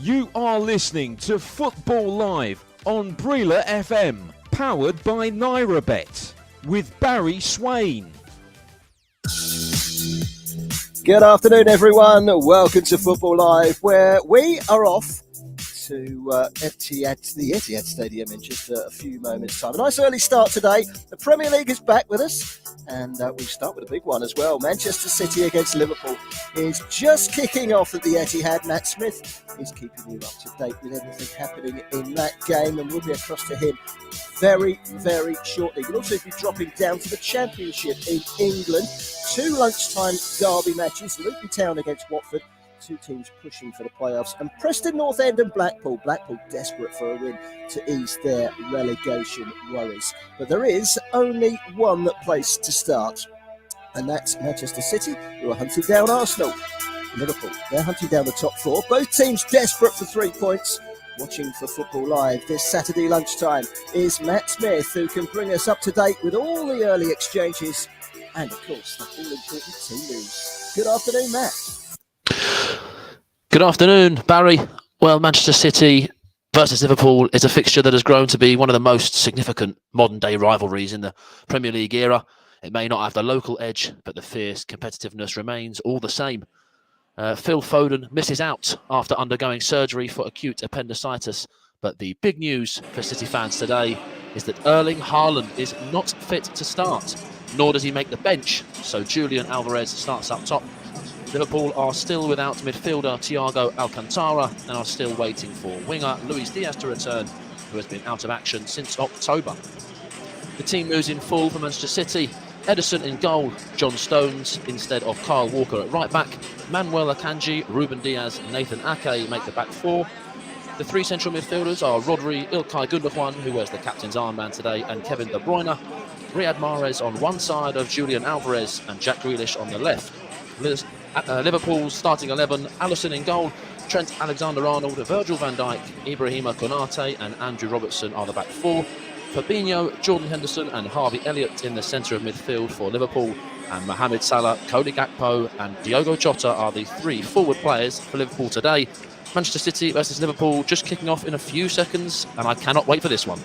You are listening to Football Live on Breela FM, powered by NairaBet, with Barry Swain. Good afternoon, everyone. Welcome to Football Live, where we are off to Etihad, the Etihad Stadium in just a few moments' time. A nice early start today. The Premier League is back with us, and we start with a big one as well. Manchester City against Liverpool is just kicking off at the Etihad. Matt Smith is keeping you up to date with everything happening in that game, and we'll be across to him very, very shortly. We'll also be dropping down to the Championship in England. 2 lunchtime derby matches, Luton Town against Watford. 2 teams pushing for the playoffs, and Preston, North End and Blackpool. Blackpool desperate for a win to ease their relegation worries. But there is only one place to start, and that's Manchester City, who are hunting down Arsenal. Liverpool, they're hunting down the top 4. Both teams desperate for 3 points. Watching for Football Live this Saturday lunchtime is Matt Smith, who can bring us up to date with all the early exchanges and, of course, the all-important team news. Good afternoon, Matt. Good afternoon, Barry. Well, Manchester City versus Liverpool is a fixture that has grown to be one of the most significant modern-day rivalries in the Premier League era. It may not have the local edge, but the fierce competitiveness remains all the same. Phil Foden misses out after undergoing surgery for acute appendicitis, but the big news for City fans today is that Erling Haaland is not fit to start, nor does he make the bench, so Julian Alvarez starts up top. Liverpool are still without midfielder Thiago Alcantara and are still waiting for winger Luis Diaz to return, who has been out of action since October. The team moves in full for Manchester City. Ederson in goal, John Stones instead of Kyle Walker at right back, Manuel Akanji, Ruben Diaz, Nathan Ake make the back 4. The 3 central midfielders are Rodri, Ilkay Gundogan, who wears the captain's armband today, and Kevin De Bruyne. Riyad Mahrez on one side of Julian Alvarez and Jack Grealish on the left. Liverpool's starting 11, Alisson in goal, Trent Alexander-Arnold, Virgil van Dijk, Ibrahima Konate and Andrew Robertson are the back 4. Fabinho, Jordan Henderson and Harvey Elliott in the centre of midfield for Liverpool, and Mohamed Salah, Cody Gakpo and Diogo Jota are the 3 forward players for Liverpool today. Manchester City versus Liverpool just kicking off in a few seconds, and I cannot wait for this one.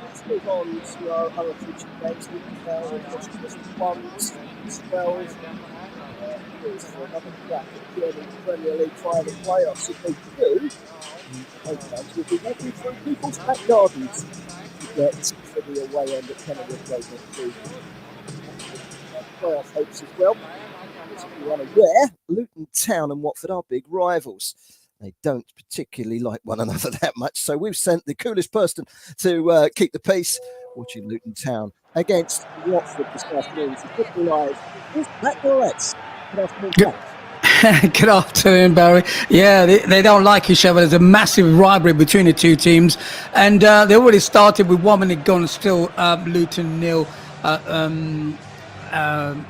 Let's move on to our other future games. Luton Town, just 1-12. Here's for another crack at German Premier League final playoffs. If they do, home fans will be walking through people's back gardens to get to the away end at Kenilworth Road next week. Playoff hopes as well. As you are unaware, Luton Town and Watford are big rivals. They don't particularly like one another that much, so we've sent the coolest person to keep the peace, watching Luton Town against Watford this afternoon. So Football Live is Matt Moretz. Good afternoon, Matt. Good afternoon, Barry. Yeah, they don't like each other. There's a massive rivalry between the 2 teams, and they already started with 1 minute gone, still Luton 0.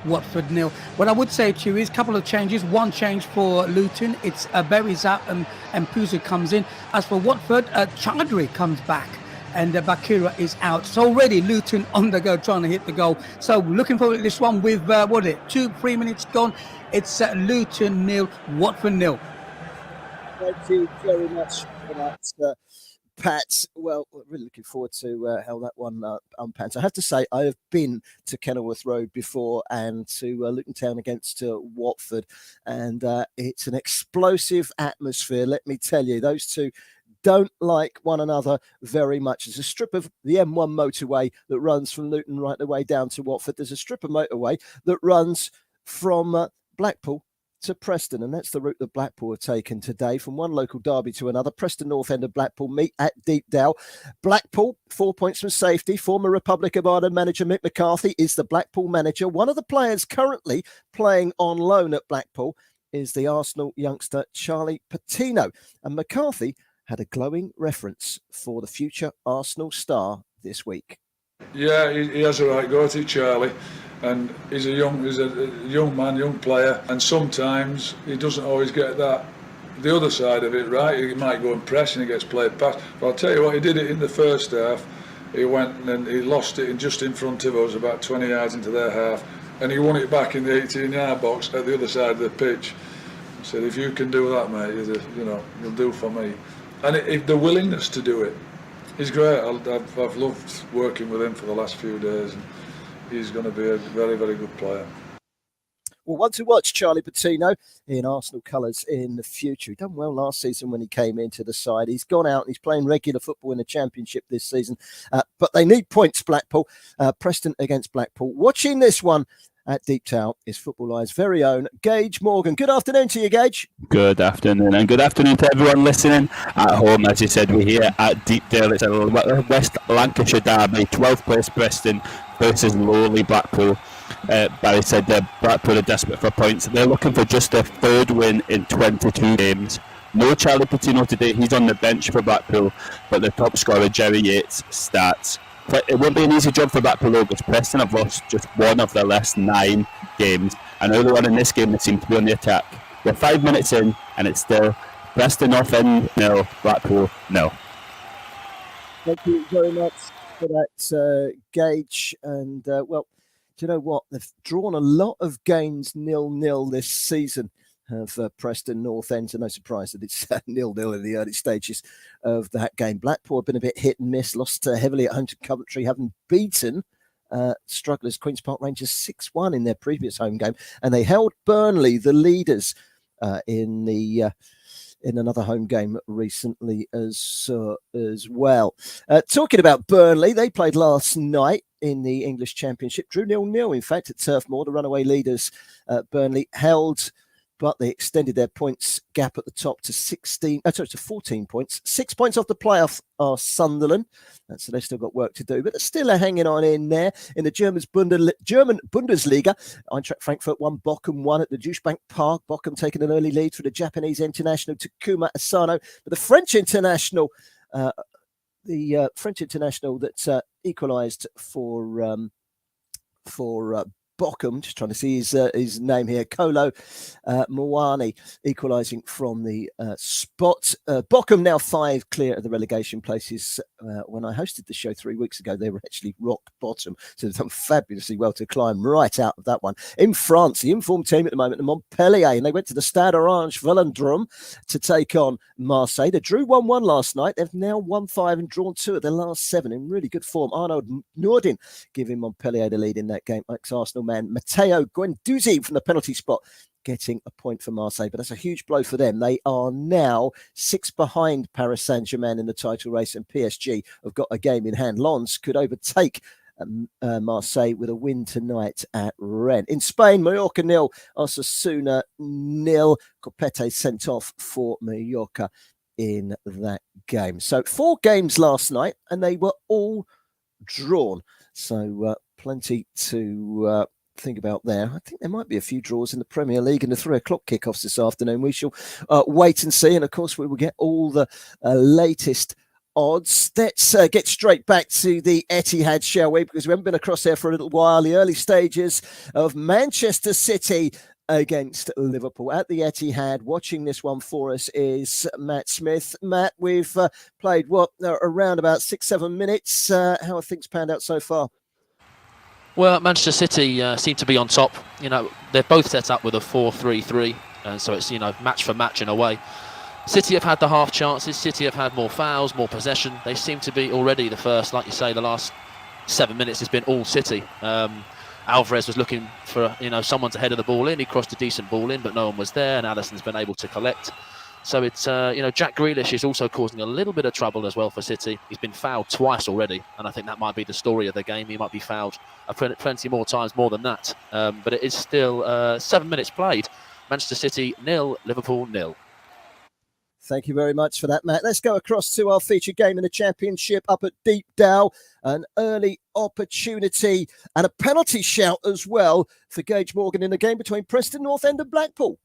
Watford 0. What I would say to you is a couple of changes. One change for Luton, it's Berizat and Puzo comes in. As for Watford, Chadri comes back and Bakira is out. So already Luton on the go trying to hit the goal. So looking forward to this one with 2-3 minutes gone. It's Luton 0, Watford 0. Thank you very much for that, Pat. Well, really looking forward to how that one unpans. I have to say, I have been to Kenilworth Road before and to Luton Town against Watford, and it's an explosive atmosphere. Let me tell you, those 2 don't like one another very much. There's a strip of the M1 motorway that runs from Luton right the way down to Watford. There's a strip of motorway that runs from Blackpool to Preston, and that's the route that Blackpool have taken today, from one local derby to another. Preston, North End and Blackpool meet at Deepdale. Blackpool, 4 points from safety. Former Republic of Ireland manager Mick McCarthy is the Blackpool manager. One of the players currently playing on loan at Blackpool is the Arsenal youngster Charlie Patino, and McCarthy had a glowing reference for the future Arsenal star this week. Yeah, he has a right go at it, Charlie. And he's a young man, young player, and sometimes he doesn't always get that the other side of it, right? He might go and press and he gets played past. But I'll tell you what, he did it in the first half. He went and he lost it just in front of us, about 20 yards into their half, and he won it back in the 18-yard box at the other side of the pitch. I said, if you can do that, mate, you'll do for me. And if the willingness to do it, he's great. I've loved working with him for the last few days, and he's going to be a very, very good player. Well, one to watch, Charlie Patino in Arsenal colours in the future. He done well last season when he came into the side. He's gone out and he's playing regular football in the Championship this season. But they need points, Blackpool. Preston against Blackpool. Watching this one at Deep Town is Football Live's very own Gage Morgan. Good afternoon to you, Gage. Good afternoon, and good afternoon to everyone listening at home. As you said, we're here at Deepdale. It's a West Lancashire derby, 12th place Preston versus lowly Blackpool. Barry said Blackpool are desperate for points. They're looking for just their third win in 22 games. No Charlie Patino today. He's on the bench for Blackpool, but the top scorer, Jerry Yates, starts. It won't be an easy job for Blackpool though, because Preston have lost just one of their last 9 games, and early on in this game they seem to be on the attack. We're 5 minutes in and it's still Preston North End 0, Blackpool 0. Thank you very much for that, Gage. And well, do you know what? They've drawn a lot of games 0-0 this season of Preston North End, so no surprise that it's 0-0 in the early stages of that game. Blackpool have been a bit hit and miss, lost heavily at home to Coventry, having beaten strugglers Queen's Park Rangers 6-1 in their previous home game, and they held Burnley, the leaders, in another home game recently as well. Talking about Burnley, they played last night in the English Championship, drew 0-0 in fact at Turf Moor. The runaway leaders, Burnley, held, but they extended their points gap at the top to 14 points. 6 points off the playoff are Sunderland. So they've still got work to do, but they're still hanging on in there. In the German Bundesliga, Eintracht Frankfurt won, Bochum won at the Duisbank Park. Bochum taking an early lead through the Japanese international Takuma Asano. But the French international that equalised for Bochum, just trying to see his name here, Kolo Muani, equalising from the spot. Bochum now 5 clear of the relegation places. When I hosted the show 3 weeks ago, they were actually rock bottom, so they've done fabulously well to climb right out of that one. In France, the informed team at the moment, the Montpellier, and they went to the Stade Orange Velodrome to take on Marseille. They drew 1-1 last night. They've now won 5 and drawn 2 of their last 7 in really good form. Arnaud Nordin giving Montpellier the lead in that game. Ex-Arsenal man Matteo Guendouzi from the penalty spot getting a point for Marseille, but that's a huge blow for them. They are now 6 behind Paris Saint-Germain in the title race, and PSG have got a game in hand. Lens could overtake Marseille with a win tonight at Rennes. In Spain, Mallorca 0, Osasuna 0. Copete sent off for Mallorca in that game. So 4 games last night, and they were all drawn. So plenty to think about there. I think there might be a few draws in the Premier League and the 3 o'clock kickoffs this afternoon. We shall wait and see. And of course, we will get all the latest odds. Let's get straight back to the Etihad, shall we? Because we haven't been across there for a little while. The early stages of Manchester City against Liverpool at the Etihad. Watching this one for us is Matt Smith. Matt, we've played around about 6-7 minutes. How have things panned out so far? Well, Manchester City seem to be on top. They're both set up with a 4-3-3, and so it's match for match in a way. City have had the half chances. City have had more fouls, more possession. They seem to be already the first, like you say, the last 7 minutes has been all City. Alvarez was looking for someone to header the ball in. He crossed a decent ball in, but no one was there, and Alisson's been able to collect. So it's Jack Grealish is also causing a little bit of trouble as well for City. He's been fouled twice already, and I think that might be the story of the game. He might be fouled plenty more times more than that. But it is still 7 minutes played. Manchester City 0, Liverpool 0. Thank you very much for that, Matt. Let's go across to our featured game in the Championship up at Deepdale. An early opportunity and a penalty shout as well for Gage Morgan in the game between Preston North End and Blackpool.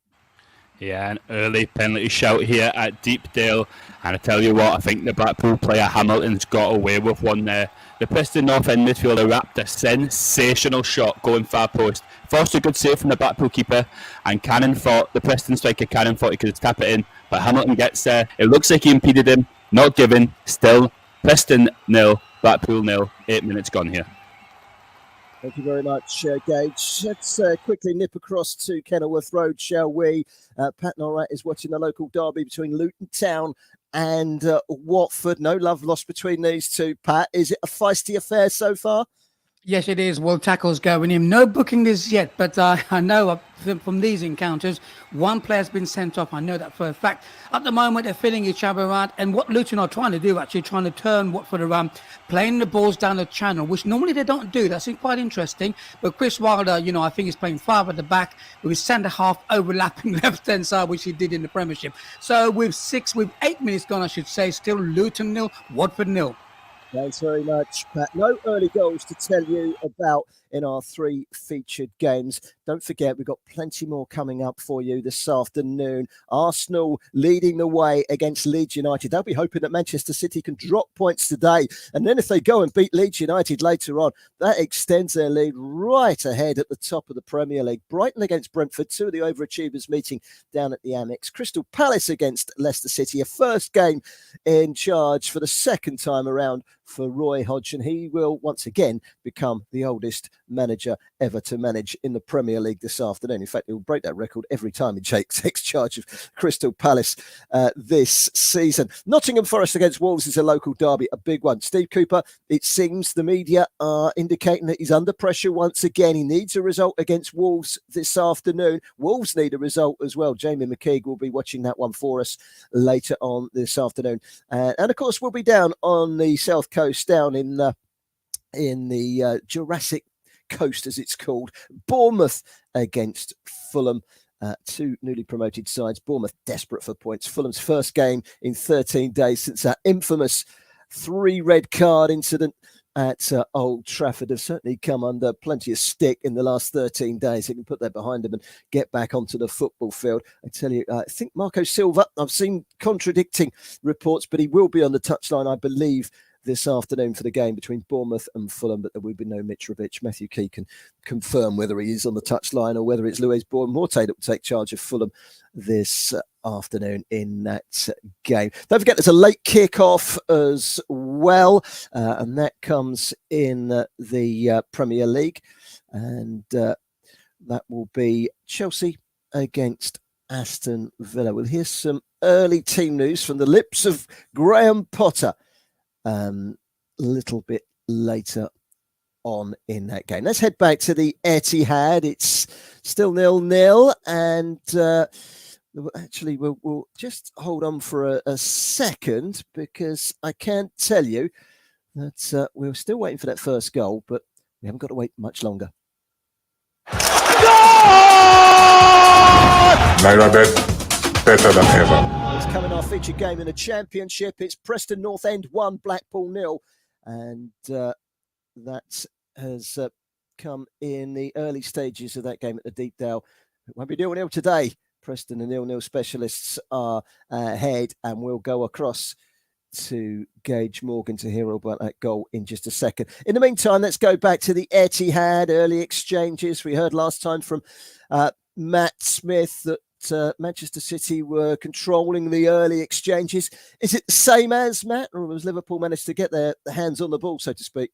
Yeah, an early penalty shout here at Deepdale. And I tell you what, I think the Blackpool player Hamilton's got away with one there. The Preston North End midfielder wrapped a sensational shot going far post. Forced a good save from the Blackpool keeper, and the Preston striker Cannon thought he could tap it in, but Hamilton gets there. It looks like he impeded him, not given. Still, Preston 0, Blackpool 0. 8 minutes gone here. Thank you very much, Gage. Let's quickly nip across to Kenilworth Road, shall we? Pat Norrat is watching the local derby between Luton Town and Watford. No love lost between these two, Pat. Is it a feisty affair so far? Yes, it is. Well, tackles going in. No booking this yet, but I know from these encounters, one player's been sent off. I know that for a fact. At the moment, they're filling each other around. And what Luton are trying to do, actually, trying to turn Watford around, playing the balls down the channel, which normally they don't do. That's quite interesting. But Chris Wilder, I think he's playing 5 at the back with his centre half overlapping left-hand side, which he did in the Premiership. So with 8 minutes gone, I should say, still Luton 0, Watford 0. Thanks very much, Pat. No early goals to tell you about in our 3 featured games. Don't forget, we've got plenty more coming up for you this afternoon. Arsenal leading the way against Leeds United. They'll be hoping that Manchester City can drop points today. And then if they go and beat Leeds United later on, that extends their lead right ahead at the top of the Premier League. Brighton against Brentford, 2 of the overachievers meeting down at the Amex. Crystal Palace against Leicester City, a first game in charge for the second time around for Roy Hodgson. He will once again become the oldest manager ever to manage in the Premier League this afternoon. In fact, he'll break that record every time he takes charge of Crystal Palace this season. Nottingham Forest against Wolves is a local derby, a big one. Steve Cooper, it seems the media are indicating that he's under pressure once again. He needs a result against Wolves this afternoon. Wolves need a result as well. Jamie McKeague will be watching that one for us later on this afternoon. And of course, we'll be down on the South Coast, down in the Jurassic Coast, as it's called. Bournemouth against Fulham. 2 newly promoted sides. Bournemouth desperate for points. Fulham's first game in 13 days since that infamous 3 red card incident at Old Trafford. Have certainly come under plenty of stick in the last 13 days. They can put that behind them and get back onto the football field. I tell you, I think Marco Silva, I've seen contradicting reports, but he will be on the touchline, I believe, this afternoon for the game between Bournemouth and Fulham, but there will be no Mitrovic. Matthew Key can confirm whether he is on the touchline or whether it's Louise Bournemouth that will take charge of Fulham this afternoon in that game. Don't forget there's a late kick-off as well, and that comes in the Premier League, and that will be Chelsea against Aston Villa. We'll hear some early team news from the lips of Graham Potter a little bit later on in that game. Let's head back to the Etihad. It's still 0-0, and actually we'll just hold on for a second, because I can tell you that we're still waiting for that first goal, but we haven't got to wait much longer. Nairobi, better than ever. Coming our featured game in the Championship, it's Preston North End 1, Blackpool 0, and that has come in the early stages of that game at the Deepdale. It won't be 0-0 today. Preston, the 0-0 specialists, are ahead, and we'll go across to Gage Morgan to hear about that goal in just a second. In the meantime, let's go back to the Etihad. Early exchanges. We heard last time from Matt Smith that Manchester City were controlling the early exchanges. Is it the same as, Matt, or has Liverpool managed to get their hands on the ball, so to speak?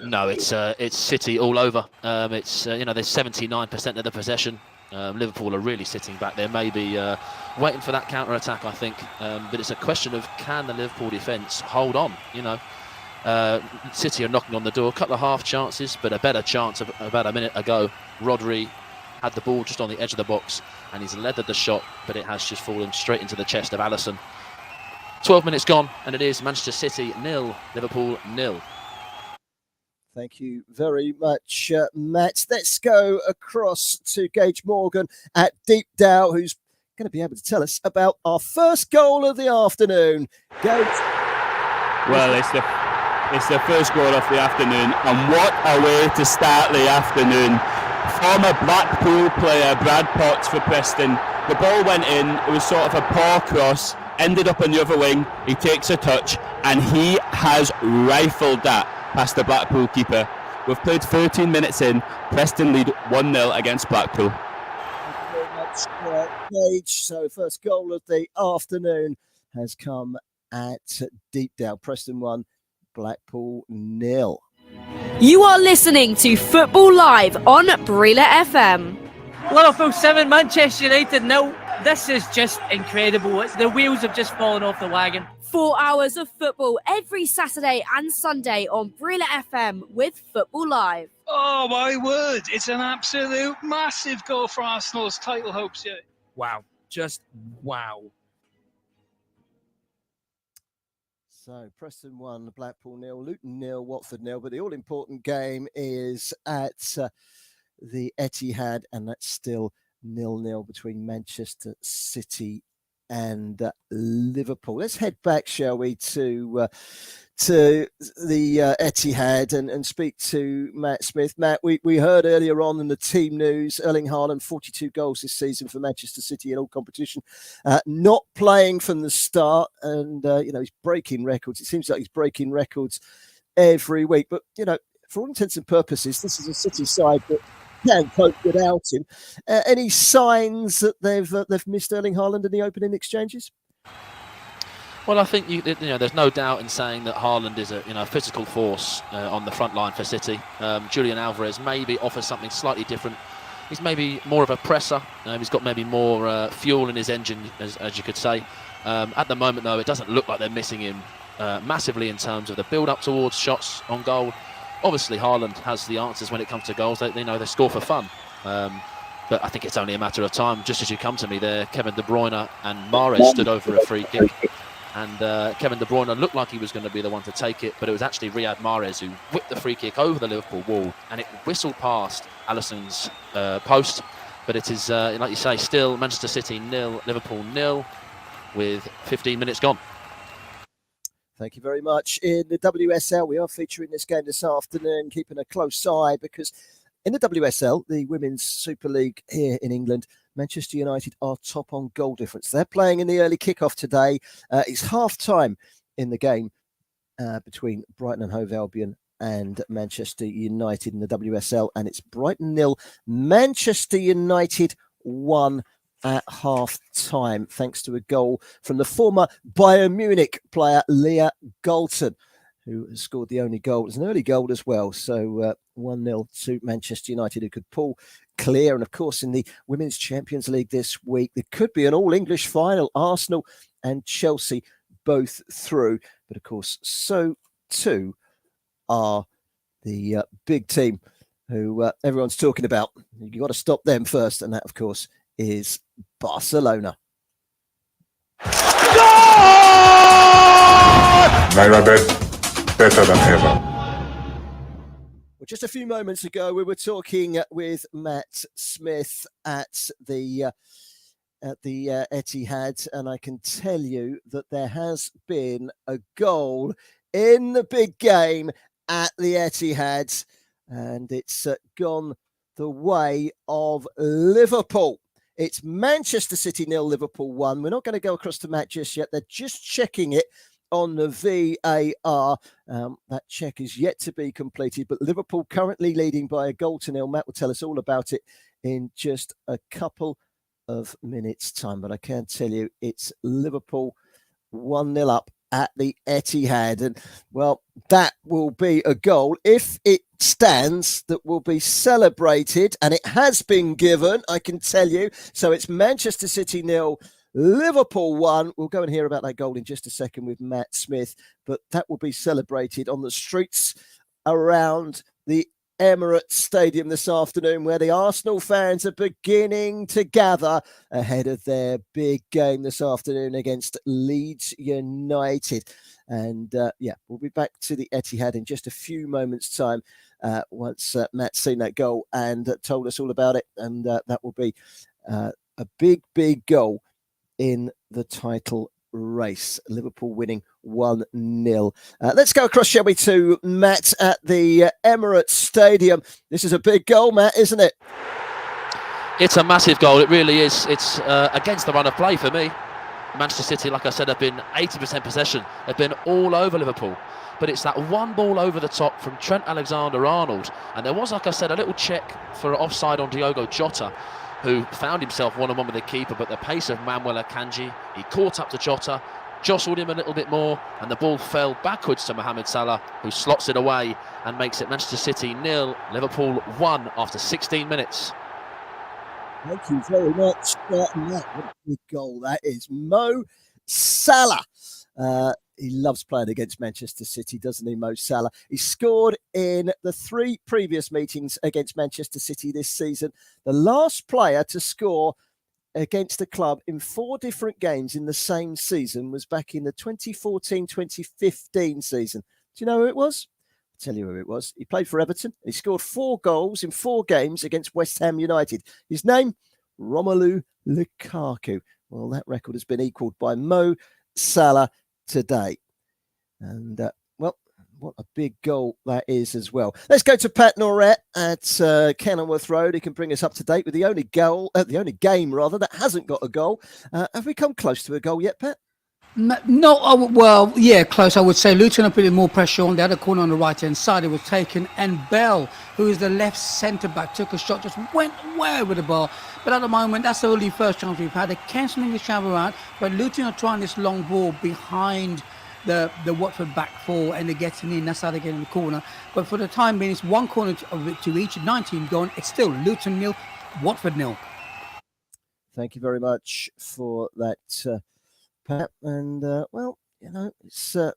No, it's City all over. It's there's 79% of the possession. Liverpool are really sitting back there, maybe waiting for that counter attack, I think. But it's a question of, can the Liverpool defence hold on? City are knocking on the door. A couple of half chances, but a better chance of about a minute ago. Rodri had the ball just on the edge of the box, and he's leathered the shot, but it has just fallen straight into the chest of Alisson. 12 minutes gone, and it is Manchester City 0, Liverpool 0. Thank you very much, Matt. Let's go across to Gage Morgan at Deepdale, who's going to be able to tell us about our first goal of the afternoon. Gage. Well, it's the first goal of the afternoon, and what a way to start the afternoon. Former Blackpool player Brad Potts for Preston. The ball went in, it was sort of a poor cross, ended up on the other wing, he takes a touch, and he has rifled that past the Blackpool keeper. We've played 13 minutes in, Preston lead 1-0 against Blackpool. Thank you very much, Page. So first goal of the afternoon has come at Deepdale. Preston 1, Blackpool 0. You are listening to Football Live on Brila FM. Liverpool 7, Manchester United 0. This is just incredible. The wheels have just fallen off the wagon. 4 hours of football every Saturday and Sunday on Brila FM with Football Live. Oh my word, it's an absolute massive goal for Arsenal's title hopes here. Wow, just wow. So Preston 1, Blackpool 0, Luton 0, Watford 0. But the all-important game is at the Etihad, and that's still 0-0 between Manchester City and Liverpool. Let's head back, shall we, to the Etihad and speak to Matt Smith. Matt, we heard earlier on in the team news, Erling Haaland, 42 goals this season for Manchester City in all competition, not playing from the start, and he's breaking records. It seems like he's breaking records every week, but for all intents and purposes, this is a City side that can cope without him. Any signs that they've missed Erling Haaland in the opening exchanges? Well, I think there's no doubt in saying that Haaland is a physical force on the front line for City. Julian Alvarez maybe offers something slightly different. He's maybe more of a presser. He's got maybe more fuel in his engine, as you could say. At the moment, though, it doesn't look like they're missing him massively in terms of the build-up towards shots on goal. Obviously, Haaland has the answers when it comes to goals. They score for fun. But I think it's only a matter of time. Just as you come to me there, Kevin De Bruyne and Mahrez stood over a free kick. And Kevin De Bruyne looked like he was going to be the one to take it, but it was actually Riyad Mahrez who whipped the free kick over the Liverpool wall, and it whistled past Alisson's post. But it is, like you say, still Manchester City 0, Liverpool 0, with 15 minutes gone. Thank you very much. In the WSL, we are featuring this game this afternoon, keeping a close eye, because in the WSL, the Women's Super League here in England, Manchester United are top on goal difference. They're playing in the early kickoff today. It's half-time in the game between Brighton and Hove Albion and Manchester United in the WSL, and it's Brighton 0, Manchester United 1 at half-time, thanks to a goal from the former Bayern Munich player Leah Galton, who has scored the only goal. It's an early goal as well, so 1-0 to Manchester United, who could pull clear. And of course, in the Women's Champions League this week, there could be an all-English final. Arsenal and Chelsea both through, but of course, so too are the big team who everyone's talking about. You've got to stop them first, and that, of course, is Barcelona. Naira bet better than ever. Well, just a few moments ago, we were talking with Matt Smith at the Etihad, and I can tell you that there has been a goal in the big game at the Etihad, and it's gone the way of Liverpool. It's Manchester City 0, Liverpool 1. We're not going to go across to Matt just yet. They're just checking it on the VAR. That check is yet to be completed, but Liverpool currently leading by a goal to 0. Matt will tell us all about it in just a couple of minutes' time. But I can tell you it's Liverpool 1-0 up at the Etihad. And, well, that will be a goal, if it stands, that will be celebrated. And it has been given, I can tell you. So it's Manchester City 0, Liverpool 1. We'll go and hear about that goal in just a second with Matt Smith. But that will be celebrated on the streets around the Emirates Stadium this afternoon, where the Arsenal fans are beginning to gather ahead of their big game this afternoon against Leeds United. And we'll be back to the Etihad in just a few moments' time once Matt's seen that goal and told us all about it. And that will be a big goal in the title race. Liverpool winning 1-0. Let's go across, shall we, to Matt at the Emirates Stadium. This is a big goal, Matt, isn't it? It's a massive goal. It really is. It's against the run of play for me. Manchester City, like I said, have been 80% possession. They've been all over Liverpool. But it's that one ball over the top from Trent Alexander-Arnold. And there was, like I said, a little check for offside on Diogo Jota. who found himself one-on-one with the keeper, but the pace of Manuel Akanji, he caught up to Jota, jostled him a little bit more, and the ball fell backwards to Mohamed Salah, who slots it away and makes it Manchester City 0, Liverpool 1 after 16 minutes. Thank you very much. What a big goal that is. Mo Salah. He loves playing against Manchester City, doesn't he, Mo Salah? He scored in the 3 previous meetings against Manchester City this season. The last player to score against the club in 4 different games in the same season was back in the 2014-2015 season. Do you know who it was? I'll tell you who it was. He played for Everton. He scored 4 goals in 4 games against West Ham United. His name, Romelu Lukaku. Well, that record has been equalled by Mo Salah today. And, well, what a big goal that is as well. Let's go to Pat Norett at Kenilworth Road. He can bring us up to date with the only game that hasn't got a goal. Have we come close to a goal yet, Pat? No, well, yeah, close. I would say Luton are putting more pressure on the other corner on the right-hand side. It was taken, and Bell, who is the left centre-back, took a shot, just went way with the ball. But at the moment, that's the only first chance we've had. They're cancelling the shower out, but Luton are trying this long ball behind the Watford back 4, and they're getting in. That's how they get in the corner. But for the time being, it's one corner to each, 19 gone. It's still Luton 0, Watford 0. Thank you very much for that, Pat. And, well, you know, it's a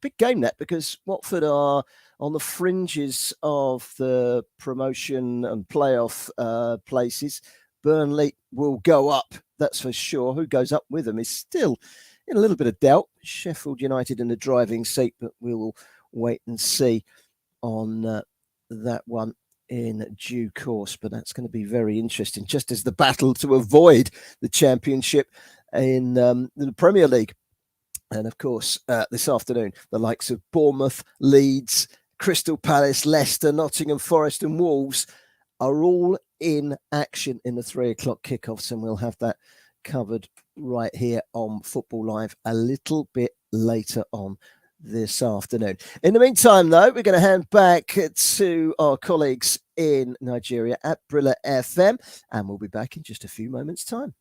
big game, that, because Watford are on the fringes of the promotion and playoff places. Burnley will go up, that's for sure. Who goes up with them is still in a little bit of doubt. Sheffield United in the driving seat, but we will wait and see on that one in due course. But that's going to be very interesting, just as the battle to avoid the Championship in the Premier League. And of course, this afternoon, the likes of Bournemouth, Leeds, Crystal Palace, Leicester, Nottingham Forest and Wolves are all in action in the 3 o'clock kickoffs, and we'll have that covered right here on Football Live a little bit later on this afternoon. In the meantime, though, we're going to hand back to our colleagues in Nigeria at Brilla FM, and we'll be back in just a few moments' time.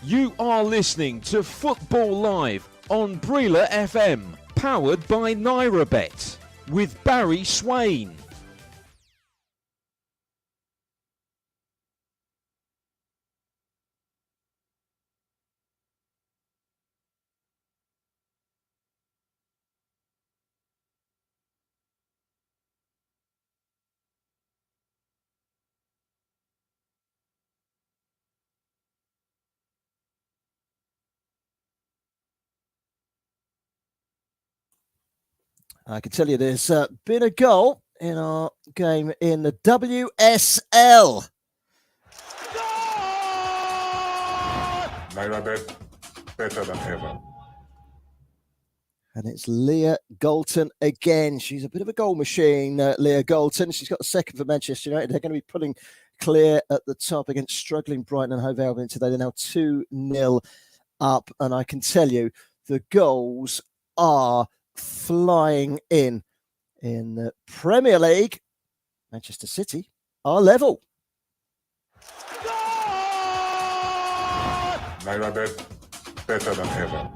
You are listening to Football Live on Breela FM, powered by NairaBet, with Barry Swain. I can tell you there's been a goal in our game in the WSL. NairaBet, better than ever. And it's Leah Galton again. She's a bit of a goal machine, Leah Galton. She's got the second for Manchester United. They're going to be pulling clear at the top against struggling Brighton and Hove Albion today. They're now 2-0 up. And I can tell you the goals are flying in the Premier League. Manchester City are level. NairaBet, better than ever.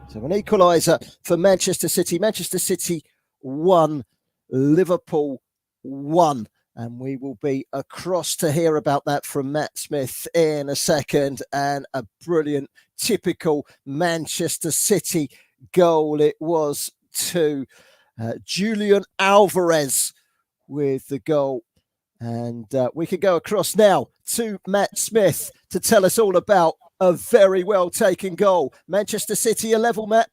So an equaliser for Manchester City. Manchester City 1, Liverpool 1. And we will be across to hear about that from Matt Smith in a second. And a brilliant, typical Manchester City goal it was to Julian Alvarez with the goal. And we can go across now to Matt Smith to tell us all about a very well taken goal. Manchester City are level, Matt.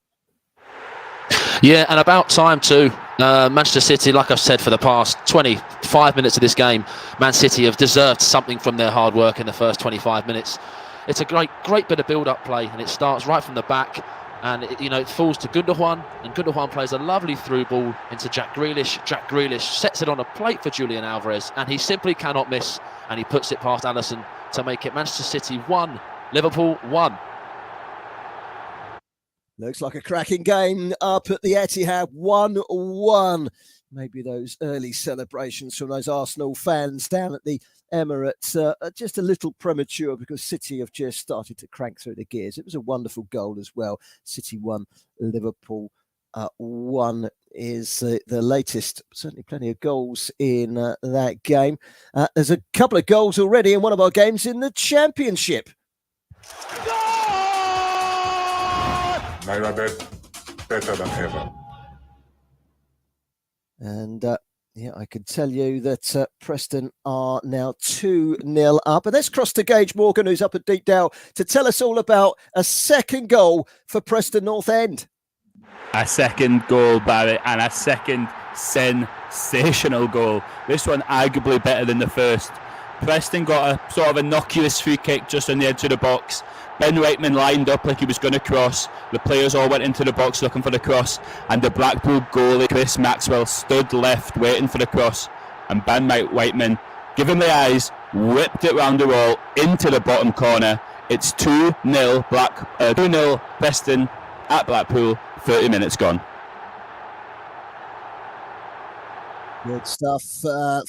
Yeah, and about time too. Manchester City, like I've said for the past 25 minutes of this game, Man City have deserved something from their hard work in the first 25 minutes. It's a great bit of build-up play, and it starts right from the back. And it falls to Gundogan, and Gundogan plays a lovely through ball into Jack Grealish. Jack Grealish sets it on a plate for Julian Alvarez, and he simply cannot miss, and he puts it past Alisson to make it Manchester City 1, Liverpool 1. Looks like a cracking game up at the Etihad, 1-1. Maybe those early celebrations from those Arsenal fans down at the Emirates are just a little premature because City have just started to crank through the gears. It was a wonderful goal as well. City 1, Liverpool 1 is the latest. Certainly plenty of goals in that game. There's a couple of goals already in one of our games in the Championship. NairaBet, better than ever. And I can tell you that Preston are now 2-0 up. And let's cross to Gage Morgan, who's up at Deepdale, to tell us all about a second goal for Preston North End. A second goal, Barry, and a second sensational goal. This one arguably better than the first. Preston got a sort of innocuous free kick just on the edge of the box. Ben Reitman lined up like he was going to cross. The players all went into the box looking for the cross, and the Blackpool goalie Chris Maxwell stood left waiting for the cross, and Ben Reitman, give him the eyes, whipped it round the wall into the bottom corner. It's 2-0 Preston at Blackpool, 30 minutes gone. Good stuff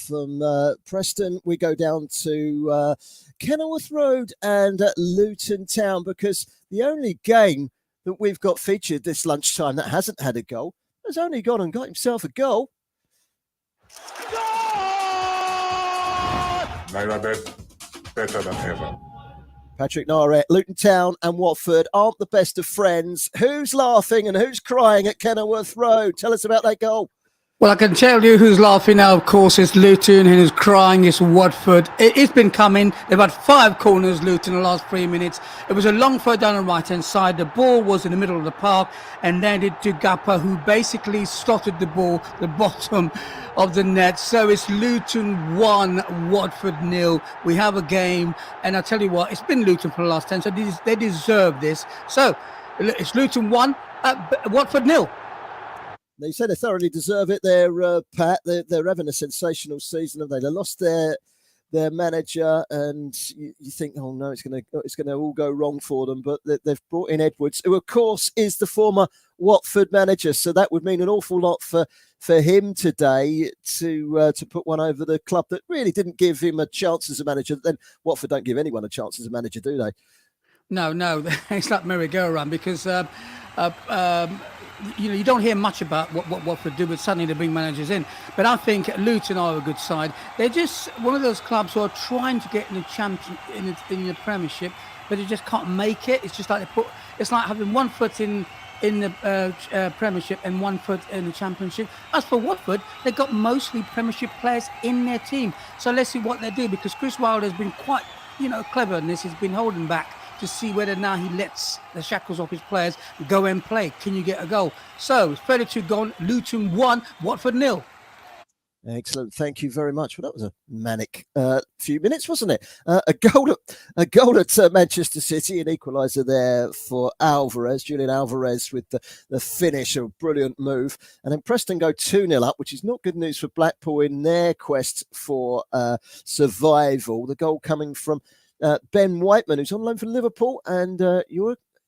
from Preston. We go down to Kenilworth Road and Luton Town, because the only game that we've got featured this lunchtime that hasn't had a goal has only gone and got himself a goal. NairaBet, better than ever. Patrick Narrett, Luton Town and Watford aren't the best of friends. Who's laughing and who's crying at Kenilworth Road? Tell us about that goal. Well, I can tell you who's laughing now, of course, it's Luton, and who's crying is Watford. It's been coming. They've had 5 corners, Luton, in the last 3 minutes. It was a long throw down the right-hand side. The ball was in the middle of the park and landed to Gappa, who basically slotted the ball the bottom of the net. So it's Luton 1, Watford 0. We have a game, and I tell you what, it's been Luton for the last 10, so they deserve this. So it's Luton 1, Watford 0. They say they thoroughly deserve it. Pat, they're having a sensational season, have they? They lost their manager, and you think, oh no, it's going to all go wrong for them. But they've brought in Edwards, who of course is the former Watford manager, so that would mean an awful lot for him today to put one over the club that really didn't give him a chance as a manager. Then Watford don't give anyone a chance as a manager, do they? No, it's like merry-go-round because you don't hear much about what Watford do, but suddenly they bring managers in. But I think Luton are a good side. They're just one of those clubs who are trying to get in the Premiership, but they just can't make it. It's just like it's like having one foot in the Premiership and 1 foot in the Championship. As for Watford, they've got mostly Premiership players in their team. So let's see what they do, because Chris Wilder has been quite clever in this. He's been holding back to see whether now he lets the shackles off his players go and play. Can you get a goal? So 32 gone, Luton 1, Watford 0. Excellent, thank you very much. Well, that was a manic few minutes, wasn't it? A goal at Manchester City, an equaliser there for Alvarez, Julian Alvarez, with the finish, a brilliant move. And then Preston go 2-0 up, which is not good news for Blackpool in their quest for survival. The goal coming from Ben Whiteman, who's on loan for Liverpool, and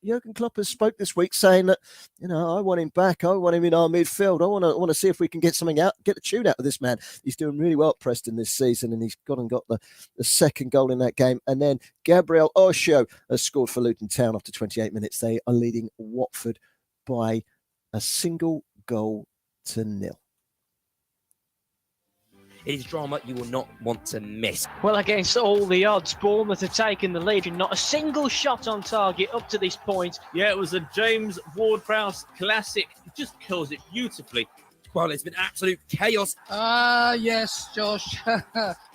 Jurgen Klopp has spoke this week saying that, I want him back. I want him in our midfield. I want to see if we can get something out, get the tune out of this man. He's doing really well at Preston this season, and he's got the second goal in that game. And then Gabriel Osho has scored for Luton Town after 28 minutes. They are leading Watford by a single goal to nil. It is drama you will not want to miss. Well, against all the odds, Bournemouth have taken the lead and not a single shot on target up to this point. Yeah, it was a James Ward-Prowse classic. He just kills it beautifully. Well, it's been absolute chaos. Yes, Josh.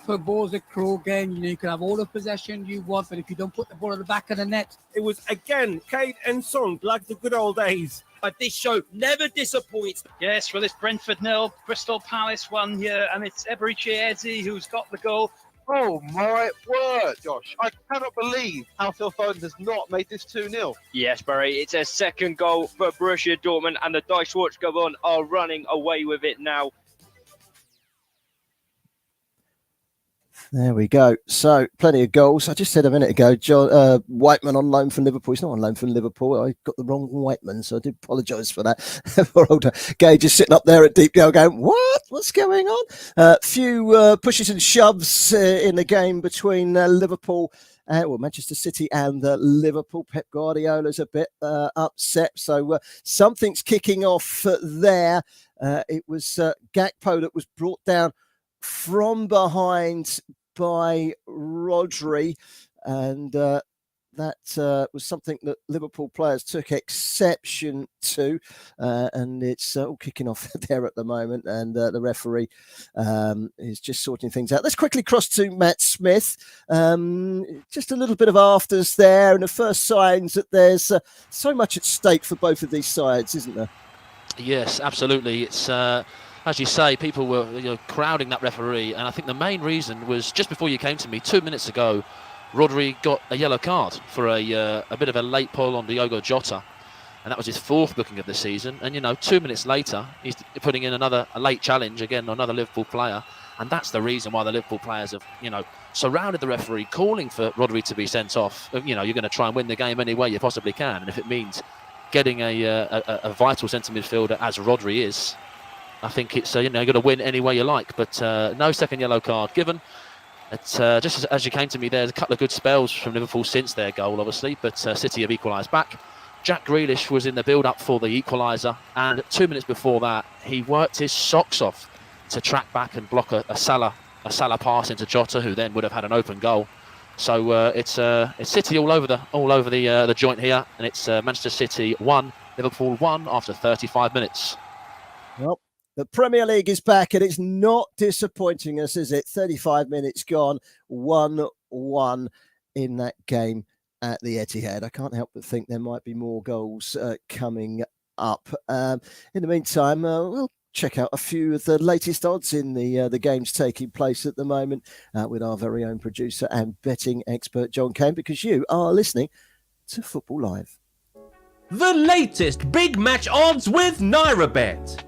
Football's a cruel game. You can have all the possession you want, but if you don't put the ball at the back of the net. It was, again, Cade and Song, like the good old days. But this show never disappoints. Yes, well, it's Brentford 0, Crystal Palace 1 here, and it's Eberechi Eze who's got the goal. Oh my word, Josh. I cannot believe how Phil Foden has not made this 2-0. Yes, Barry, it's a second goal for Borussia Dortmund, and the Die Schwarzenegger are running away with it now. There we go. So, plenty of goals. I just said a minute ago, John Whiteman on loan for Liverpool. He's not on loan for Liverpool. I got the wrong Whiteman, so I do apologise for that. Poor old Gage is sitting up there at Deepdale going, what? What's going on? Few pushes and shoves in the game between Liverpool Manchester City and Liverpool. Pep Guardiola's a bit upset, so something's kicking off there. It was Gakpo that was brought down from behind by Rodri, and that was something that Liverpool players took exception to, and it's all kicking off there at the moment, and the referee is just sorting things out. Let's quickly cross to Matt Smith. Just a little bit of afters there, and the first signs that there's so much at stake for both of these sides, isn't there? Yes, absolutely. It's as you say, people were crowding that referee, and I think the main reason was just before you came to me 2 minutes ago, Rodri got a yellow card for a bit of a late pull on Diogo Jota, and that was his fourth booking of the season. And 2 minutes later, he's putting in a late challenge again, another Liverpool player, and that's the reason why the Liverpool players have surrounded the referee, calling for Rodri to be sent off. You're going to try and win the game any way you possibly can, and if it means getting a vital centre midfielder as Rodri is, I think it's you're going to win any way you like. But no second yellow card given. It's just as you came to me, there's a couple of good spells from Liverpool since their goal, obviously, but City have equalised back. Jack Grealish was in the build-up for the equaliser, and 2 minutes before that, he worked his socks off to track back and block a Salah pass into Jota, who then would have had an open goal. So it's City all over the joint here, and it's Manchester City 1, Liverpool 1 after 35 minutes. Well, the Premier League is back, and it's not disappointing us, is it? 35 minutes gone, 1-1 in that game at the Etihad. I can't help but think there might be more goals coming up. In the meantime, we'll check out a few of the latest odds in the games taking place at the moment with our very own producer and betting expert, John Kane, because you are listening to Football Live. The latest big match odds with NairaBet.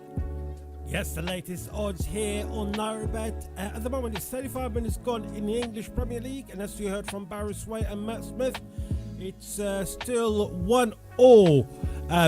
Yes, the latest odds here on NairaBet. At the moment, it's 35 minutes gone in the English Premier League, and as you heard from Barry Sway and Matt Smith, it's still 1-1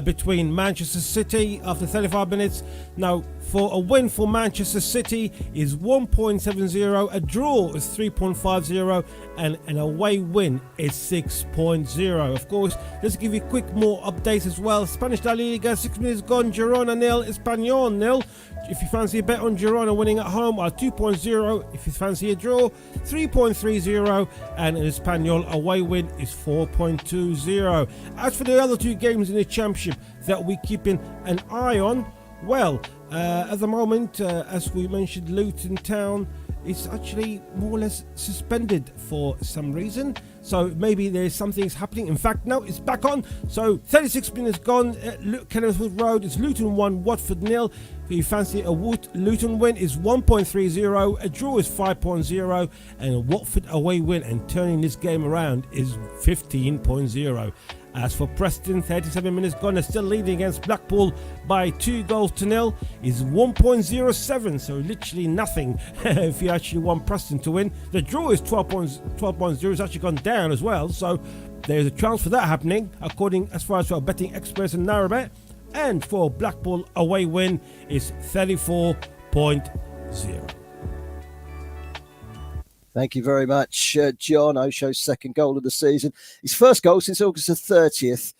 between Manchester City after 35 minutes. Now, for a win for Manchester City is 1.70, a draw is 3.50, and an away win is 6.0. Of course, let's give you quick more updates as well. Spanish La Liga, 6 minutes gone, Girona 0, Espanyol 0. If you fancy a bet on Girona winning at home, are 2.0. If you fancy a draw, 3.30, and an Espanyol away win is 4.20. As for the other two games in the Championship that we're keeping an eye on, well, at the moment, as we mentioned, Luton Town is actually more or less suspended for some reason. So maybe there's something's happening. In fact, no, it's back on. So 36 minutes gone at Kenilworth Road. It's Luton 1, Watford 0. If you fancy a Luton win is 1.30, a draw is 5.0, and a Watford away win and turning this game around is 15.0. As for Preston, 37 minutes gone, they're still leading against Blackpool by 2-0 is 1.07, so literally nothing if you actually want Preston to win. The draw is 12.0, it's actually gone down as well, so there's a chance for that happening, according as far as our betting experts in Narrowbet. And for Blackpool, away win is 34.0. Thank you very much, John. Osho's second goal of the season. His first goal since August the 30th.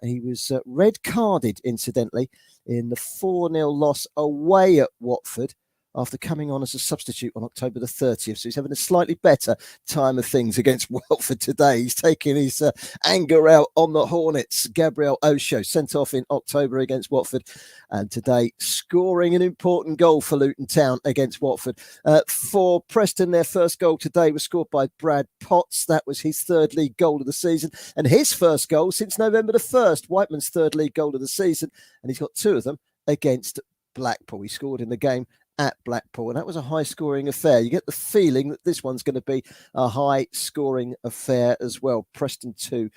He was red-carded, incidentally, in the 4-0 loss away at Watford after coming on as a substitute on October the 30th. So he's having a slightly better time of things against Watford today. He's taking his anger out on the Hornets. Gabriel Osho, sent off in October against Watford, and today scoring an important goal for Luton Town against Watford. For Preston, their first goal today was scored by Brad Potts. That was his third league goal of the season, and his first goal since November the 1st. Whiteman's third league goal of the season, and he's got two of them against Blackpool. He scored in the game at Blackpool, and that was a high-scoring affair. You get the feeling that this one's going to be a high-scoring affair as well. Preston 2,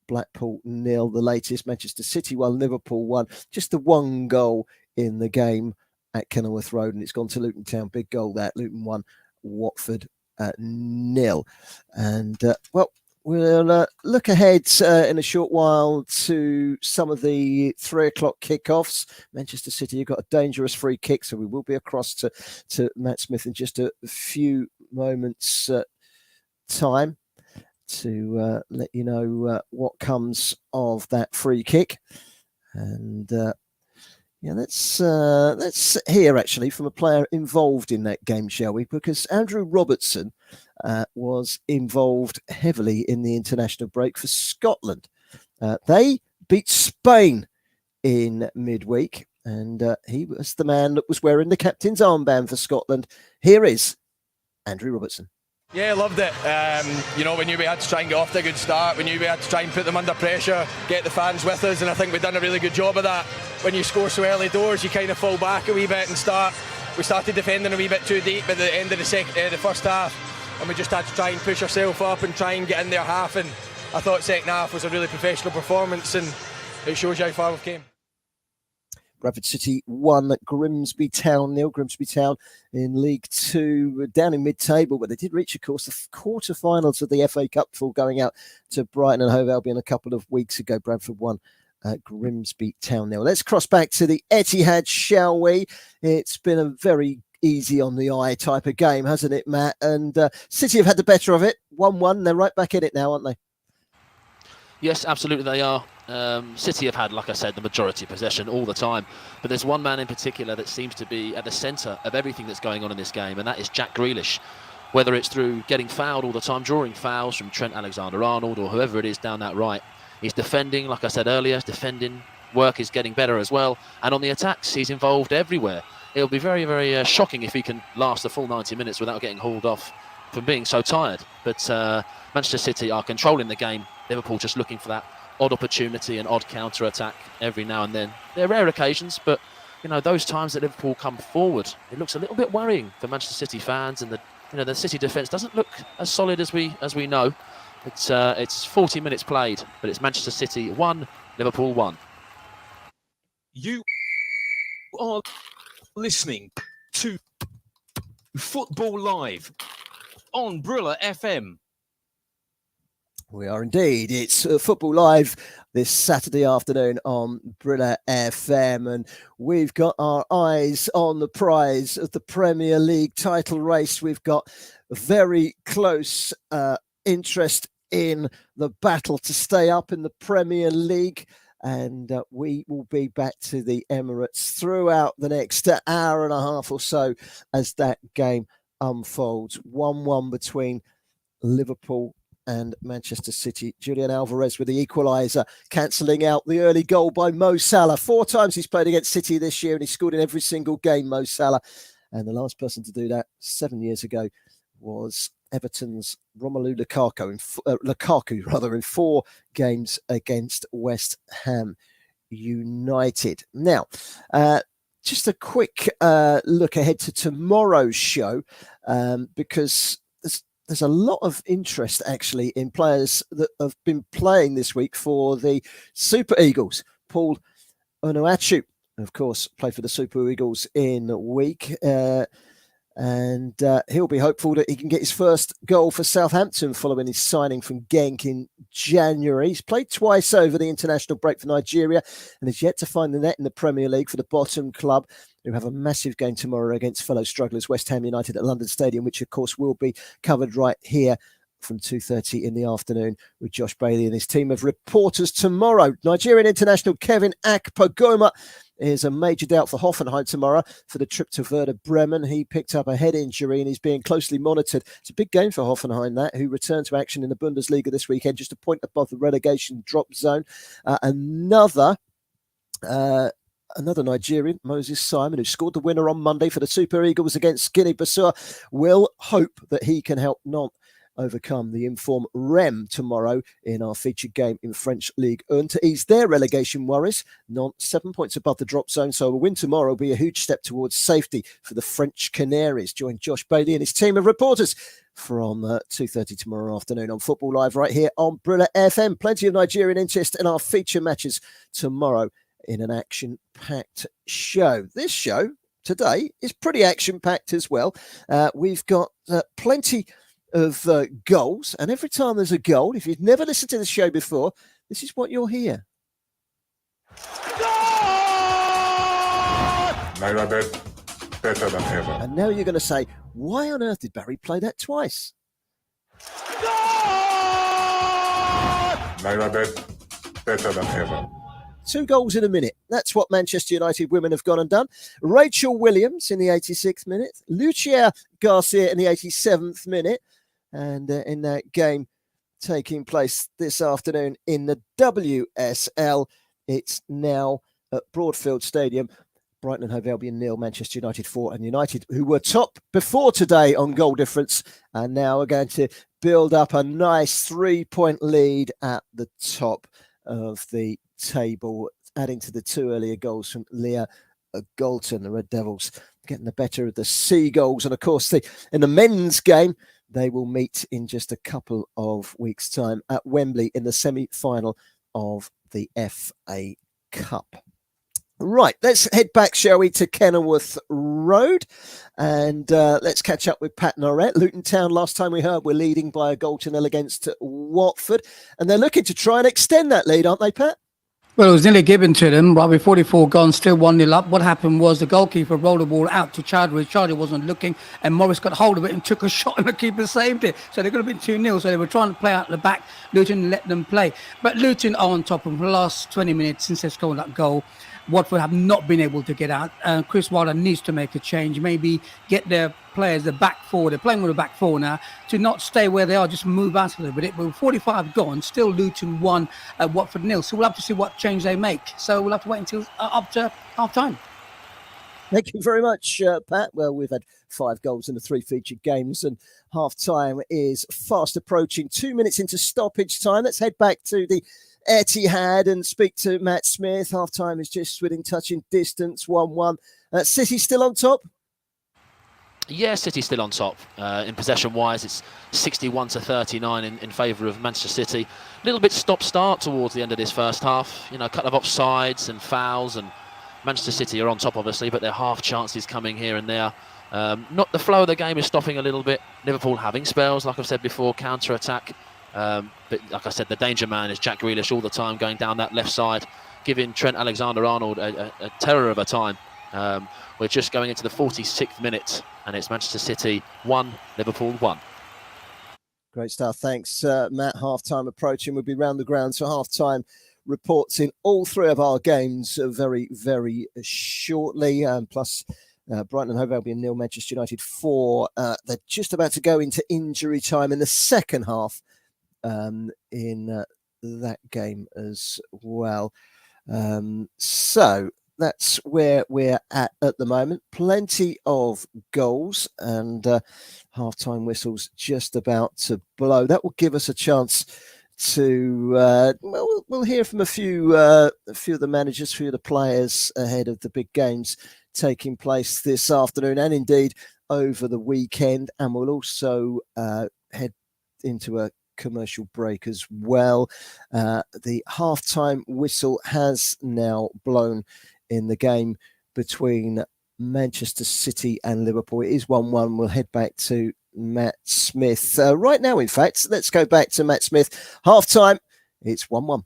Blackpool 0, the latest. Manchester City 1, Liverpool 1. Just the one goal in the game at Kenilworth Road, and it's gone to Luton Town. Big goal that. Luton 1, Watford 0. And, well, we'll look ahead in a short while to some of the 3 o'clock kickoffs. Manchester City have got a dangerous free kick, so we will be across to Matt Smith in just a few moments' time to let you know what comes of that free kick. And let's hear actually from a player involved in that game, shall we? Because Andrew Robertson was involved heavily in the international break for Scotland. They beat Spain in midweek, and he was the man that was wearing the captain's armband for Scotland. Here is Andrew Robertson. Yeah, loved it. We knew we had to try and get off to a good start. We knew we had to try and put them under pressure, get the fans with us, and I think we've done a really good job of that. When you score so early doors, you kind of fall back a wee bit and start. We started defending a wee bit too deep at the end of the first half, and we just had to try and push ourselves up and try and get in their half. And I thought second half was a really professional performance, and it shows you how far we've came. Bradford City 1, Grimsby Town 0. Grimsby Town in League 2, down in mid-table, but they did reach, of course, the quarter-finals of the FA Cup before going out to Brighton and Hove Albion a couple of weeks ago. Bradford 1, Grimsby Town 0. Let's cross back to the Etihad, shall we? It's been a very easy on the eye type of game, hasn't it, Matt? And City have had the better of it. 1-1, they're right back in it now, aren't they? Yes, absolutely they are. City have had, like I said, the majority possession all the time, but there's one man in particular that seems to be at the centre of everything that's going on in this game, and that is Jack Grealish. Whether it's through getting fouled all the time, drawing fouls from Trent Alexander-Arnold or whoever it is down that right, he's defending, like I said earlier, defending work is getting better as well, and on the attacks he's involved everywhere. It'll be very, very shocking if he can last the full 90 minutes without getting hauled off from being so tired. But Manchester City are controlling the game. Liverpool just looking for that odd opportunity and odd counter-attack every now and then. They're rare occasions, but those times that Liverpool come forward, it looks a little bit worrying for Manchester City fans, and the City defence doesn't look as solid as we know. It's 40 minutes played, but it's Manchester City 1, Liverpool 1. You are listening to Football Live on Brilla FM. We are indeed. It's Football Live this Saturday afternoon on Brilla FM, and we've got our eyes on the prize of the Premier League title race. We've got very close interest in the battle to stay up in the Premier League, and we will be back to the Emirates throughout the next hour and a half or so as that game unfolds. 1-1 between Liverpool and Manchester City. Julian Alvarez with the equaliser, cancelling out the early goal by Mo Salah. 4 times he's played against City this year and he's scored in every single game, Mo Salah. And the last person to do that 7 years ago was Everton's Romelu Lukaku in 4 games against West Ham United. Now, just a quick look ahead to tomorrow's show, because there's a lot of interest actually in players that have been playing this week for the Super Eagles. Paul Onuachu, of course, played for the Super Eagles in the week, and he'll be hopeful that he can get his first goal for Southampton following his signing from Genk in January. He's played twice over the international break for Nigeria and is yet to find the net in the Premier League for the bottom club, who have a massive game tomorrow against fellow strugglers West Ham United at London Stadium, which of course will be covered right here from 2:30 in the afternoon with Josh Bailey and his team of reporters tomorrow. Nigerian international Kevin Akpogoma is a major doubt for Hoffenheim tomorrow for the trip to Werder Bremen. He picked up a head injury and he's being closely monitored. It's a big game for Hoffenheim, that, who return to action in the Bundesliga this weekend, just a point above the relegation drop zone. Another Nigerian, Moses Simon, who scored the winner on Monday for the Super Eagles against Guinea-Bissau, will hope that he can help Nantes overcome the informed Rennes tomorrow in our featured game in French Ligue 1 to ease their relegation worries. Nantes 7 points above the drop zone, so a win tomorrow will be a huge step towards safety for the French Canaries. Join Josh Bailey and his team of reporters from 2:30 tomorrow afternoon on Football Live right here on Brilla FM. Plenty of Nigerian interest in our feature matches tomorrow in an action-packed show. This show today is pretty action-packed as well. We've got plenty of goals, and every time there's a goal, if you've never listened to the show before, this is what you'll hear. Naira better than ever. And now you're going to say, why on earth did Barry play that twice? Naira better than ever. 2 goals in a minute. That's what Manchester United women have gone and done. Rachel Williams in the 86th minute. Lucia Garcia in the 87th minute. And in that game taking place this afternoon in the WSL, it's now at Broadfield Stadium. Brighton and Hove Albion 0, Manchester United 4, and United, who were top before today on goal difference, are now going to build up a nice 3-point lead at the top of the table, adding to the 2 earlier goals from Leah Galton. The Red Devils getting the better of the Seagulls. And of course, in the men's game, they will meet in just a couple of weeks' time at Wembley in the semi-final of the FA Cup. Right, let's head back, shall we, to Kenilworth Road, and let's catch up with Pat Norrett. Luton Town, last time we heard, were leading by a goal to nil against Watford, and they're looking to try and extend that lead, aren't they, Pat? Well, it was nearly given to them, but with 44 gone, still 1-0 up. What happened was the goalkeeper rolled the ball out to Chowdhury. Chowdhury wasn't looking, and Morris got hold of it and took a shot, and the keeper saved it. So they could have been 2-0. So they were trying to play out the back. Luton let them play. But Luton are on top of them for the last 20 minutes since they scored that goal. Watford have not been able to get out. Chris Wilder needs to make a change, maybe get their players, the back four, they're playing with the back four now, to not stay where they are, just move out a little bit. But with 45 gone, still Luton 1, Watford 0. So we'll have to see what change they make. So we'll have to wait until up to half-time. Thank you very much, Pat. Well, we've had 5 goals in the 3 featured games, and half-time is fast approaching. 2 minutes into stoppage time. Let's head back to the Etihad and speak to Matt Smith. Half-time is just within touching distance, 1-1. City still on top? Yeah, City still on top. In possession-wise, it's 61-39 in favour of Manchester City. A little bit stop-start towards the end of this first half. You know, a couple of offsides and fouls, and Manchester City are on top, obviously, but their half chances coming here and there. Not the flow of the game is stopping a little bit. Liverpool having spells, like I've said before, counter-attack. But like I said, the danger man is Jack Grealish all the time, going down that left side, giving Trent Alexander-Arnold a terror of a time. We're just going into the 46th minute, and it's Manchester City 1, Liverpool 1. Great stuff. Thanks, Matt. Half-time approaching. We'll be round the grounds for half-time reports in all three of our games very, very shortly. Plus, Brighton and Hove Albion 0, Manchester United 4. They're just about to go into injury time in the second half in that game as well. So that's where we're at the moment. Plenty of goals, and half-time whistles just about to blow. That will give us a chance to we'll hear from a few of the managers, a few of the players ahead of the big games taking place this afternoon and indeed over the weekend. And we'll also head into a commercial break as well. The half-time whistle has now blown in the game between Manchester City and Liverpool. It is 1-1. We'll head back to Matt Smith right now. In fact, let's go back to Matt Smith. Half-time, it's 1-1.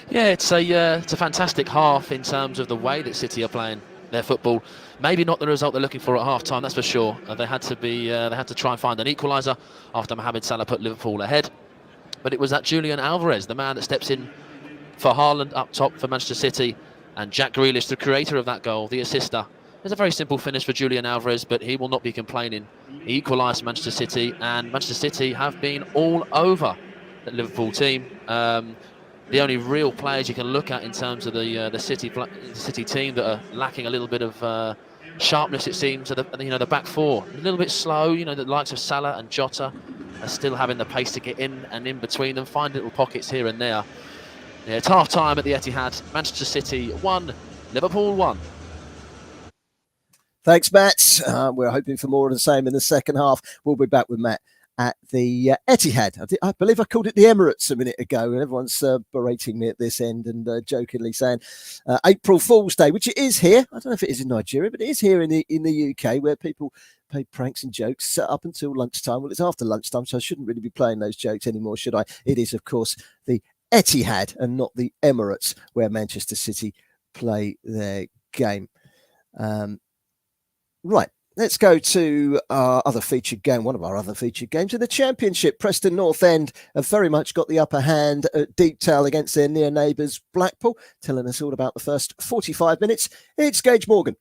Yeah, it's a fantastic half in terms of the way that City are playing their football. Maybe not the result they're looking for at half-time, that's for sure. They had to try and find an equaliser after Mohamed Salah put Liverpool ahead. But it was that Julian Alvarez, the man that steps in for Haaland up top for Manchester City, and Jack Grealish, the creator of that goal, the assister. It's a very simple finish for Julian Alvarez, but he will not be complaining. He equalised for Manchester City, and Manchester City have been all over the Liverpool team. The only real players you can look at in terms of the City team that are lacking a little bit of sharpness, it seems, are the back four. A little bit slow, the likes of Salah and Jota are still having the pace to get in and in between them, find little pockets here and there. Yeah, it's half-time at the Etihad. Manchester City 1, Liverpool 1. Thanks, Matt. We're hoping for more of the same in the second half. We'll be back with Matt at the Etihad. I believe I called it the Emirates a minute ago, and everyone's berating me at this end and jokingly saying April Fool's Day, which it is here. I don't know if it is in Nigeria, but it is here in the UK, where people play pranks and jokes up until lunchtime. Well, it's after lunchtime, so I shouldn't really be playing those jokes anymore, should I? It is, of course, the Etihad and not the Emirates, where Manchester City play their game. Right, let's go to our other featured game, one of our other featured games in the Championship. Preston North End have very much got the upper hand at Deepdale against their near neighbours Blackpool. Telling us all about the first 45 minutes, it's Gage Morgan.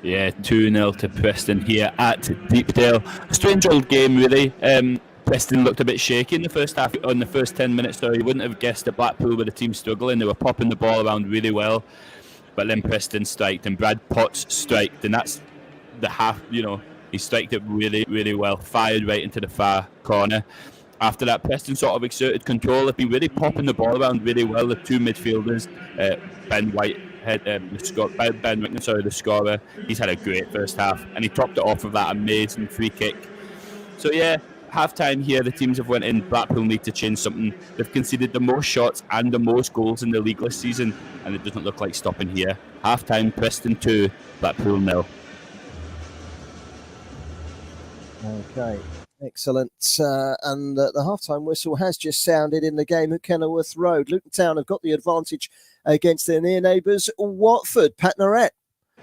Yeah, 2-0 to Preston here at Deepdale. Strange old game, really. Preston looked a bit shaky in the first half. On the first 10 minutes, so you wouldn't have guessed that Blackpool were the team struggling. They were popping the ball around really well. But then Preston striked, and Brad Potts striked, and that's the half, he striked it really, really well, fired right into the far corner. After that, Preston sort of exerted control. They've been really popping the ball around really well. The two midfielders, Ben Whitehead, Ben Whitman, the scorer, he's had a great first half, and he topped it off with that amazing free kick. So yeah, half-time here, the teams have went in. Blackpool need to change something. They've conceded the most shots and the most goals in the league this season, and it doesn't look like stopping here. Half-time, Preston 2, Blackpool 0. Okay, excellent. And the half-time whistle has just sounded in the game at Kenilworth Road. Luton Town have got the advantage against their near neighbours, Watford. Pat Narrett.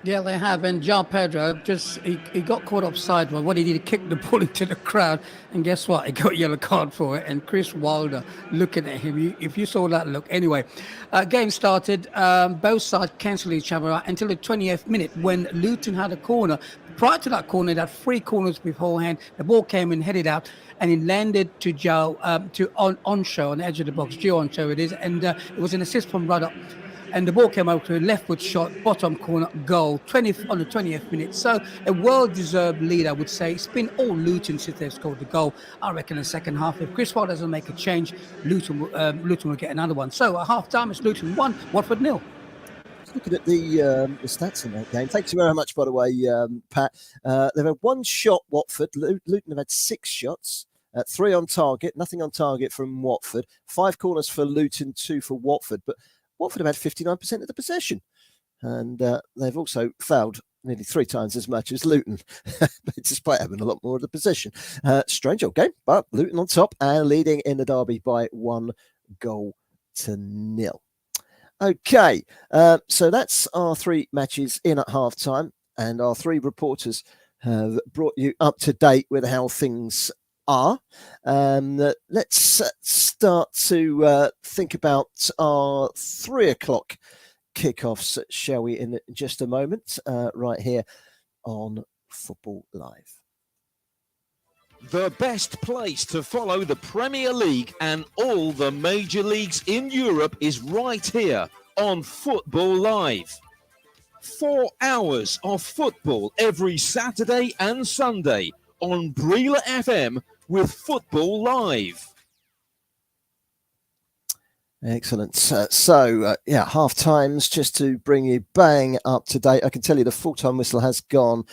Yeah, they have. And João Pedro he got caught offside. Well, what he did, he kicked the ball into the crowd. And guess what? He got a yellow card for it. And Chris Wilder looking at him. If you saw that look. Anyway, game started. Both sides cancelled each other out until the 20th minute when Luton had a corner. Prior to that corner, they had 3 corners beforehand. The ball came in, headed out, and it landed to Onshow on the edge of the box. Gio Onshow it is. And it was an assist from Ruddock. And the ball came out to a leftward shot, bottom corner, goal, on the 20th minute. So a well-deserved lead, I would say. It's been all Luton since they've scored the goal. I reckon in the second half, if Chris Wilder doesn't make a change, Luton will get another one. So at half-time, it's Luton 1, Watford 0. Looking at the stats in that game. Thanks very much, by the way, Pat. They've had 1 shot, Watford. Luton have had 6 shots. 3 on target, nothing on target from Watford. 5 corners for Luton, 2 for Watford. But Watford have had 59% of the possession, and they've also fouled nearly 3 times as much as Luton, despite having a lot more of the possession. Strange old game, but Luton on top and leading in the derby by 1-0. Okay, so that's our 3 matches in at half-time, and our 3 reporters have brought you up to date with how things are. Let's start to think about our 3 o'clock kickoffs, shall we, in just a moment, right here on Football Live. The best place to follow the Premier League and all the major leagues in Europe is right here on Football Live. 4 hours of football every Saturday and Sunday on Breela FM with Football Live. Excellent. Half times, just to bring you bang up to date. I can tell you the full-time whistle has gone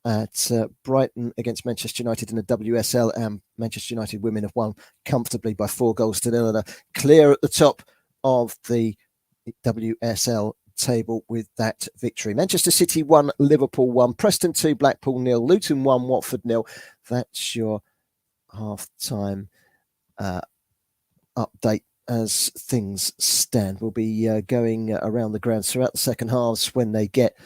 at Brighton against Manchester United in the WSL, and Manchester United women have won comfortably by 4-0 and are clear at the top of the WSL table with that victory. Manchester City 1, Liverpool 1, Preston 2, Blackpool 0, Luton 1, Watford 0. That's your half-time update as things stand. We'll be going around the grounds throughout the second halves when they get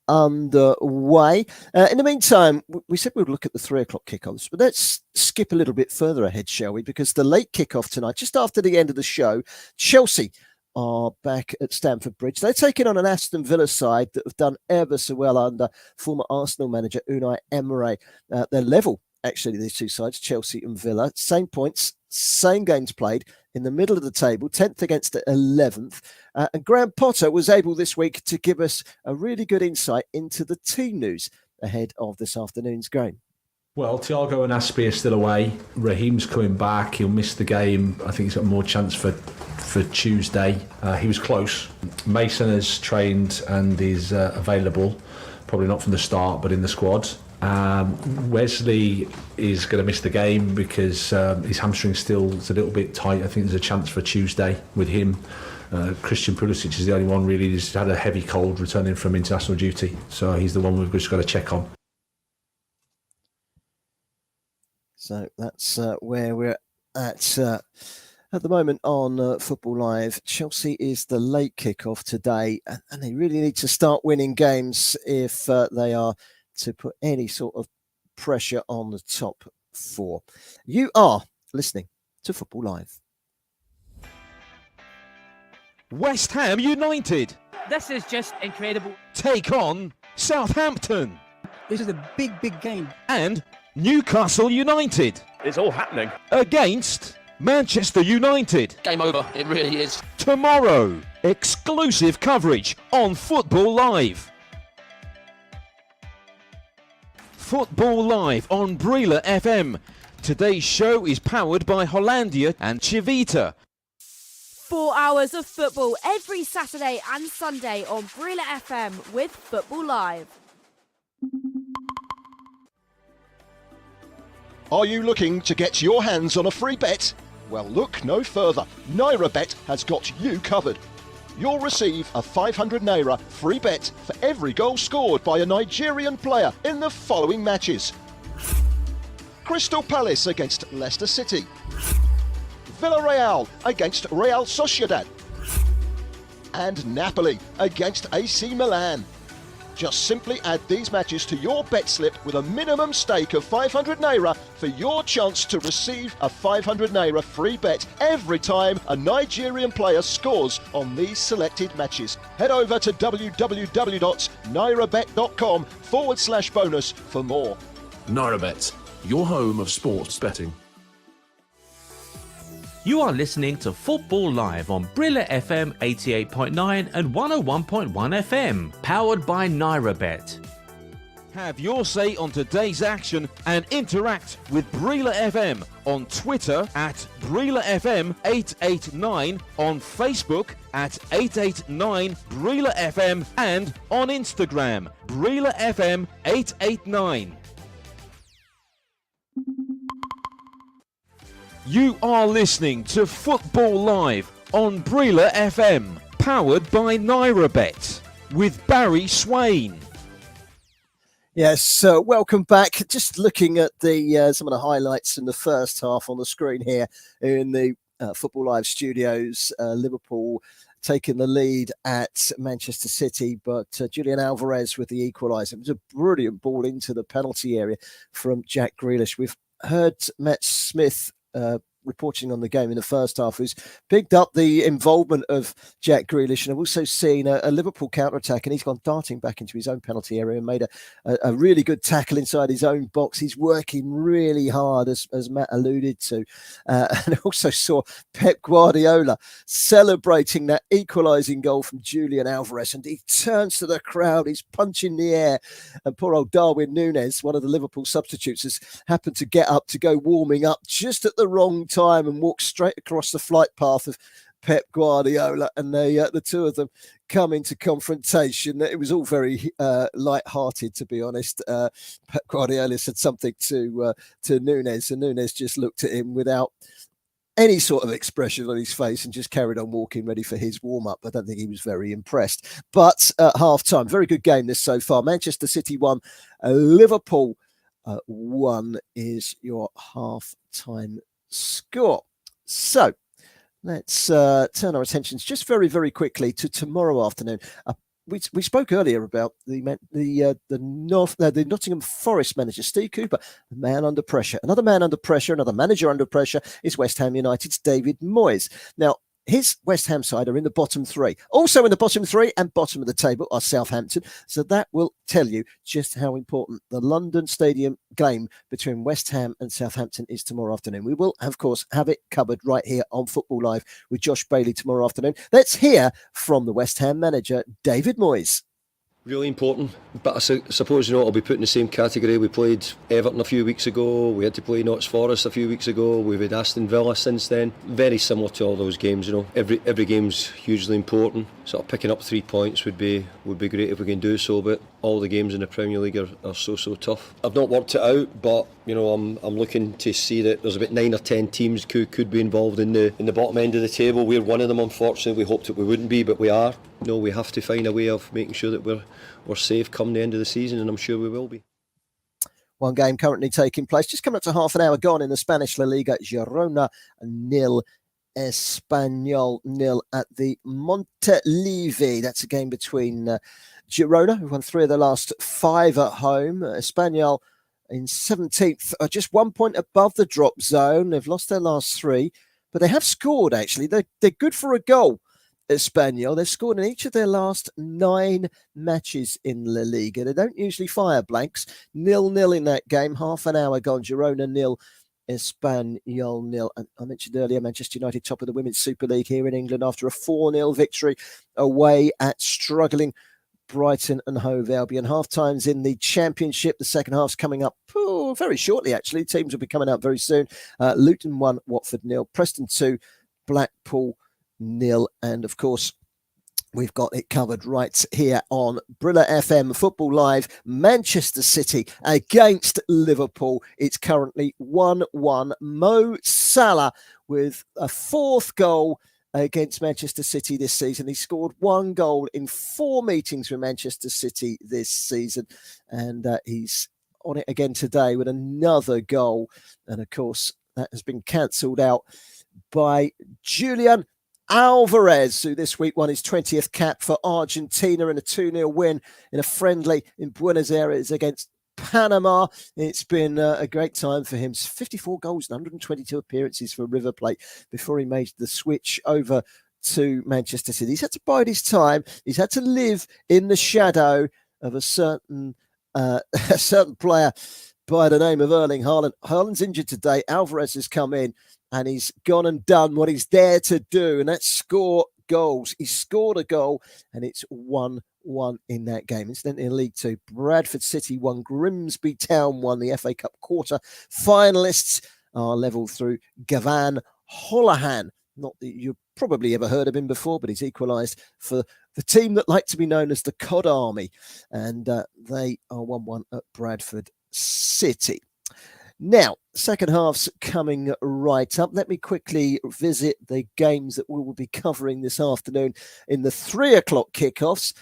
underway. In the meantime, we said we'd look at the 3 o'clock kickoffs, but let's skip a little bit further ahead, shall we? Because the late kickoff tonight, just after the end of the show, Chelsea are back at Stamford Bridge. They're taking on an Aston Villa side that have done ever so well under former Arsenal manager Unai Emery. They're level, actually, these 2 sides, Chelsea and Villa. Same points, same games played, in the middle of the table, 10th against the 11th. And Graham Potter was able this week to give us a really good insight into the team news ahead of this afternoon's game. Well, Thiago and Aspi are still away. Raheem's coming back. He'll miss the game. I think he's got more chance for Tuesday. He was close. Mason has trained and is available. Probably not from the start, but in the squad. Wesley is going to miss the game because his hamstring still is a little bit tight. I think there's a chance for Tuesday with him. Christian Pulisic is the only one really who's had a heavy cold returning from international duty. So he's the one we've just got to check on. So that's where we're at the moment on Football Live. Chelsea is the late kickoff today, and they really need to start winning games if they are to put any sort of pressure on the top 4. You are listening to Football Live. West Ham United This is just incredible. take on Southampton. This is a big, big game. And Newcastle United. It's all happening. Against Manchester United. Game over. It really is. Tomorrow, exclusive coverage on Football Live. Football Live on Breela FM. Today's show is powered by Hollandia and Chivita. 4 hours of football every Saturday and Sunday on Breela FM with Football Live. Are you looking to get your hands on a free bet? Well, look no further. NairaBet has got you covered. You'll receive a 500 Naira free bet for every goal scored by a Nigerian player in the following matches. Crystal Palace against Leicester City. Villarreal against Real Sociedad. And Napoli against AC Milan. Just simply add these matches to your bet slip with a minimum stake of 500 Naira for your chance to receive a 500 Naira free bet every time a Nigerian player scores on these selected matches. Head over to www.nairabet.com/bonus for more. NairaBet, your home of sports betting. You are listening to Football Live on Breela FM 88.9 and 101.1 FM, powered by NairaBet. Have your say on today's action and interact with Breela FM on Twitter at Breela FM 889, on Facebook at 889 Breela FM, and on Instagram Breela FM 889. You are listening to Football Live on Breela FM, powered by NairaBet, with Barry Swain. Yes, welcome back. Just looking at the some of the highlights in the first half on the screen here in the Football Live studios. Liverpool taking the lead at Manchester City, but Julian Alvarez with the equaliser. It was a brilliant ball into the penalty area from Jack Grealish. We've heard Matt Smith reporting on the game in the first half, who's picked up the involvement of Jack Grealish, and I've also seen a Liverpool counter-attack, and he's gone darting back into his own penalty area and made a really good tackle inside his own box. He's working really hard, as Matt alluded to. And I also saw Pep Guardiola celebrating that equalising goal from Julian Alvarez, and he turns to the crowd, he's punching the air, and poor old Darwin Núñez, one of the Liverpool substitutes, has happened to get up to go warming up just at the wrong time and walk straight across the flight path of Pep Guardiola, and the two of them come into confrontation. It was all very light-hearted, to be honest. Pep Guardiola said something to Núñez, and Núñez just looked at him without any sort of expression on his face and just carried on walking, ready for his warm-up. I don't think he was very impressed. But at half-time, very good game this so far. Manchester City 1, Liverpool 1 is your half-time score. So let's turn our attentions just very, very quickly to tomorrow afternoon. We spoke earlier about the Nottingham Forest manager, Steve Cooper, the man under pressure. Another man under pressure, another manager under pressure is West Ham United's David Moyes. Now, his West Ham side are in the bottom three. Also in the bottom three and bottom of the table are Southampton. So that will tell you just how important the London Stadium game between West Ham and Southampton is tomorrow afternoon. We will, of course, have it covered right here on Football Live with Josh Bailey tomorrow afternoon. Let's hear from the West Ham manager, David Moyes. Really important, but I suppose, I'll be put in the same category. We played Everton a few weeks ago, we had to play Notts Forest a few weeks ago, we've had Aston Villa since then. Very similar to all those games, Every game's hugely important. Sort of picking up 3 points would be great if we can do so, but all the games in the Premier League are so tough. I've not worked it out, but I'm looking to see that there's about 9 or 10 teams could be involved in the bottom end of the table. We're one of them, unfortunately. We hoped that we wouldn't be, but we are. We have to find a way of making sure that we're safe come the end of the season, and I'm sure we will be. One game currently taking place, just coming up to half an hour gone in the Spanish La Liga. Girona 0, Espanyol 0 at the Montelivi. That's a game between Girona, who've won 3 of the last 5 at home. Espanyol in 17th, just 1 point above the drop zone. They've lost their last 3, but they have scored, actually. They're good for a goal. Espanyol, they've scored in each of their last 9 matches in La Liga. They don't usually fire blanks. 0-0 in that game, half an hour gone. Girona 0, Espanyol 0. And I mentioned earlier, Manchester United top of the Women's Super League here in England after a 4-0 victory away at struggling Brighton and Hove Albion. Half times in the Championship. The second half's coming up very shortly, actually. Teams will be coming out very soon. Luton 1, Watford 0, Preston 2, Blackpool 0, and of course we've got it covered right here on Brilla FM Football Live. Manchester City against Liverpool. It's currently 1-1. Mo Salah with a 4th goal against Manchester City this season. He scored 1 goal in 4 meetings with Manchester City this season, and he's on it again today with another goal, and of course that has been cancelled out by Julian Alvarez, who this week won his 20th cap for Argentina in a 2-0 win in a friendly in Buenos Aires against Panama. It's been a great time for him. 54 goals and 122 appearances for River Plate before he made the switch over to Manchester City. He's had to bide his time. He's had to live in the shadow of a certain player by the name of Erling Haaland. Haaland's injured today. Alvarez has come in and he's gone and done what he's there to do, and that's score goals. He scored a goal, and it's 1-1 in that game. Incidentally, in League Two, Bradford City won, Grimsby Town won. The FA Cup quarter finalists are level through. Gavan Holohan, not that you've probably ever heard of him before, but he's equalised for the team that like to be known as the Cod Army, and they are 1-1 at Bradford City. Now, second half's coming right up. Let me quickly visit the games that we will be covering this afternoon in the 3 o'clock kickoffs.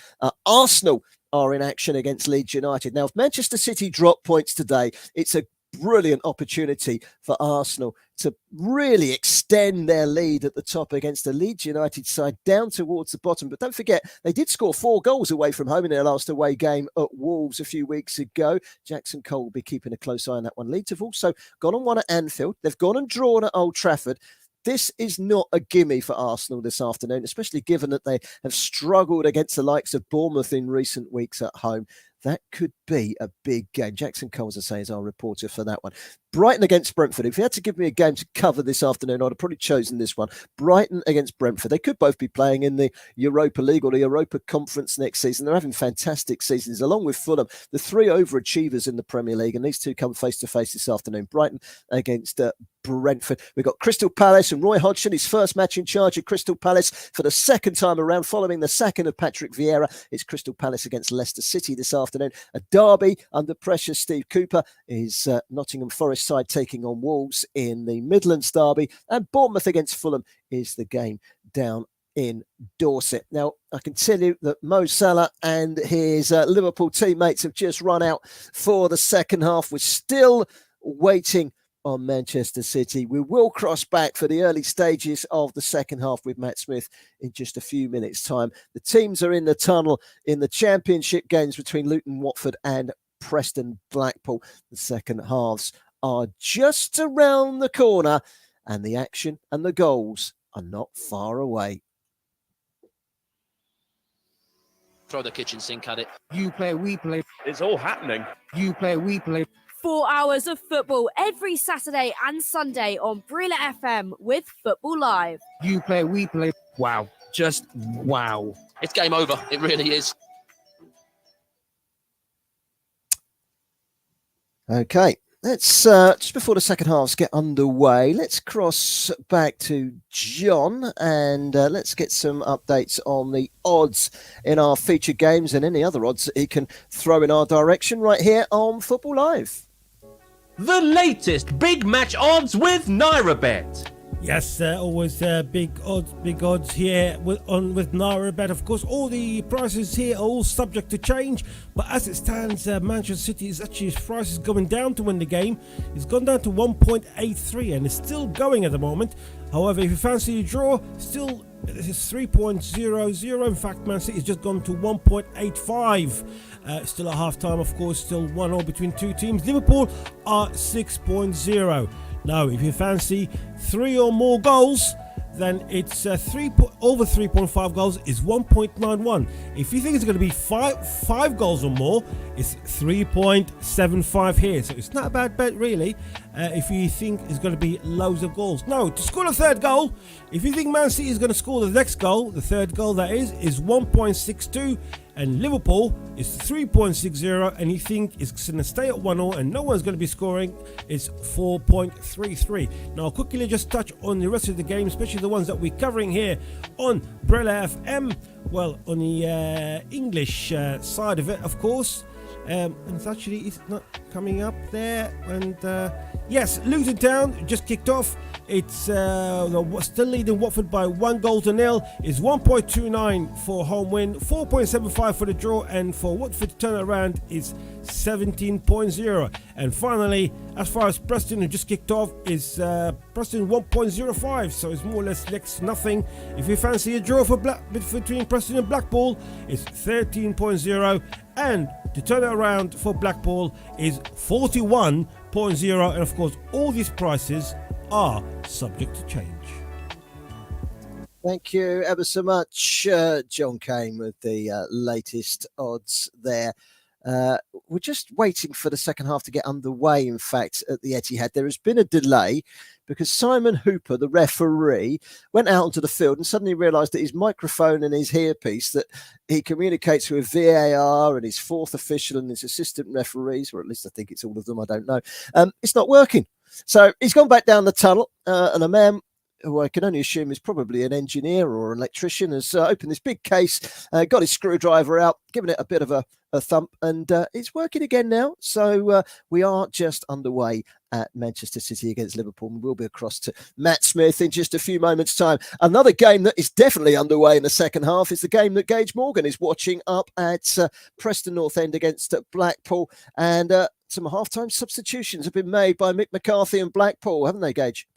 Arsenal are in action against Leeds United. Now, if Manchester City drop points today, it's a brilliant opportunity for Arsenal to really extend their lead at the top against the Leeds United side down towards the bottom. But don't forget, they did score 4 goals away from home in their last away game at Wolves a few weeks ago. Jackson Cole will be keeping a close eye on that one. Leeds have also gone and won at Anfield. They've gone and drawn at Old Trafford. This is not a gimme for Arsenal this afternoon, especially given that they have struggled against the likes of Bournemouth in recent weeks at home. That could be a big game. Jackson Cole, as I say, is our reporter for that one. Brighton against Brentford. If you had to give me a game to cover this afternoon, I'd have probably chosen this one. Brighton against Brentford. They could both be playing in the Europa League or the Europa Conference next season. They're having fantastic seasons, along with Fulham, the 3 overachievers in the Premier League. And these two come face-to-face this afternoon. Brighton against Brentford. We've got Crystal Palace and Roy Hodgson, his first match in charge of Crystal Palace for the second time around, following the sacking of Patrick Vieira. It's Crystal Palace against Leicester City this afternoon. A derby under pressure. Steve Cooper is Nottingham Forest side taking on Wolves in the Midlands derby, and Bournemouth against Fulham is the game down in Dorset. Now, I can tell you that Mo Salah and his Liverpool teammates have just run out for the second half. We're still waiting on Manchester City. We will cross back for the early stages of the second half with Matt Smith in just a few minutes' time. The teams are in the tunnel in the championship games between Luton, Watford and Preston, Blackpool. The second halves are just around the corner, and the action and the goals are not far away. Throw the kitchen sink at it. You play, we play. It's all happening. You play, we play. 4 hours of football every Saturday and Sunday on Brilla FM with Football Live. You play, we play. Wow. Just wow. It's game over. It really is. Okay, let's just before the second halves get underway, let's cross back to John and let's get some updates on the odds in our featured games and any other odds that he can throw in our direction right here on Football Live. The latest big match odds with NairaBet. Yes, always big odds here with NairaBet. Of course, all the prices here are all subject to change, but as it stands, Manchester City is actually, his price is going down to win the game. It's gone down to 1.83 and it's still going at the moment. However, if you fancy a draw, still it's 3.00. In fact, Man City has just gone to 1.85. Still at half time, of course, still 1-0 between two teams. Liverpool are 6.0. Now, if you fancy 3 or more goals, then it's over 3.5 goals is 1.91. If you think it's going to be five goals or more, it's 3.75 here. So it's not a bad bet, really, if you think it's going to be loads of goals. No, to score a third goal, if you think Man City is going to score the next goal, the third goal that is 1.62. And Liverpool is 3.60, and you think it's going to stay at 1-0 and no one's going to be scoring, it's 4.33. Now, I'll quickly just touch on the rest of the game, especially the ones that we're covering here on Brella FM. Well, on the English side of it, of course. And it's not coming up there. And yes, Luton Town just kicked off. It's still leading Watford by 1-0. It's 1.29 for home win, 4.75 for the draw, and for Watford to turn around is 17.0. And finally, as far as Preston, who just kicked off, is Preston 1.05, so it's more or less next to nothing. If you fancy a draw for between Preston and Blackpool, it's 13.0, and to turn it around for Blackpool is 41.0. And of course, all these prices are subject to change. Thank you ever so much, John Kane, with the latest odds there. We're just waiting for the second half to get underway, in fact, at the Etihad. There has been a delay because Simon Hooper, the referee, went out onto the field and suddenly realised that his microphone and his earpiece that he communicates with VAR and his fourth official and his assistant referees, or at least I think it's all of them, I don't know, it's not working. So he's gone back down the tunnel, and a man who I can only assume is probably an engineer or an electrician, has opened this big case, got his screwdriver out, given it a bit of a thump, and it's working again now. So we are just underway at Manchester City against Liverpool. And we'll be across to Matt Smith in just a few moments' time. Another game that is definitely underway in the second half is the game that Gage Morgan is watching up at Preston North End against Blackpool. And some half-time substitutions have been made by Mick McCarthy and Blackpool, haven't they, Gage?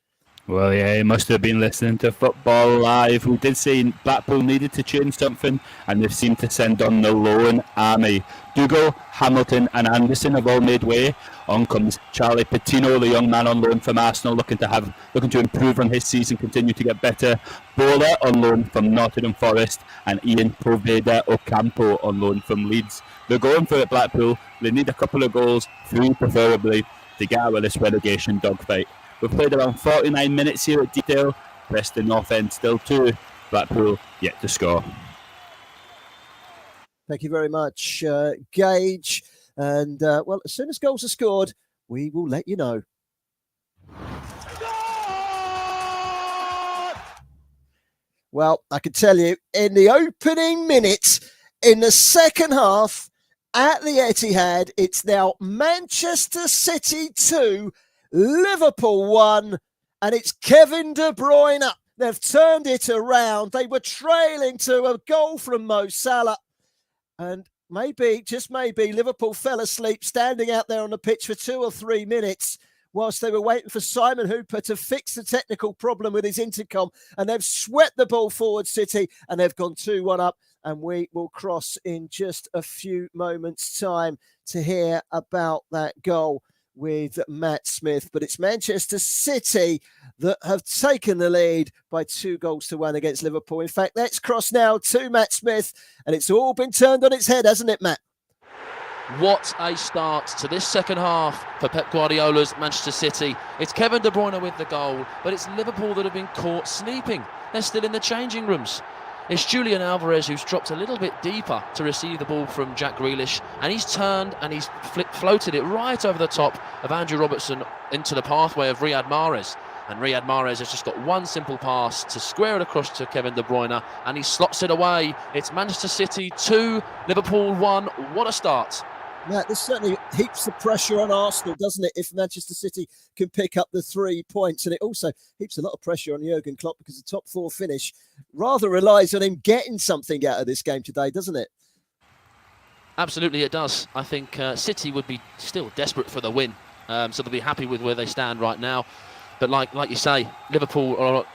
Well, yeah, he must have been listening to Football Live. We did say Blackpool needed to change something, and they've seemed to send on the lone army. Dougal, Hamilton and Anderson have all made way. On comes Charlie Patino, the young man on loan from Arsenal, looking to improve on his season, continue to get better. Bowler on loan from Nottingham Forest, and Ian Poveda Ocampo on loan from Leeds. They're going for it, Blackpool. They need a couple of goals, 3 preferably, to get out of this relegation dogfight. We've played around 49 minutes here at Deepdale. Preston North End still 2. Blackpool yet to score. Thank you very much, Gage. And, well, as soon as goals are scored, we will let you know. Well, I can tell you, in the opening minutes, in the second half, at the Etihad, it's now Manchester City 2, Liverpool 1, and it's Kevin De Bruyne. They've turned it around. They were trailing to a goal from Mo Salah. And maybe, just maybe, Liverpool fell asleep standing out there on the pitch for 2 or 3 minutes whilst they were waiting for Simon Hooper to fix the technical problem with his intercom. And they've swept the ball forward, City, and they've gone 2-1 up. And we will cross in just a few moments' time to hear about that goal with Matt Smith. But it's Manchester City that have taken the lead by 2-1 against Liverpool. In fact, let's cross now to Matt Smith. And it's all been turned on its head, hasn't it, Matt? What a start to this second half for Pep Guardiola's Manchester City. It's Kevin De Bruyne with the goal, but it's Liverpool that have been caught sleeping. They're still in the changing rooms. It's Julian Alvarez who's dropped a little bit deeper to receive the ball from Jack Grealish, and he's turned and he's floated it right over the top of Andrew Robertson into the pathway of Riyad Mahrez. And Riyad Mahrez has just got one simple pass to square it across to Kevin De Bruyne, and he slots it away. It's Manchester City 2, Liverpool 1. What a start. Matt, this certainly heaps the pressure on Arsenal, doesn't it, if Manchester City can pick up the 3 points. And it also heaps a lot of pressure on Jurgen Klopp because the top 4 finish rather relies on him getting something out of this game today, doesn't it? Absolutely it does. I think City would be still desperate for the win, so they'll be happy with where they stand right now. But like you say, Liverpool are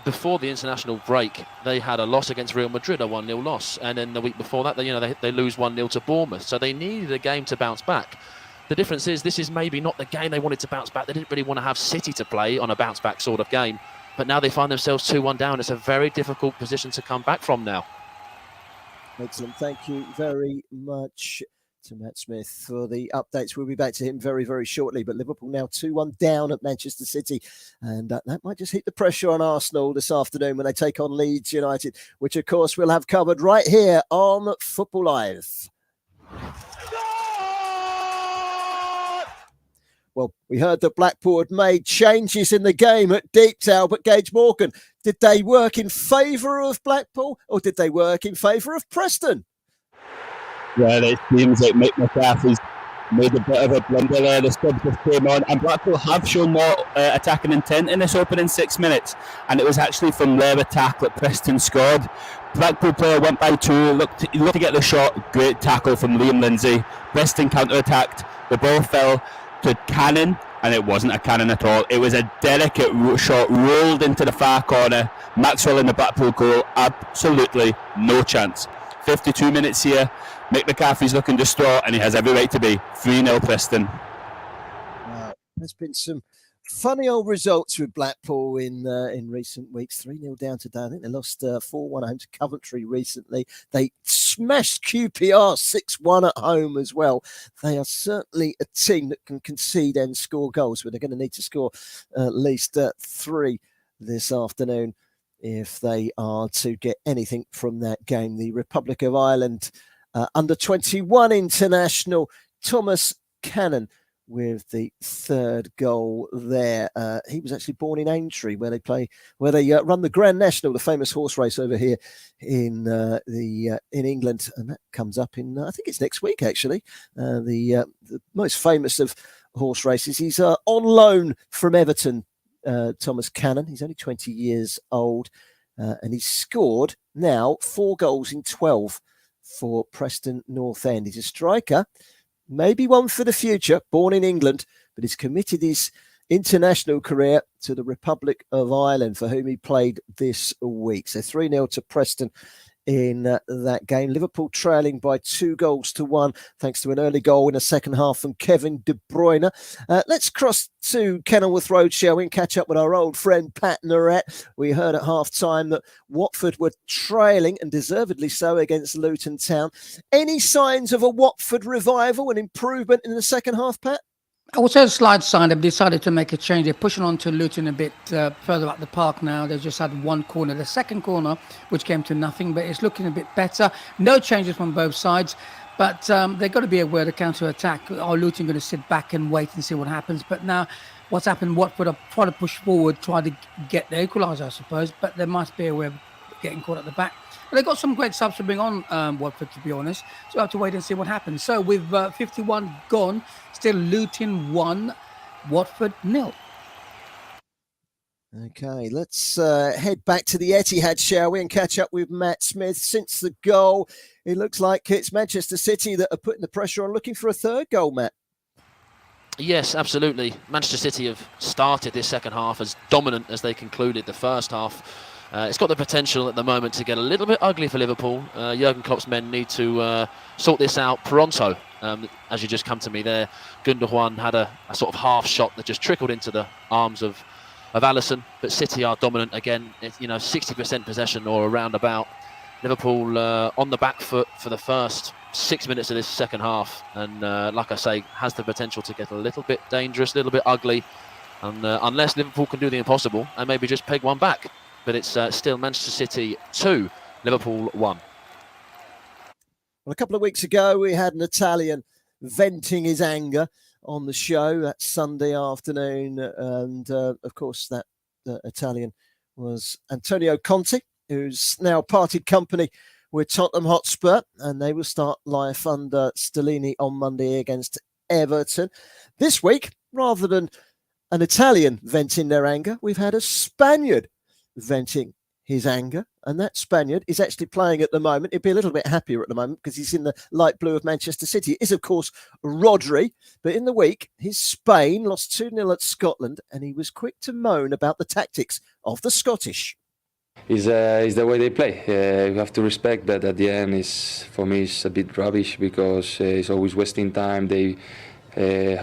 before the international break, they had a loss against Real Madrid, a 1-0 loss, and then the week before that, they lose 1-0 to Bournemouth. So they needed a game to bounce back. The difference is this is maybe not the game they wanted to bounce back. They didn't really want to have City to play on a bounce back sort of game, but now they find themselves 2-1 down. It's a very difficult position to come back from now. Excellent. Thank you very much to Matt Smith for the updates. We'll be back to him very, very shortly. But Liverpool now 2-1 down at Manchester City. And that might just hit the pressure on Arsenal this afternoon when they take on Leeds United, which, of course, we'll have covered right here on Football Live. Well, we heard that Blackpool had made changes in the game at Deepdale, but Gage Morgan, did they work in favour of Blackpool or did they work in favour of Preston? Well, it seems like Mick McCarthy's made a bit of a blunder there. The subs just came on, and Blackpool have shown more attacking intent in this opening 6 minutes, and it was actually from their attack that Preston scored. Blackpool player went by 2, looked to get the shot. Great tackle from Liam Lindsay. Preston counter-attacked. The ball fell to Cannon, and it wasn't a cannon at all. It was a delicate shot rolled into the far corner. Maxwell in the Blackpool goal, absolutely no chance. 52 minutes here. Mick McCarthy's looking distraught, and he has every right to be. 3-0 Preston. There's been some funny old results with Blackpool in recent weeks. 3-0 down today. I think they lost 4-1 home to Coventry recently. They smashed QPR 6-1 at home as well. They are certainly a team that can concede and score goals, but they're going to need to score at least 3 this afternoon if they are to get anything from that game. The Republic of Ireland under 21 international Thomas Cannon with the 3rd goal there. He was actually born in Aintree, where they run the Grand National, the famous horse race over here in England, and that comes up in I think it's next week actually. The most famous of horse races. He's on loan from Everton, Thomas Cannon. He's only 20 years old, and he's scored now 4 goals in 12 for Preston North End. He's a striker, maybe one for the future, born in England, but he's committed his international career to the Republic of Ireland, for whom he played this week. So 3-0 to Preston in that game. Liverpool trailing by 2-1, thanks to an early goal in the second half from Kevin De Bruyne. Let's cross to Kenilworth Road, shall we, and catch up with our old friend Pat Narrett. We heard at half-time that Watford were trailing, and deservedly so, against Luton Town. Any signs of a Watford revival and improvement in the second half, Pat? I would say a slight sign. They've decided to make a change. They're pushing on to Luton a bit further up the park now. They've just had one corner, the second corner, which came to nothing, but it's looking a bit better. No changes from both sides, but they've got to be aware of the counter-attack. Are Luton going to sit back and wait and see what happens? But now what's happened, Watford are trying to push forward, try to get the equaliser, I suppose, but they must be aware of getting caught at the back. But they've got some great subs to bring on Watford, to be honest. So we'll have to wait and see what happens. So with 51 gone, still Luton 1, Watford 0. Okay, let's head back to the Etihad, shall we, and catch up with Matt Smith. Since the goal, it looks like it's Manchester City that are putting the pressure on, looking for a third goal, Matt. Yes, absolutely. Manchester City have started this second half as dominant as they concluded the first half. It's got the potential at the moment to get a little bit ugly for Liverpool. Jurgen Klopp's men need to sort this out pronto. As you just come to me there, Gundogan had a sort of half shot that just trickled into the arms of Alisson, but City are dominant again. It's, 60% possession or around about. Liverpool on the back foot for the first 6 minutes of this second half, and like I say, has the potential to get a little bit dangerous, a little bit ugly, and unless Liverpool can do the impossible and maybe just peg one back. But it's still Manchester City 2, Liverpool 1. Well, a couple of weeks ago, we had an Italian venting his anger on the show that Sunday afternoon. And, of course, that Italian was Antonio Conte, who's now parted company with Tottenham Hotspur. And they will start life under Stellini on Monday against Everton. This week, rather than an Italian venting their anger, we've had a Spaniard venting his anger, and that Spaniard is actually playing at the moment. He'd be a little bit happier at the moment because he's in the light blue of Manchester City. It is, of course, Rodri, but in the week, his Spain lost 2-0 at Scotland, and he was quick to moan about the tactics of the Scottish. Is the way they play. You have to respect that. At the end, for me, it's a bit rubbish because it's always wasting time. They, they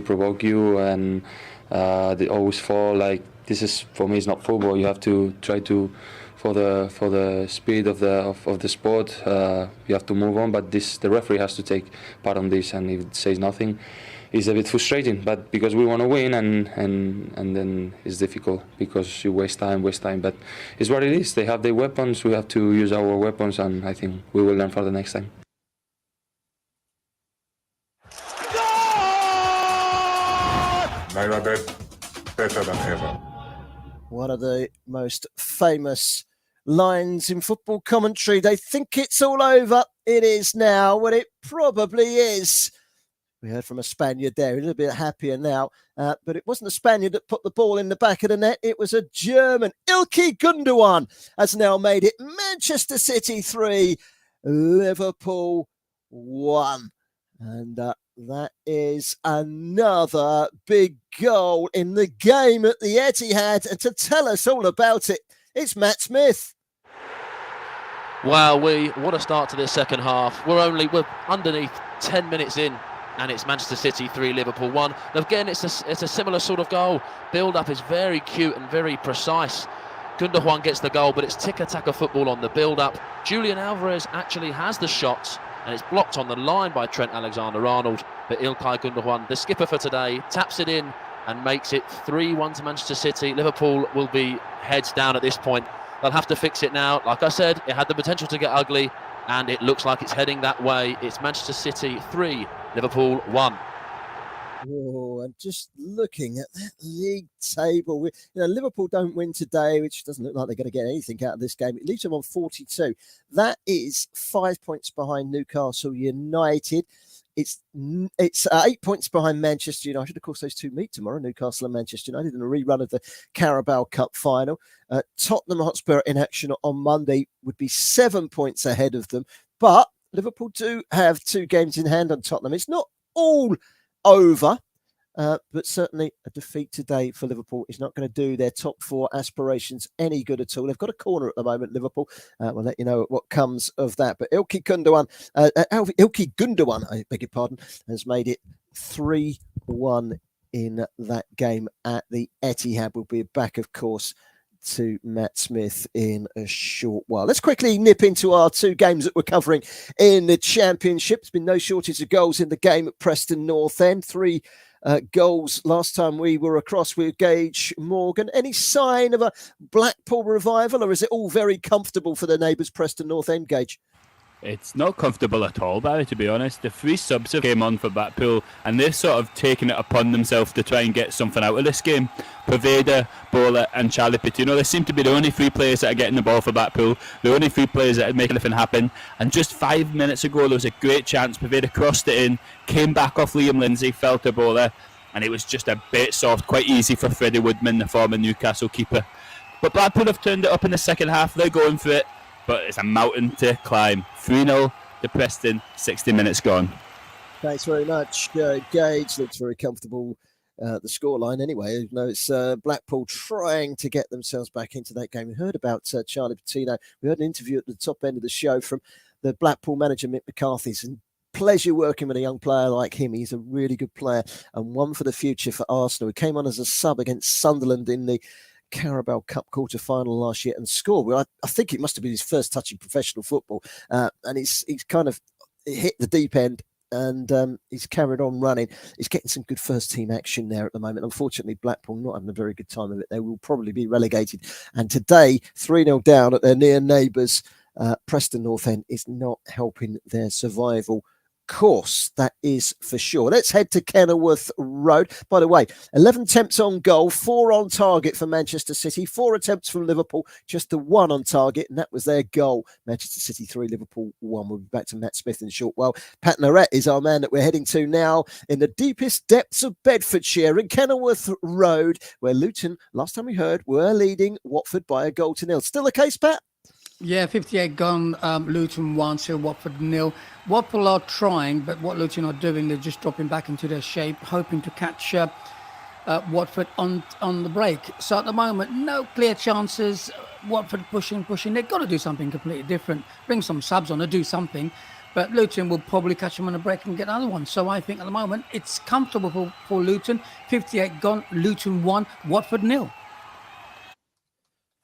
provoke you, and they always fall. Like, this is, for me, it's not football. You have to try to, for the speed of the sport, you have to move on. But the referee has to take part on this, and if it says nothing, it's a bit frustrating. But because we want to win, and then it's difficult because you waste time. But it's what it is. They have their weapons. We have to use our weapons, and I think we will learn for the next time. Naira Bet, better than ever. One of the most famous lines in football commentary. They think it's all over. It is now. Well, it probably is. We heard from a Spaniard there, a little bit happier now. But it wasn't a Spaniard that put the ball in the back of the net. It was a German. Ilkay Gundogan has now made it Manchester City 3, Liverpool 1. And that is another big goal in the game at the Etihad. And to tell us all about it, it's Matt Smith. Wow, what a start to this second half. We're underneath 10 minutes in, and it's Manchester City 3, Liverpool 1. Again, it's a similar sort of goal. Build-up is very cute and very precise. Gundogan gets the goal, but it's tick-a-tack football on the build-up. Julian Alvarez actually has the shot, and it's blocked on the line by Trent Alexander-Arnold. But Ilkay Gundogan, the skipper for today, taps it in and makes it 3-1 to Manchester City. Liverpool will be heads down at this point. They'll have to fix it now. Like I said, it had the potential to get ugly, and it looks like it's heading that way. It's Manchester City 3, Liverpool 1. Oh, and just looking at that league table, Liverpool don't win today, which doesn't look like they're going to get anything out of this game. It leaves them on 42. That is 5 points behind Newcastle United. It's 8 points behind Manchester United. Of course, those two meet tomorrow, Newcastle and Manchester United, in a rerun of the Carabao Cup final. Tottenham Hotspur in action on Monday would be 7 points ahead of them. But Liverpool do have 2 games in hand on Tottenham. It's not all over. But certainly a defeat today for Liverpool is not going to do their top 4 aspirations any good at all. They've got a corner at the moment, Liverpool. We'll let you know what comes of that. But Ilkay Gundogan, I beg your pardon, has made it 3-1 in that game at the Etihad. We'll be back, of course, to Matt Smith in a short while. Let's quickly nip into our 2 games that we're covering in the Championship. There's been no shortage of goals in the game at Preston North End. 3 goals last time we were across with Gage Morgan. Any sign of a Blackpool revival, or is it all very comfortable for the neighbours Preston North End, Gage? It's not comfortable at all, Barry, to be honest. The 3 subs have came on for Blackpool, and they've sort of taken it upon themselves to try and get something out of this game. Poveda, Bola and Charlie Pitino, they seem to be the only 3 players that are getting the ball for Blackpool, the only 3 players that are making anything happen. And just 5 minutes ago, there was a great chance. Poveda crossed it in, came back off Liam Lindsay, fell to Bola, and it was just a bit soft, quite easy for Freddie Woodman, the former Newcastle keeper. But Blackpool have turned it up in the second half. They're going for it, but it's a mountain to climb. 3-0 to Preston, 60 minutes gone. Thanks very much, Gage. Looks very comfortable, the scoreline anyway. You know, it's Blackpool trying to get themselves back into that game. We heard about Charlie Pitino. We heard an interview at the top end of the show from the Blackpool manager, Mick McCarthy. And pleasure working with a young player like him. He's a really good player and one for the future for Arsenal. He came on as a sub against Sunderland in the Carabao Cup quarter-final last year and scored. Well, I think it must have been his first touch in professional football. And he's kind of hit the deep end and he's carried on running. He's getting some good first-team action there at the moment. Unfortunately, Blackpool not having a very good time of it. They will probably be relegated. And today, 3-0 down at their near neighbours, Preston North End, is not helping their survival course, that is for sure. Let's head to Kenilworth Road. By the way, 11 attempts on goal, 4 on target for Manchester City, 4 attempts from Liverpool, just the 1 on target, and that was their goal. Manchester City 3, Liverpool 1. We'll be back to Matt Smith in a short while. Pat Narrett is our man that we're heading to now in the deepest depths of Bedfordshire in Kenilworth Road, where Luton, last time we heard, were leading Watford by 1-0. Still the case, Pat? Yeah, 58 gone, Luton 1, so Watford 0. Watford are trying, but what Luton are doing, they're just dropping back into their shape, hoping to catch Watford on the break. So at the moment, no clear chances. Watford pushing. They've got to do something completely different. Bring some subs on or do something. But Luton will probably catch them on a break and get another one. So I think at the moment, it's comfortable for Luton. 58 gone, Luton 1, Watford 0.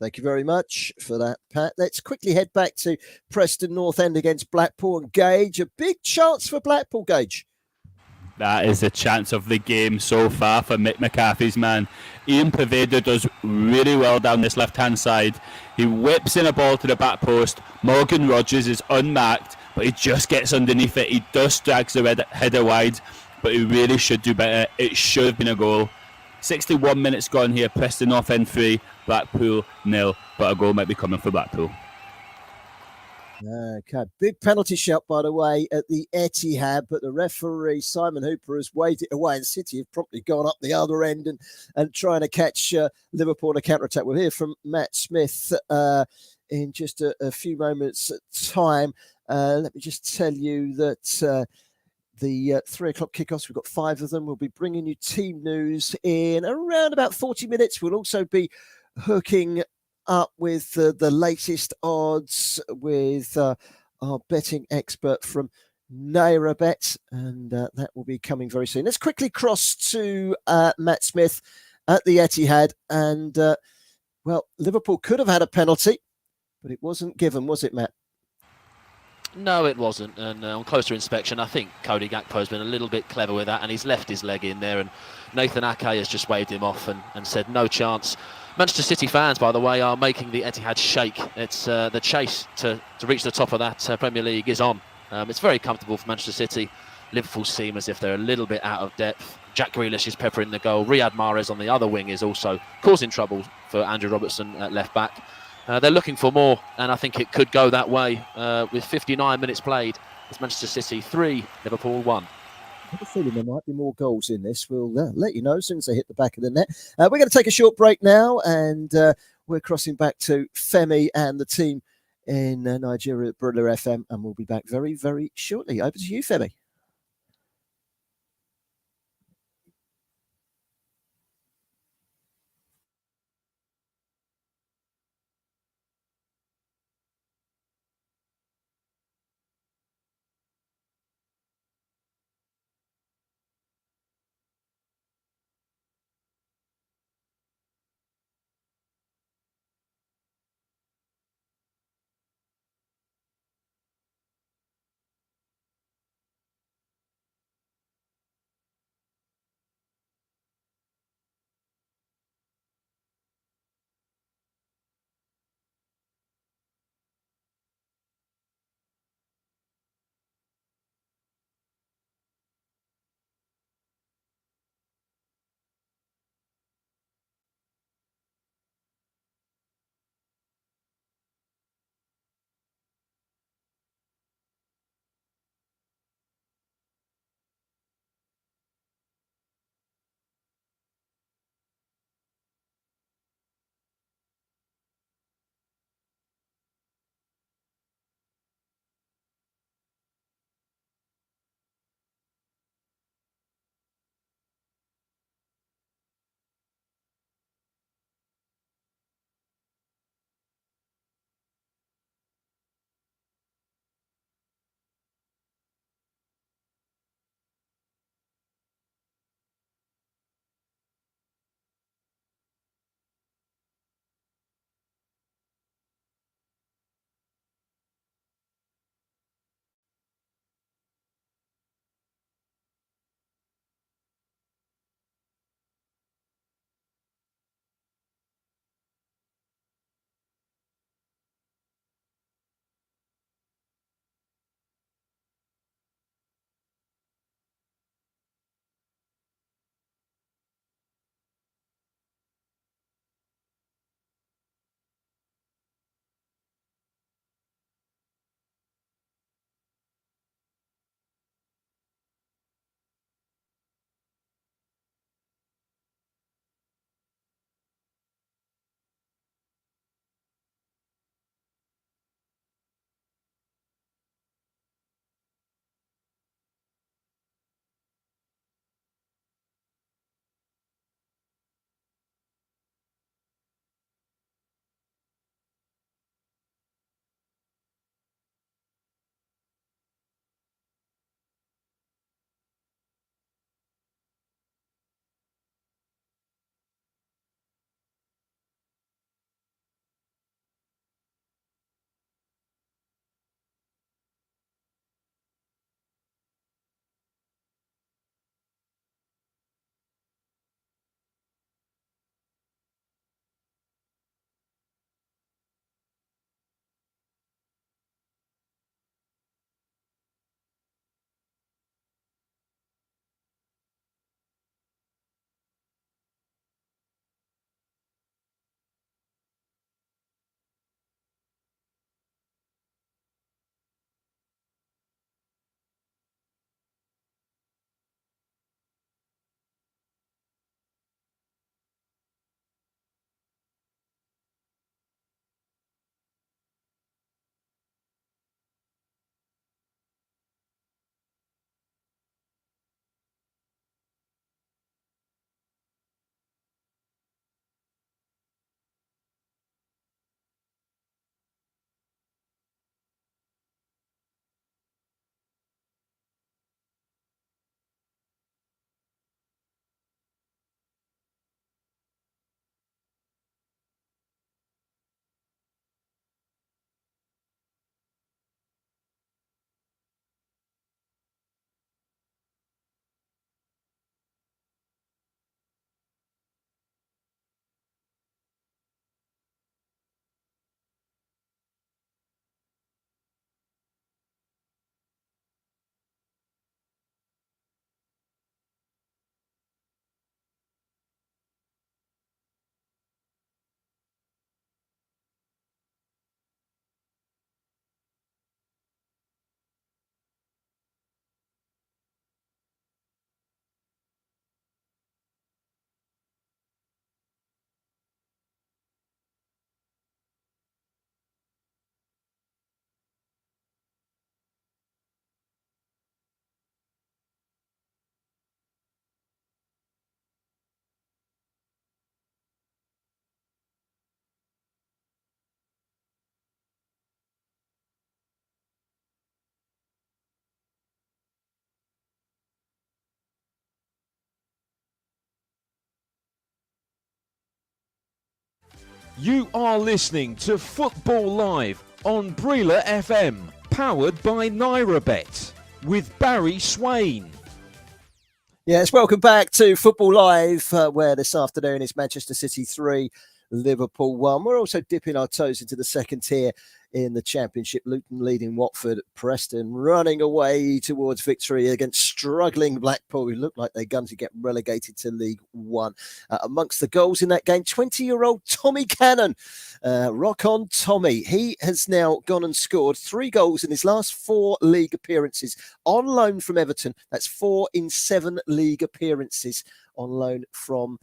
Thank you very much for that, Pat. Let's quickly head back to Preston North End against Blackpool and Gage. A big chance for Blackpool, Gage. That is the chance of the game so far for Mick McCarthy's man. Ian Poveda does really well down this left-hand side. He whips in a ball to the back post. Morgan Rogers is unmarked, but he just gets underneath it. He just drags the header wide, but he really should do better. It should have been a goal. 61 minutes gone here. Preston North End 3, Blackpool 0, but a goal might be coming for Blackpool. Okay, big penalty shot, by the way, at the Etihad, but the referee, Simon Hooper, has waved it away, and City have promptly gone up the other end and trying to catch Liverpool on a counter-attack. We'll hear from Matt Smith in just a few moments' time. Let me just tell you that the 3 o'clock kickoffs, we've got 5 of them. We'll be bringing you team news in around about 40 minutes. We'll also be hooking up with the latest odds with our betting expert from NairaBet, and that will be coming very soon. Let's quickly cross to Matt Smith at the Etihad. And, well, Liverpool could have had a penalty, but it wasn't given, was it, Matt? No, it wasn't. And on closer inspection, I think Cody Gakpo has been a little bit clever with that, and he's left his leg in there. And Nathan Ake has just waved him off and said no chance. Manchester City fans, by the way, are making the Etihad shake. It's the chase to reach the top of that Premier League is on. It's very comfortable for Manchester City. Liverpool seem as if they're a little bit out of depth. Jack Grealish is peppering the goal. Riyad Mahrez on the other wing is also causing trouble for Andrew Robertson at left back. They're looking for more, and I think it could go that way. With 59 minutes played, It's Manchester City 3, Liverpool 1. I have a feeling there might be more goals in this. We'll let you know as soon as they hit the back of the net. We're going to take a short break now, and we're crossing back to Femi and the team in Nigeria at Brilla FM, and we'll be back very, very shortly. Over to you, Femi. You are listening to Football Live on Breela FM, powered by NairaBet, with Barry Swain. Yes, welcome back to Football Live, where this afternoon is Manchester City 3, Liverpool 1. We're also dipping our toes into the second tier in the Championship. Luton leading Watford, Preston running away towards victory against struggling Blackpool, who look like they're going to get relegated to League One. Amongst the goals in that game, 20-year-old Tommy Cannon. Rock on Tommy. He has now gone and scored 3 goals in his last 4 league appearances on loan from Everton. That's 4 in 7 league appearances on loan from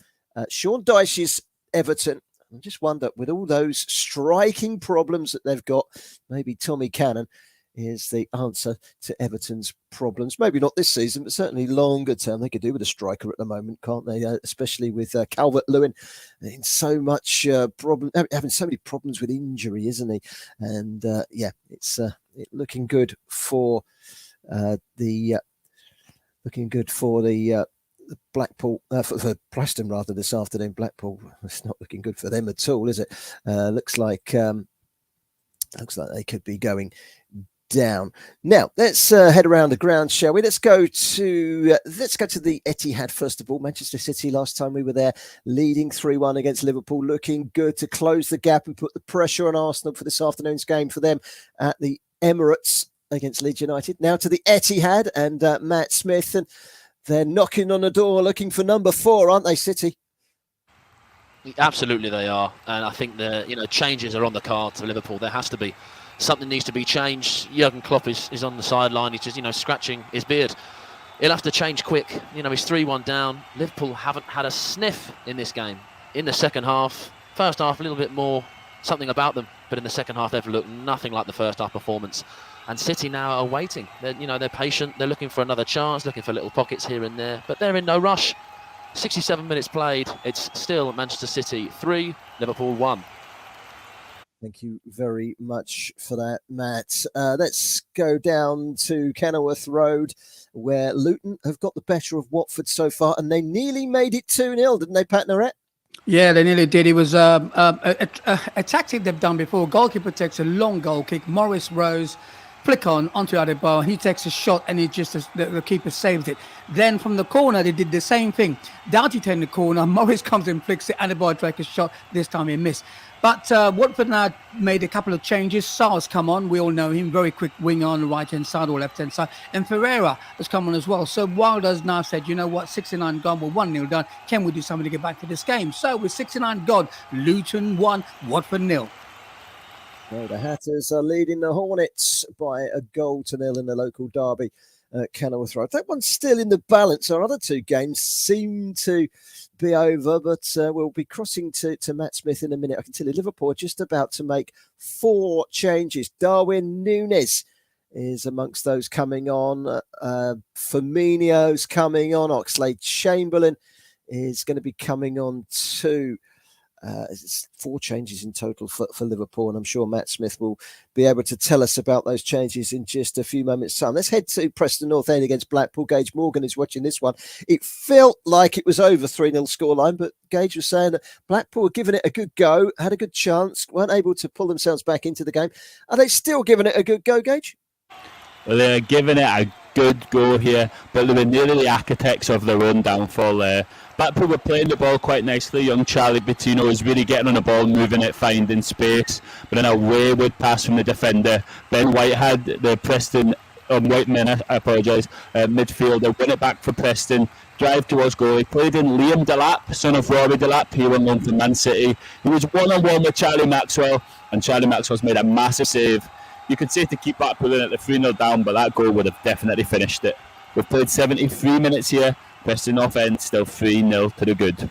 Sean Dyche's Everton. I just wonder, with all those striking problems that they've got, maybe Tommy Cannon is the answer to Everton's problems. Maybe not this season, but certainly longer term. They could do with a striker at the moment, can't they? Especially with Calvert-Lewin in so much having so many problems with injury, isn't he? And it's looking good for the Blackpool, for Preston rather, this afternoon. Blackpool, it's not looking good for them at all, is it? Looks like they could be going down. Now let's head around the ground, shall we? Let's go to the Etihad first of all. Manchester City, last time we were there, leading 3-1 against Liverpool, looking good to close the gap and put the pressure on Arsenal for this afternoon's game for them at the Emirates against Leeds United. Now to the Etihad and Matt Smith, and they're knocking on the door looking for number 4, aren't they, City? Absolutely they are. And I think the changes are on the cards for Liverpool. There has to be. Something needs to be changed. Jurgen Klopp is on the sideline. He's just, scratching his beard. He'll have to change quick. He's 3-1 down. Liverpool haven't had a sniff in this game. In the second half, first half a little bit more, something about them. But in the second half, they've looked nothing like the first half performance. And City now are waiting. They're patient. They're looking for another chance, looking for little pockets here and there. But they're in no rush. 67 minutes played. It's still Manchester City 3, Liverpool 1. Thank you very much for that, Matt. Let's go down to Kenilworth Road, where Luton have got the better of Watford so far, and they nearly made it 2-0, didn't they, Pat Narrett? Yeah, they nearly did. It was a tactic they've done before. Goalkeeper takes a long goal kick. Morris Rose flick onto the other bar. He takes a shot and the keeper saves it. Then from the corner, they did the same thing. Doughty taking the corner. Morris comes and flicks it, and the ball takes a shot. This time he missed. But Watford now made a couple of changes. Sar's come on. We all know him. Very quick winger on the right-hand side or left-hand side. And Ferreira has come on as well. So Wilder's now said, you know what, 69 gone, we're 1-0 done. Can we do something to get back to this game? So with 69 gone, Luton 1, Watford 0. Well, the Hatters are leading the Hornets by 1-0 in the local derby at Kenilworth Road. That one's still in the balance. Our other 2 games seem to be over, but we'll be crossing to Matt Smith in a minute. I can tell you Liverpool are just about to make 4 changes. Darwin Núñez is amongst those coming on. Firmino's coming on. Oxlade-Chamberlain is going to be coming on too. It's 4 changes in total for Liverpool, and I'm sure Matt Smith will be able to tell us about those changes in just a few moments' time. Let's head to Preston North End against Blackpool. Gage Morgan is watching this one. It felt like it was over 3-0 scoreline, but Gage was saying that Blackpool were giving it a good go, had a good chance, weren't able to pull themselves back into the game. Are they still giving it a good go, Gage? Well, they're giving it a good go here, but they were nearly the architects of their own downfall there. Blackpool were playing the ball quite nicely. Young Charlie Bettino was really getting on the ball, moving it, finding space. But then a wayward pass from the defender. Ben Whitehead, the Preston, midfielder, win it back for Preston. Drive towards goal. He played in Liam Delap, son of Robbie Delap. He went on to Man City. He was one-on-one with Charlie Maxwell, and Charlie Maxwell's made a massive save. You could say to keep Blackpool in at the 3-0 down, but that goal would have definitely finished it. We've played 73 minutes here. Preston North End still 3-0 to the good.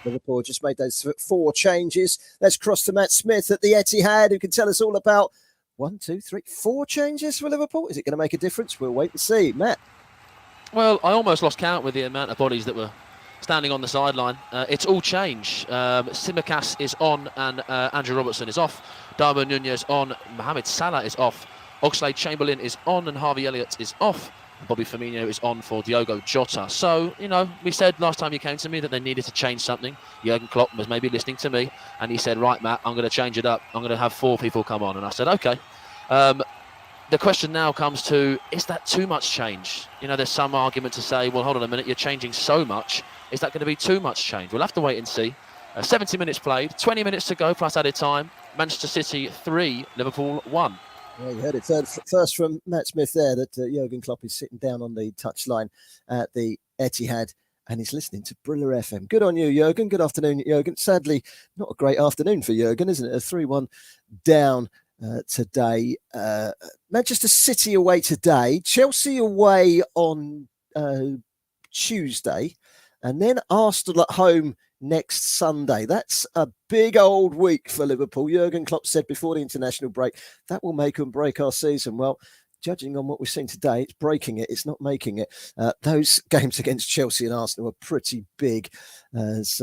Liverpool just made those 4 changes. Let's cross to Matt Smith at the Etihad, who can tell us all about 4 changes for Liverpool. Is it going to make a difference? We'll wait and see. Matt. Well, I almost lost count with the amount of bodies that were standing on the sideline. It's all change. Tsimikas is on and Andrew Robertson is off. Darwin Núñez on. Mohamed Salah is off. Oxlade-Chamberlain is on and Harvey Elliott is off. Bobby Firmino is on for Diogo Jota. So, we said last time you came to me that they needed to change something. Jurgen Klopp was maybe listening to me, and he said, right, Matt, I'm going to change it up. I'm going to have 4 people come on. And I said, okay. The question now comes to, is that too much change? There's some argument to say, well, hold on a minute, you're changing so much. Is that going to be too much change? We'll have to wait and see. 70 minutes played, 20 minutes to go plus added time. Manchester City 3, Liverpool 1. Yeah, you heard it first from Matt Smith there that Jurgen Klopp is sitting down on the touchline at the Etihad and he's listening to Brilla FM. Good on you, Jurgen. Good afternoon, Jurgen. Sadly, not a great afternoon for Jurgen, isn't it? A 3-1 down today. Manchester City away today, Chelsea away on Tuesday, and then Arsenal at home next Sunday. That's a big old week for Liverpool. Jurgen Klopp said before the international break, that will make and break our season. Well, judging on what we've seen today, it's breaking it. It's not making it. Those games against Chelsea and Arsenal are pretty big as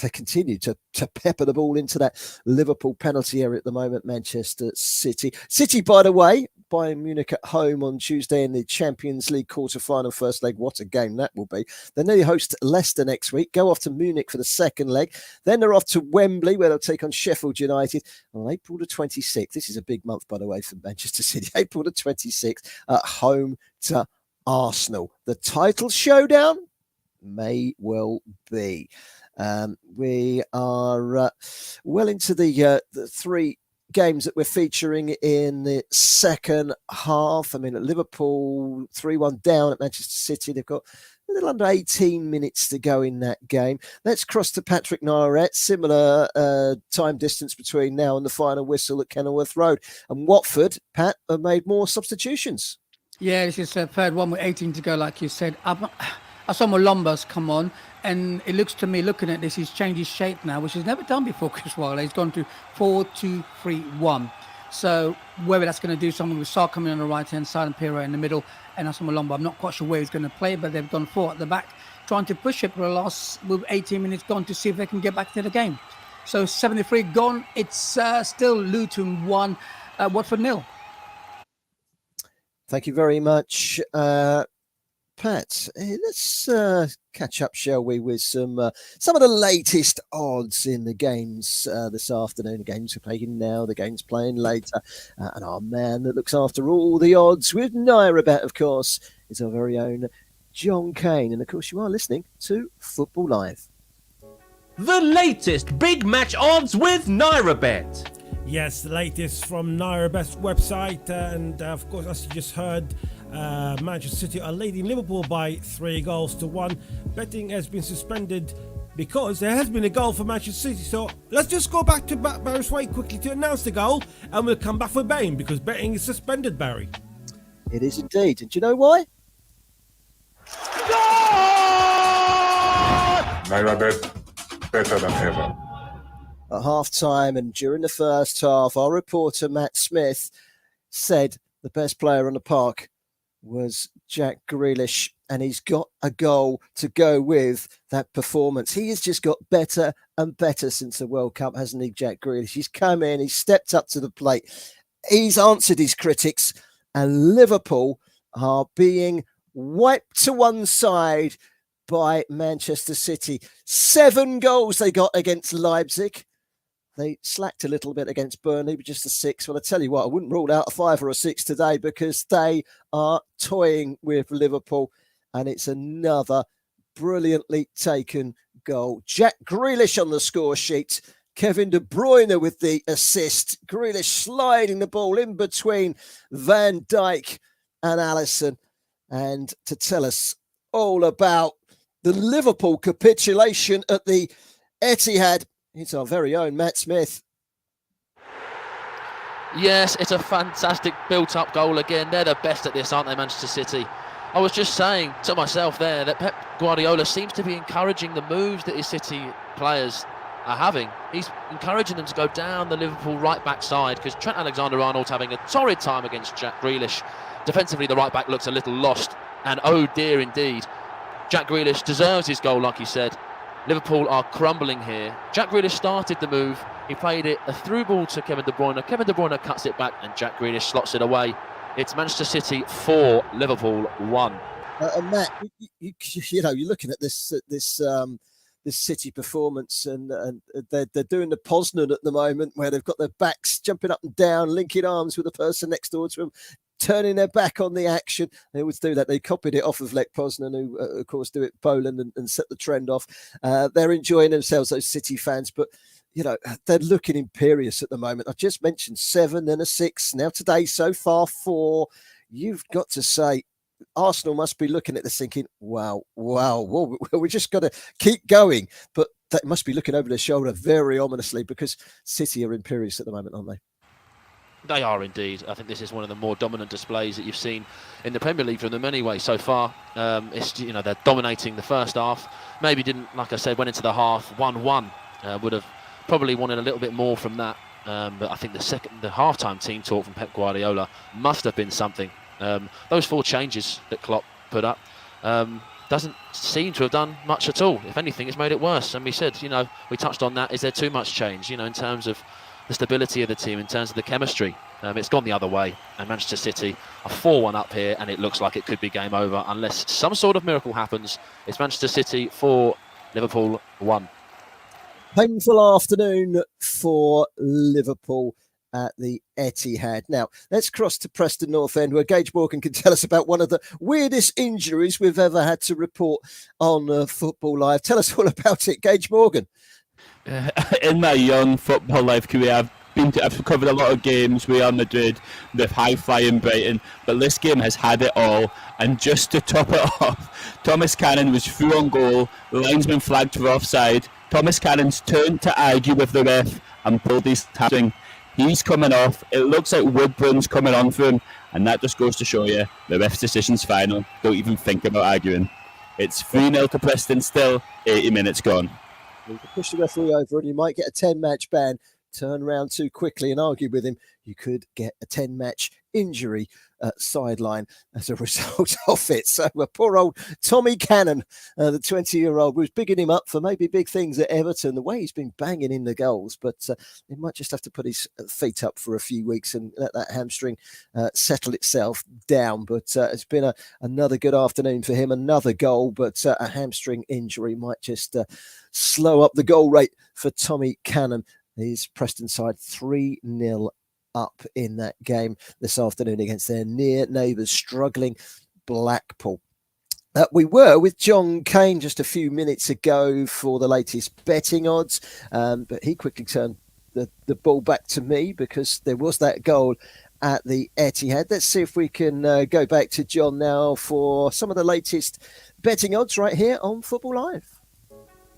they continue to pepper the ball into that Liverpool penalty area at the moment. Manchester City. City, by the way, Bayern Munich at home on Tuesday in the Champions League quarter-final first leg. What a game that will be. Then they host Leicester next week, go off to Munich for the second leg. Then they're off to Wembley where they'll take on Sheffield United on April the 26th. This is a big month, by the way, for Manchester City. April the 26th at home to Arsenal. The title showdown may well be. We are well into the 3 games that we're featuring in the second half. I mean, at Liverpool 3-1 down at Manchester City. They've got a little under 18 minutes to go in that game. Let's cross to Patrick Navarrete. Similar time distance between now and the final whistle at Kenilworth Road. And Watford, Pat, have made more substitutions. Yeah, this is the third one with 18 to go, like you said. I saw Molombas come on, and it looks to me, looking at this, he's changed his shape now, which he's never done before, Chris Wilder. He's gone to 4-2-3-1. So whether that's going to do something with Sarr coming on the right-hand side and Pirlo in the middle, and Asamoah Mulumba, I'm not quite sure where he's going to play, but they've gone 4 at the back, trying to push it for the last, with 18 minutes gone, to see if they can get back to the game. So 73 gone. It's still Luton 1, Watford 0. Thank you very much, Pat. Let's catch up, shall we, with some of the latest odds in the games this afternoon. The games we're playing now, the games playing later. And our man that looks after all the odds with NairaBet, of course, is our very own John Kane. And, of course, you are listening to Football Live. The latest big match odds with NairaBet. Yes, the latest from NairaBet's website. And, of course, as you just heard, Manchester City are leading Liverpool by 3-1. Betting has been suspended because there has been a goal for Manchester City. So let's just go back to Barry's way quickly to announce the goal, and we'll come back for betting because betting is suspended, Barry. It is indeed. And do you know why? NairaBet, better than ever. At half-time and during the first half, our reporter Matt Smith said the best player on the park was Jack Grealish, and he's got a goal to go with that performance. He has just got better and better since the World Cup, hasn't he, Jack Grealish? He's come in, he's stepped up to the plate, he's answered his critics, and Liverpool are being wiped to one side by Manchester City. 7 goals they got against Leipzig. They slacked a little bit against Burnley, but just a 6. Well, I tell you what, I wouldn't rule out a 5 or a 6 today because they are toying with Liverpool, and it's another brilliantly taken goal. Jack Grealish on the score sheet. Kevin De Bruyne with the assist. Grealish sliding the ball in between Van Dijk and Alisson. And to tell us all about the Liverpool capitulation at the Etihad, it's our very own Matt Smith. Yes, it's a fantastic built-up goal again. They're the best at this, aren't they, Manchester City? I was just saying to myself there that Pep Guardiola seems to be encouraging the moves that his City players are having. He's encouraging them to go down the Liverpool right-back side because Trent Alexander-Arnold's having a torrid time against Jack Grealish. Defensively, the right-back looks a little lost, and oh dear indeed. Jack Grealish deserves his goal, like he said. Liverpool are crumbling here. Jack Grealish started the move. He played it a through ball to Kevin De Bruyne. Kevin De Bruyne cuts it back and Jack Grealish slots it away. It's Manchester City 4, Liverpool 1. And Matt, you know, you're looking at this City performance, and they're doing the Poznan at the moment, where they've got their backs jumping up and down, linking arms with the person next door to them, turning their back on the action. They always do that. They copied it off of Lech Poznan, who, of course, do it Poland and set the trend off. They're enjoying themselves, those City fans, but you know, they're looking imperious at the moment. I just mentioned 7, then a 6. Now today, so far 4. You've got to say, Arsenal must be looking at this thinking, wow, we just got to keep going. But they must be looking over their shoulder very ominously, because City are imperious at the moment, aren't they? They are indeed. I think this is one of the more dominant displays that you've seen in the Premier League from them anyway so far. It's, you know, they're dominating the first half. Maybe didn't, like I said, went into the half 1-1. Would have probably wanted a little bit more from that. But I think the half-time team talk from Pep Guardiola must have been something. Those 4 changes that Klopp put up doesn't seem to have done much at all. If anything, it's made it worse. And we said, you know, we touched on that. Is there too much change, you know, in terms of the stability of the team, in terms of the chemistry? It's gone the other way. And Manchester City are 4-1 up here, and it looks like it could be game over unless some sort of miracle happens. It's Manchester City 4, Liverpool 1. Painful afternoon for Liverpool at the Etihad. Now, let's cross to Preston North End, where Gage Morgan can tell us about one of the weirdest injuries we've ever had to report on Football Live. Tell us all about it, Gage Morgan. In my young Football Live career, I've covered a lot of games, Real Madrid, with high-flying Brighton, but this game has had it all. And just to top it off, Thomas Cannon was through on goal, the linesman flagged for offside. Thomas Cannon's turned to argue with the ref and pulled his hamstring. He's coming off. It looks like Woodburn's coming on for him, and that just goes to show you the ref's decision's final. Don't even think about arguing. It's 3-0 to Preston still, 80 minutes gone. You can push the referee over and you might get a 10-match ban. Turn around too quickly and argue with him, you could get a 10-match injury sideline as a result of it. So poor old Tommy Cannon, the 20-year-old, was bigging him up for maybe big things at Everton, the way he's been banging in the goals, but he might just have to put his feet up for a few weeks and let that hamstring settle itself down. But it's been another good afternoon for him, another goal, but a hamstring injury might just slow up the goal rate for Tommy Cannon. His Preston side 3-0 up in that game this afternoon against their near neighbours, struggling Blackpool. We were with John Kane just a few minutes ago for the latest betting odds, but he quickly turned the ball back to me because there was that goal at the Etihad. Let's see if we can go back to John now for some of the latest betting odds right here on Football Live.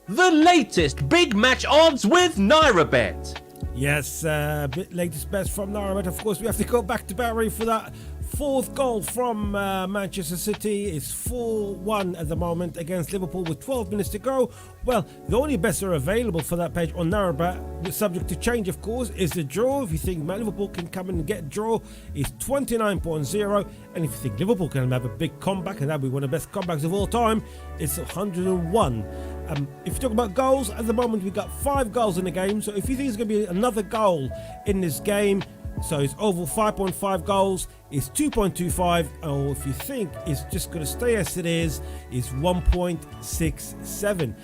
The latest big match odds with NairaBet. Yes, latest bets from NairaBet. Of course, we have to go back to Barry for that 4th goal from Manchester City. It's 4-1 at the moment against Liverpool with 12 minutes to go. Well, the only bets are available for that page on NairaBet, subject to change, of course, is the draw. If you think Liverpool can come in and get a draw, it's 29.0. And if you think Liverpool can have a big comeback, and that'll be one of the best comebacks of all time, it's 101. If you talk about goals, at the moment we've got 5 goals in the game. So if you think there's going to be another goal in this game, so it's over 5.5 goals, it's 2.25. Or if you think it's just going to stay as it is, it's 1.67.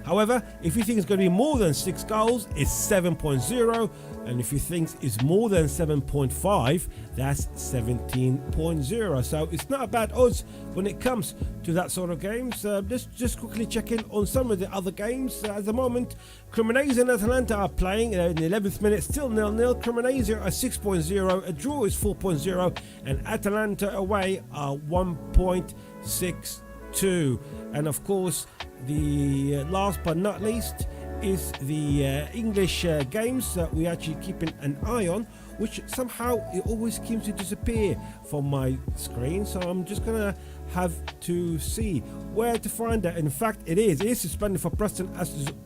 However, if you think it's going to be more than 6 goals, it's 7.0. And if you think it's more than 7.5, that's 17.0. So it's not a bad odds when it comes to that sort of games. Let's just quickly check in on some of the other games. At the moment, Cremonese and Atalanta are playing in the 11th minute, still 0-0. Cremonese are 6.0, a draw is 4.0, and Atalanta away are 1.62. And of course, the last but not least is the English games that we actually keeping an eye on, which somehow it always seems to disappear from my screen. So I'm just gonna have to see where to find that. In fact, it is suspended for Preston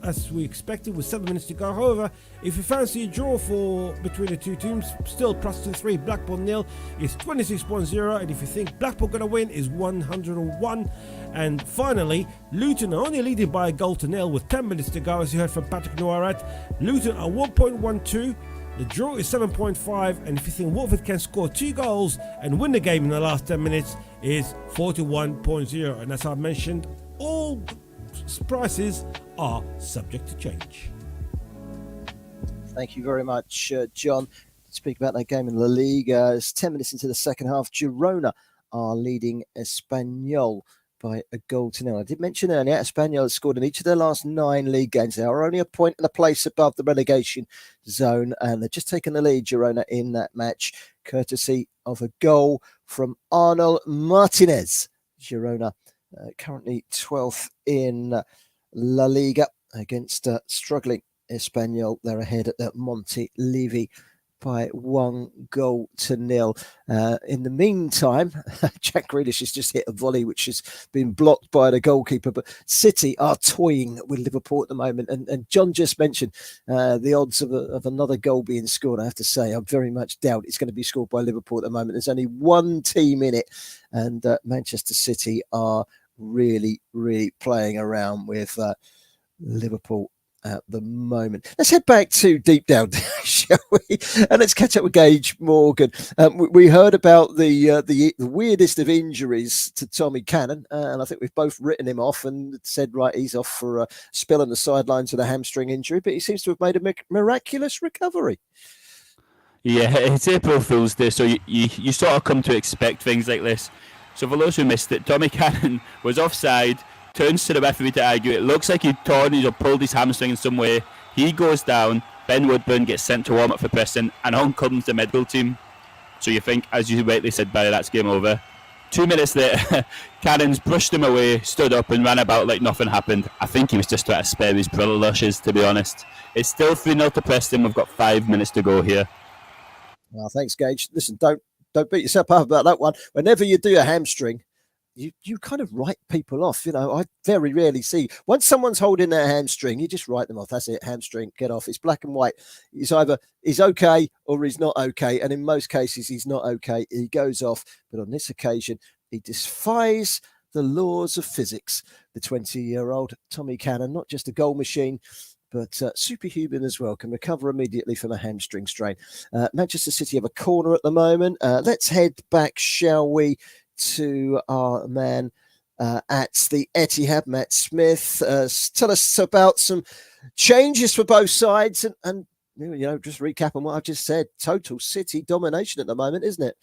as we expected with 7 minutes to go. However, if you fancy a draw for between the two teams, still Preston 3, Blackpool 0 is 26.0, and if you think Blackpool gonna win is 101. And finally, Luton are only leading by a goal to nil with 10 minutes to go, as you heard from Patrick Noiret. Luton are 1.12. The draw is 7.5, and if you think Watford can score 2 goals and win the game in the last 10 minutes, is 41.0. And as I mentioned, all prices are subject to change. Thank you very much, John. Speak about that game in La Liga. It's 10 minutes into the second half. Girona are leading Espanyol by a goal to nil. I did mention earlier, Espanyol has scored in each of their last 9 league games. They are only a point and a place above the relegation zone, and they've just taken the lead, Girona, in that match, courtesy of a goal from Arnold Martinez. Girona currently 12th in La Liga against struggling Espanyol. They're ahead at the Montilivi by 1 goal to nil. In the meantime, Jack Grealish has just hit a volley which has been blocked by the goalkeeper, but City are toying with Liverpool at the moment, and John just mentioned the odds of another goal being scored. I have to say, I very much doubt it's going to be scored by Liverpool at the moment. There's only one team in it, and Manchester City are really playing around with Liverpool at the moment. Let's head back to deep down, shall we? And let's catch up with Gage Morgan. We heard about the weirdest of injuries to Tommy Cannon, and I think we've both written him off and said, right, he's off for a spell on the sidelines with a hamstring injury, but he seems to have made a miraculous recovery. Yeah, it's April Fool's Day, so you sort of come to expect things like this. So for those who missed it, Tommy Cannon was offside, turns to the referee to argue. It looks like he'd torn or pulled his hamstring in some way. He goes down. Ben Woodburn gets sent to warm up for Preston, and on comes the medical team. So you think, as you rightly said, Barry, that's game over. 2 minutes later, Cannon's brushed him away, stood up, and ran about like nothing happened. I think he was just trying to spare his brother lushes, to be honest. It's still 3-0 to Preston. We've got 5 minutes to go here. Well, thanks, Gage. Listen, don't beat yourself up about that one. Whenever you do a hamstring, you kind of write people off. You know, I very rarely see, once someone's holding their hamstring, you just write them off. That's it, hamstring, get off. It's black and white. It's either he's okay or he's not okay. And in most cases, he's not okay. He goes off. But on this occasion, he defies the laws of physics. The 20-year-old Tommy Cannon, not just a goal machine, but superhuman as well, can recover immediately from a hamstring strain. Manchester City have a corner at the moment. Let's head back, shall we, to our man at the Etihad, Matt Smith. Tell us about some changes for both sides and just recap on what I've just said. Total City domination at the moment, isn't it?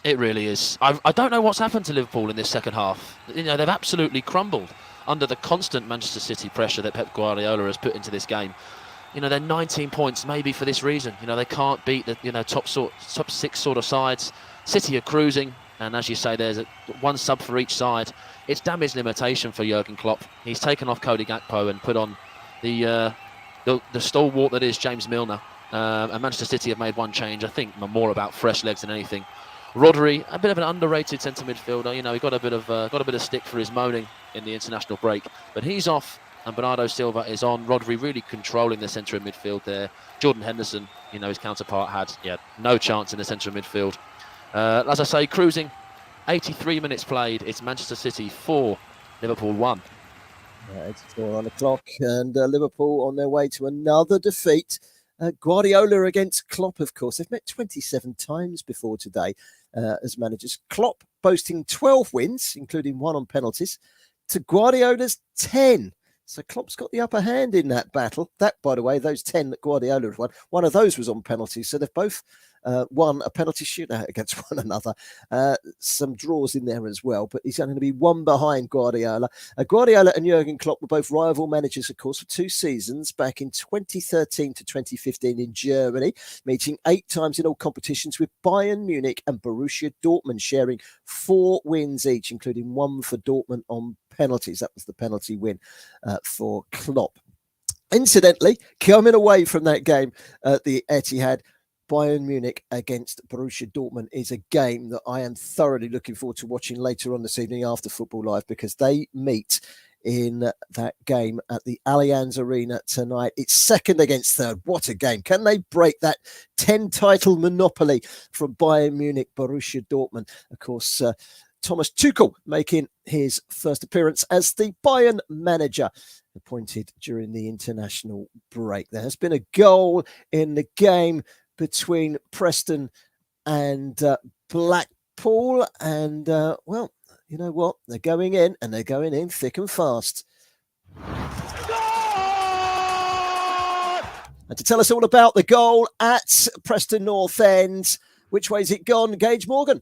It really is. I don't know what's happened to Liverpool in this second half. They've absolutely crumbled under the constant Manchester City pressure that Pep Guardiola has put into this game. They're 19 points maybe for this reason. They can't beat the top 6 sort of sides. City are cruising. And as you say, there's one sub for each side. It's damage limitation for Jurgen Klopp. He's taken off Cody Gakpo and put on the stalwart that is James Milner. And Manchester City have made one change, I think more about fresh legs than anything. Rodri, a bit of an underrated centre midfielder. He got a bit of stick for his moaning in the international break, but he's off. And Bernardo Silva is on. Rodri really controlling the centre of midfield there. Jordan Henderson, his counterpart, had no chance in the centre of midfield. As I say, cruising, 83 minutes played. It's Manchester City 4, Liverpool 1. 84 on the clock, and Liverpool on their way to another defeat. Guardiola against Klopp, of course. They've met 27 times before today as managers. Klopp boasting 12 wins, including 1 on penalties, to Guardiola's 10. So Klopp's got the upper hand in that battle. That, by the way, those 10 that Guardiola have won, one of those was on penalties. So they've both won a penalty shootout against one another. Some draws in there as well, but he's only going to be 1 behind Guardiola. Guardiola and Jurgen Klopp were both rival managers, of course, for 2 seasons back in 2013 to 2015 in Germany, meeting 8 times in all competitions, with Bayern Munich and Borussia Dortmund sharing 4 wins each, including 1 for Dortmund on penalties. That was the penalty win for Klopp. Incidentally, coming away from that game at the Etihad, Bayern Munich against Borussia Dortmund is a game that I am thoroughly looking forward to watching later on this evening after Football Live, because they meet in that game at the Allianz Arena tonight. It's second against third. What a game. Can they break that 10-title monopoly from Bayern Munich, Borussia Dortmund? Of course, Thomas Tuchel making his first appearance as the Bayern manager. appointed during the international break. There has been a goal in the game between Preston and Blackpool, and well, you know what? They're going in, and they're going in thick and fast. And to tell us all about the goal at Preston North End, which way's it gone, Gage Morgan?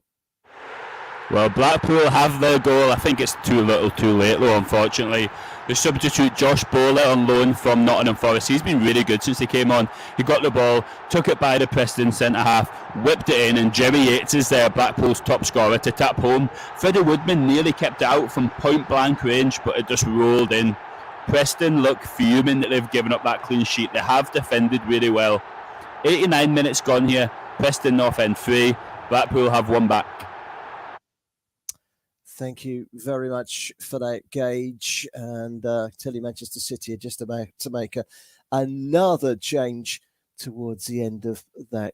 Well, Blackpool have their goal. I think it's too little too late though, unfortunately. The substitute Josh Bowler on loan from Nottingham Forest, he's been really good since he came on. He got the ball, took it by the Preston centre-half, whipped it in, and Jerry Yates is there, Blackpool's top scorer, to tap home. Freddie Woodman nearly kept it out from point-blank range, but it just rolled in. Preston look fuming that they've given up that clean sheet. They have defended really well. 89 minutes gone here. Preston North End 3. Blackpool have one back. Thank you very much for that, Gage. And tell you, Manchester City are just about to make another change towards the end of that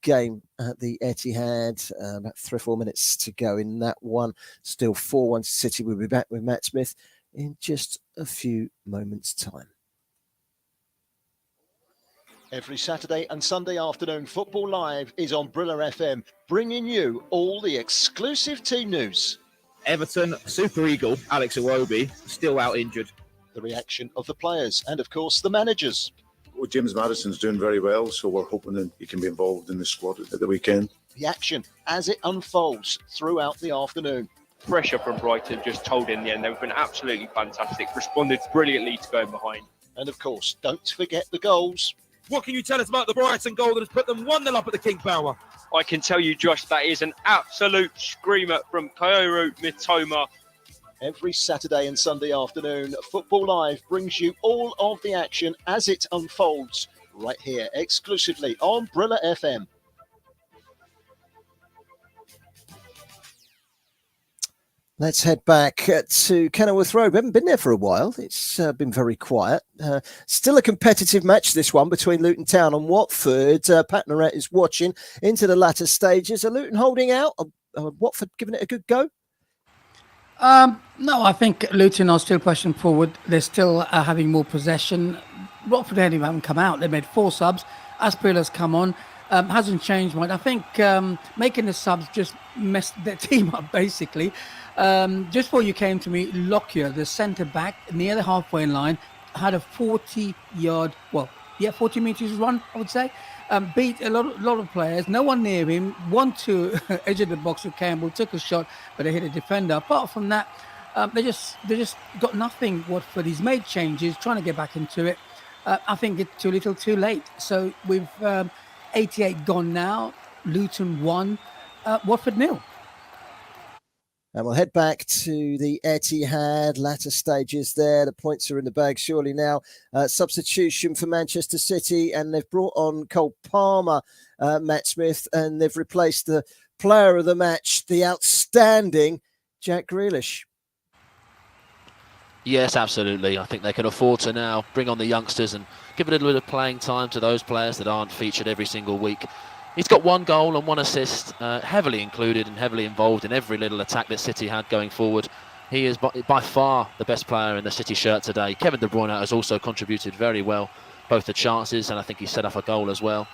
game at the Etihad. About 3 or 4 minutes to go in that one. Still 4-1 to City. We'll be back with Matt Smith in just a few moments' time. Every Saturday and Sunday afternoon, Football Live is on Brilla FM, bringing you all the exclusive team news. Everton, Super Eagle, Alex Iwobi, still out injured. The reaction of the players and, of course, the managers. Well, James Maddison's doing very well, so we're hoping that he can be involved in the squad at the weekend. The action as it unfolds throughout the afternoon. Pressure from Brighton just told in the end. They've been absolutely fantastic, responded brilliantly to going behind. And, of course, don't forget the goals. What can you tell us about the Brighton goal that has put them 1-0 up at the King Power? I can tell you, Josh, that is an absolute screamer from Kaoru Mitoma. Every Saturday and Sunday afternoon, Football Live brings you all of the action as it unfolds right here exclusively on Brilla FM. Let's head back to Kenilworth Road. We haven't been there for a while. It's been very quiet. Still a competitive match, this one, between Luton Town and Watford. Pat Norette is watching into the latter stages. Are Luton holding out? Watford giving it a good go? No, I think Luton are still pushing forward. They're still having more possession. Watford haven't come out. They made 4 subs. Aspirilla's come on. Hasn't changed much. I think making the subs just messed their team up, basically. Just before you came to me, Lockyer, the centre-back, near the halfway line, had a 40-yard, 40 metres run, I would say. Beat a lot of players. No one near him. 1-2 edge of the box with Campbell, took a shot, but they hit a defender. Apart from that, they just got nothing. Watford, he's made changes, trying to get back into it. I think it's too little, too late. So we've 88 gone now. Luton 1, Watford 0. And we'll head back to the Etihad, latter stages there. The points are in the bag surely now. Substitution for Manchester City, and they've brought on Cole Palmer, Matt Smith, and they've replaced the player of the match, the outstanding Jack Grealish. Yes, absolutely. I think they can afford to now bring on the youngsters and give a little bit of playing time to those players that aren't featured every single week. He's got 1 goal and 1 assist, heavily included and heavily involved in every little attack that City had going forward. He is by far the best player in the City shirt today. Kevin De Bruyne has also contributed very well, both the chances, and I think he set up a goal as well.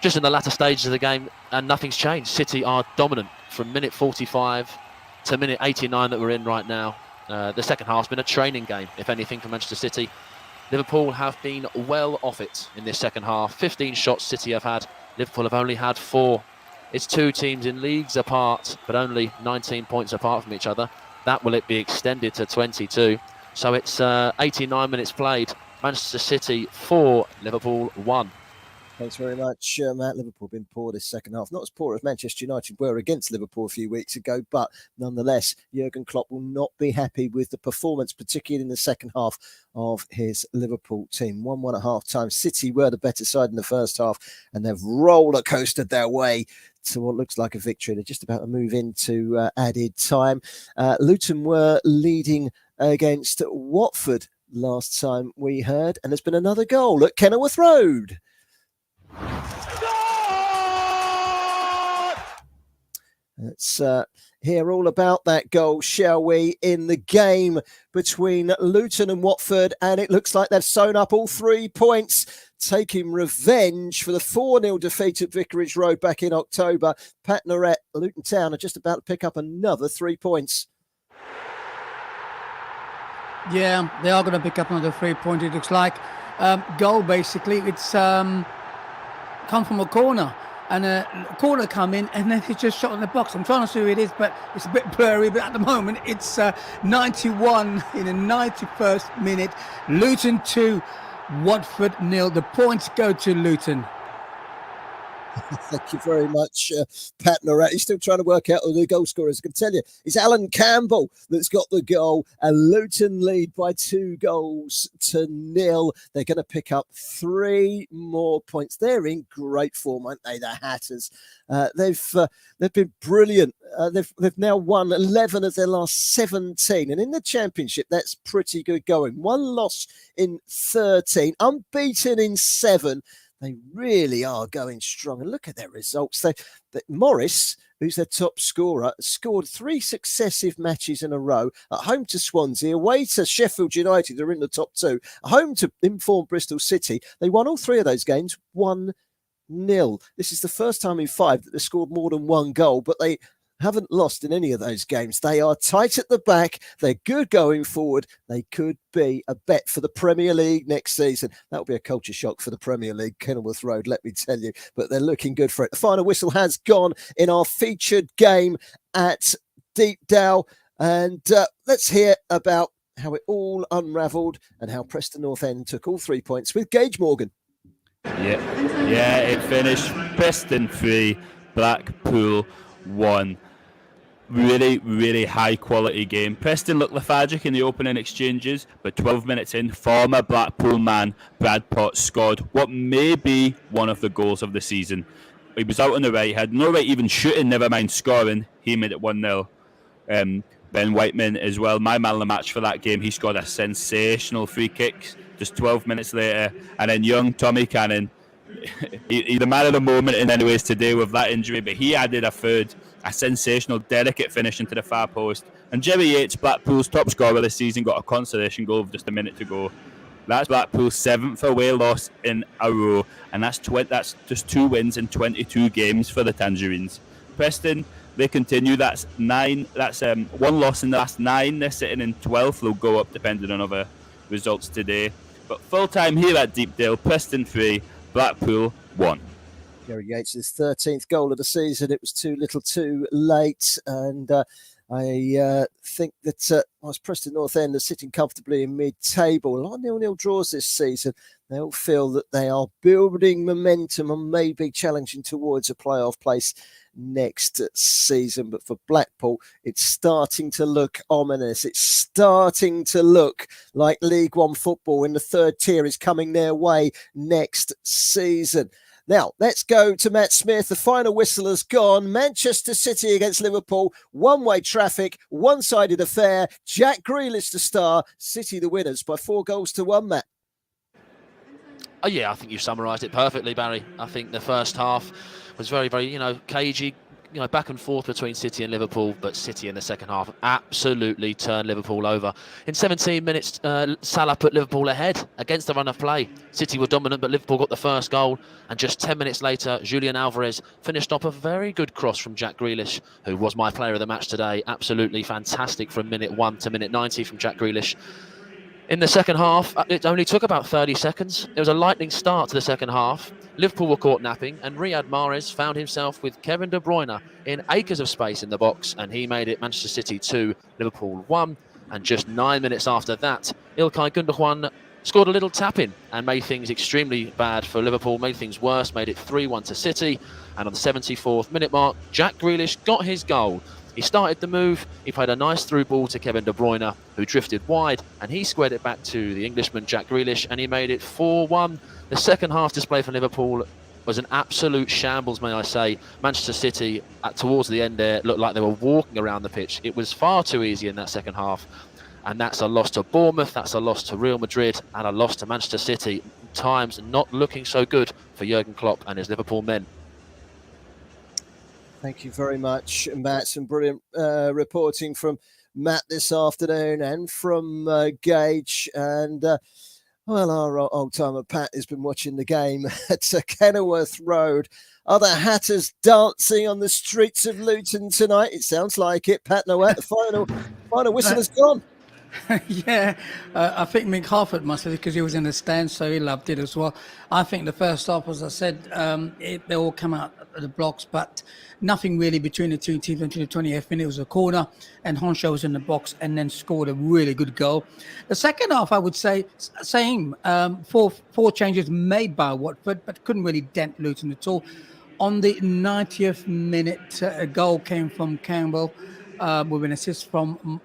Just in the latter stages of the game, and nothing's changed. City are dominant from minute 45 to minute 89 that we're in right now. The second half's been a training game, if anything, for Manchester City. Liverpool have been well off it in this second half. 15 shots City have had. Liverpool have only had 4. It's 2 teams in leagues apart, but only 19 points apart from each other. That will it be extended to 22. So it's 89 minutes played. Manchester City 4, Liverpool 1. Thanks very much, Matt. Liverpool have been poor this second half. Not as poor as Manchester United were against Liverpool a few weeks ago, but nonetheless, Jurgen Klopp will not be happy with the performance, particularly in the second half of his Liverpool team. 1-1 at half-time. City were the better side in the first half, and they've roller coastered their way to what looks like a victory. They're just about to move into added time. Luton were leading against Watford last time we heard, and there's been another goal at Kenilworth Road. It's hear all about that goal, shall we, in the game between Luton and Watford. And it looks like they've sewn up all 3 points, taking revenge for the 4-0 defeat at Vicarage Road back in October. Pat Norette, Luton Town are just about to pick up another 3 points. Yeah, they are going to pick up another 3 point, it looks like. Goal, basically. It's come from a corner. And a corner come in, and then it's just shot in the box. I'm trying to see who it is, but it's a bit blurry. But at the moment, it's 91 in the 91st minute. Luton 2, Watford 0. The points go to Luton. Thank you very much, Pat Norette. He's still trying to work out who the goal scorers. I can tell you, it's Alan Campbell that's got the goal, and Luton lead by 2 goals to 0. They're going to pick up 3 more points. They're in great form, aren't they, the Hatters? They've been brilliant. They've now won 11 of their last 17, and in the Championship, that's pretty good going. 1 loss in 13, unbeaten in 7. They really are going strong. And look at their results. Morris, who's their top scorer, scored 3 successive matches in a row. At home to Swansea, away to Sheffield United, they're in the top 2. At home to informed Bristol City. They won all 3 of those games 1-0. This is the first time in 5 that they scored more than 1 goal, but they haven't lost in any of those games. They are tight at the back. They're good going forward. They could be a bet for the Premier League next season. That will be a culture shock for the Premier League, Kenilworth Road, let me tell you. But they're looking good for it. The final whistle has gone in our featured game at Deepdale. And let's hear about how it all unravelled and how Preston North End took all 3 points with Gage Morgan. Yeah, it finished Preston 3, Blackpool 1. Really, really high quality game. Preston looked lethargic in the opening exchanges, but 12 minutes in, former Blackpool man Brad Potts scored what may be one of the goals of the season. He was out on the right, had no right even shooting, never mind scoring. He made it 1-0. Ben Whiteman as well, my man of the match for that game. He scored a sensational free kick just 12 minutes later. And then young Tommy Cannon, he's the man of the moment in any ways today with that injury, but he added a third, a sensational, delicate finish into the far post. And Jerry Yates, Blackpool's top scorer this season, got a consolation goal with just a minute to go. That's Blackpool's 7th away loss in a row, and that's just 2 wins in 22 games for the Tangerines. Preston, they continue. That's 1 loss in the last 9. They're sitting in 12th. They'll go up depending on other results today. But full time here at Deepdale, Preston 3, Blackpool 1. Jerry Yates' 13th goal of the season. It was too little too late. And I think that whilst Preston North End are sitting comfortably in mid-table, a lot of 0-0 draws this season, they'll feel that they are building momentum and maybe challenging towards a playoff place next season. But for Blackpool, it's starting to look ominous. It's starting to look like League One football in the 3rd tier is coming their way next season. Now, let's go to Matt Smith. The final whistle has gone. Manchester City against Liverpool. One-way traffic, one-sided affair. Jack Grealish the star. City the winners by 4-1, Matt. Oh, yeah, I think you summarised it perfectly, Barry. I think the first half was very, very, cagey, back and forth between City and Liverpool, but City in the second half absolutely turned Liverpool over. In 17 minutes, Salah put Liverpool ahead against the run of play. City were dominant, but Liverpool got the first goal, and just 10 minutes later, Julian Alvarez finished off a very good cross from Jack Grealish, who was my player of the match today. Absolutely fantastic from minute 1 to minute 90 from Jack Grealish. In the second half, it only took about 30 seconds. It was a lightning start to the second half. Liverpool were caught napping, and Riyad Mahrez found himself with Kevin De Bruyne in acres of space in the box, and he made it Manchester City 2, Liverpool 1. And just 9 minutes after that, Ilkay Gundogan scored a little tap-in and made things extremely bad for Liverpool, made things worse, made it 3-1 to City. And on the 74th minute mark, Jack Grealish got his goal. He started the move, he played a nice through ball to Kevin De Bruyne, who drifted wide, and he squared it back to the Englishman Jack Grealish, and he made it 4-1. The second half display for Liverpool was an absolute shambles, may I say. Manchester City, towards the end there, looked like they were walking around the pitch. It was far too easy in that second half, and that's a loss to Bournemouth, that's a loss to Real Madrid, and a loss to Manchester City. Times not looking so good for Jurgen Klopp and his Liverpool men. Thank you very much, Matt. Some brilliant reporting from Matt this afternoon and from Gage. And, well, our old-timer Pat has been watching the game at Kenilworth Road. Are the Hatters dancing on the streets of Luton tonight? It sounds like it. Pat Noet, the final whistle has gone. Yeah, I think Mick Harford must have, because he was in the stand, so he loved it as well. I think the first half, as I said, they all come out of the blocks, but nothing really between the two teams until the 20th minute. It was a corner, and Honshaw was in the box and then scored a really good goal. The second half, I would say, same. Four changes made by Watford, but couldn't really dent Luton at all. On the 90th minute, a goal came from Campbell with an assist from,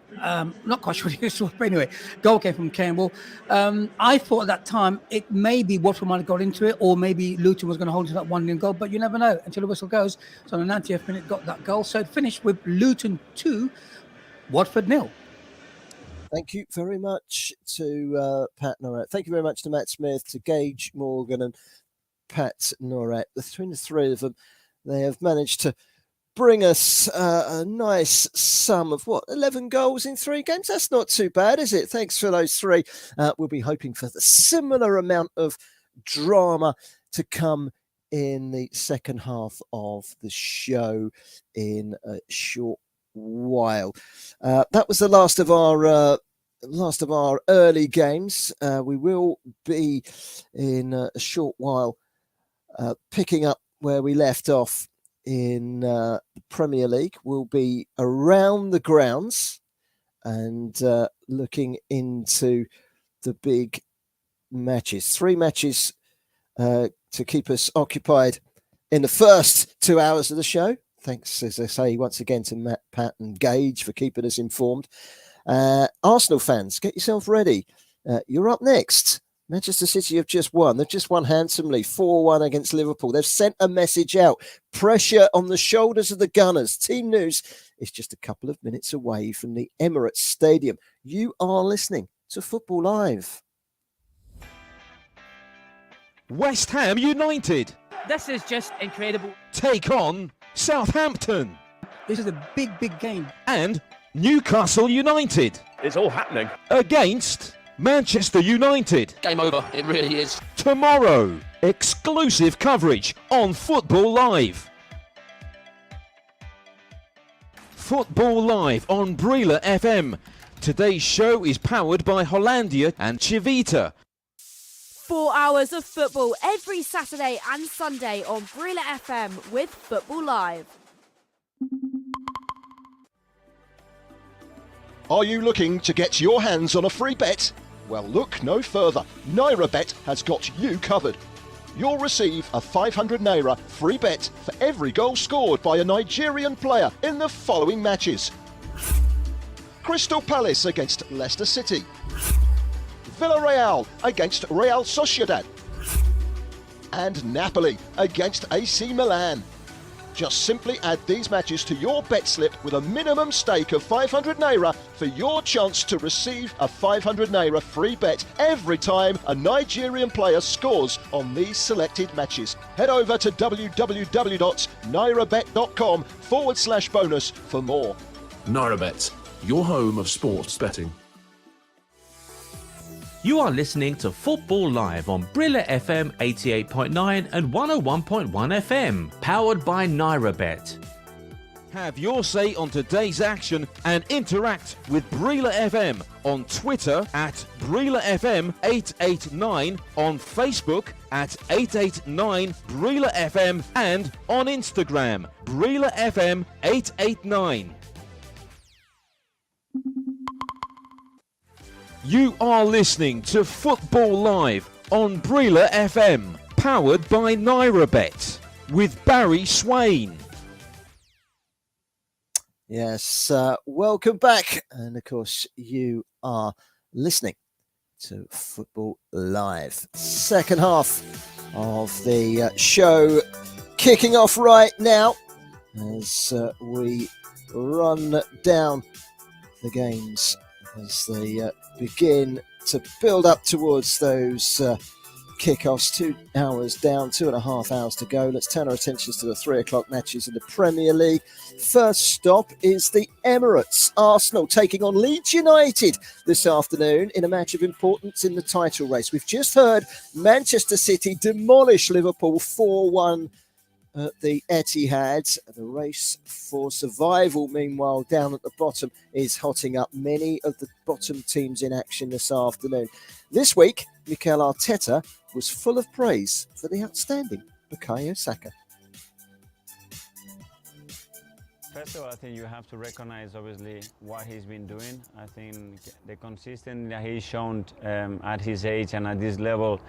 not quite sure what it was, but anyway, goal came from Campbell. I thought at that time it maybe Watford might have got into it, or maybe Luton was going to hold to that 1-0 goal, but you never know until the whistle goes. So on the 90th minute, got that goal. So it finished with Luton 2, Watford 0. Thank you very much to Pat Noret. Thank you very much to Matt Smith, to Gage Morgan and Pat Noret. Between the three of them, they have managed to bring us a nice sum of 11 goals in 3 games. That's not too bad, is it? Thanks for those 3. We'll be hoping for the similar amount of drama to come in the second half of the show in a short while. That was the last of our early games. We will be in a short while picking up where we left off in the Premier League. We'll be around the grounds and looking into the big matches. 3 matches to keep us occupied in the first 2 hours of the show. Thanks, as I say, once again to Matt, Pat and Gage for keeping us informed. Arsenal fans, get yourself ready. You're up next. Manchester City have just won. They've just won handsomely, 4-1 against Liverpool. They've sent a message out. Pressure on the shoulders of the Gunners. Team news is just a couple of minutes away from the Emirates Stadium. You are listening to Football Live. West Ham United This is just incredible. take on Southampton. This is a big, big game. And Newcastle United. It's all happening. Against Manchester United. Game over, it really is. Tomorrow, exclusive coverage on Football Live. Football Live on Brila FM. Today's show is powered by Hollandia and Chivita. 4 hours of football every Saturday and Sunday on Brila FM with Football Live. Are you looking to get your hands on a free bet? Well, look no further. NairaBet has got you covered. You'll receive a 500 Naira free bet for every goal scored by a Nigerian player in the following matches. Crystal Palace against Leicester City. Villarreal against Real Sociedad. And Napoli against AC Milan. Just simply add these matches to your bet slip with a minimum stake of 500 Naira for your chance to receive a 500 Naira free bet every time a Nigerian player scores on these selected matches. Head over to www.nairabet.com/bonus for more. NairaBet, your home of sports betting. You are listening to Football Live on Brila FM 88.9 and 101.1 FM, powered by NairaBet. Have your say on today's action and interact with Brila FM on Twitter at Brila FM 889, on Facebook at 889 Brila FM, and on Instagram Brila FM 889. You are listening to Football Live on Brila FM, powered by NairaBet, with Barry Swain. Yes, welcome back. And of course, you are listening to Football Live. Second half of the show kicking off right now as we run down the games as they begin to build up towards those kickoffs, 2 hours down, 2.5 hours to go. Let's turn our attentions to the 3 o'clock matches in the Premier League. First stop is the Emirates. Arsenal taking on Leeds United this afternoon in a match of importance in the title race. We've just heard Manchester City demolish Liverpool 4-1 at the Etihad. The race for survival, meanwhile, down at the bottom is hotting up. Many of the bottom teams in action this afternoon. This week, Mikel Arteta was full of praise for the outstanding Bukayo Saka. First of all, I think you have to recognize, obviously, what he's been doing. I think the consistency that he's shown at his age and at this level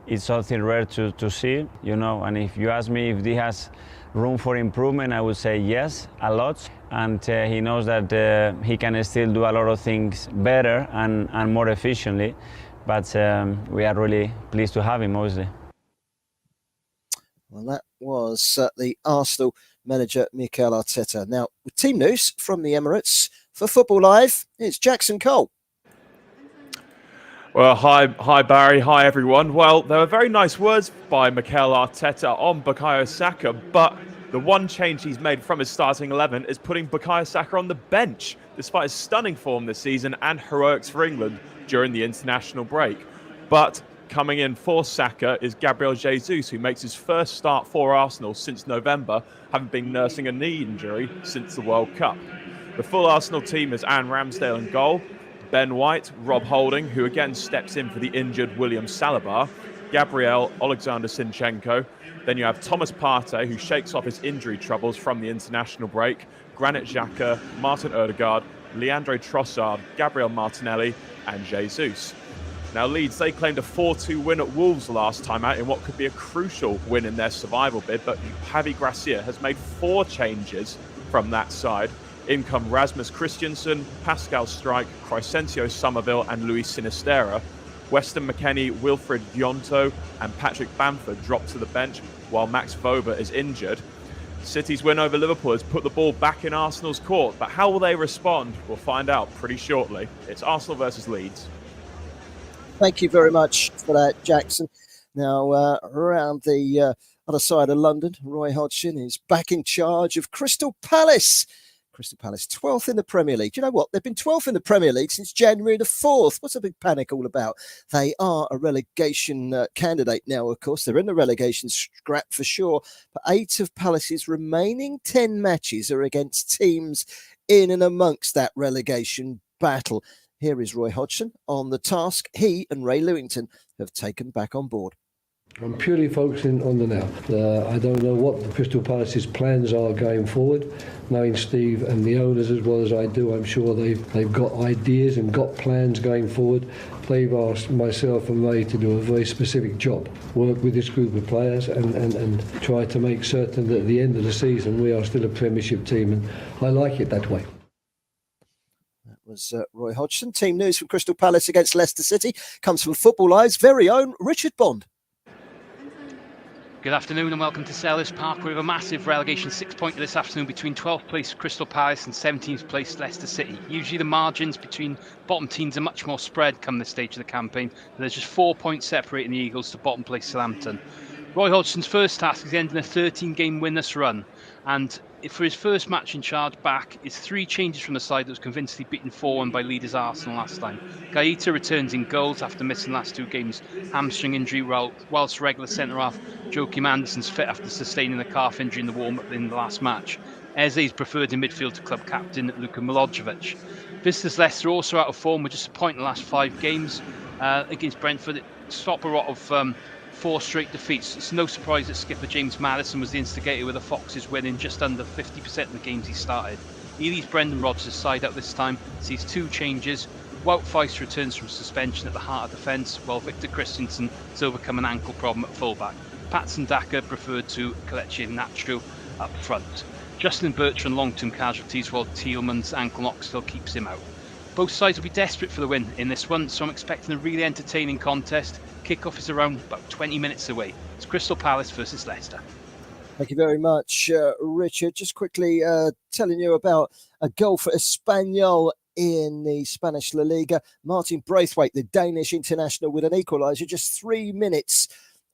is something rare to see, you know. And if you ask me if he has room for improvement, I would say yes, a lot. And he knows that he can still do a lot of things better and more efficiently. But we are really pleased to have him, obviously. Well, that was the Arsenal manager, Mikel Arteta. Now, with team news from the Emirates for Football Live, it's Jackson Cole. Well, hi Barry, hi everyone. Well, there were very nice words by Mikel Arteta on Bukayo Saka, but the one change he's made from his starting 11 is putting Bukayo Saka on the bench, despite his stunning form this season and heroics for England during the international break. But coming in for Saka is Gabriel Jesus, who makes his first start for Arsenal since November, having been nursing a knee injury since the World Cup. The full Arsenal team is Aaron Ramsdale in goal, Ben White, Rob Holding, who again steps in for the injured William Saliba, Gabriel Alexander Zinchenko. Then you have Thomas Partey, who shakes off his injury troubles from the international break, Granit Xhaka, Martin Odegaard, Leandro Trossard, Gabriel Martinelli, and Jesus. Now, Leeds, they claimed a 4-2 win at Wolves last time out in what could be a crucial win in their survival bid, but Javi Gracia has made 4 changes from that side. In come Rasmus Christensen, Pascal Struijk, Crescencio Somerville and Luis Sinisterra. Weston McKennie, Wilfred Gnonto and Patrick Bamford drop to the bench while Max Wober is injured. City's win over Liverpool has put the ball back in Arsenal's court, but how will they respond? We'll find out pretty shortly. It's Arsenal versus Leeds. Thank you very much for that, Jackson. Now, around the other side of London, Roy Hodgson is back in charge of Crystal Palace. Crystal Palace, 12th in the Premier League. Do you know what? They've been 12th in the Premier League since January the 4th. What's the big panic all about? They are a relegation candidate now, of course. They're in the relegation scrap for sure. But 8 of Palace's remaining 10 matches are against teams in and amongst that relegation battle. Here is Roy Hodgson on the task he and Ray Lewington have taken back on board. I'm purely focusing on the now. I don't know what the Crystal Palace's plans are going forward. Knowing Steve and the owners as well as I do, I'm sure they've got ideas and got plans going forward. They've asked myself and Ray to do a very specific job, work with this group of players and try to make certain that at the end of the season we are still a Premiership team, and I like it that way. That was Roy Hodgson. Team news from Crystal Palace against Leicester City comes from Football Live's very own Richard Bond. Good afternoon and welcome to Selhurst Park. We have a massive relegation 6-pointer this afternoon between 12th place Crystal Palace and 17th place Leicester City. Usually the margins between bottom teams are much more spread come this stage of the campaign, but there's just 4 points separating the Eagles to bottom place Southampton. Roy Hodgson's first task is ending a 13-game winless run, and for his first match in charge back is 3 changes from the side that was convincingly beaten 4-1 by leaders Arsenal last time. Gaeta returns in goals after missing the last 2 games, hamstring injury, whilst regular centre-half Joachim Andersen's fit after sustaining a calf injury in the warm-up in the last match. Eze's preferred in midfield to club captain Luka Milojevic. Visitors Leicester also out of form with just a point in the last 5 games against Brentford. It stopped a lot of 4 straight defeats. It's no surprise that skipper James Maddison was the instigator with the Foxes winning just under 50% of the games he started. Ely's Brendan Rodgers' side out this time sees 2 changes. Wout Faes returns from suspension at the heart of defence, while Victor Christensen has overcome an ankle problem at fullback. Patson Daka preferred to Kelechi Iheanacho up front. Justin Bertrand long-term casualties, while Tielemans' ankle knock still keeps him out. Both sides will be desperate for the win in this one, so I'm expecting a really entertaining contest. Kickoff is around about 20 minutes away. It's Crystal Palace versus Leicester. Thank you very much, Richard. Just quickly telling you about a goal for Espanyol in the Spanish La Liga. Martin Braithwaite, the Danish international, with an equaliser just 3 minutes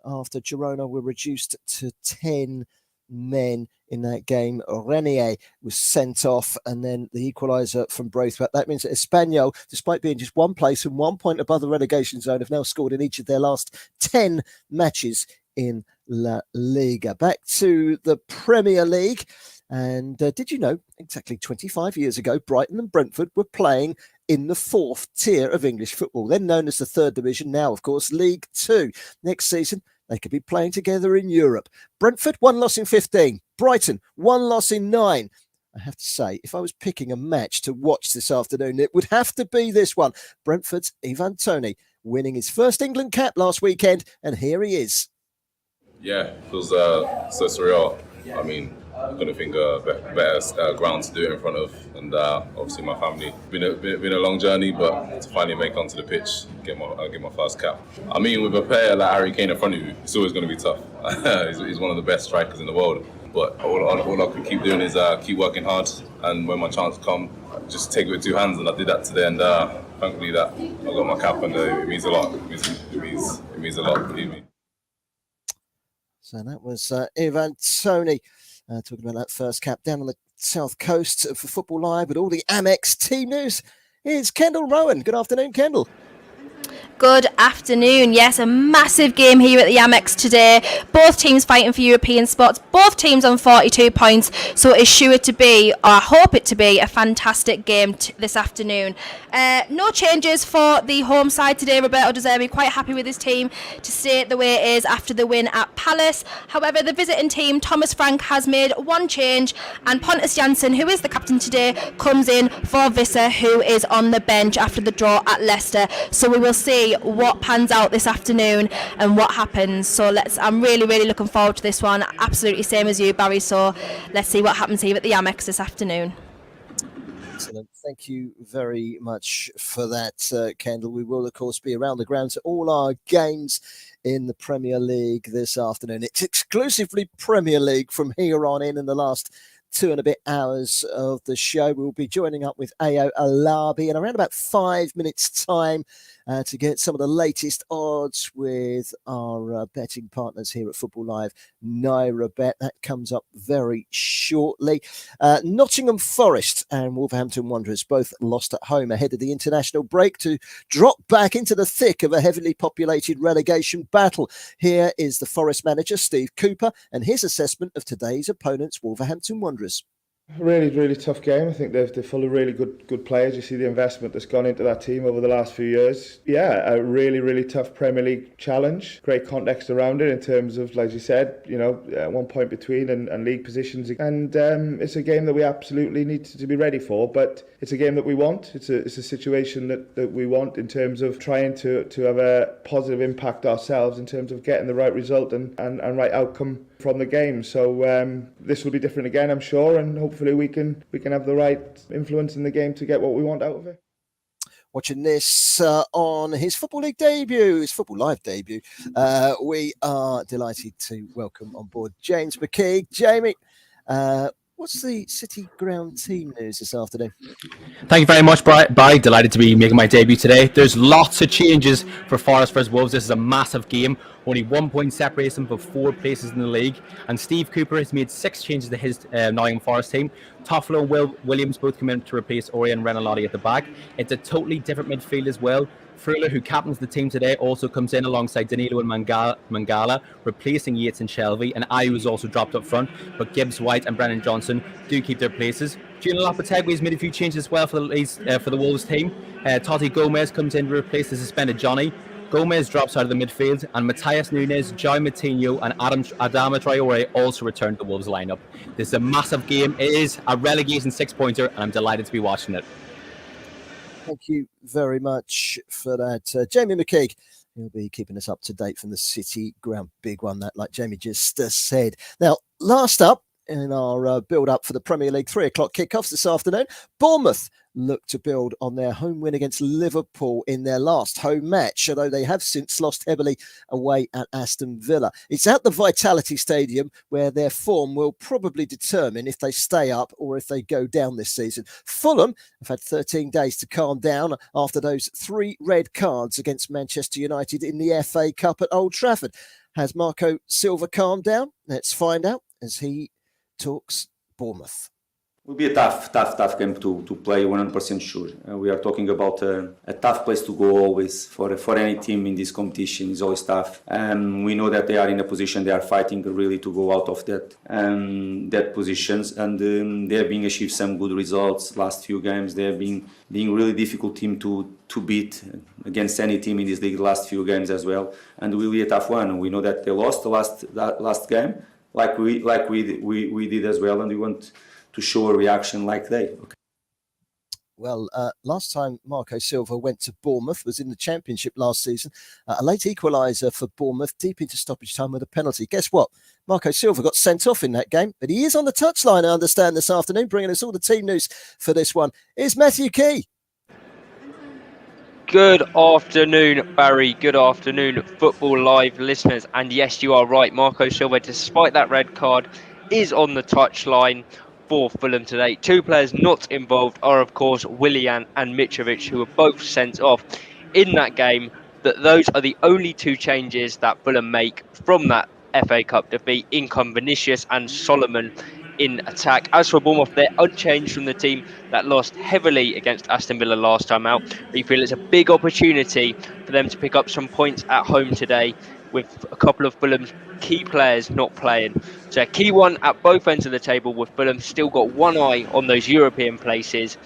after Girona were reduced to 10 men in that game. Renier was sent off, and then the equaliser from Braithwaite. That means that Espanyol, despite being just one place and 1 point above the relegation zone, have now scored in each of their last 10 matches in La Liga. Back to the Premier League. And did you know, exactly 25 years ago, Brighton and Brentford were playing in the 4th tier of English football, then known as the 3rd division, now, of course, League 2. Next season, they could be playing together in Europe. Brentford, 1 loss in 15. Brighton, 1 loss in 9. I have to say, if I was picking a match to watch this afternoon, it would have to be this one. Brentford's Ivan Toney winning his first England cap last weekend, and here he is. Yeah, it feels so surreal. I mean, I couldn't think of a better ground to do it in front of, and obviously my family. Been a long journey, but to finally make onto the pitch, get my first cap. I mean, with a player like Harry Kane in front of you, it's always going to be tough. He's one of the best strikers in the world. But all I can keep doing is keep working hard, and when my chance comes, just take it with 2 hands, and I did that today, and thankfully that I got my cap, and it means a lot. It means a lot, believe me. So that was Ivan Toney talking about that first cap down on the south coast for Football Live with all the Amex team news. Here's Kendall Rowan. Good afternoon, Kendall. Good afternoon. Yes, a massive game here at the Amex today. Both teams fighting for European spots. Both teams on 42 points. So it's sure to be, or I hope it to be, a fantastic game this afternoon. No changes for the home side today. Roberto De Zerbi quite happy with his team to stay the way it is after the win at Palace. However, the visiting team, Thomas Frank, has made one change, and Pontus Jansson, who is the captain today, comes in for Visser, who is on the bench after the draw at Leicester. So we will see what pans out this afternoon and what happens. So I'm really looking forward to this one. Absolutely same as you, Barry. So let's see what happens here at the Amex this afternoon. Excellent. Thank you very much for that, Kendall. We will, of course, be around the grounds at all our games in the Premier League this afternoon. It's exclusively Premier League from here on in the last 2 and a bit hours of the show. We'll be joining up with Ayo Alabi in around about 5 minutes' time to get some of the latest odds with our betting partners here at Football Live, Naira Bet. That comes up very shortly. Nottingham Forest and Wolverhampton Wanderers both lost at home ahead of the international break to drop back into the thick of a heavily populated relegation battle. Here is the Forest manager, Steve Cooper, and his assessment of today's opponents, Wolverhampton Wanderers. Really tough game. I think they're full of really good players. You see the investment that's gone into that team over the last few years. Yeah, a really tough Premier League challenge. Great context around it in terms of, like you said, 1 point between and league positions. And it's a game that we absolutely need to be ready for. But it's a game that we want. It's a situation that we want in terms of trying to have a positive impact ourselves in terms of getting the right result and right outcome from the game. So this will be different again, I'm sure, and hopefully we can have the right influence in the game to get what we want out of it. Watching this on his Football League debut, his Football Live debut, we are delighted to welcome on board James McKeague. Jamie, what's the City Ground team news this afternoon? Thank you very much, Barry. Delighted to be making my debut today. There's lots of changes for Forest versus Wolves. This is a massive game. Only 1 point separates them for 4 places in the league. And Steve Cooper has made 6 changes to his Nottingham Forest team. Toffolo and Will Williams both come in to replace Ori and Renalati at the back. It's a totally different midfield as well. Freuler, who captains the team today, also comes in alongside Danilo and Mangala, replacing Yates and Shelvey. And Ayew is also dropped up front, but Gibbs White and Brennan Johnson do keep their places. Julian Lopetegui has made a few changes as well for the Wolves team. Totti Gomez comes in to replace the suspended Johnny. Gomez drops out of the midfield, and Matthias Nunes, João Moutinho and Adama Traore also return to the Wolves lineup. This is a massive game. It is a relegation 6-pointer, and I'm delighted to be watching it. Thank you very much for that. Jamie McKeague, he'll be keeping us up to date from the City Ground. Big one, that, like Jamie just said. Now, last up in our build-up for the Premier League 3 o'clock kickoffs this afternoon, Bournemouth look to build on their home win against Liverpool in their last home match, although they have since lost heavily away at Aston Villa. It's at the Vitality Stadium where their form will probably determine if they stay up or if they go down this season. Fulham have had 13 days to calm down after those 3 red cards against Manchester United in the FA Cup at Old Trafford. Has Marco Silva calmed down? Let's find out as he talks Bournemouth. Will be a tough game to play, 100% sure. We are talking about a tough place to go always for any team in this competition. It's always tough. We know that they are in a position, they are fighting really to go out of that positions, and they have been achieved some good results last few games. They have been being really difficult team to beat against any team in this league last few games as well, and will be a tough one. We know that they lost the last game, like we did as well, and we want to show a reaction like they. Okay. Well, last time Marco Silva went to Bournemouth was in the Championship last season. A late equaliser for Bournemouth, deep into stoppage time with a penalty. Guess what? Marco Silva got sent off in that game, but he is on the touchline, I understand, this afternoon, bringing us all the team news for this one. Here's Matthew Key. Good afternoon, Barry. Good afternoon, Football Live listeners. And yes, you are right. Marco Silva, despite that red card, is on the touchline for Fulham today. 2 players not involved are, of course, Willian and Mitrovic, who were both sent off in that game. But those are the only 2 changes that Fulham make from that FA Cup defeat. In come Vinicius and Solomon in attack. As for Bournemouth, they're unchanged from the team that lost heavily against Aston Villa last time out. We feel it's a big opportunity for them to pick up some points at home today, with a couple of Fulham's key players not playing. So a key one at both ends of the table, with Fulham still got one eye on those European places.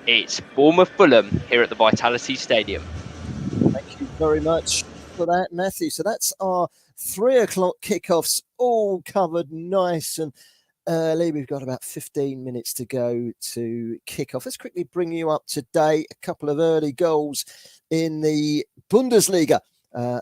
It's Bournemouth-Fulham here at the Vitality Stadium. Thank you very much for that, Matthew. So that's our 3 o'clock kickoffs all covered nice and early. We've got about 15 minutes to go to kick off. Let's quickly bring you up to date. A couple of early goals in the Bundesliga.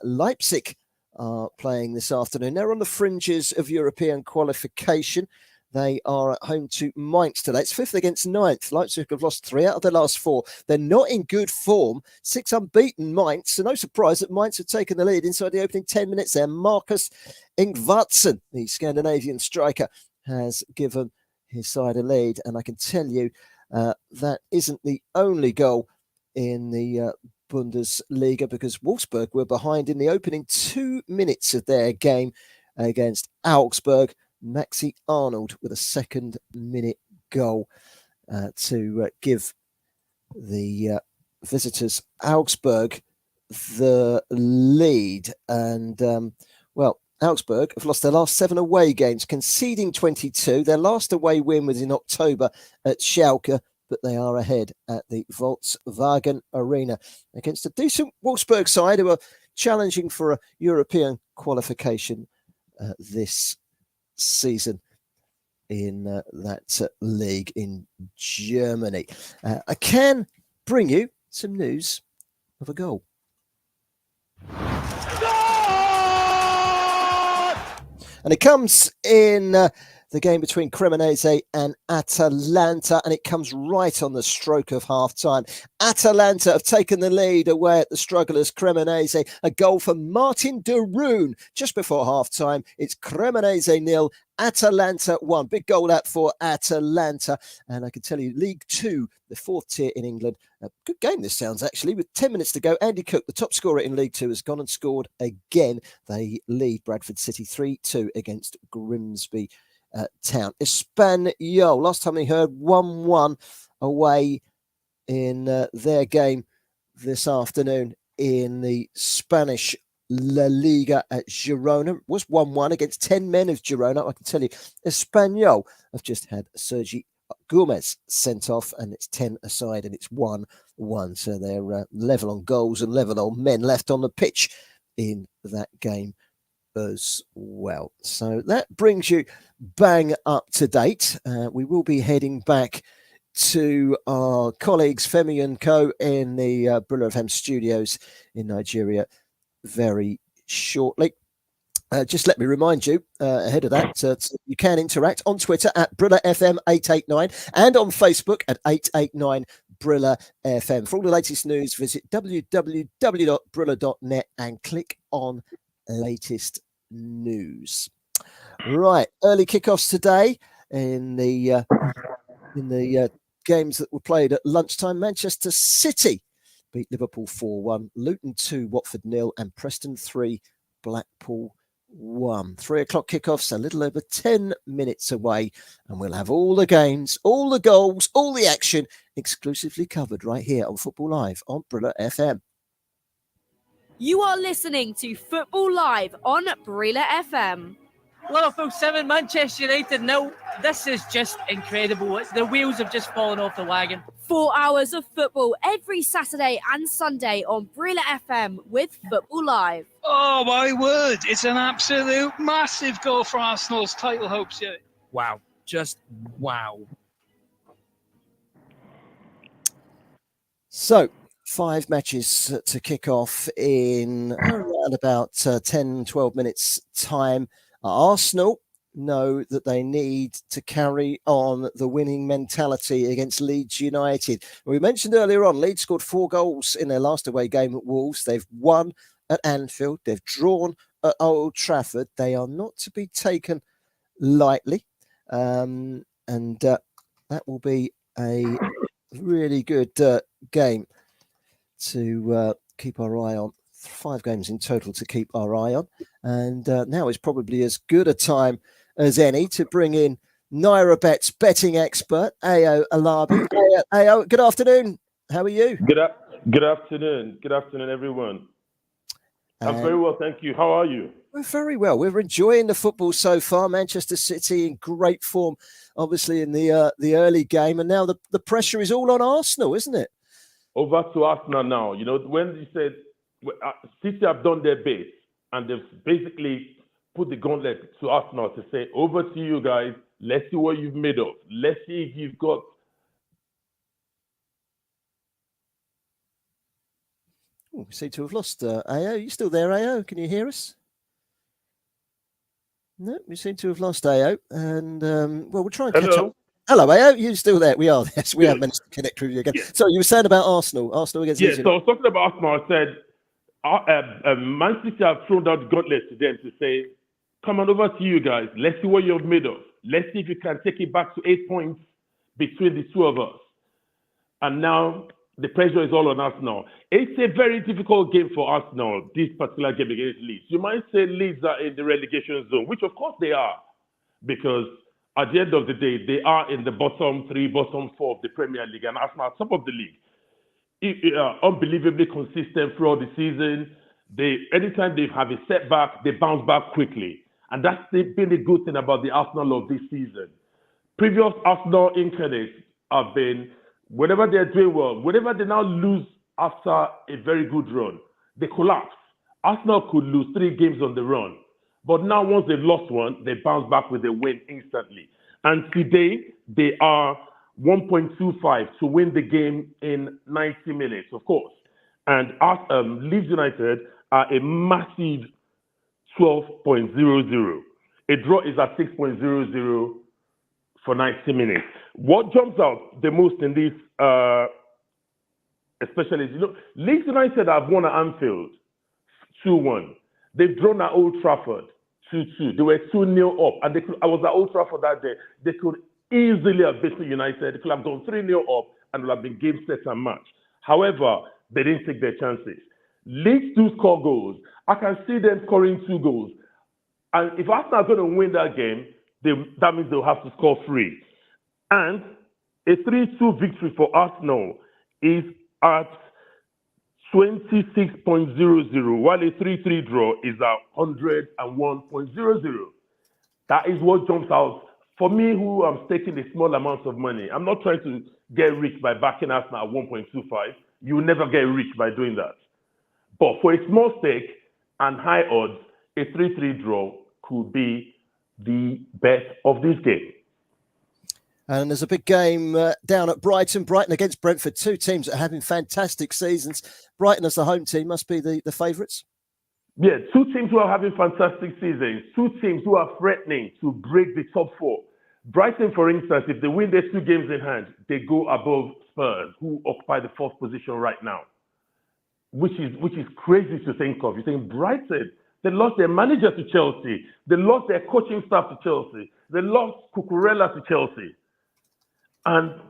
Leipzig are playing this afternoon. They're on the fringes of European qualification. They are at home to Mainz today. It's 5th against 9th. Leipzig have lost 3 out of their last 4. They're not in good form. 6 unbeaten Mainz. So no surprise that Mainz have taken the lead inside the opening 10 minutes there. Marcus Ingvartsen, the Scandinavian striker, has given his side a lead. And I can tell you that isn't the only goal in the Bundesliga, because Wolfsburg were behind in the opening 2 minutes of their game against Augsburg. Maxi Arnold with a second-minute goal to give the visitors Augsburg the lead. And, well, Augsburg have lost their last 7 away games, conceding 22. Their last away win was in October at Schalke, but they are ahead at the Volkswagen Arena against a decent Wolfsburg side who are challenging for a European qualification this season in that league in Germany. I can bring you some news of a goal. And it comes in the game between Cremonese and Atalanta, and it comes right on the stroke of half-time. Atalanta have taken the lead away at the strugglers Cremonese. A goal from Martin de Roon just before half-time. It's Cremonese 0, Atalanta 1. Big goal out for Atalanta. And I can tell you, League 2, the 4th tier in England. A good game this sounds, actually. With 10 minutes to go, Andy Cook, the top scorer in League 2, has gone and scored again. They lead Bradford City 3-2 against Grimsby Town. Espanyol, last time we heard, 1-1 away in their game this afternoon in the Spanish La Liga at Girona. It was 1-1 against 10 men of Girona. I can tell you, Espanyol have just had Sergi Gomez sent off, and it's 10 aside, and it's 1-1. So they're level on goals and level on men left on the pitch in that game as well. So that brings you bang up to date. We will be heading back to our colleagues Femi and Co in the Brilla FM studios in Nigeria very shortly. Just let me remind you ahead of that, you can interact on Twitter at Brilla FM 889 and on Facebook at 889 Brilla FM. For all the latest news, visit www.brilla.net and click on latest news. Right, early kickoffs today in the games that were played at lunchtime. Manchester City beat Liverpool 4-1, Luton 2, Watford 0, and Preston 3, Blackpool 1. 3 o'clock kickoffs, a little over 10 minutes away, and we'll have all the games, all the goals, all the action exclusively covered right here on Football Live on Brilla FM. You are listening to Football Live on Brilla FM. Liverpool 7, Manchester United 0. This is just incredible. The wheels have just fallen off the wagon. 4 hours of football every Saturday and Sunday on Brilla FM with Football Live. Oh, my word. It's an absolute massive goal for Arsenal's title hopes here. Wow. Just wow. So, 5 matches to kick off in around about 10, 12 minutes' time. Arsenal know that they need to carry on the winning mentality against Leeds United. We mentioned earlier on, Leeds scored 4 goals in their last away game at Wolves. They've won at Anfield. They've drawn at Old Trafford. They are not to be taken lightly. And that will be a really good game to keep our eye on. 5 games in total to keep our eye on. And now is probably as good a time as any to bring in Naira Bet's betting expert, Ayo Alabi. Ayo, good afternoon. How are you? Good afternoon. Good afternoon, everyone. I'm very well, thank you. How are you? We're very well. We're enjoying the football so far. Manchester City in great form, obviously, in the early game. And now the pressure is all on Arsenal, isn't it? Over to Arsenal now. You know, when you said City have done their best, and they've basically put the gauntlet to Arsenal to say, over to you guys, let's see what you've made of. Let's see if you've got... We seem to have lost Ayo. Are you still there, Ayo? Can you hear us? No, we seem to have lost Ayo. And, well, we'll try and catch up. Hello, Ayo. You still there? We are. Yes, we have managed to connect with you again. Yes. So you were saying about Arsenal against Leeds. Yeah, so I was talking about Arsenal. I said, Man City have thrown out the gauntlet to them to say, come on, over to you guys. Let's see what you've made of. Let's see if you can take it back to 8 points between the two of us. And now the pressure is all on Arsenal. It's a very difficult game for Arsenal, this particular game against Leeds. You might say Leeds are in the relegation zone, which of course they are, because at the end of the day, they are in the bottom 3, bottom 4 of the Premier League, and Arsenal are top of the league. Unbelievably consistent throughout the season. Anytime they have a setback, they bounce back quickly. And that's been the good thing about the Arsenal of this season. Previous Arsenal incarnates have been, whenever they're doing well, whenever they now lose after a very good run, they collapse. Arsenal could lose 3 games on the run. But now once they've lost one, they bounce back with a win instantly. And today, they are 1.25 to win the game in 90 minutes, of course. And Leeds United are a massive 12.00. A draw is at 6.00 for 90 minutes. What jumps out the most in this, especially, Leeds United have won at Anfield 2-1. They've drawn at Old Trafford 2-2. They were 2-0 up. And I was at Old Trafford that day. They could easily have beaten United. They could have gone 3-0 up and would have been game, set, and match. However, they didn't take their chances. Leeds do score goals. I can see them scoring 2 goals. And if Arsenal are going to win that game, that means they'll have to score 3. And a 3-2 victory for Arsenal is at 26.00, while a 3-3 draw is at 101.00. That is what jumps out. For me, who am staking a small amount of money, I'm not trying to get rich by backing Arsenal at 1.25. You will never get rich by doing that. But for a small stake and high odds, a 3-3 draw could be the bet of this game. And there's a big game down at Brighton. Brighton against Brentford, 2 teams that are having fantastic seasons. Brighton as the home team must be the favourites. Yeah, 2 teams who are having fantastic seasons. 2 teams who are threatening to break the top 4. Brighton, for instance, if they win their 2 games in hand, they go above Spurs, who occupy the fourth position right now, which is crazy to think of. You think Brighton, they lost their manager to Chelsea. They lost their coaching staff to Chelsea. They lost Cucurella to Chelsea. And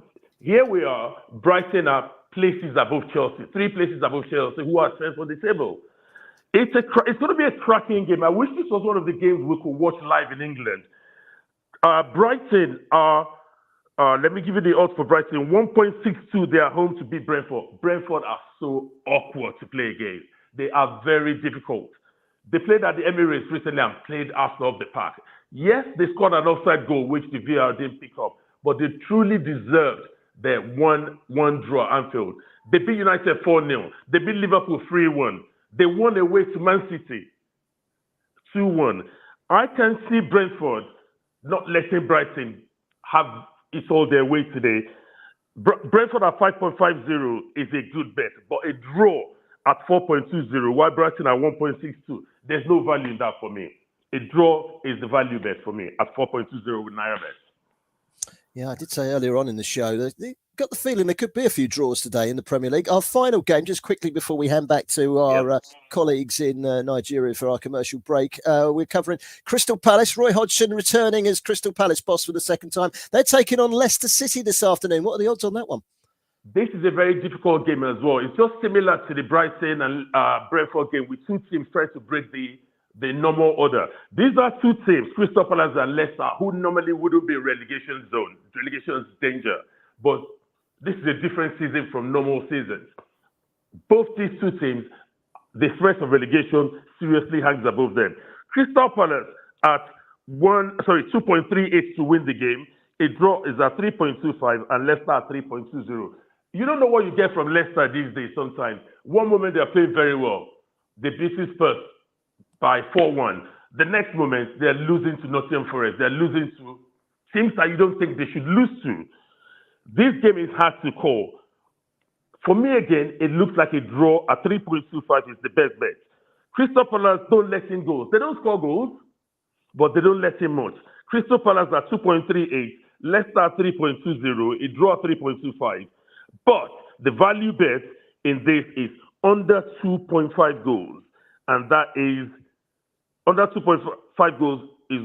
here we are, Brighton are places above Chelsea, 3 places above Chelsea, who are 10th on the table. It's going to be a cracking game. I wish this was one of the games we could watch live in England. Brighton are, let me give you the odds for Brighton, 1.62. They are home to beat Brentford. Brentford are so awkward to play against. They are very difficult. They played at the Emirates recently and played Arsenal off the park. Yes, they scored an offside goal, which the VAR didn't pick up, but they truly deserved their 1-1 draw at Anfield. They beat United 4-0. They beat Liverpool 3-1. They won away to Man City 2-1. I can see Brentford not letting Brighton have it all their way today. Brentford at 5.50 is a good bet, but a draw at 4.20, while Brighton at 1.62, there's no value in that for me. A draw is the value bet for me at 4.20 with Naira bet. Yeah, I did say earlier on in the show that they got the feeling there could be a few draws today in the Premier League. Our final game, just quickly before we hand back to our colleagues in Nigeria for our commercial break, we're covering Crystal Palace. Roy Hodgson returning as Crystal Palace boss for the second time. They're taking on Leicester City this afternoon. What are the odds on that one? This is a very difficult game as well. It's just similar to the Brighton and Brentford game with two teams trying to break the normal order. These are two teams, Crystal Palace and Leicester, who normally wouldn't be relegation zone, relegation danger. But this is a different season from normal seasons. Both these two teams, the threat of relegation seriously hangs above them. Crystal Palace at 2.38 to win the game. A draw is at 3.25 and Leicester at 3.20. You don't know what you get from Leicester these days sometimes. One moment they're playing very well. They beat Spurs by 4-1. The next moment, they're losing to Nottingham Forest. They're losing to teams that you don't think they should lose to. This game is hard to call. For me, again, it looks like a draw at 3.25 is the best bet. Crystal Palace don't let in goals. They don't score goals, but they don't let in much. Crystal Palace at 2.38, Leicester at 3.20, a draw at 3.25. But the value bet in this is under 2.5 goals. And that is, under 2.5 goals is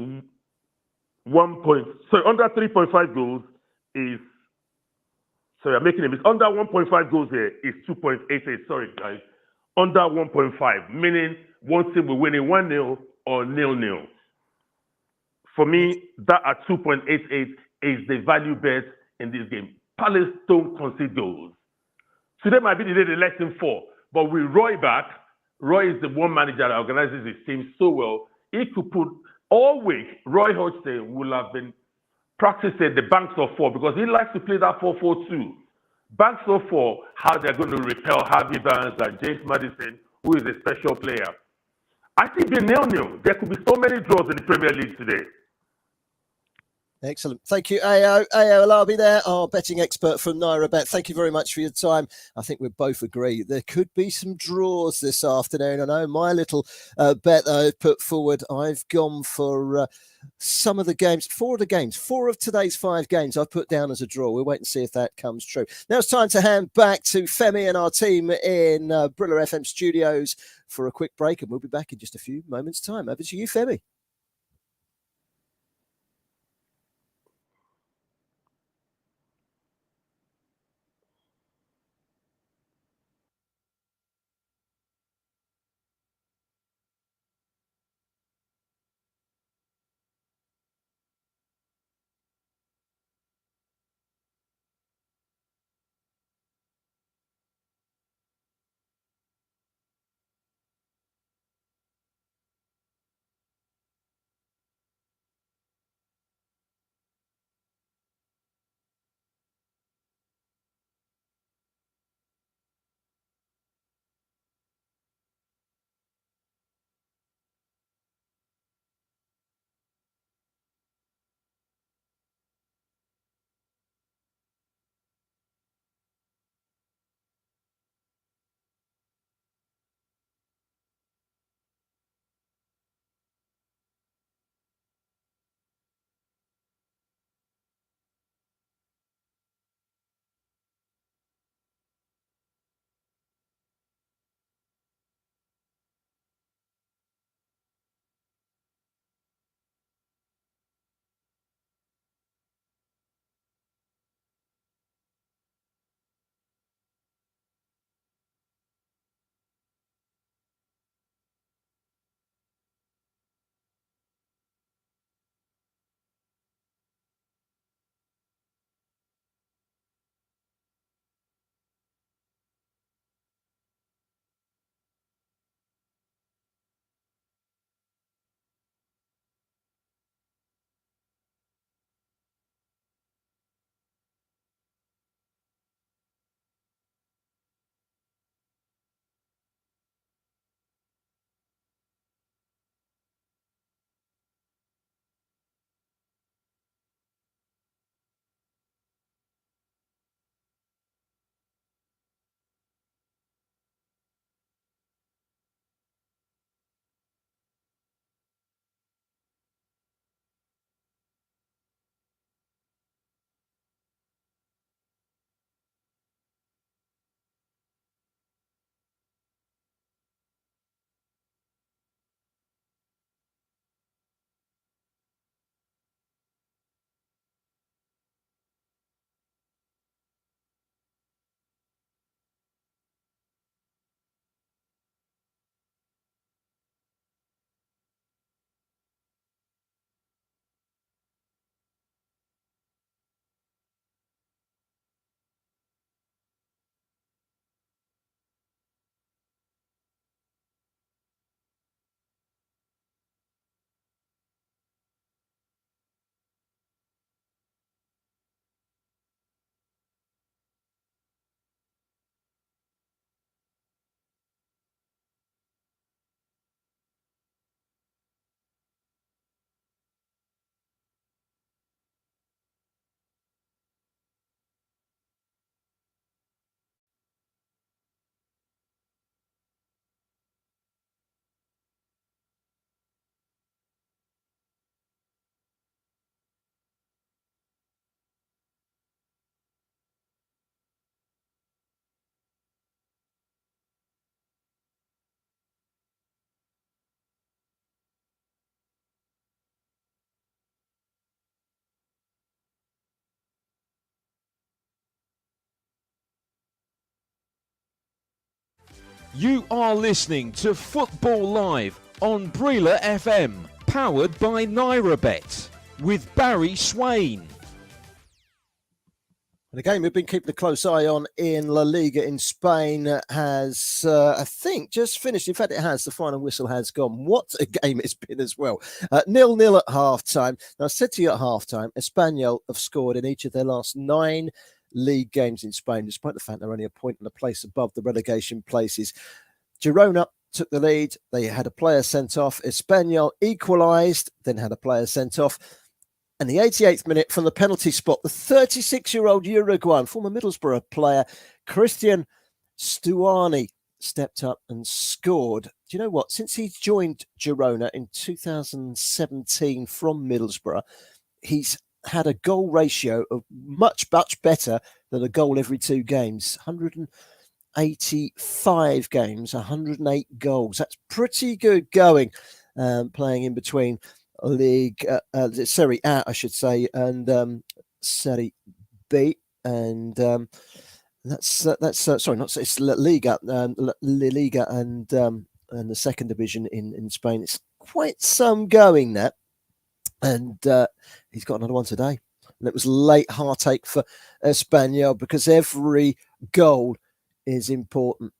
under 3.5 goals is, I'm making a mistake. Under 1.5 goals here is 2.88. Sorry, guys. Under 1.5, meaning one team will win it 1-0 or 0-0. For me, that at 2.88 is the value bet in this game. Palace don't concede goals. Today might be the day they let him fall. But with Roy back, Roy is the one manager that organizes his team so well. He could put all week, Roy Hodgson will have been practicing the banks of four because he likes to play that 4-4-2. Banks of four, how they're going to repel Harvey Barnes and James Maddison, who is a special player. I think they're 0-0. There could be so many draws in the Premier League today. Excellent. Thank you, Ao. Ao Alabi there, our betting expert from NairaBet. Thank you very much for your time. I think we both agree there could be some draws this afternoon. I know my little bet that I've put forward, I've gone for some of the games, 4 of the games, 4 of today's 5 games I've put down as a draw. We'll wait and see if that comes true. Now it's time to hand back to Femi and our team in Brilla FM studios for a quick break, and we'll be back in just a few moments' time. Over to you, Femi. You are listening to Football Live on Brila FM, powered by NairaBet, with Barry Swain. The game we've been keeping a close eye on in La Liga in Spain has, I think, just finished. In fact, it has. The final whistle has gone. What a game it's been as well. 0-0 at half-time. Now, I said to you at half-time, Espanyol have scored in each of their last 9 league games in Spain, despite the fact they're only a point and a place above the relegation places. Girona took the lead. They had a player sent off. Espanyol equalised, then had a player sent off. And the 88th minute from the penalty spot, the 36-year-old Uruguayan, former Middlesbrough player, Christian Stuani, stepped up and scored. Do you know what? Since he joined Girona in 2017 from Middlesbrough, he's had a goal ratio of much, much better than a goal every 2 games. 185 games, 108 goals. That's pretty good going, playing in between League Serie A, I should say, and Serie B, and that's sorry, not it's La Liga, La Liga, and the second division in Spain. It's quite some going that, and he's got another one today, and it was late heartache for Espanyol because every goal is important.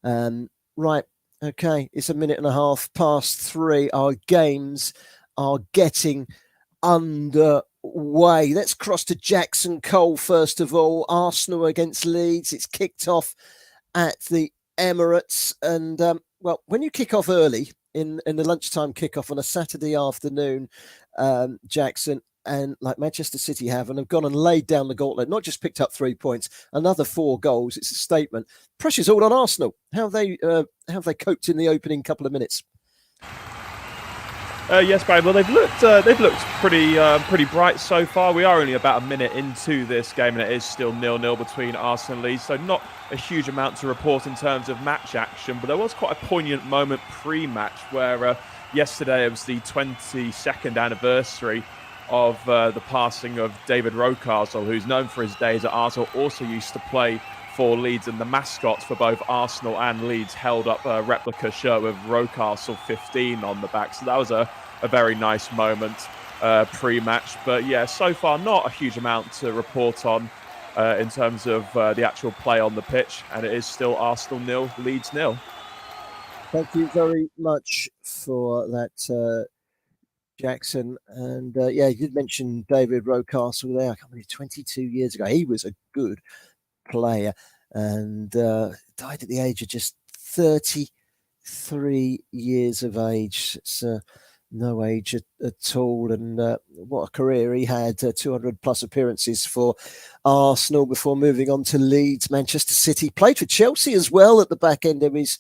Right, okay, it's a minute and a half past 3. Our games are getting underway. Let's cross to Jackson Cole first of all. Arsenal against Leeds. It's kicked off at the Emirates. And, well, when you kick off early in the lunchtime kickoff on a Saturday afternoon, Jackson, and like Manchester City have gone and laid down the gauntlet, not just picked up 3 points, another 4 goals. It's a statement. Pressure's all on Arsenal. How have they coped in the opening couple of minutes? Yes, Barry. Well, they've looked pretty bright so far. We are only about a minute into this game, and it is still 0-0 between Arsenal and Leeds. So not a huge amount to report in terms of match action. But there was quite a poignant moment pre-match where yesterday it was the 22nd anniversary of the passing of David Rocastle, who's known for his days at Arsenal. Also used to play for Leeds, and the mascots for both Arsenal and Leeds held up a replica shirt with Rocastle 15 on the back. So that was a very nice moment pre-match. But yeah, so far not a huge amount to report on in terms of the actual play on the pitch, and it is still Arsenal 0, Leeds 0. Thank you very much for that, Jackson. And yeah, you did mention David Rocastle there. I can't believe 22 years ago. He was a good player and died at the age of just 33 years of age. It's no age at all, and what a career he had. 200 plus appearances for Arsenal before moving on to Leeds, Manchester City. Played for Chelsea as well at the back end of his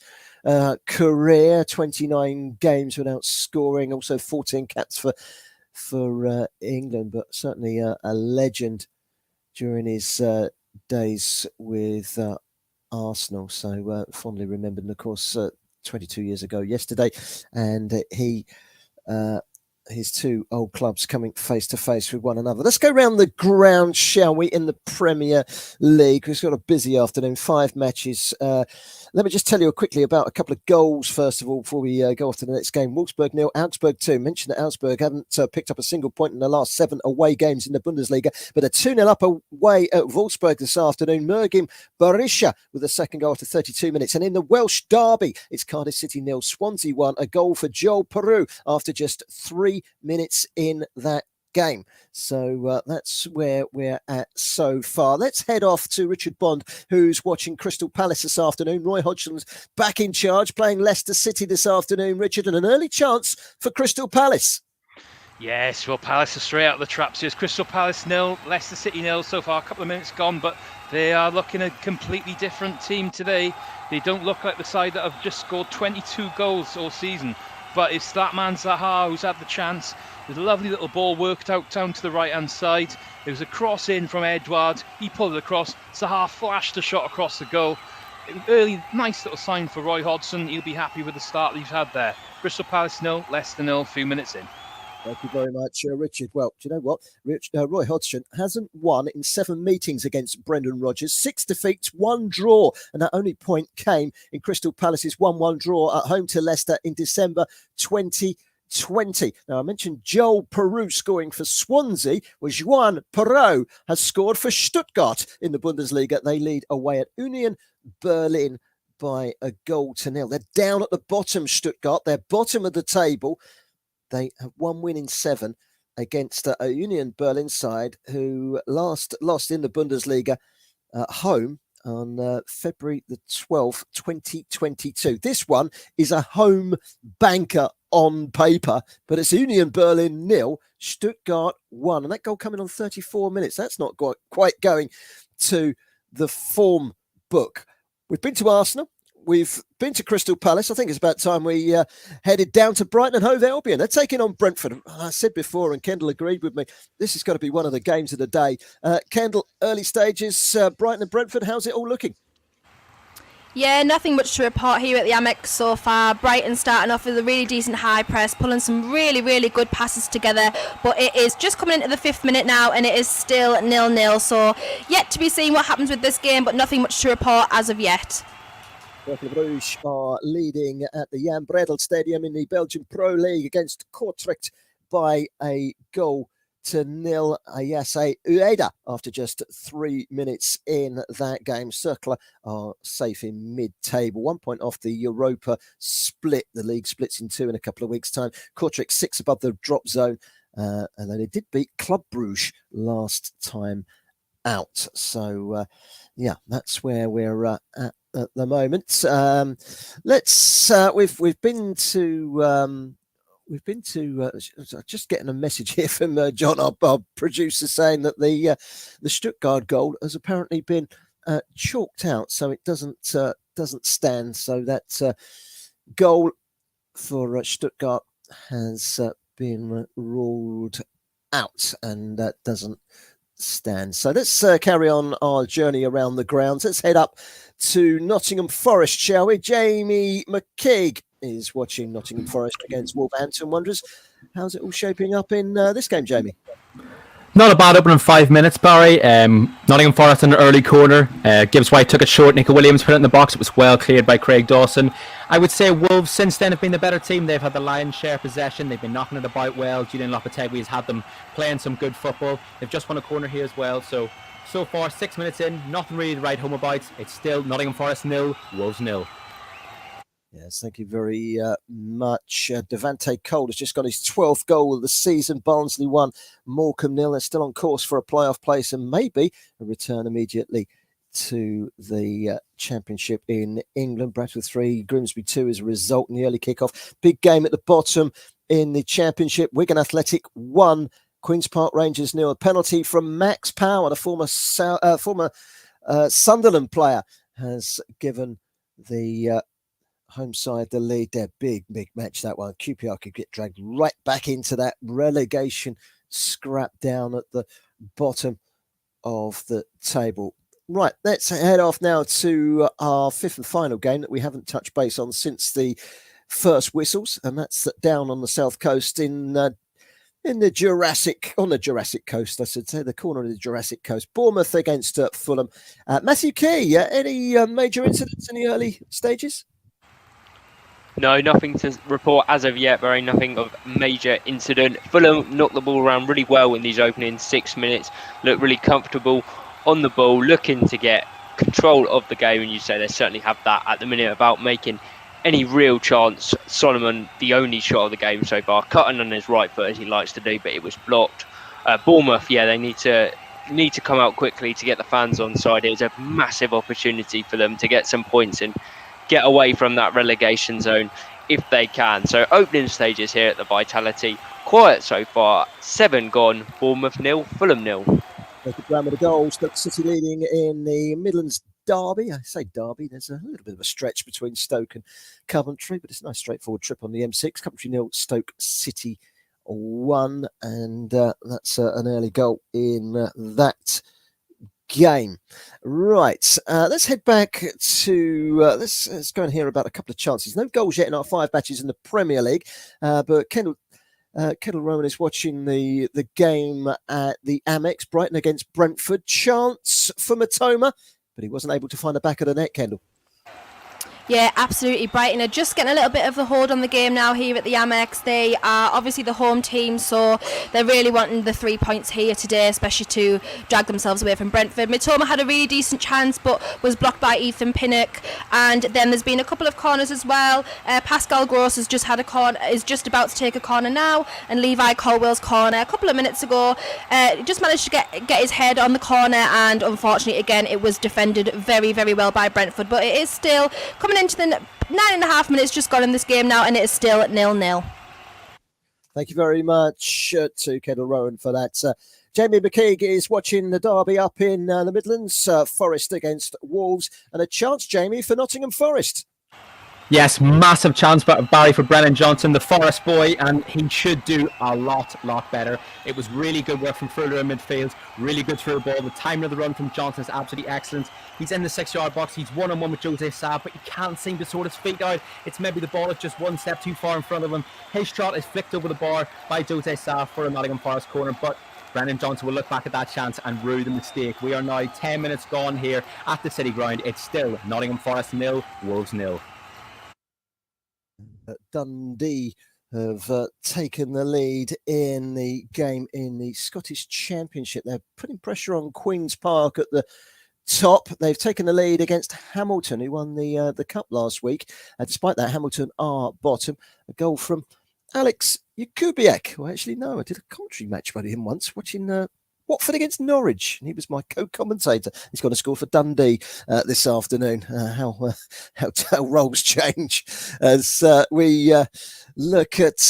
career. 29 games without scoring, also 14 caps for England, but certainly a legend during his days with Arsenal. So fondly remembered, and of course 22 years ago yesterday, and his 2 old clubs coming face to face with one another. Let's go round the ground, shall we, in the Premier League. We've got a busy afternoon, 5 matches. Let me just tell you quickly about a couple of goals, first of all, before we go off to the next game. Wolfsburg 0, Augsburg 2. Mentioned that Augsburg haven't picked up a single point in the last 7 away games in the Bundesliga, but a 2-0 up away at Wolfsburg this afternoon. Mergim Barisha with the second goal after 32 minutes. And in the Welsh derby, it's Cardiff City 0, Swansea 1. A goal for Joel Peru after just 3 minutes in that game. So that's where we're at so far. Let's head off to Richard Bond, who's watching Crystal Palace this afternoon. Roy Hodgson's back in charge, playing Leicester City this afternoon, Richard, and an early chance for Crystal Palace. Yes, well, Palace are straight out of the traps here. It's Crystal Palace 0, Leicester City 0 so far. A couple of minutes gone, but they are looking a completely different team today. They don't look like the side that have just scored 22 goals all season. But it's that man Zaha who's had the chance. There's a lovely little ball worked out down to the right-hand side. There was a cross in from Edouard. He pulled it across. Zaha flashed a shot across the goal. Early, nice little sign for Roy Hodgson. He'll be happy with the start that he's had there. Crystal Palace 0, Leicester 0, a few minutes in. Thank you very much, Richard. Well, do you know what? Roy Hodgson hasn't won in 7 meetings against Brendan Rodgers. 6 defeats, 1 draw. And that only point came in Crystal Palace's 1-1 draw at home to Leicester in December 2020. Now, I mentioned Joel Peru scoring for Swansea. Well, Juan Perot has scored for Stuttgart in the Bundesliga. They lead away at Union Berlin by 1-0. They're down at the bottom, Stuttgart. They're bottom of the table. They have 1 win in 7 against a Union Berlin side who lost in the Bundesliga at home on February the 12th, 2022. This one is a home banker on paper, but it's Union Berlin 0, Stuttgart 1. And that goal coming on 34 minutes. That's not quite going to the form book. We've been to Arsenal. We've been to Crystal Palace. I think it's about time we headed down to Brighton and Hove Albion. They're taking on Brentford. I said before, and Kendall agreed with me, this has got to be one of the games of the day. Kendall, early stages, Brighton and Brentford, how's it all looking? Yeah, nothing much to report here at the Amex so far. Brighton starting off with a really decent high press, pulling some really, really good passes together. But it is just coming into the 5th minute now, and it is still 0-0. So yet to be seen what happens with this game, but nothing much to report as of yet. Bruges are leading at the Jan Breidel Stadium in the Belgian Pro League against Kortrijk by 1-0. Ayase Ueda after just 3 minutes in that game. Cercle are safe in mid-table, 1 point off the Europa split. The league splits in 2 in a couple of weeks' time. Kortrijk 6 above the drop zone, and then they did beat Club Bruges last time out. So, yeah, that's where we're at the moment. We've been to just getting a message here from John, our producer, saying that the Stuttgart goal has apparently been chalked out, so it doesn't stand. So that goal for Stuttgart has been ruled out, and that doesn't stand. So let's carry on our journey around the grounds. Let's head up to Nottingham Forest, shall we? Jamie McKeag is watching Nottingham Forest against Wolverhampton Wanderers. How's it all shaping up in this game, Jamie? Not a bad opening 5 minutes, Barry. Nottingham Forest in an early corner. Gibbs White took it short. Nico Williams put it in the box. It was well cleared by Craig Dawson. I would say Wolves since then have been the better team. They've had the lion's share possession. They've been knocking it about well. Julian Lopetegui has had them playing some good football. They've just won a corner here as well. So far, 6 minutes in, nothing really to write home about. It's still Nottingham Forest 0, Wolves 0. Yes, thank you very much. Devante Cole has just got his 12th goal of the season. Barnsley 1, Morecambe 0. They're still on course for a playoff place and maybe a return immediately to the Championship in England. Bradford 3, Grimsby 2 as a result in the early kickoff. Big game at the bottom in the Championship. Wigan Athletic 1, Queen's Park Rangers 0. A penalty from Max Power, the former Sunderland player, has given the home side the lead. Their big match, that one. QPR could get dragged right back into that relegation scrap down at the bottom of the table. Right, let's head off now to our 5th and final game that we haven't touched base on since the first whistles, and that's down on the south coast in the Jurassic coast, I should say, the corner of the Jurassic coast. Bournemouth against Fulham. Matthew Key, any major incidents in the early stages? No, nothing to report as of yet, Barry. Nothing of major incident. Fulham knocked the ball around really well in these opening 6 minutes. Looked really comfortable on the ball, looking to get control of the game. And you say they certainly have that at the minute about making any real chance. Solomon, the only shot of the game so far, cutting on his right foot as he likes to do, but it was blocked. Bournemouth, yeah, they need to come out quickly to get the fans on side. It's a massive opportunity for them to get some points and get away from that relegation zone if they can. So opening stages here at the Vitality, quiet so far. 7 gone, Bournemouth 0, Fulham 0. Jacob Brown with a goal. Stoke City leading in the Midlands derby. I say derby, there's a little bit of a stretch between Stoke and Coventry, but it's a nice straightforward trip on the M6. Coventry 0, Stoke City 1, and that's an early goal in that game. Right, let's head back to let's go and hear about a couple of chances. No goals yet in our 5 matches in the Premier League, but Kendall, Kettle Rowan is watching the game at the Amex, Brighton against Brentford. Chance for Matoma, but he wasn't able to find the back of the net, Kendall. Yeah, absolutely. Brighton are just getting a little bit of the hold on the game now here at the Amex. They are obviously the home team, so they're really wanting the 3 points here today, especially to drag themselves away from Brentford. Mitoma had a really decent chance, but was blocked by Ethan Pinnock. And then there's been a couple of corners as well. Pascal Gross has just had a corner, is just about to take a corner now, and Levi Colwell's corner a couple of minutes ago just managed to get his head on the corner, and unfortunately, again, it was defended very, very well by Brentford. But it is still coming into the 9.5 minutes just gone in this game now, and it is still at 0-0. Thank you very much to Kendall Rowan for that. Jamie McKeague is watching the derby up in the Midlands, Forest against Wolves, and a chance, Jamie, for Nottingham Forest. Yes, massive chance for Barry for Brennan Johnson, the Forest boy, and he should do a lot better. It was really good work from further in midfield, really good through the ball. The timing of the run from Johnson is absolutely excellent. He's in the 6-yard box, he's one-on-one with Jose Sa, but he can't seem to sort his feet out. It's maybe the ball is just one step too far in front of him. His shot is flicked over the bar by Jose Sa for a Nottingham Forest corner, but Brennan Johnson will look back at that chance and rue the mistake. We are now 10 minutes gone here at the City Ground. It's still Nottingham Forest 0, Wolves 0. Dundee have taken the lead in the game in the Scottish Championship. They're putting pressure on Queen's Park at the top. They've taken the lead against Hamilton, who won the cup last week. Despite that, Hamilton are bottom. A goal from Alex Jakubiak, who actually I did a commentary match by him once, watching Watford against Norwich, and he was my co-commentator. He's going to score for Dundee this afternoon. How roles change as we look at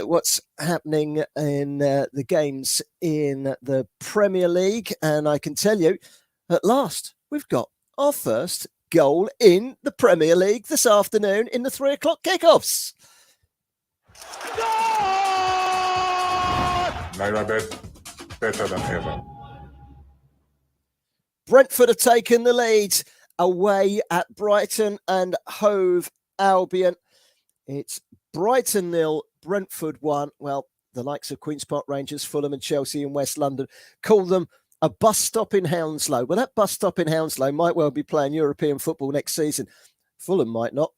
what's happening in the games in the Premier League. And I can tell you, at last, we've got our first goal in the Premier League this afternoon in the 3 o'clock kickoffs. Better than ever. Brentford have taken the lead away at Brighton and Hove Albion. It's Brighton 0, Brentford 1. Well, the likes of Queen's Park Rangers, Fulham and Chelsea in West London call them a bus stop in Hounslow. Well, that bus stop in Hounslow might well be playing European football next season. Fulham might not.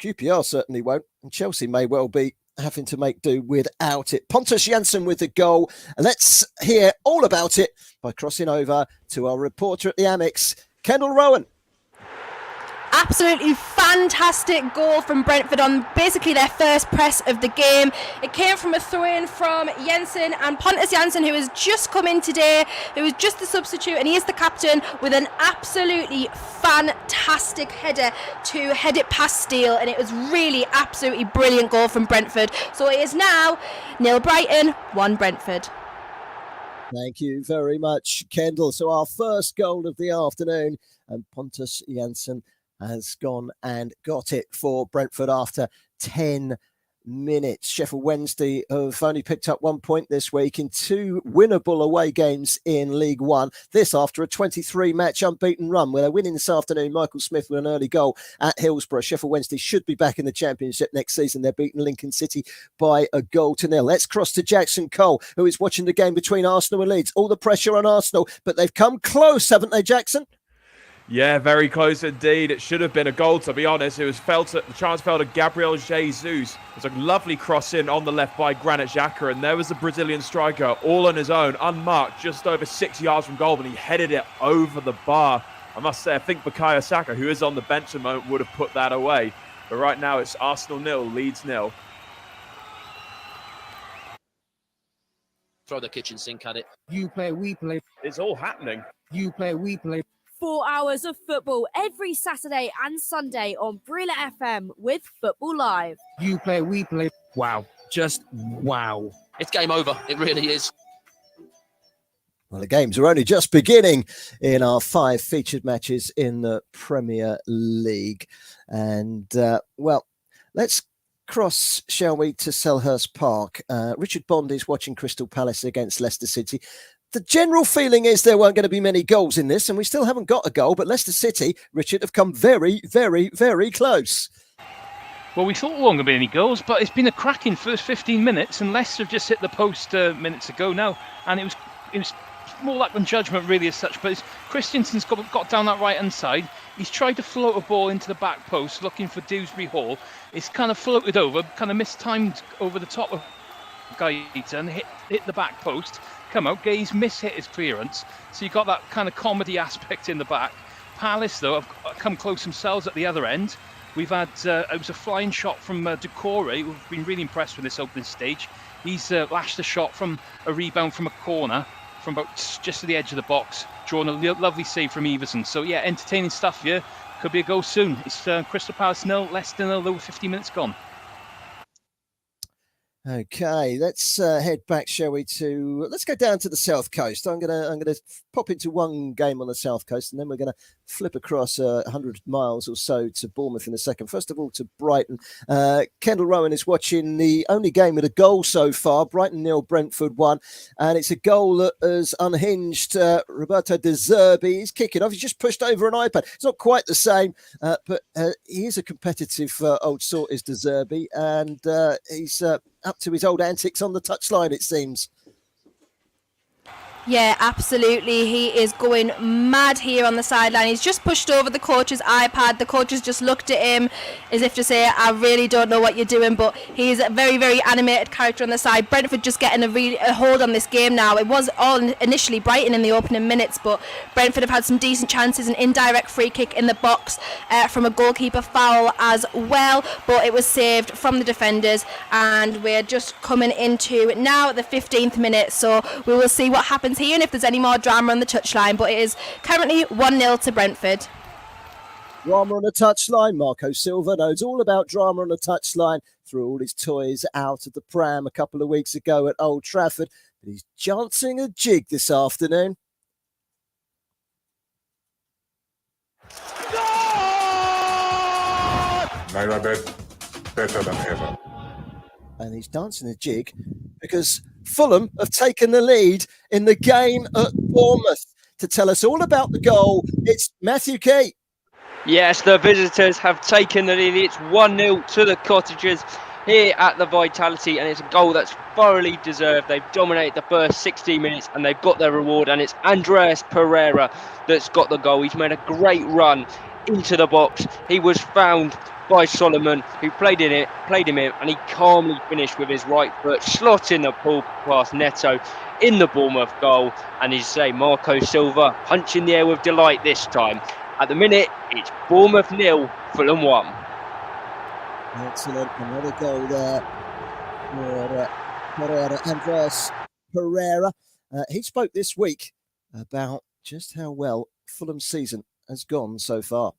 QPR certainly won't. And Chelsea may well be having to make do without it. Pontus Jansson with the goal. Let's hear all about it by crossing over to our reporter at the Amex, Kendall Rowan. Absolutely fantastic goal from Brentford on basically their first press of the game. It came from a throw-in from Jensen, and Pontus Jansson, who has just come in today, who is just the substitute, and he is the captain, with an absolutely fantastic header to head it past Steele, and it was really absolutely brilliant goal from Brentford. So it is now 0 Brighton, 1 Brentford. Thank you very much, Kendall. So our first goal of the afternoon, and Pontus Jansson has gone and got it for Brentford after 10 minutes. Sheffield Wednesday have only picked up 1 point this week in 2 winnable away games in League One. This after a 23-match unbeaten run, where they're winning this afternoon. Michael Smith with an early goal at Hillsborough. Sheffield Wednesday should be back in the Championship next season. They're beating Lincoln City by a 1-0. Let's cross to Jackson Cole, who is watching the game between Arsenal and Leeds. All the pressure on Arsenal, but they've come close, haven't they, Jackson? Yeah, very close indeed. It should have been a goal, to be honest. The chance fell to Gabriel Jesus. It was a lovely cross in on the left by Granit Xhaka, and there was the Brazilian striker all on his own, unmarked, just over 6 yards from goal, and he headed it over the bar. I must say, I think Bukayo Saka, who is on the bench at the moment, would have put that away. But right now, it's Arsenal 0, Leeds 0. Throw the kitchen sink at it. You play, we play. It's all happening. You play, we play. 4 hours of football every Saturday and Sunday on Brilla FM with Football Live. You play, we play. Wow. Just wow. It's game over. It really is. Well, the games are only just beginning in our 5 featured matches in the Premier League. And, well, let's cross, shall we, to Selhurst Park. Richard Bond is watching Crystal Palace against Leicester City. The general feeling is there weren't going to be many goals in this, and we still haven't got a goal, but Leicester City, Richard, have come very, very, very close. Well, we thought there weren't going to be any goals, but it's been a cracking first 15 minutes, and Leicester have just hit the post minutes ago now, and it was more luck than judgment really as such. But Christensen's got down that right hand side. He's tried to float a ball into the back post, looking for Dewsbury Hall. It's kind of floated over, kind of mistimed over the top of Gaeta and hit the back post. Come out, Gay's mishit his clearance, so you've got that kind of comedy aspect in the back. Palace though have come close themselves at the other end. We've had it was a flying shot from Decore. We've been really impressed with this opening stage. He's lashed a shot from a rebound from a corner from about just to the edge of the box, drawn a lovely save from Everson. So yeah, entertaining stuff here. Could be a goal soon. It's Crystal Palace 0, Leicester 0, over 50 minutes gone. Okay, let's head back, shall we? Let's go down to the south coast. I'm gonna pop into one game on the south coast, and then we're gonna flip across 100 miles or so to Bournemouth in a second. First of all, to Brighton. Kendall Rowan is watching the only game with a goal so far. Brighton 0, Brentford 1, and it's a goal that has unhinged Roberto De Zerbi. He's kicking off. He's just pushed over an iPad. It's not quite the same, but he is a competitive old sort, is De Zerbi, and he's up to his old antics on the touchline, it seems. Yeah, absolutely. He is going mad here on the sideline. He's just pushed over the coach's iPad. The coach has just looked at him as if to say, I really don't know what you're doing, but he's a very, very animated character on the side. Brentford just getting a hold on this game now. It was all initially Brighton in the opening minutes, but Brentford have had some decent chances, an indirect free kick in the box from a goalkeeper foul as well, but it was saved from the defenders, and we're just coming into now the 15th minute, so we will see what happens here and if there's any more drama on the touchline, but it is currently 1-0 to Brentford. Drama on the touchline. Marco Silva knows all about drama on the touchline. Threw all his toys out of the pram a couple of weeks ago at Old Trafford, but he's chancing a jig this afternoon. Better than ever. And he's dancing a jig because Fulham have taken the lead in the game at Bournemouth. To tell us all about the goal, it's Matthew Key. Yes, the visitors have taken the lead. It's 1-0 to the Cottagers here at the Vitality, and it's a goal that's thoroughly deserved. They've dominated the first 16 minutes and they've got their reward, and it's Andreas Pereira that's got the goal. He's made a great run into the box. He was found by Solomon, who played him in, and he calmly finished with his right foot, slotting the ball past Neto in the Bournemouth goal. And as you say, Marco Silva punching the air with delight this time. At the minute, it's Bournemouth 0, Fulham 1. Excellent, another goal there for Andreas Pereira. He spoke this week about just how well Fulham's season has gone so far.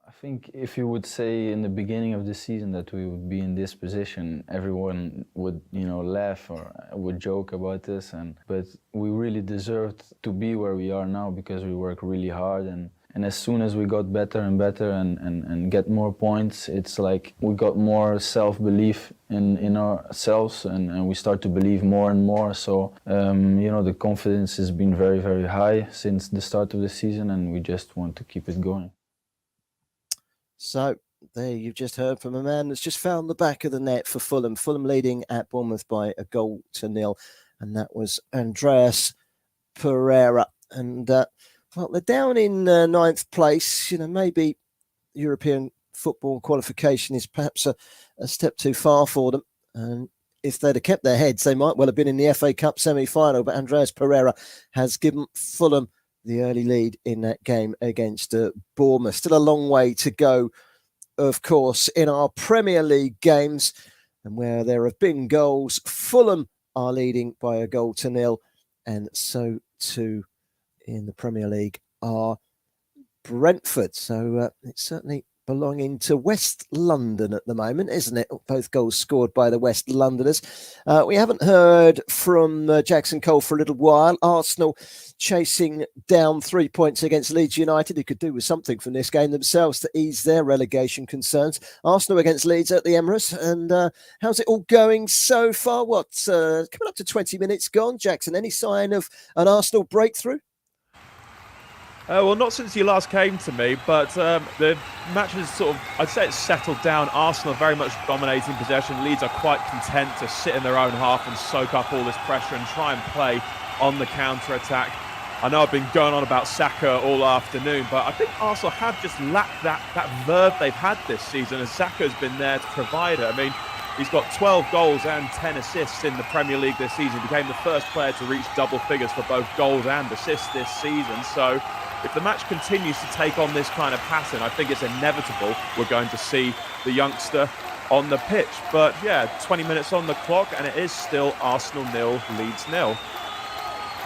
I think if you would say in the beginning of the season that we would be in this position, everyone would, laugh or would joke about this. But we really deserved to be where we are now because we work really hard. And as soon as we got better and better and get more points, it's like we got more self-belief in ourselves and we start to believe more and more. So, the confidence has been very, very high since the start of the season, and we just want to keep it going. So there you've just heard from a man that's just found the back of the net for Fulham. Fulham leading at Bournemouth by 1-0, and that was Andreas Pereira. And they're down in ninth place. Maybe European football qualification is perhaps a step too far for them. And if they'd have kept their heads, they might well have been in the FA Cup semi-final. But Andreas Pereira has given Fulham the early lead in that game against Bournemouth. Still a long way to go, of course, in our Premier League games. And where there have been goals, Fulham are leading by 1-0. And so too in the Premier League are Brentford. So it's certainly belonging to West London at the moment, isn't it? Both goals scored by the West Londoners. We haven't heard from Jackson Cole for a little while. Arsenal chasing down 3 points against Leeds United, who could do with something from this game themselves to ease their relegation concerns. Arsenal against Leeds at the Emirates. And how's it all going so far? Coming up to 20 minutes gone, Jackson. Any sign of an Arsenal breakthrough? Well, not since you last came to me, but the match has sort of, I'd say it's settled down. Arsenal very much dominating possession. Leeds are quite content to sit in their own half and soak up all this pressure and try and play on the counter-attack. I know I've been going on about Saka all afternoon, but I think Arsenal have just lacked that verve they've had this season, as Saka's been there to provide it. I mean, he's got 12 goals and 10 assists in the Premier League this season. He became the first player to reach double figures for both goals and assists this season. So if the match continues to take on this kind of pattern, I think it's inevitable we're going to see the youngster on the pitch. But yeah, 20 minutes on the clock, and it is still Arsenal 0, Leeds 0.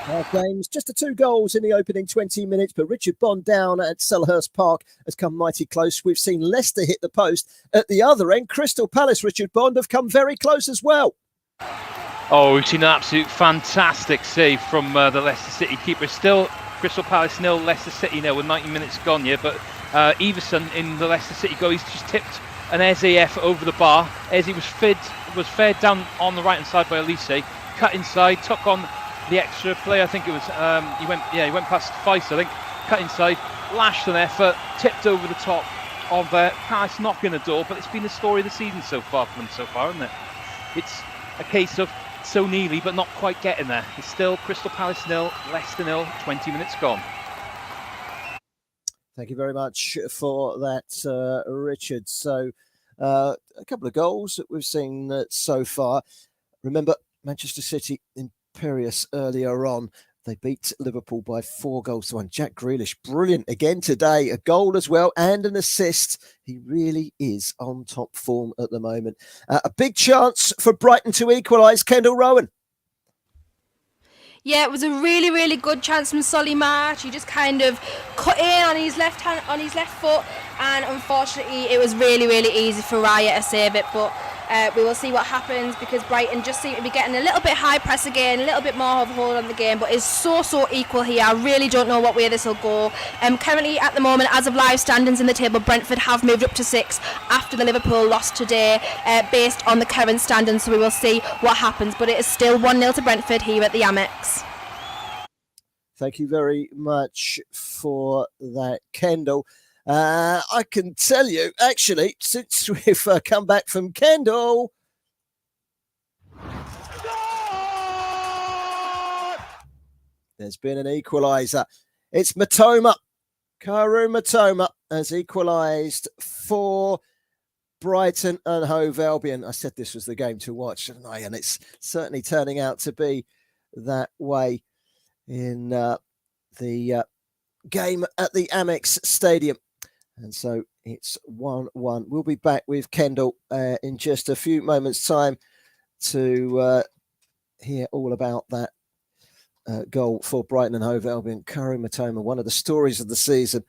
Half games, just the 2 goals in the opening 20 minutes, but Richard Bond down at Selhurst Park has come mighty close. We've seen Leicester hit the post. At the other end, Crystal Palace, Richard Bond, have come very close as well. Oh, we've seen an absolute fantastic save from the Leicester City keeper. Still Crystal Palace 0, Leicester City 0 with 90 minutes gone here, but Everson in the Leicester City goal, he's just tipped an Eze over the bar. Eze was fed down on the right hand side by Elise, cut inside, took on the extra play. I think it was he went past Feist, I think, cut inside, lashed an effort, tipped over the top of Palace knocking the door. But it's been the story of the season so far for them so far, isn't it? It's a case of so nearly but not quite getting there. It's still Crystal Palace 0, Leicester 0, 20 minutes gone. Thank you very much for that, Richard. So a couple of goals that we've seen so far. Remember, Manchester City imperious earlier on. They beat Liverpool by 4-1. Jack Grealish, brilliant again today. A goal as well and an assist. He really is on top form at the moment. A big chance for Brighton to equalise. Kendall Rowan. Yeah, it was a really, really good chance from Solly March. He just kind of cut in on his left foot, and unfortunately, it was really, really easy for Raya to save it. But we will see what happens, because Brighton just seem to be getting a little bit high press again, a little bit more of a hold on the game, but it's so equal here. I really don't know what way this will go. Currently, at the moment, as of live standings in the table, Brentford have moved up to 6 after the Liverpool loss today, based on the current standings. So we will see what happens, but it is still 1-0 to Brentford here at the Amex. Thank you very much for that, Kendall. I can tell you, actually, since we've come back from Kendall, there's been an equaliser. It's Matoma. Karu Matoma has equalised for Brighton and Hove Albion. I said this was the game to watch, didn't I? And it's certainly turning out to be that way in the game at the Amex Stadium. And so it's 1-1. We'll be back with Kendall in just a few moments' time to hear all about that goal for Brighton and Hove Albion. Karu Matoma, one of the stories of the season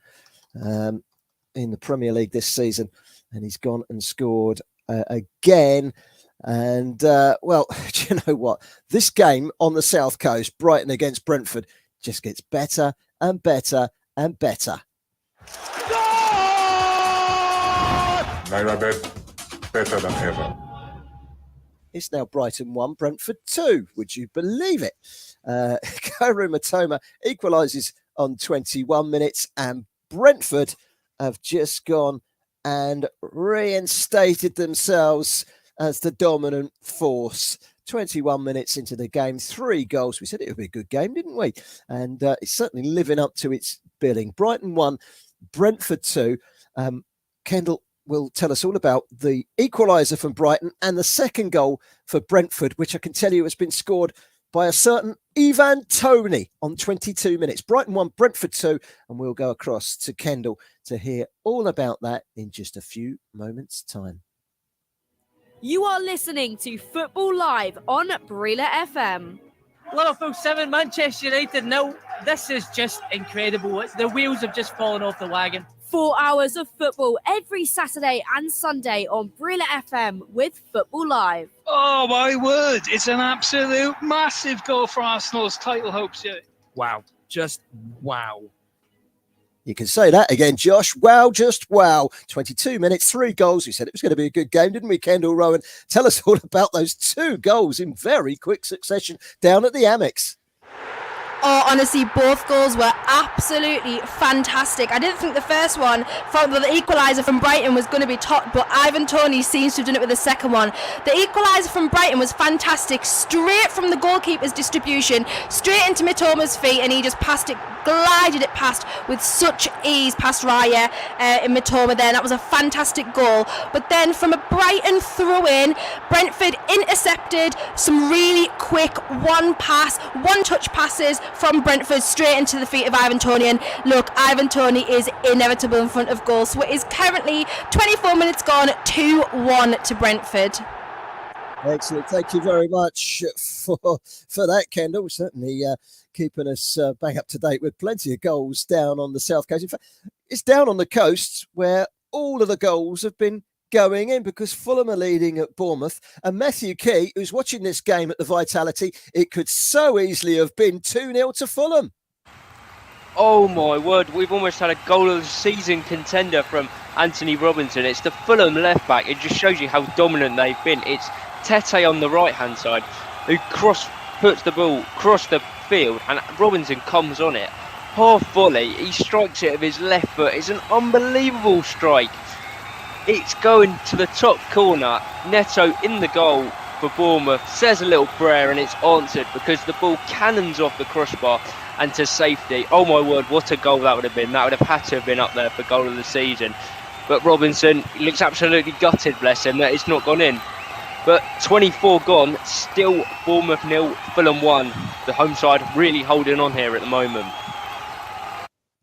in the Premier League this season. And he's gone and scored again. And, well, do you know what? This game on the South Coast, Brighton against Brentford, just gets better and better and better. Now you're better than ever. It's now Brighton 1, Brentford 2. Would you believe it? Karu Matoma equalises on 21 minutes, and Brentford have just gone and reinstated themselves as the dominant force. 21 minutes into the game, 3 goals. We said it would be a good game, didn't we? And it's certainly living up to its billing. Brighton 1, Brentford 2. Kendall will tell us all about the equaliser from Brighton and the second goal for Brentford, which I can tell you has been scored by a certain Ivan Toney on 22 minutes. Brighton 1, Brentford 2, and we'll go across to Kendall to hear all about that in just a few moments' time. You are listening to Football Live on Brila FM. Liverpool 7, Manchester United 0. This is just incredible. The wheels have just fallen off the wagon. 4 hours of football every Saturday and Sunday on Brila FM with Football Live. Oh my word, it's an absolute massive goal for Arsenal's title hopes here. Wow, just wow. You can say that again, Josh. Wow, just wow. 22 minutes, 3 goals. We said it was going to be a good game, didn't we, Kendall Rowan? Tell us all about those 2 goals in very quick succession down at the Amex. Oh, honestly, both goals were absolutely fantastic. I didn't think the first one, from the equaliser from Brighton, was going to be top, but Ivan Toney seems to have done it with the second one. The equaliser from Brighton was fantastic, straight from the goalkeeper's distribution, straight into Mitoma's feet, and he just passed it, glided it past with such ease past Raya in Mitoma there. That was a fantastic goal. But then from a Brighton throw-in, Brentford intercepted some really quick one-touch passes from Brentford straight into the feet of Ivan Toney. And look, Ivan Toney is inevitable in front of goal. So it is currently 24 minutes gone, 2-1 to Brentford. Excellent. Thank you very much for that, Kendall. Certainly keeping us bang up to date with plenty of goals down on the south coast. In fact, it's down on the coast where all of the goals have been going in, because Fulham are leading at Bournemouth, and Matthew Key, who's watching this game at the Vitality, it could so easily have been 2-0 to Fulham. Oh my word, we've almost had a goal of the season contender from Anthony Robinson. It's the Fulham left back. It just shows you how dominant they've been. It's Tete on the right hand side who puts the ball across the field, and Robinson comes on it. Half volley, he strikes it with his left foot. It's an unbelievable strike. It's going to the top corner. Neto in the goal for Bournemouth says a little prayer, and it's answered because the ball cannons off the crossbar and to safety. Oh my word, what a goal that would have been. That would have had to have been up there for goal of the season. But Robinson, he looks absolutely gutted, bless him, that it's not gone in. But 24 gone, still Bournemouth 0, Fulham 1. The home side really holding on here at the moment.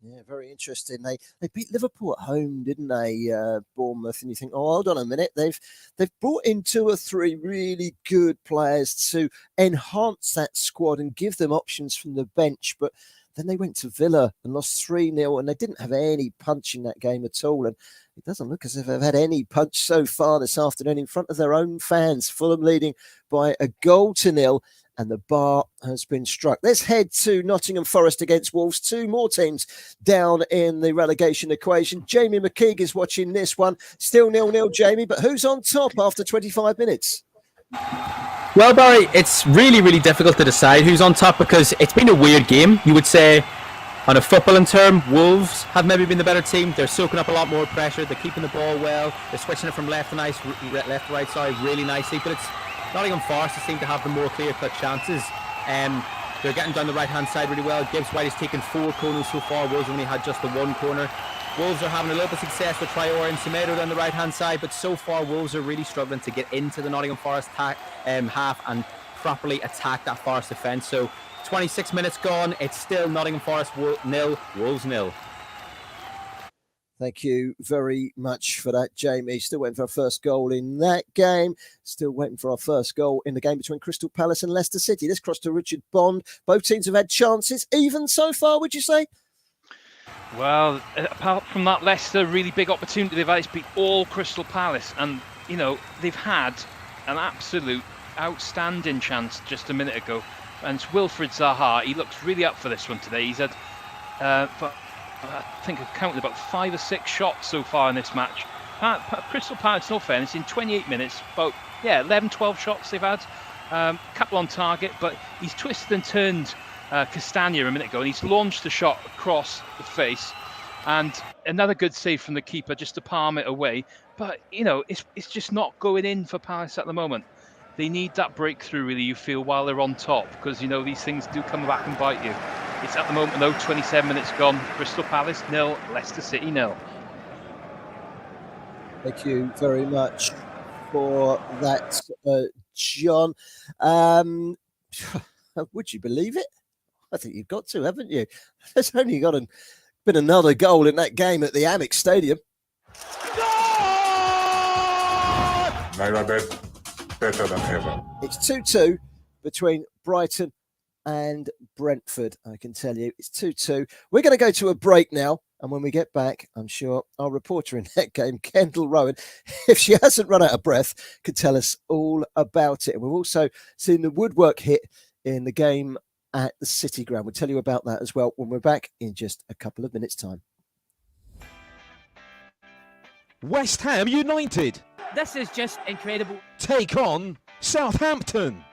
Yeah, very interesting. They beat Liverpool at home, didn't they, Bournemouth? And you think, oh, hold on a minute. They've brought in 2 or 3 really good players to enhance that squad and give them options from the bench. But then they went to Villa and lost 3-0, and they didn't have any punch in that game at all. And it doesn't look as if they've had any punch so far this afternoon in front of their own fans. Fulham leading by a 1-0. And the bar has been struck. Let's head to Nottingham Forest against Wolves. 2 more teams down in the relegation equation. Jamie McKeag is watching this one. Still 0-0, Jamie, but who's on top after 25 minutes? Well, Barry, it's really, really difficult to decide who's on top, because it's been a weird game. You would say, on a footballing term, Wolves have maybe been the better team. They're soaking up a lot more pressure. They're keeping the ball well. They're switching it from left to right side really nicely. But it's Nottingham Forest seem to have the more clear-cut chances. They're getting down the right-hand side really well. Gibbs White has taken 4 corners so far. Wolves only had just the 1 corner. Wolves are having a little bit of success with Traore and Semedo down the right-hand side, but so far Wolves are really struggling to get into the Nottingham Forest half and properly attack that Forest defence. So 26 minutes gone. It's still Nottingham Forest 0, Wolves 0. Thank you very much for that, Jamie. Still waiting for our first goal in that game. Still waiting for our first goal in the game between Crystal Palace and Leicester City. This cross to Richard Bond. Both teams have had chances, even so far, would you say? Well, apart from that Leicester really big opportunity they've had, it's beat all Crystal Palace. And, you know, they've had an absolute outstanding chance just a minute ago. And it's Wilfried Zaha. He looks really up for this one today. He's had, I think I've counted about 5 or 6 shots so far in this match. Crystal Palace, no fairness, in 28 minutes, about 11, 12 shots they've had. Couple on target, but he's twisted and turned Castagna a minute ago, and he's launched a shot across the face. And another good save from the keeper just to palm it away. But, you know, it's just not going in for Palace at the moment. They need that breakthrough, really, you feel, while they're on top, because, you know, these things do come back and bite you. It's at the moment, though, 27 minutes gone. Crystal Palace 0, Leicester City 0. Thank you very much for that, John. Would you believe it? I think you've got to, haven't you? There's only been another goal in that game at the Amex Stadium. Naira better than ever. It's 2-2 between Brighton and Brentford. I can tell you it's 2-2. We're going to go to a break now, and when we get back, I'm sure our reporter in that game, Kendall Rowan, if she hasn't run out of breath, could tell us all about it. And we've also seen the woodwork hit in the game at the City Ground. We'll tell you about that as well when we're back in just a couple of minutes' time. West Ham United This is just incredible. take on Southampton.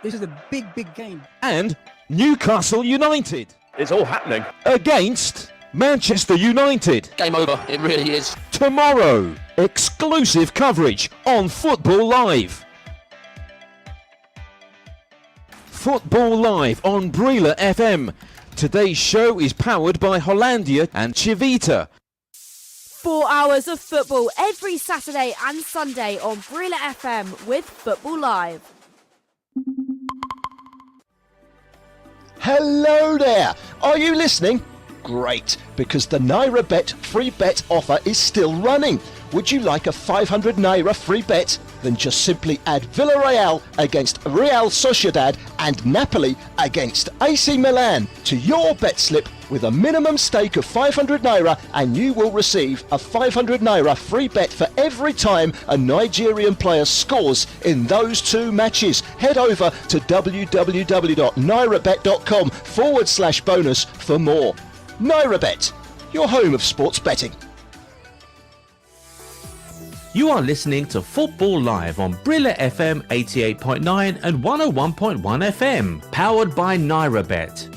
This is a big game. And Newcastle United. It's all happening. Against Manchester United. Game over, it really is. Tomorrow, exclusive coverage on Football Live. Football Live on Brila FM. Today's show is powered by Hollandia and Chivita. 4 hours of football every Saturday and Sunday on Brila FM with Football Live. Hello there. Are you listening? Great, because the Naira Bet free bet offer is still running. Would you like a 500 Naira free bet? Then just simply add Villarreal against Real Sociedad and Napoli against AC Milan to your bet slip with a minimum stake of 500 Naira, and you will receive a 500 Naira free bet for every time a Nigerian player scores in those two matches. Head over to www.nairabet.com/bonus for more. NairaBet, your home of sports betting. You are listening to Football Live on Brila FM 88.9 and 101.1 FM, powered by NairaBet.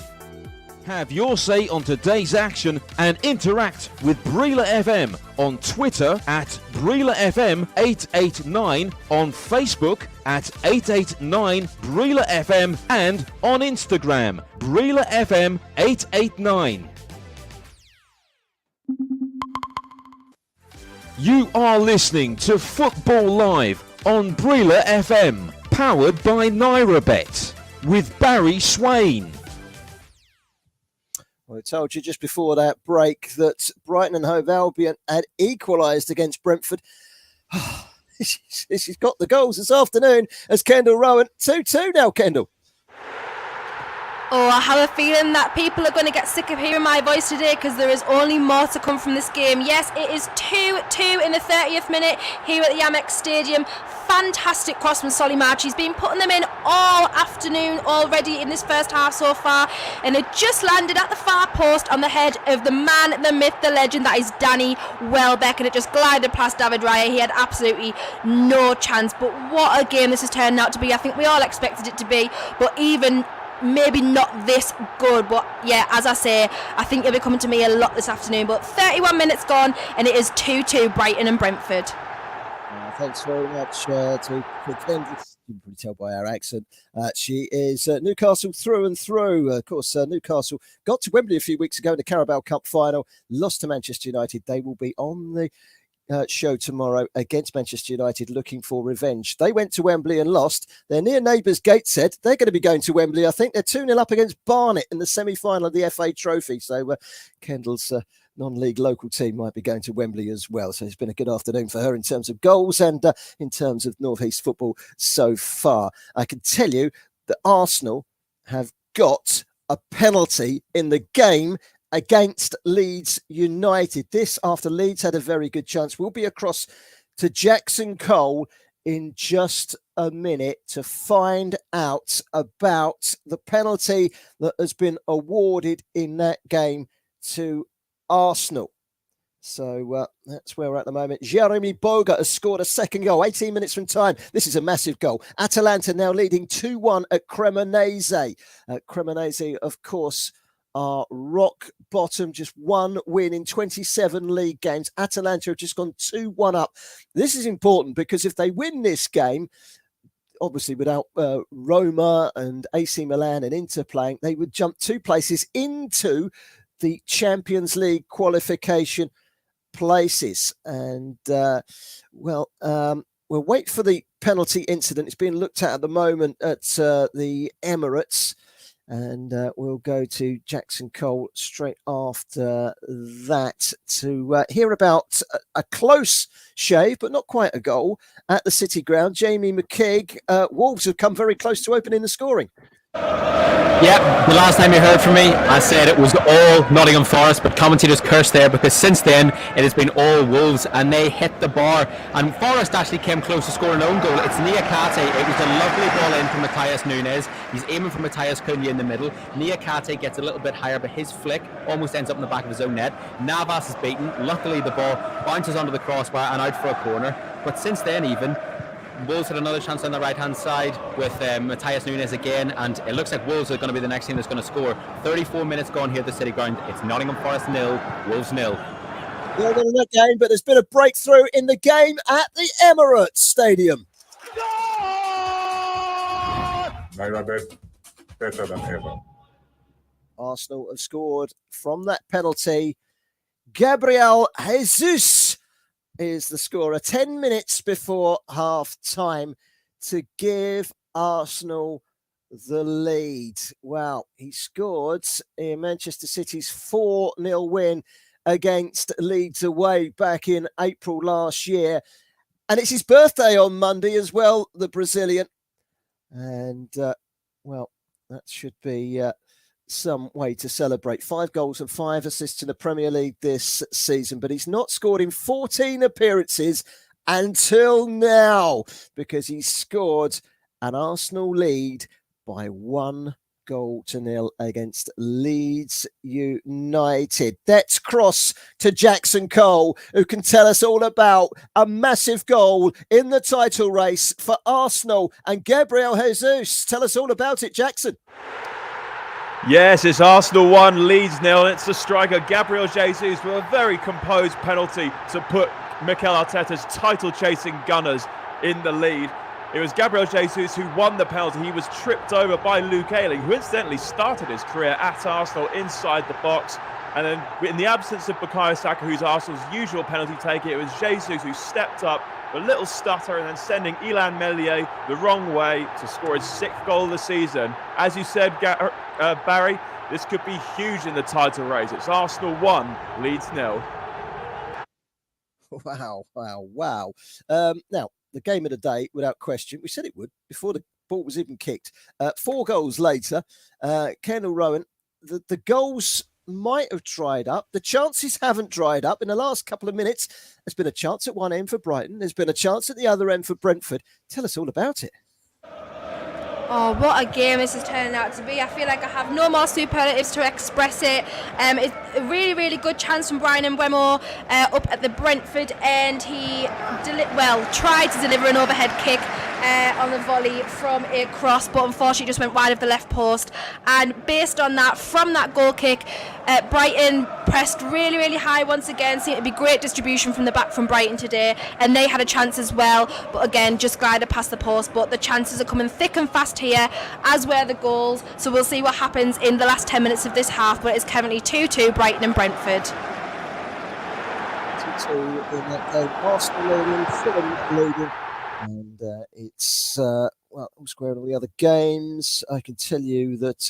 Have your say on today's action and interact with Brila FM on Twitter at Brila FM 889, on Facebook at 889 Brila FM, and on Instagram Brila FM 889. You are listening to Football Live on Brila FM, powered by NairaBet, with Barry Swain. Well, I told you just before that break that Brighton and Hove Albion had equalised against Brentford. She's got the goals this afternoon as Kendall Rowan. 2-2 now, Kendall. Oh, I have a feeling that people are going to get sick of hearing my voice today, because there is only more to come from this game. Yes, it is 2-2 in the 30th minute here at the Amex Stadium. Fantastic cross from Solly March. He's been putting them in all afternoon already in this first half so far, and it just landed at the far post on the head of the man, the myth, the legend that is Danny Welbeck, and it just glided past David Raya. He had absolutely no chance, but what a game this has turned out to be. I think we all expected it to be, but even maybe not this good. But yeah, as I say, I think you'll be coming to me a lot this afternoon. But 31 minutes gone, and it is 2-2 Brighton and Brentford. Thanks very much to Kendall. You can probably tell by our accent. She is Newcastle through and through. Of course, Newcastle got to Wembley a few weeks ago in the Carabao Cup final, lost to Manchester United. They will be on the show tomorrow against Manchester United, looking for revenge. They went to Wembley and lost. Their near neighbours Gateshead, they're going to be going to Wembley. I think they're 2-0 up against Barnet in the semi-final of the FA Trophy. So Kendall's non-league local team might be going to Wembley as well. So it's been a good afternoon for her in terms of goals and in terms of North East football so far. I can tell you that Arsenal have got a penalty in the game against Leeds United. This after Leeds had a very good chance. We'll be across to Jackson Cole in just a minute to find out about the penalty that has been awarded in that game to Arsenal. So that's where we're at the moment. Jeremy Boga has scored a second goal, 18 minutes from time. This is a massive goal. Atalanta now leading 2-1 at Cremonese. Cremonese, of course, are rock bottom, just one win in 27 league games. Atalanta have just gone 2-1 up. This is important because if they win this game, obviously without Roma and AC Milan and Inter playing, they would jump 2 places into the Champions League qualification places. And, we'll wait for the penalty incident. It's being looked at the moment at the Emirates. And we'll go to Jackson Cole straight after that to hear about a close shave, but not quite a goal, at the City Ground. Jamie McKeag, Wolves have come very close to opening the scoring. Yeah, the last time you heard from me, I said it was all Nottingham Forest, but commentators cursed there because since then it has been all Wolves, and they hit the bar. And Forest actually came close to scoring an own goal. It's Niakate. It was a lovely ball in from Matthias Nunes. He's aiming for Matthias Cunha in the middle. Niakate gets a little bit higher, but his flick almost ends up in the back of his own net. Navas is beaten. Luckily, the ball bounces onto the crossbar and out for a corner. But since then, even Wolves had another chance on the right-hand side with Matthias Nunes again, and it looks like Wolves are going to be the next team that's going to score. 34 minutes gone here at the City Ground. It's Nottingham Forest 0, Wolves 0. Well done in that game, but there's been a breakthrough in the game at the Emirates Stadium. Naira better than ever. Arsenal have scored from that penalty. Gabriel Jesus is the scorer 10 minutes before half-time to give Arsenal the lead. Well, he scored in Manchester City's 4-0 win against Leeds away back in April last year. And it's his birthday on Monday as well, the Brazilian. And, well, that should be some way to celebrate. 5 goals and 5 assists in the Premier League this season, but he's not scored in 14 appearances until now because he scored an Arsenal lead by 1-0 against Leeds United. Let's cross to Jackson Cole, who can tell us all about a massive goal in the title race for Arsenal and Gabriel Jesus. Tell us all about it, Jackson. Yes, it's Arsenal 1, Leeds 0. It's the striker Gabriel Jesus with a very composed penalty to put Mikel Arteta's title-chasing Gunners in the lead. It was Gabriel Jesus who won the penalty. He was tripped over by Luke Ayling, who incidentally started his career at Arsenal inside the box. And then in the absence of Bukayo Saka, who's Arsenal's usual penalty taker, it was Jesus who stepped up, a little stutter, and then sending Ilan Meslier the wrong way to score his 6th goal of the season. As you said, Barry, this could be huge in the title race. It's Arsenal 1, Leeds 0. Wow. Now, the game of the day, without question, we said it would before the ball was even kicked. 4 goals later, Kendall Rowan, the goals might have dried up. The chances haven't dried up. In the last couple of minutes, there's been a chance at one end for Brighton. There's been a chance at the other end for Brentford. Tell us all about it. Oh, what a game this is turning out to be. I feel like I have no more superlatives to express it. It's a really, really good chance from Brian Mbeumo up at the Brentford end. He tried to deliver an overhead kick on the volley from a cross, but unfortunately just went wide of the left post. And based on that, from that goal kick, Brighton pressed really, really high once again. Seemed to be great distribution from the back from Brighton today, and they had a chance as well, but again just glided past the post. But the chances are coming thick and fast here, as were the goals, so we'll see what happens in the last 10 minutes of this half. But it's currently 2-2 Brighton and Brentford. 2-2 in that game. Arsenal leading, Fulham leading, and it's all square in all the other games. I can tell you that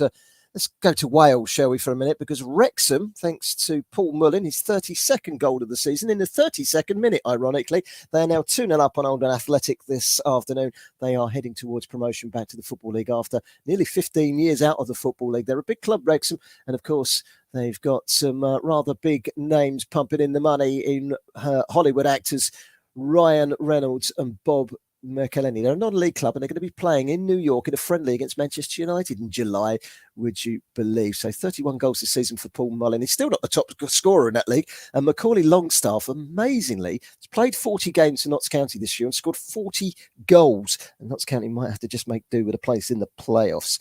let's go to Wales, shall we, for a minute, because Wrexham, thanks to Paul Mullin, his 32nd goal of the season in the 32nd minute, ironically, they are now 2-0 up on Oldham Athletic this afternoon. They are heading towards promotion back to the Football League after nearly 15 years out of the Football League. They're a big club, Wrexham, and of course, they've got some rather big names pumping in the money in Hollywood actors Ryan Reynolds and Bob Merkeleni. They're a non-league club and they're going to be playing in New York in a friendly against Manchester United in July, would you believe? So 31 goals this season for Paul Mullin. He's still not the top scorer in that league. And Macaulay Longstaff, amazingly, has played 40 games for Notts County this year and scored 40 goals. And Notts County might have to just make do with a place in the playoffs.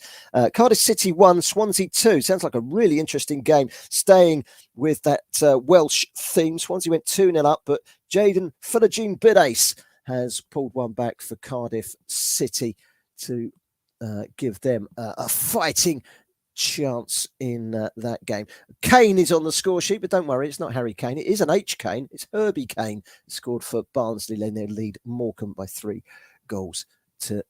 Cardiff City 1, Swansea 2. Sounds like a really interesting game. Staying with that Welsh theme, Swansea went 2-0 up, but Jayden Philogene-Bidace has pulled one back for Cardiff City to give them a fighting chance in that game. Kane is on the score sheet, but don't worry, it's not Harry Kane. It is an H. Kane. It's Herbie Kane, scored for Barnsley. They lead Morecambe by 3 goals to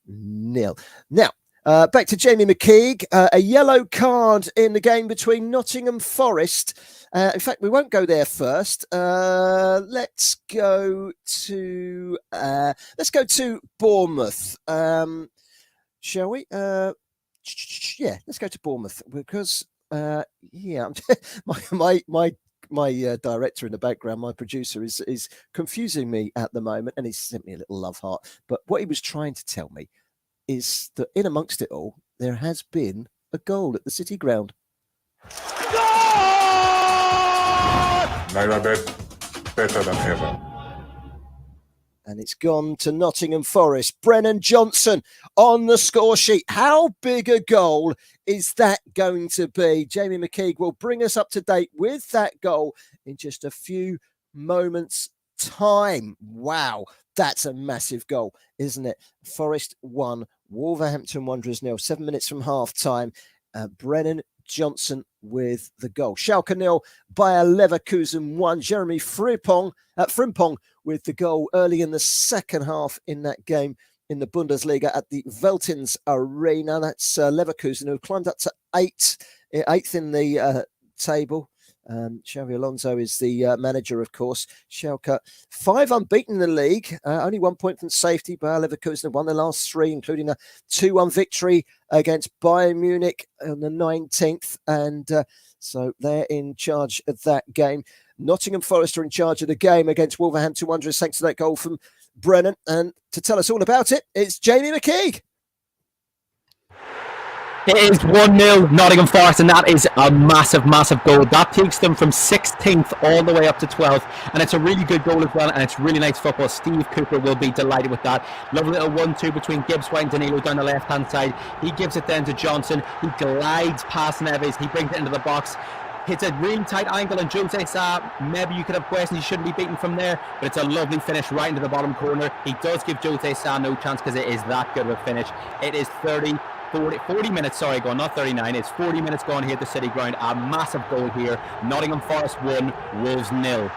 0. Now, back to Jamie McKeague. A yellow card in the game between Nottingham Forest. In fact, we won't go there first. Let's go to Bournemouth. Shall we? Yeah, let's go to Bournemouth because my director in the background, my producer, is confusing me at the moment, and he's sent me a little love heart. But what he was trying to tell me is that in amongst it all, there has been a goal at the City Ground. Naira better than ever. and it's gone to Nottingham Forest. Brennan Johnson on the score sheet. How big a goal is that going to be? Jamie McKeague will bring us up to date with that goal in just a few moments' time. Wow, that's a massive goal, isn't it? Forest 1, Wolverhampton Wanderers 0. 7 minutes from half time. Brennan Johnson with the goal. Schalke 0, Bayer Leverkusen 1. Jeremy Frimpong with the goal early in the second half in that game in the Bundesliga at the Veltins Arena. That's Leverkusen, who climbed up to eighth in the table. Xavi Alonso is the manager, of course. Schalke 5 unbeaten in the league, only 1 point from safety. Bayer Leverkusen have won their last 3, including a 2-1 victory against Bayern Munich on the 19th, and so they're in charge of that game. Nottingham Forest are in charge of the game against Wolverhampton Wanderers, thanks to that goal from Brennan. And to tell us all about it, it's Jamie McKeague. It is 1-0 Nottingham Forest, and that is a massive, massive goal. That takes them from 16th all the way up to 12th, and it's a really good goal as well, and it's really nice football. Steve Cooper will be delighted with that. Lovely little 1-2 between Gibbs White and Danilo down the left-hand side. He gives it then to Johnson. He glides past Neves. He brings it into the box. Hits a really tight angle, and Jose Sa, maybe you could have questioned he shouldn't be beaten from there, but it's a lovely finish right into the bottom corner. He does give Jose Sa no chance because it is that good of a finish. It is 40 minutes, gone, not 39. It's 40 minutes gone here at the City Ground. A massive goal here. Nottingham Forest 1, Wolves 0.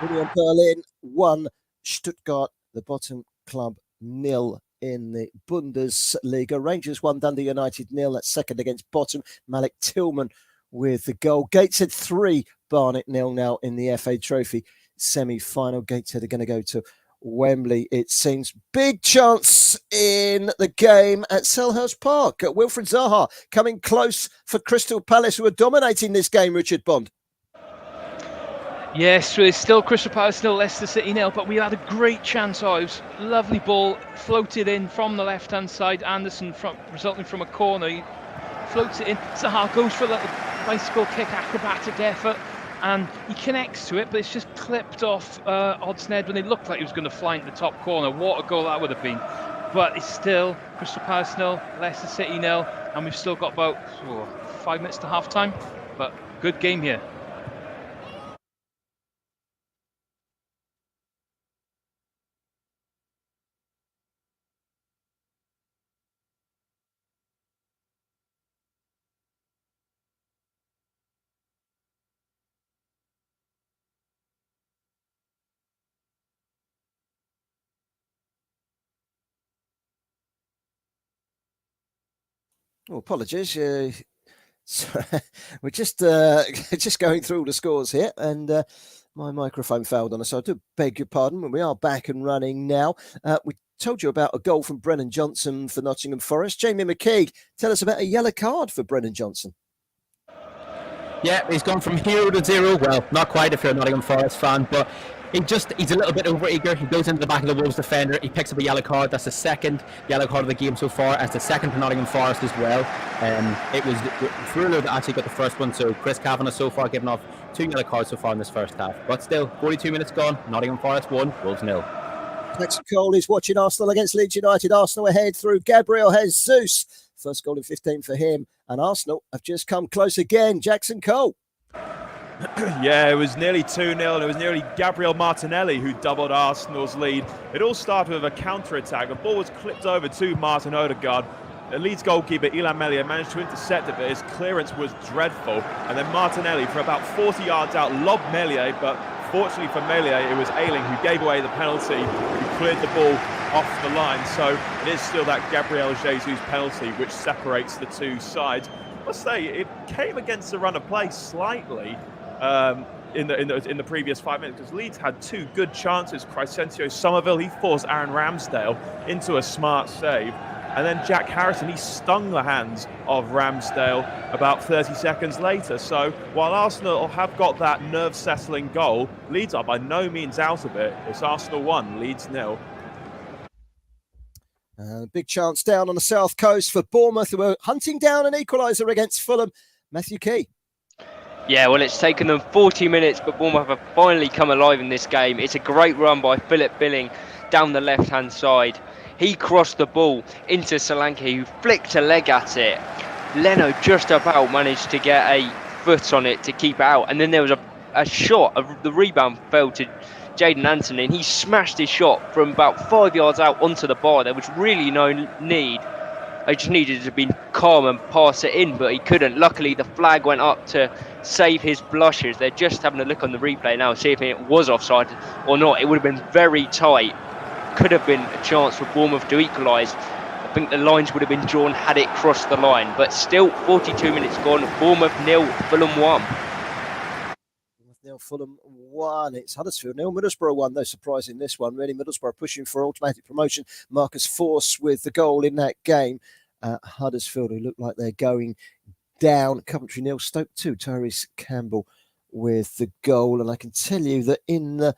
Union Berlin 1, Stuttgart, the bottom club, 0 in the Bundesliga. Rangers 1, Dundee United 0. That's second against bottom. Malik Tillman with the goal. Gateshead 3, Barnet 0 now in the FA Trophy semi-final. Gateshead are going to go to Wembley, it seems. Big chance in the game at Selhurst Park. Wilfred Zaha coming close for Crystal Palace, who are dominating this game, Richard Bond. Yes, it's still Crystal Palace, still Leicester City 0, but we had a great chance. It was a lovely ball, floated in from the left-hand side. Anderson resulting from a corner. He floats it in. Zaha goes for a little bicycle kick, acrobatic effort, and he connects to it, but it's just clipped off Hodgson when it looked like he was going to fly into the top corner. What a goal that would have been. But it's still Crystal Palace 0, Leicester City 0, and we've still got about 5 minutes to half-time, but good game here. Oh, apologies. So we're just going through all the scores here, and my microphone failed on us, so I do beg your pardon. We are back and running now. We told you about a goal from Brennan Johnson for Nottingham Forest. Jamie McKeague, tell us about a yellow card for Brennan Johnson. Yeah, he's gone from hero to zero. Well, not quite if you're a Nottingham Forest fan, but he's a little bit overeager. He goes into the back of the Wolves defender. He picks up a yellow card. That's the second yellow card of the game so far, as the second for Nottingham Forest as well. It was Fruler that actually got the first one, so Chris Kavanagh so far given off 2 yellow cards so far in this first half. But still, 42 minutes gone. Nottingham Forest 1, Wolves 0. Jackson Cole is watching Arsenal against Leeds United. Arsenal ahead through Gabriel Jesus. First goal in 15 for him. And Arsenal have just come close again. Jackson Cole. Yeah, it was nearly 2-0, and it was nearly Gabriel Martinelli who doubled Arsenal's lead. It all started with a counter-attack. The ball was clipped over to Martin Odegaard. The Leeds goalkeeper, Illan Meslier, managed to intercept it, but his clearance was dreadful. And then Martinelli, for about 40 yards out, lobbed Meslier, but fortunately for Meslier, it was Ayling who gave away the penalty, who cleared the ball off the line. So it is still that Gabriel Jesus penalty which separates the two sides. I must say, it came against the run of play slightly in the previous 5 minutes, because Leeds had 2 good chances. Crescencio Somerville, he forced Aaron Ramsdale into a smart save. And then Jack Harrison, he stung the hands of Ramsdale about 30 seconds later. So while Arsenal have got that nerve-settling goal, Leeds are by no means out of it. It's Arsenal 1, Leeds 0. Big chance down on the south coast for Bournemouth, who are hunting down an equaliser against Fulham. Matthew Key. Yeah, well, it's taken them 40 minutes, but Bournemouth have finally come alive in this game. It's a great run by Philip Billing down the left-hand side. He crossed the ball into Solanke, who flicked a leg at it. Leno just about managed to get a foot on it to keep it out. And then there was a shot, the rebound fell to Jaden Anthony, and he smashed his shot from about 5 yards out onto the bar. There was really no need. I just needed to be calm and pass it in, but he couldn't. Luckily, the flag went up to save his blushes. They're just having a look on the replay now, see if it was offside or not. It would have been very tight. Could have been a chance for Bournemouth to equalise. I think the lines would have been drawn had it crossed the line. But still, 42 minutes gone. Bournemouth 0, Fulham 1. Fulham 1. It's Huddersfield 0, Middlesbrough 1. No surprise in this one, really. Middlesbrough pushing for automatic promotion. Marcus Force with the goal in that game. Huddersfield, who look like they're going down. Coventry 0, Stoke 2. Tyrese Campbell with the goal. And I can tell you that in the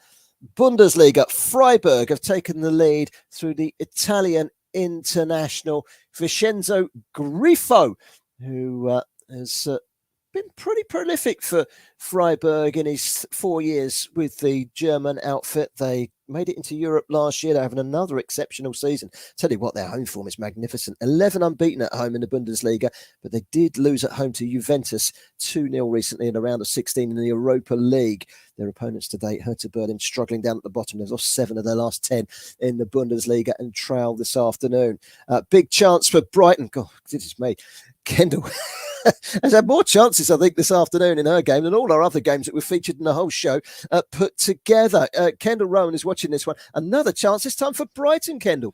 Bundesliga, Freiburg have taken the lead through the Italian international Vincenzo Grifo, who has been pretty prolific for Freiburg in his 4 years with the German outfit. They made it into Europe last year. They're having another exceptional season. Tell you what, their home form is magnificent. 11 unbeaten at home in the Bundesliga, but they did lose at home to Juventus 2-0 recently in a round of 16 in the Europa League. Their opponents to date, Hertha Berlin, struggling down at the bottom. They've lost 7 of their last 10 in the Bundesliga and trail this afternoon. Big chance for Brighton. God, this is me. Kendall has had more chances, I think, this afternoon in her game than all our other games that we've featured in the whole show put together. Kendall Rowan is watching this one. Another chance, this time for Brighton, Kendall.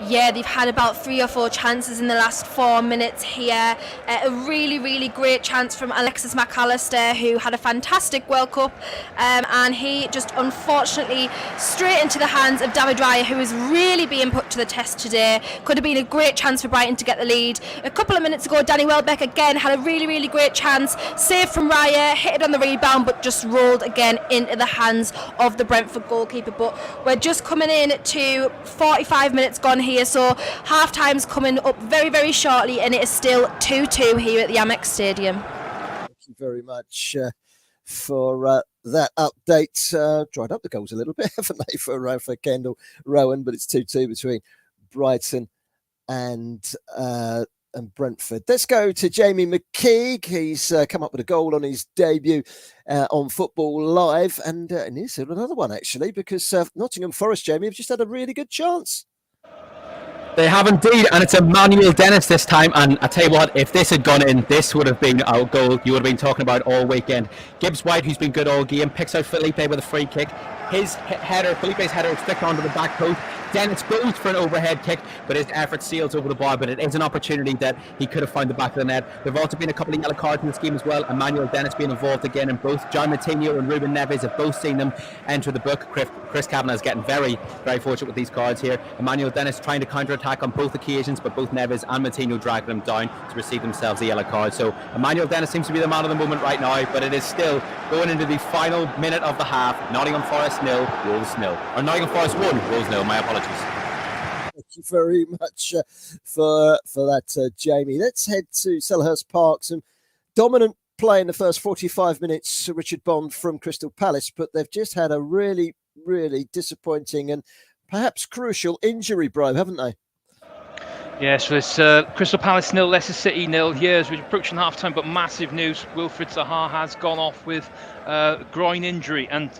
Yeah, they've had about 3 or 4 chances in the last 4 minutes here. A really, really great chance from Alexis McAllister, who had a fantastic World Cup, and he just unfortunately straight into the hands of David Raya, who is really being put to the test today. Could have been a great chance for Brighton to get the lead. A couple of minutes ago, Danny Welbeck again had a really, really great chance. Saved from Raya, hit it on the rebound, but just rolled again into the hands of the Brentford goalkeeper. But we're just coming in to 45 minutes gone here, so half time's coming up very, very shortly, and it is still 2-2 here at the Amex Stadium. Thank you very much for that update. Dried up the goals a little bit, haven't they, for Kendall Rowan, but it's 2-2 between Brighton and Brentford. Let's go to Jamie McKeague. He's come up with a goal on his debut on Football Live, and here's another one actually, because Nottingham Forest, Jamie, have just had a really good chance. They have indeed, and it's Emmanuel Dennis this time. And I tell you what, if this had gone in, this would have been our goal you would have been talking about all weekend. Gibbs White, who's been good all game, picks out Felipe with a free kick. His header, Felipe's header, is flicked onto the back post. Dennis goes for an overhead kick, but his effort seals over the bar. But it is an opportunity that he could have found the back of the net. There have also been a couple of yellow cards in this game as well. Emmanuel Dennis being involved again in both. John Matinho and Ruben Neves have both seen them enter the book. Chris Kavanagh is getting very, very fortunate with these cards here. Emmanuel Dennis trying to counter-attack on both occasions, but both Neves and Matinho dragging him down to receive themselves a yellow card. So Emmanuel Dennis seems to be the man of the moment right now, but it is still going into the final minute of the half. Nottingham Forest 0, Wolves 0. Or Nottingham Forest 1, Wolves 0. My apologies. Thank you very much for that, Jamie. Let's head to Selhurst Park. Some dominant play in the first 45 minutes, Richard Bond from Crystal Palace, but they've just had a really, really disappointing and perhaps crucial injury, bro, haven't they? Yes, so it's Crystal Palace 0, Leicester City 0 here as we're approaching half-time, but massive news. Wilfried Zaha has gone off with groin injury, and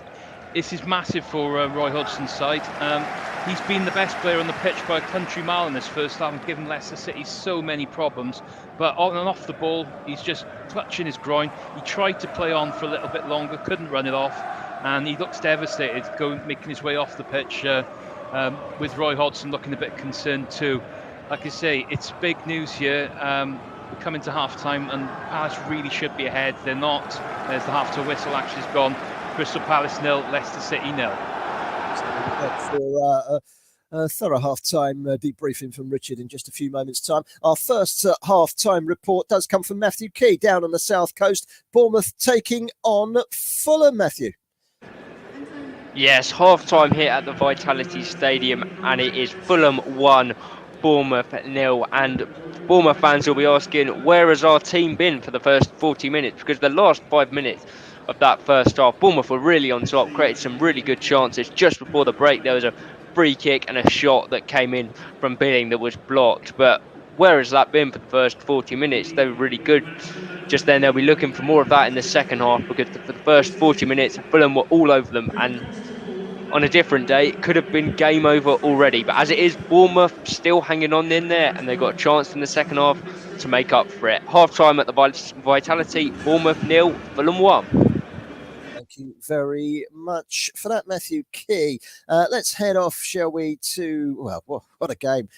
this is massive for Roy Hodgson's side. He's been the best player on the pitch by a country mile in this first half and given Leicester City so many problems. But on and off the ball, he's just clutching his groin. He tried to play on for a little bit longer, couldn't run it off, and he looks devastated, making his way off the pitch with Roy Hodgson looking a bit concerned too. Like I say, it's big news here. We're coming to half-time and Palace really should be ahead. They're not. There's the half-time whistle actually has gone. Crystal Palace 0, Leicester City 0. For a thorough half-time debriefing from Richard in just a few moments' time. Our first half-time report does come from Matthew Key down on the south coast. Bournemouth taking on Fulham, Matthew. Yes, half-time here at the Vitality Stadium, and it is Fulham 1, Bournemouth 0. And Bournemouth fans will be asking, where has our team been for the first 40 minutes? Because the last 5 minutes of that first half. Bournemouth were really on top, created some really good chances. Just before the break, there was a free kick and a shot that came in from Billing that was blocked. But where has that been for the first 40 minutes? They were really good. Just then, they'll be looking for more of that in the second half, because for the first 40 minutes, Fulham were all over them. And on a different day, it could have been game over already. But as it is, Bournemouth still hanging on in there, and they've got a chance in the second half to make up for it. Half time at the Vitality, Bournemouth 0, Fulham 1. Thank you very much for that, Matthew Key. Let's head off, shall we, to, well, what a game.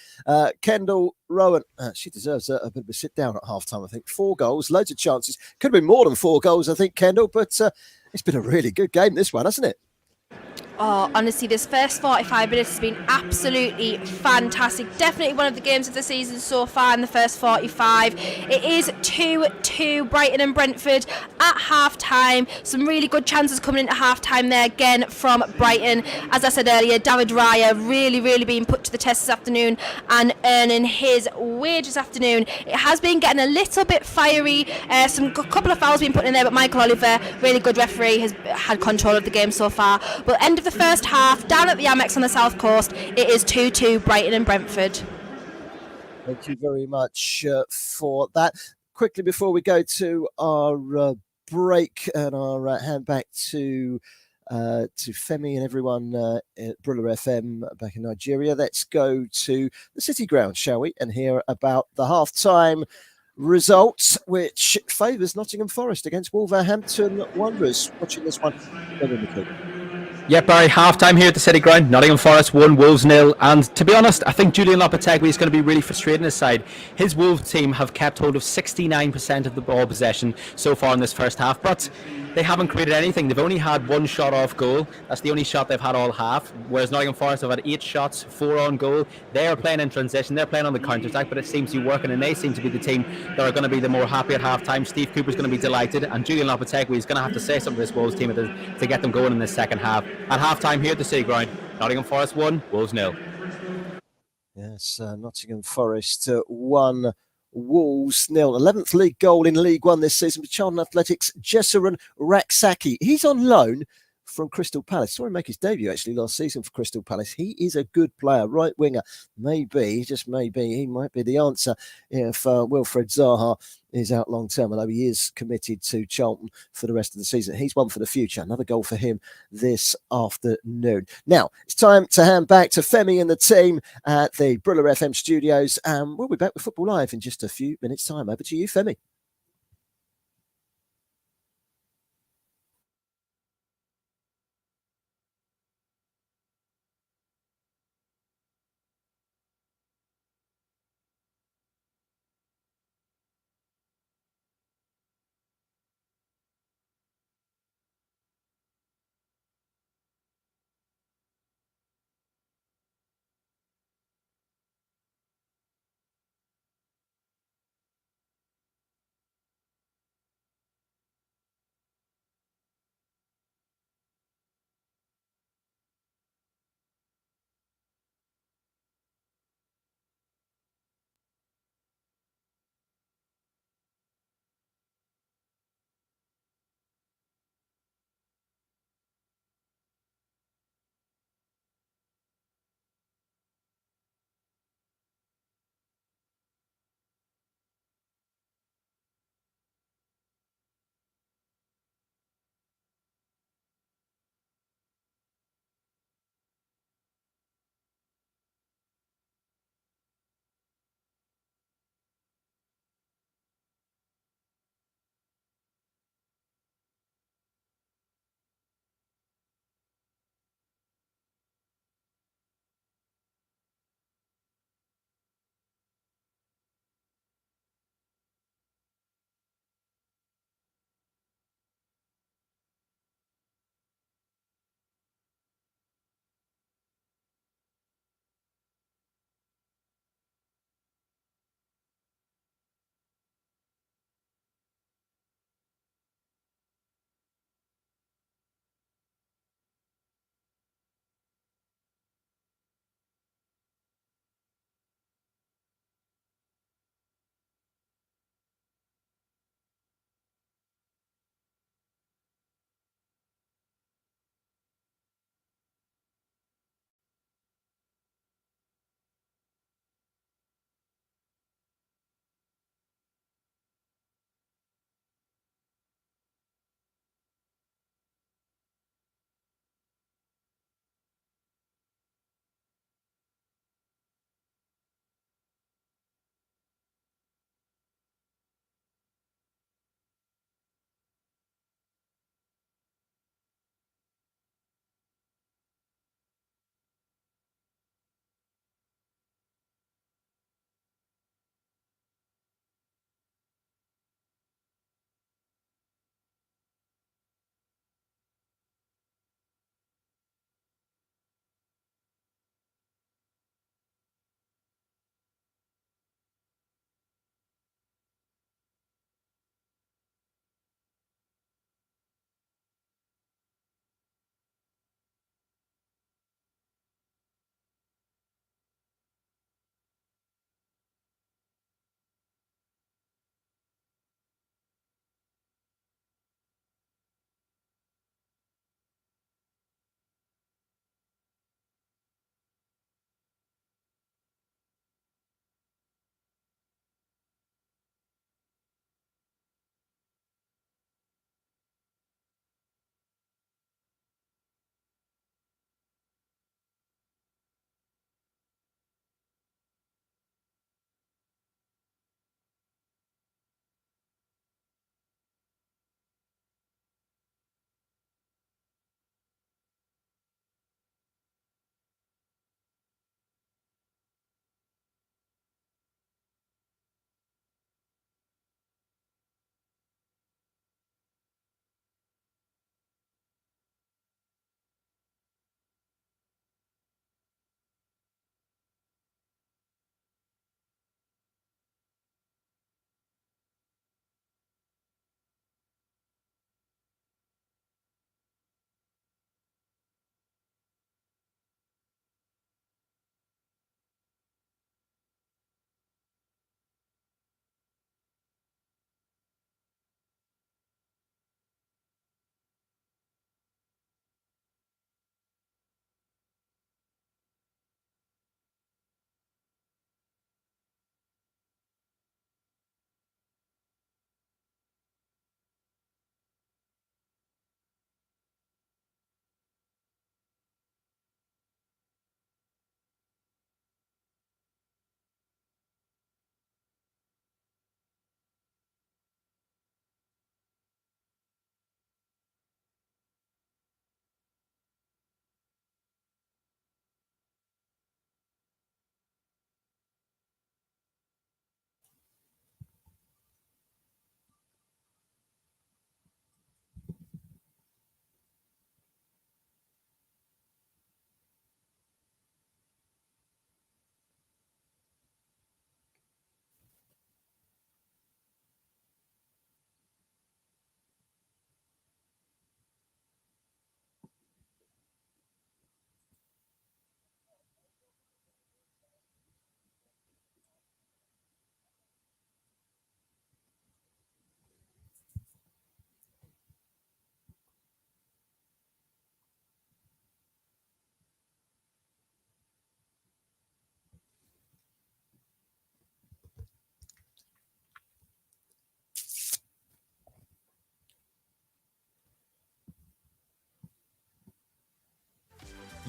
Kendall Rowan, she deserves a bit of a sit down at half-time, I think. 4 goals, loads of chances. Could have been more than 4 goals, I think, Kendall, but it's been a really good game, this one, hasn't it? Oh, honestly, this first 45 minutes has been absolutely fantastic. Definitely one of the games of the season so far in the first 45. It is 2-2 Brighton and Brentford at half-time. Some really good chances coming into half-time there again from Brighton. As I said earlier, David Raya really being put to the test this afternoon and earning his wage this afternoon. It has been getting a little bit fiery. A couple of fouls being put in there, but Michael Oliver, really good referee, has had control of the game so far. But end of the first half, down at the Amex on the South Coast, it is 2-2 Brighton and Brentford. Thank you very much for that. Quickly before we go to our break and our hand back to Femi and everyone at Brula FM back in Nigeria, let's go to the City Ground, shall we, and hear about the half-time results, which favours Nottingham Forest against Wolverhampton Wanderers. Watching this one, Yeah, Barry, half-time here at the City Ground. Nottingham Forest 1, Wolves 0. And to be honest, I think Julian Lopetegui is going to be really frustrating his side. His Wolves team have kept hold of 69% of the ball possession so far in this first half, but they haven't created anything. They've only had 1 shot off goal. That's the only shot they've had all half, whereas Nottingham Forest have had 8 shots, 4 on goal. They are playing in transition. They're playing on the counter-attack, but it seems to be working, and they seem to be the team that are going to be the more happy at half-time. Steve Cooper's going to be delighted, and Julian Lopetegui is going to have to say something to this Wolves team to get them going in the second half. At half-time here at the City Ground, Nottingham Forest 1, Wolves 0. Yes, Nottingham Forest 1, Wolves 0. 11th league goal in League One this season for Charlton Athletics, Jessurun Raksaki. He's on loan from Crystal Palace. Saw him make his debut actually last season for Crystal Palace. He is a good player, right winger. Maybe, just maybe, he might be the answer if Wilfred Zaha is out long term, although he is committed to Charlton for the rest of the season. He's one for the future. Another goal for him this afternoon. Now, it's time to hand back to Femi and the team at the Brula FM studios, and we'll be back with Football Live in just a few minutes' time. Over to you, Femi.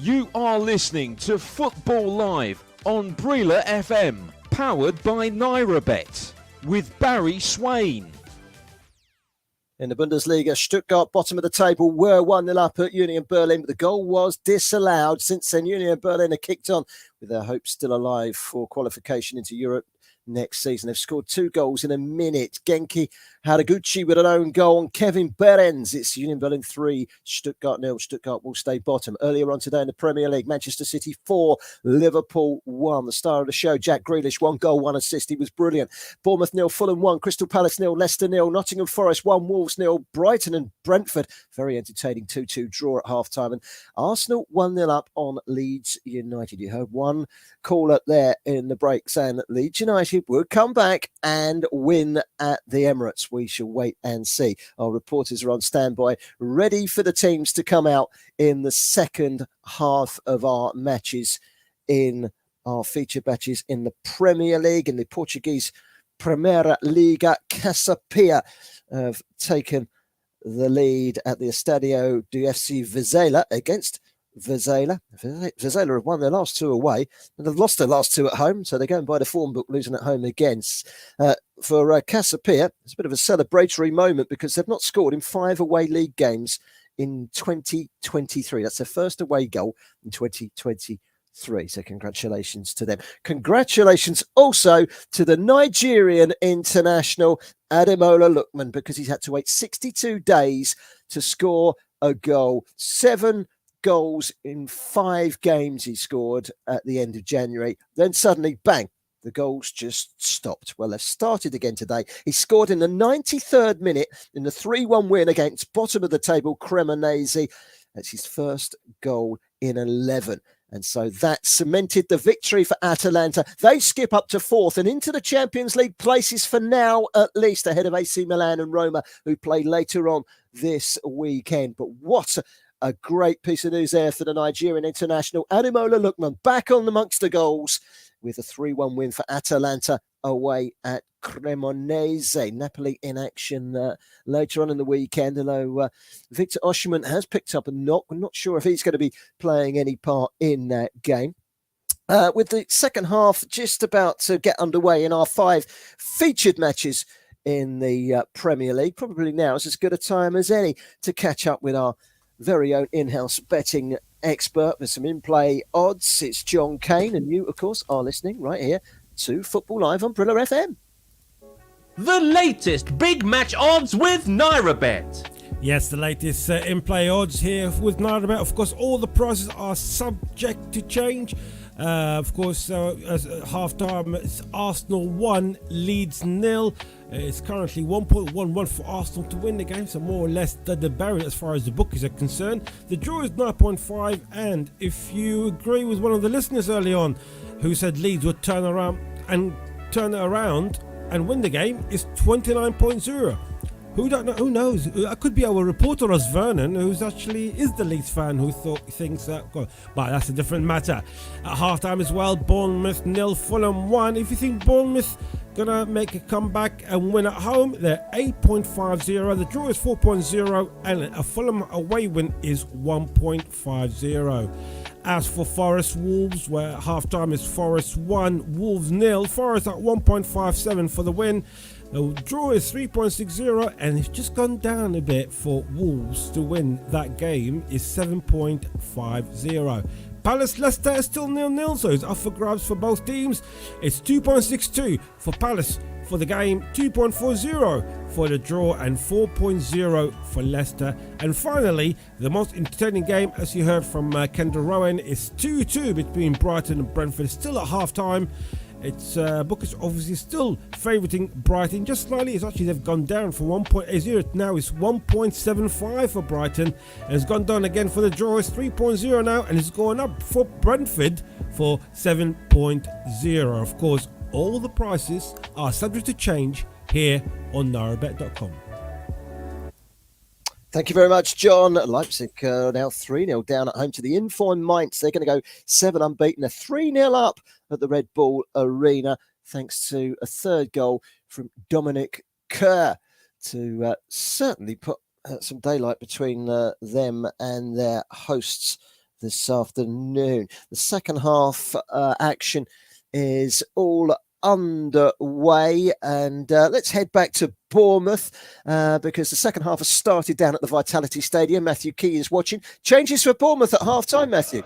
You are listening to Football Live on Brila FM, powered by NairaBet, with Barry Swain. In the Bundesliga, Stuttgart, bottom of the table, were 1-0 up at Union Berlin, but the goal was disallowed. Since then, Union Berlin are kicked on with their hopes still alive for qualification into Europe next season. They've scored 2 goals in a minute. Genki Haraguchi with an own goal, and Kevin Behrens. It's Union Berlin 3, Stuttgart 0. Stuttgart will stay bottom. Earlier on today in the Premier League, Manchester City 4, Liverpool 1. The star of the show, Jack Grealish, 1 goal, 1 assist. He was brilliant. Bournemouth 0, Fulham 1, Crystal Palace 0, Leicester 0, Nottingham Forest 1, Wolves 0, Brighton and Brentford. Very entertaining 2-2 draw at half-time. And Arsenal 1-0 up on Leeds United. You heard one call up there in the break saying that Leeds United would come back and win at the Emirates. We shall wait and see. Our reporters are on standby, ready for the teams to come out in the second half of our matches, in our feature matches in the Premier League. In the Portuguese Primeira Liga, Casa Pia have taken the lead at the Estadio do FC Vizela against Vizela. Vizela have won their last 2 away, and they've lost their last 2 at home, so they're going by the form book, losing at home again. For Casa Pia, it's a bit of a celebratory moment because they've not scored in 5 away league games in 2023. That's their first away goal in 2023. So congratulations to them. Congratulations also to the Nigerian international Ademola Lookman, because he's had to wait 62 days to score a goal. 7 goals in 5 games he scored at the end of January. Then suddenly, bang, the goals just stopped. Well, they've started again today. He scored in the 93rd minute in the 3-1 win against bottom of the table Cremonese. That's his first goal in 11. And so that cemented the victory for Atalanta. They skip up to 4th and into the Champions League places for now, at least, ahead of AC Milan and Roma, who play later on this weekend. But what a great piece of news there for the Nigerian international. Ademola Lookman back on amongst the goals with a 3-1 win for Atalanta away at Cremonese. Napoli in action later on in the weekend, although Victor Osimhen has picked up a knock. We're not sure if he's going to be playing any part in that game. With the second half just about to get underway in our 5 featured matches in the Premier League, probably now is as good a time as any to catch up with our very own in-house betting expert with some in-play odds. It's John Kane, and you, of course, are listening right here to Football Live on Brilla FM. The latest big match odds with NairaBet. Yes, the latest in-play odds here with NairaBet. Of course, all the prices are subject to change. Of course, as half-time, it's Arsenal 1, Leeds 0. It's currently 1.11 for Arsenal to win the game, so more or less the barrier as far as the bookies are concerned. The draw is 9.5, and if you agree with one of the listeners early on who said Leeds would turn it around and win the game, it's 29.0. Who don't know? Who knows? It could be our reporter, Ross Vernon, who's actually is the Leeds fan who thinks that. But that's a different matter. At halftime as well, Bournemouth 0, Fulham 1. If you think Bournemouth gonna make a comeback and win at home, they're 8.50. The draw is 4.0, and a Fulham away win is 1.50. As for Forest Wolves, where halftime is Forest 1, Wolves 0. Forest at 1.57 for the win. The draw is 3.60, and it's just gone down a bit for Wolves to win that game is 7.50. Palace Leicester is still 0-0, so it's up for grabs for both teams. It's 2.62 for Palace for the game, 2.40 for the draw, and 4.0 for Leicester. And finally, the most entertaining game, as you heard from Kendra Rowan, is 2-2 between Brighton and Brentford, still at half-time. It's Booker's obviously still favouring Brighton just slightly. It's actually they've gone down from 1.80. Now it's 1.75 for Brighton, and it's gone down again for the draw. It's 3.0 now, and it's going up for Brentford for 7.0. Of course, all the prices are subject to change here on NairaBet.com. Thank you very much, John. Leipzig now 3-0 down at home to the Inform Mainz. They're going to go 7 unbeaten. They're 3-0 up at the Red Bull Arena, thanks to a third goal from Dominic Kerr to certainly put some daylight between them and their hosts, this afternoon. The second half action is all underway, and let's head back to Bournemouth because the second half has started down at the Vitality Stadium. Matthew Key is watching. Changes for Bournemouth at half time, Matthew.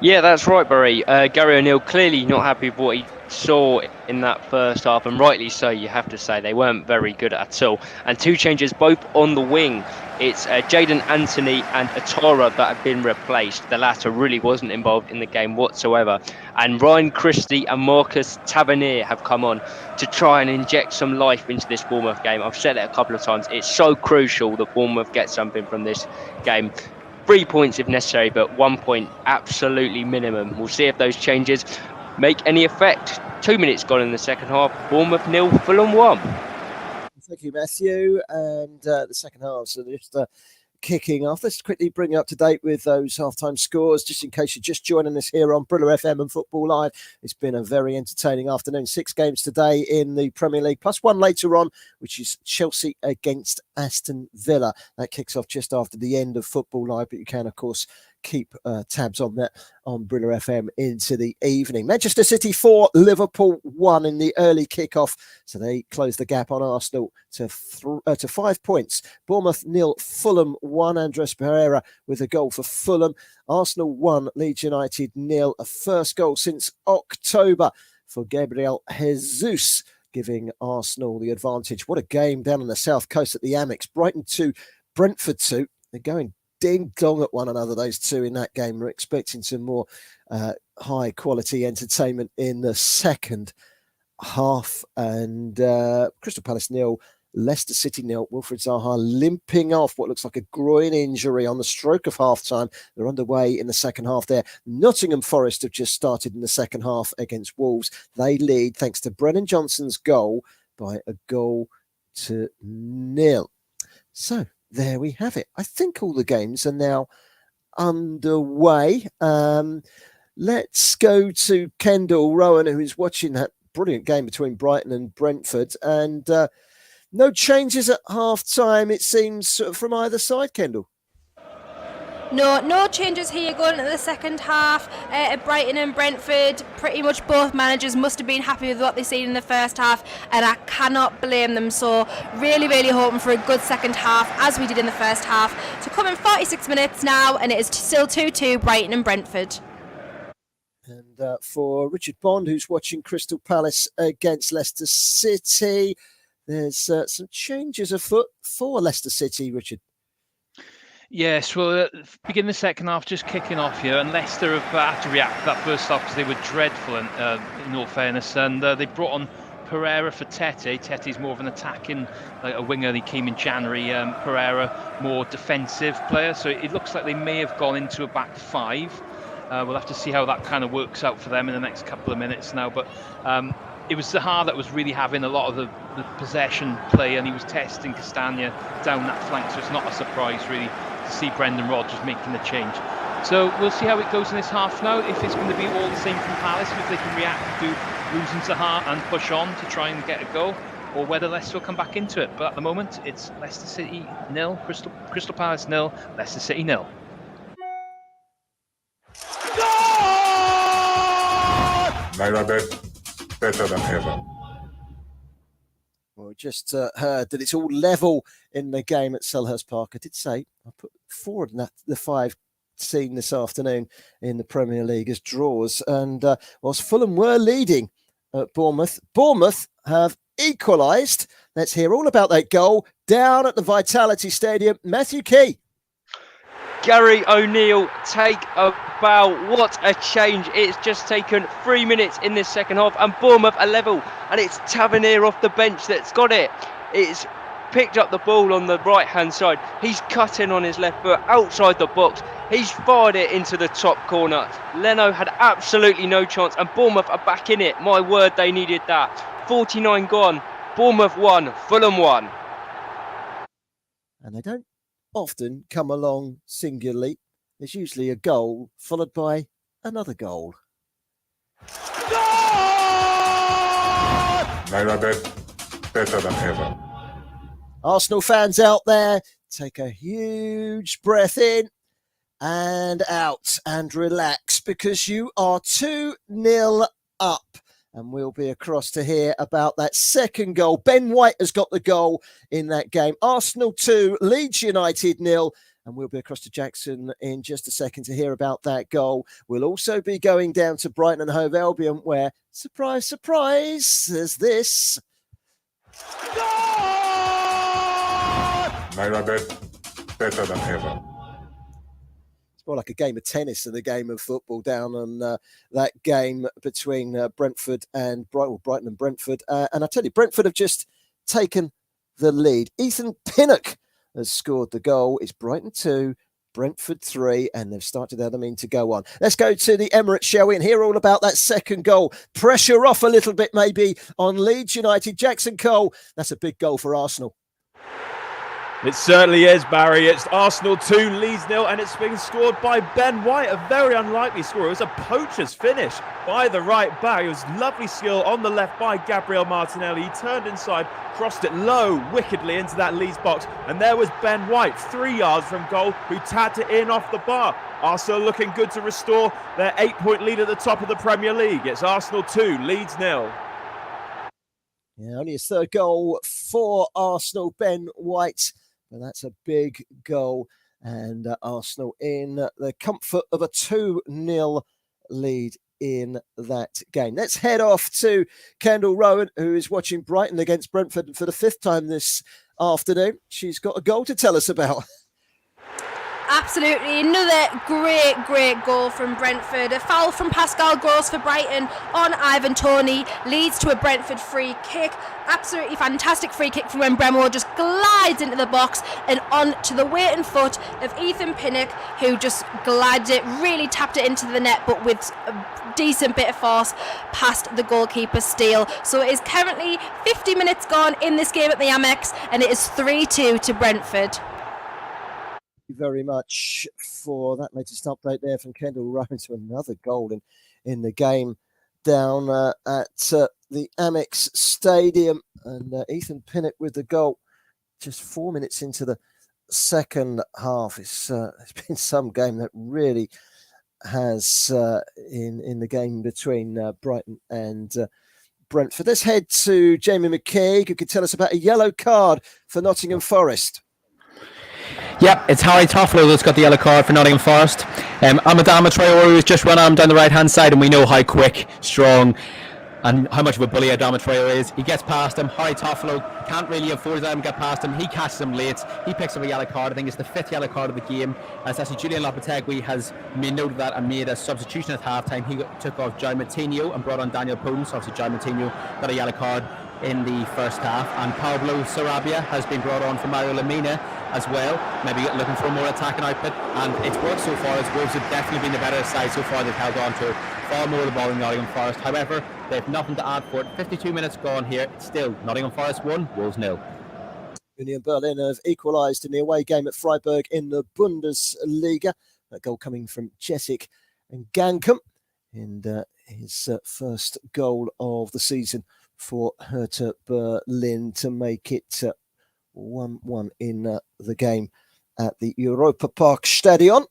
Yeah, that's right, Barry. Gary O'Neill clearly not happy with what he saw in that first half, and rightly so, you have to say. They weren't very good at all. And two changes, both on the wing. It's Jadon Anthony and Atara that have been replaced. The latter really wasn't involved in the game whatsoever. And Ryan Christie and Marcus Tavernier have come on to try and inject some life into this Bournemouth game. I've said it a couple of times. It's so crucial that Bournemouth get something from this game. 3 points if necessary, but 1 point absolutely minimum. We'll see if those changes make any effect. 2 minutes gone in the second half. Bournemouth 0, Fulham 1. Thank you, Matthew. And the second half, so just kicking off. Let's quickly bring you up to date with those halftime scores, just in case you're just joining us here on Brilla FM and Football Live. It's been a very entertaining afternoon. 6 games today in the Premier League, plus one later on, which is Chelsea against Aston Villa. That kicks off just after the end of Football Live, but you can, of course, keep tabs on that on Brilla FM into the evening. Manchester City 4, Liverpool 1 in the early kickoff, so they close the gap on Arsenal to 5 points. Bournemouth 0, Fulham 1. Andres Pereira with a goal for Fulham. Arsenal 1, Leeds United 0. A first goal since October for Gabriel Jesus, giving Arsenal the advantage. What a game down on the south coast at the Amex. Brighton 2, Brentford 2. They're going ding-dong at one another, those two in that game. We're expecting some more high-quality entertainment in the second half. And Crystal Palace 0, Leicester City 0. Wilfried Zaha limping off what looks like a groin injury on the stroke of half-time. They're underway in the second half there. Nottingham Forest have just started in the second half against Wolves. They lead thanks to Brennan Johnson's goal by a goal to 0. So there we have it. I think all the games are now underway. Let's go to Kendall Rowan, who is watching that brilliant game between Brighton and Brentford. And no changes at half-time, it seems, from either side, Kendall. No changes here going into the second half. At Brighton and Brentford, pretty much both managers must have been happy with what they've seen in the first half, and I cannot blame them. So really hoping for a good second half, as we did in the first half. So coming 46 minutes now, and it is still 2-2 Brighton and Brentford. And for Richard Bond, who's watching Crystal Palace against Leicester City, there's some changes afoot for Leicester City, Richard. Yes, well, begin the second half just kicking off here, and Leicester have had to react to that first half because they were dreadful in all fairness, and they brought on Pereira for Tete. Tete's more of an attacking, like a winger. He came in January. Pereira, more defensive player, so it looks like they may have gone into a back five. We'll have to see how that kind of works out for them in the next couple of minutes now, but it was Zaha that was really having a lot of the possession play, and he was testing Castagna down that flank, so it's not a surprise really to see Brendan Rodgers making the change. So we'll see how it goes in this half now, if it's going to be all the same from Palace, if they can react to losing Zaha and push on to try and get a goal, or whether Leicester will come back into it. But at the moment, it's Leicester City 0, Crystal Palace 0, Leicester City 0. Naira better than ever. Well, just heard that it's all level in the game at Selhurst Park. I did say I put forward the 5 seen this afternoon in the Premier League as draws. And whilst Fulham were leading at Bournemouth, Bournemouth have equalised. Let's hear all about that goal down at the Vitality Stadium. Matthew Key. Gary O'Neill, take a bow. What a change. It's just taken 3 minutes in this second half, and Bournemouth are level, and it's Tavernier off the bench that's got it. It's picked up the ball on the right hand side. He's cut in on his left foot outside the box. He's fired it into the top corner. Leno had absolutely no chance, and Bournemouth are back in it. My word, they needed that. 49 gone. Bournemouth 1, Fulham 1. And they don't often come along singularly. There's usually a goal followed by another goal. Naira better than ever. Arsenal fans out there, take a huge breath in and out and relax, because you are 2-0 up. And we'll be across to hear about that second goal. Ben White has got the goal in that game. Arsenal 2, Leeds United 0. And we'll be across to Jackson in just a second to hear about that goal. We'll also be going down to Brighton and Hove Albion, where, surprise, surprise, there's this. Naira bet better than ever. More like a game of tennis than a game of football down on that game between Brentford and Brighton and Brentford. And I tell you, Brentford have just taken the lead. Ethan Pinnock has scored the goal. It's Brighton 2, Brentford 3, and they've started out, to go on. Let's go to the Emirates, shall we, and hear all about that second goal. Pressure off a little bit maybe on Leeds United. Jackson Cole, that's a big goal for Arsenal. It certainly is, Barry. It's Arsenal 2, Leeds 0, and it's been scored by Ben White, a very unlikely score. It was a poacher's finish by the right back. It was lovely skill on the left by Gabriel Martinelli. He turned inside, crossed it low, wickedly into that Leeds box, and there was Ben White, 3 yards from goal, who tapped it in off the bar. Arsenal looking good to restore their 8-point lead at the top of the Premier League. It's Arsenal 2, Leeds 0. Yeah, only a third goal for Arsenal, Ben White. And that's a big goal, and Arsenal in the comfort of a 2-0 lead in that game. Let's head off to Kendall Rowan, who is watching Brighton against Brentford for the 5th time this afternoon. She's got a goal to tell us about. Absolutely, another great goal from Brentford. A foul from Pascal Gross for Brighton on Ivan Toney leads to a Brentford free kick. Absolutely fantastic free kick from when Bremo just glides into the box and on to the weight and foot of Ethan Pinnock, who just glided it, really tapped it into the net, but with a decent bit of force past the goalkeeper's steal. So it is currently 50 minutes gone in this game at the Amex, and it is 3-2 to Brentford. Thank you very much for that latest update there from Kendall Rowan to another goal in the game down at the Amex Stadium. And Ethan Pinnock with the goal just 4 minutes into the second half. It's been some game that really has in the game between Brighton and Brentford. Let's head to Jamie McKeag, who could tell us about a yellow card for Nottingham Forest. Yep, it's Harry Toffolo that's got the yellow card for Nottingham Forest. Amadama Traore has just run arm down the right-hand side, and we know how quick, strong, and how much of a bully Adama Traore is. He gets past him. Harry Toffolo can't really afford to let him get past him. He catches him late. He picks up a yellow card. I think it's the 5th yellow card of the game. As actually Julian Lopetegui has made note of that and made a substitution at half-time. He took off João Moutinho and brought on Daniel Poons. Obviously, João Moutinho got a yellow card in the first half, and Pablo Sarabia has been brought on for Mario Lemina as well, maybe looking for more attacking output, and it's worked so far, as Wolves have definitely been the better side so far. They've held on to far more of the ball than Nottingham Forest. However, they've nothing to add for it. 52 minutes gone here. It's still Nottingham Forest 1, Wolves 0. Union Berlin have equalised in the away game at Freiburg in the Bundesliga. That goal coming from Jessic and Gankum in his first goal of the season for Hertha Berlin to make it 1-1 in the game at the Europa Park Stadion.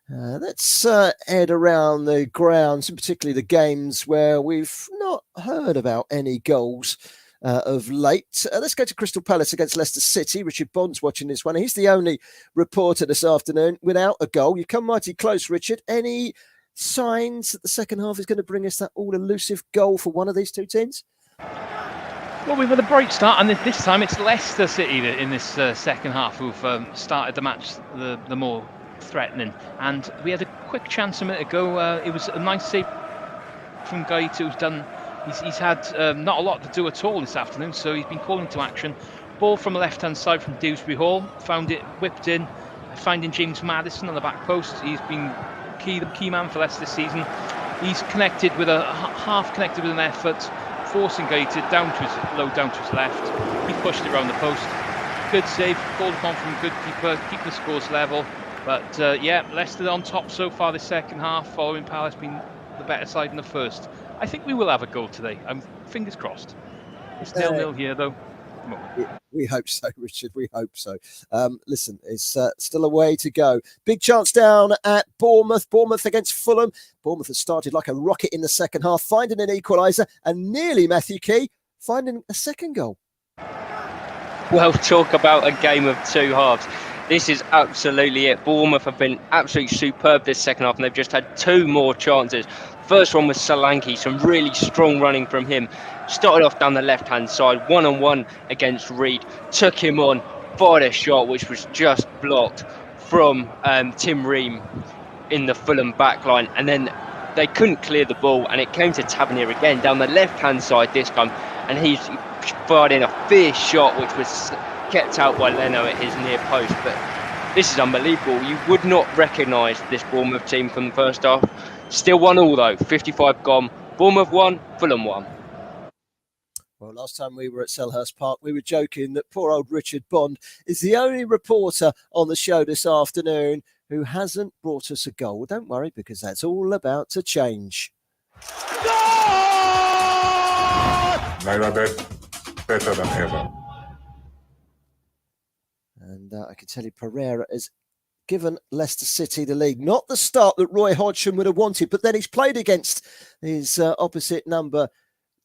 Let's head around the grounds, and particularly the games where we've not heard about any goals of late. Let's go to Crystal Palace against Leicester City. Richard Bond's watching this one. He's the only reporter this afternoon without a goal. You come mighty close, Richard. Any signs that the second half is going to bring us that all-elusive goal for one of these two teams? Well, we've had a bright start, and this time it's Leicester City that in this second half who've started the match the more threatening. And we had a quick chance a minute ago. It was a nice save from Guy, who's done. He's had not a lot to do at all this afternoon, so he's been called into action. Ball from the left-hand side from Dewsbury Hall, found it whipped in, finding James Maddison on the back post. He's been the key man for Leicester this season. He's connected with half connected with an effort, forcing Gated down to his left. He pushed it around the post. Good save, called upon from good keeper, keep the scores level. But yeah, Leicester on top so far this second half, following Palace being the better side in the first. I think we will have a goal today. I'm fingers crossed. It's 0-0 here though. We hope so, Richard. We hope so. Listen, it's still a way to go. Big chance down at Bournemouth. Bournemouth against Fulham. Bournemouth has started like a rocket in the second half, finding an equaliser, and nearly, Matthew Key, finding a second goal. Well, talk about a game of two halves. This is absolutely it. Bournemouth have been absolutely superb this second half, and they've just had two more chances. First one was Solanke, some really strong running from him. Started off down the left-hand side, one-on-one against Reed. Took him on, fired a shot, which was just blocked from Tim Ream in the Fulham backline. And then they couldn't clear the ball, and it came to Tavernier again down the left-hand side this time. And he's fired in a fierce shot, which was kept out by Leno at his near post. But this is unbelievable. You would not recognise this Bournemouth team from the first half. Still 1-1 though, 55 gone. Bournemouth 1, Fulham 1. Well, last time we were at Selhurst Park, we were joking that poor old Richard Bond is the only reporter on the show this afternoon who hasn't brought us a goal. Well, don't worry, because that's all about to change. Naira better than ever. And I can tell you, Pereira has given Leicester City the lead. Not the start that Roy Hodgson would have wanted, but then he's played against his opposite number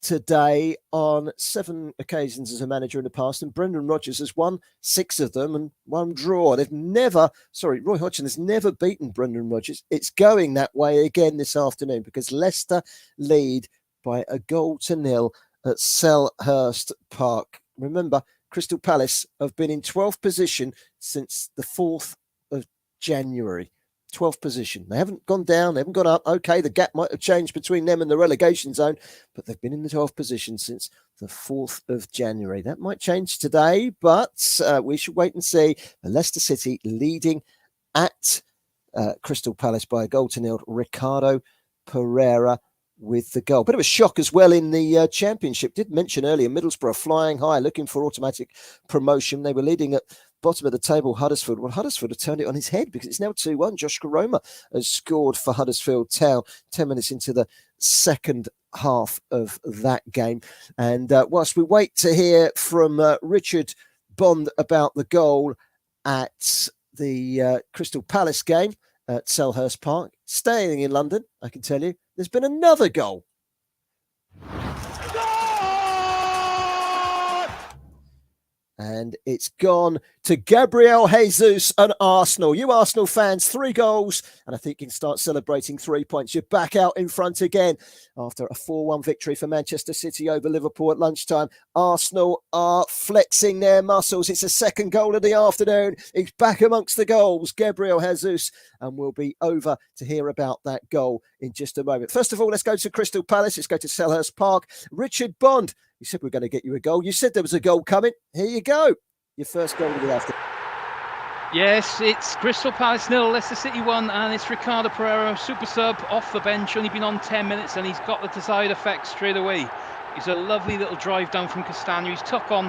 today on 7 occasions as a manager in the past, and Brendan Rodgers has won 6 of them and 1 draw. Roy Hodgson has never beaten Brendan Rodgers. It's going that way again this afternoon because Leicester lead by 1-0 at Selhurst Park. Remember, Crystal Palace have been in 12th position since the 4th of January. 12th position. They haven't gone down, they haven't gone up. Okay, the gap might have changed between them and the relegation zone, but they've been in the 12th position since the 4th of January. That might change today, but we should wait and see. Leicester City leading at Crystal Palace by 1-0. Ricardo Pereira with the goal. Bit of a shock as well in the Championship. Did mention earlier, Middlesbrough flying high, looking for automatic promotion. They were leading at bottom of the table, Huddersfield. Well, Huddersfield have turned it on his head because it's now 2-1. Josh Koroma has scored for Huddersfield Town 10 minutes into the second half of that game. And whilst we wait to hear from Richard Bond about the goal at the Crystal Palace game at Selhurst Park, staying in London, I can tell you, there's been another goal. And it's gone to Gabriel Jesus and Arsenal. You Arsenal fans, 3 goals, and I think you can start celebrating 3 points. You're back out in front again after a 4-1 victory for Manchester City over Liverpool at lunchtime. Arsenal are flexing their muscles. It's a second goal of the afternoon. He's back amongst the goals, Gabriel Jesus, and we'll be over to hear about that goal in just a moment. First of all, let's go to Crystal Palace. Let's go to Selhurst Park. Richard Bond, you said we're going to get you a goal. You said there was a goal coming. Here you go. Your first goal of the afternoon. Yes, it's Crystal Palace 0, Leicester City 1, and it's Ricardo Pereira, super sub, off the bench, only been on 10 minutes, and he's got the desired effect straight away. He's a lovely little drive down from Castagna. He's took on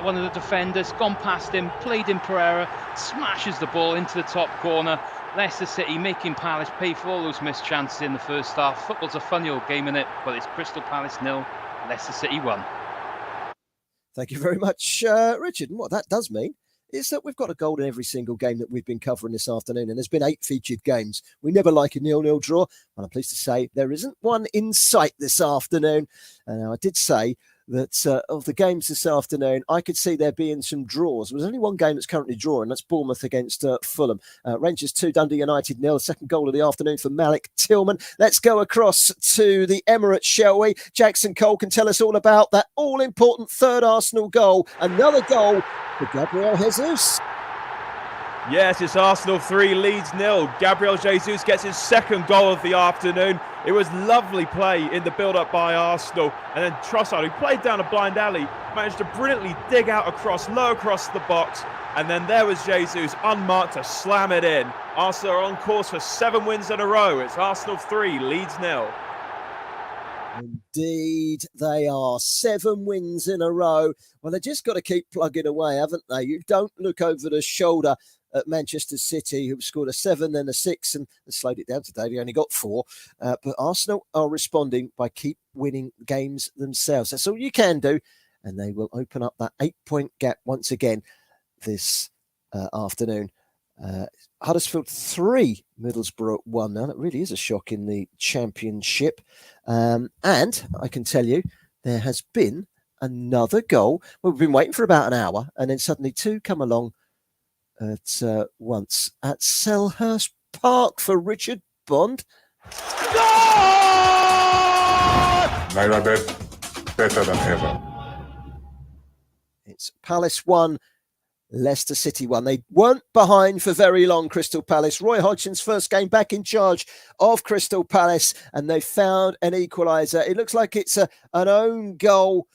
one of the defenders, gone past him, played in Pereira, smashes the ball into the top corner. Leicester City making Palace pay for all those missed chances in the first half. Football's a funny old game, innit? But it's Crystal Palace 0, Leicester City 1. Thank you very much, Richard. And what that does mean is that we've got a goal in every single game that we've been covering this afternoon. And there's been 8 featured games. We never like a 0-0 draw. And I'm pleased to say there isn't one in sight this afternoon. And I did say that of the games this afternoon, I could see there being some draws. There's only one game that's currently drawing. That's Bournemouth against Fulham. Rangers 2, Dundee United 0. Second goal of the afternoon for Malik Tillman. Let's go across to the Emirates, shall we? Jackson Cole can tell us all about that all-important third Arsenal goal. Another goal for Gabriel Jesus. Yes, it's Arsenal 3, Leeds 0. Gabriel Jesus gets his second goal of the afternoon. It was lovely play in the build-up by Arsenal. And then Trossard, who played down a blind alley, managed to brilliantly dig out low across the box. And then there was Jesus, unmarked, to slam it in. Arsenal are on course for 7 wins in a row. It's Arsenal 3, Leeds 0. Indeed, they are 7 wins in a row. Well, they just got to keep plugging away, haven't they? You don't look over the shoulder at Manchester City, who scored a 7, then a 6, and slowed it down today. They only got 4. But Arsenal are responding by keep winning games themselves. That's all you can do. and they will open up that 8-point gap once again this afternoon. Huddersfield 3, Middlesbrough 1. Now, that really is a shock in the Championship. And I can tell you, there has been another goal. Well, we've been waiting for about an hour, and then suddenly two come along at once at Selhurst Park for Richard Bond. Naira Bet, better than ever. It's Palace 1, Leicester City 1. They weren't behind for very long, Crystal Palace. Roy Hodgson's first game back in charge of Crystal Palace, and they found an equaliser. It looks like it's an own goal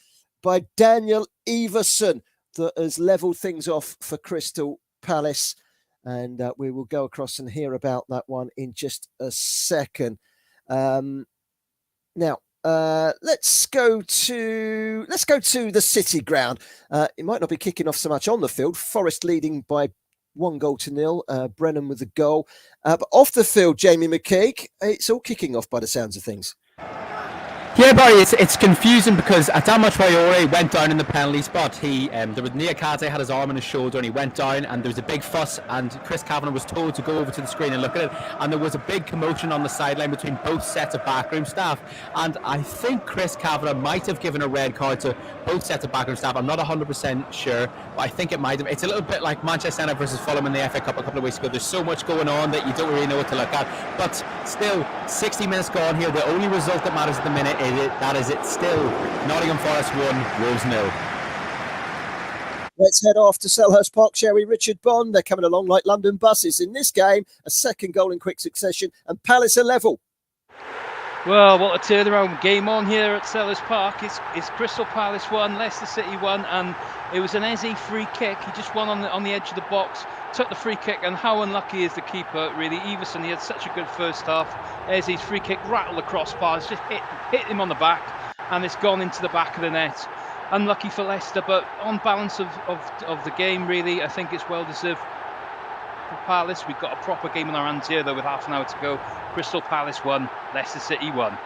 by Daniel Everson that has levelled things off for Crystal Palace. And we will go across and hear about that one in just a second. Now, let's go to the City ground. It might not be kicking off so much on the field. Forest leading by 1-0. Brennan with the goal. But off the field, Jamie McKeag, it's all kicking off by the sounds of things. Yeah, Barry, it's confusing because Adama Traore went down in the penalty spot. There was Niakate had his arm on his shoulder and he went down, and there was a big fuss, and Chris Kavanagh was told to go over to the screen and look at it, and there was a big commotion on the sideline between both sets of backroom staff, and I think Chris Kavanagh might have given a red card to both sets of backroom staff. I'm not 100% sure, but I think it might have. It's a little bit like Manchester United versus Fulham in the FA Cup a couple of weeks ago. There's so much going on that you don't really know what to look at, but still, 60 minutes gone here. The only result that matters at the minute it's still Nottingham Forest 1, Wolves 0. Let's head off to Selhurst Park, shall we? Richard Bond, they're coming along like London buses. In this game, a second goal in quick succession, and Palace are level. Well, what a turnaround game on here at Selhurst Park. It's Crystal Palace 1, Leicester City 1, and it was an Eze free kick. He just won on the edge of the box, took the free kick, and how unlucky is the keeper, really. Everson, he had such a good first half. Eze's free kick rattled the crossbars, just hit him on the back, and it's gone into the back of the net. Unlucky for Leicester, but on balance of the game, really, I think it's well deserved for Palace. We've got a proper game in our hands here, though, with half an hour to go. Crystal Palace 1, Leicester City 1.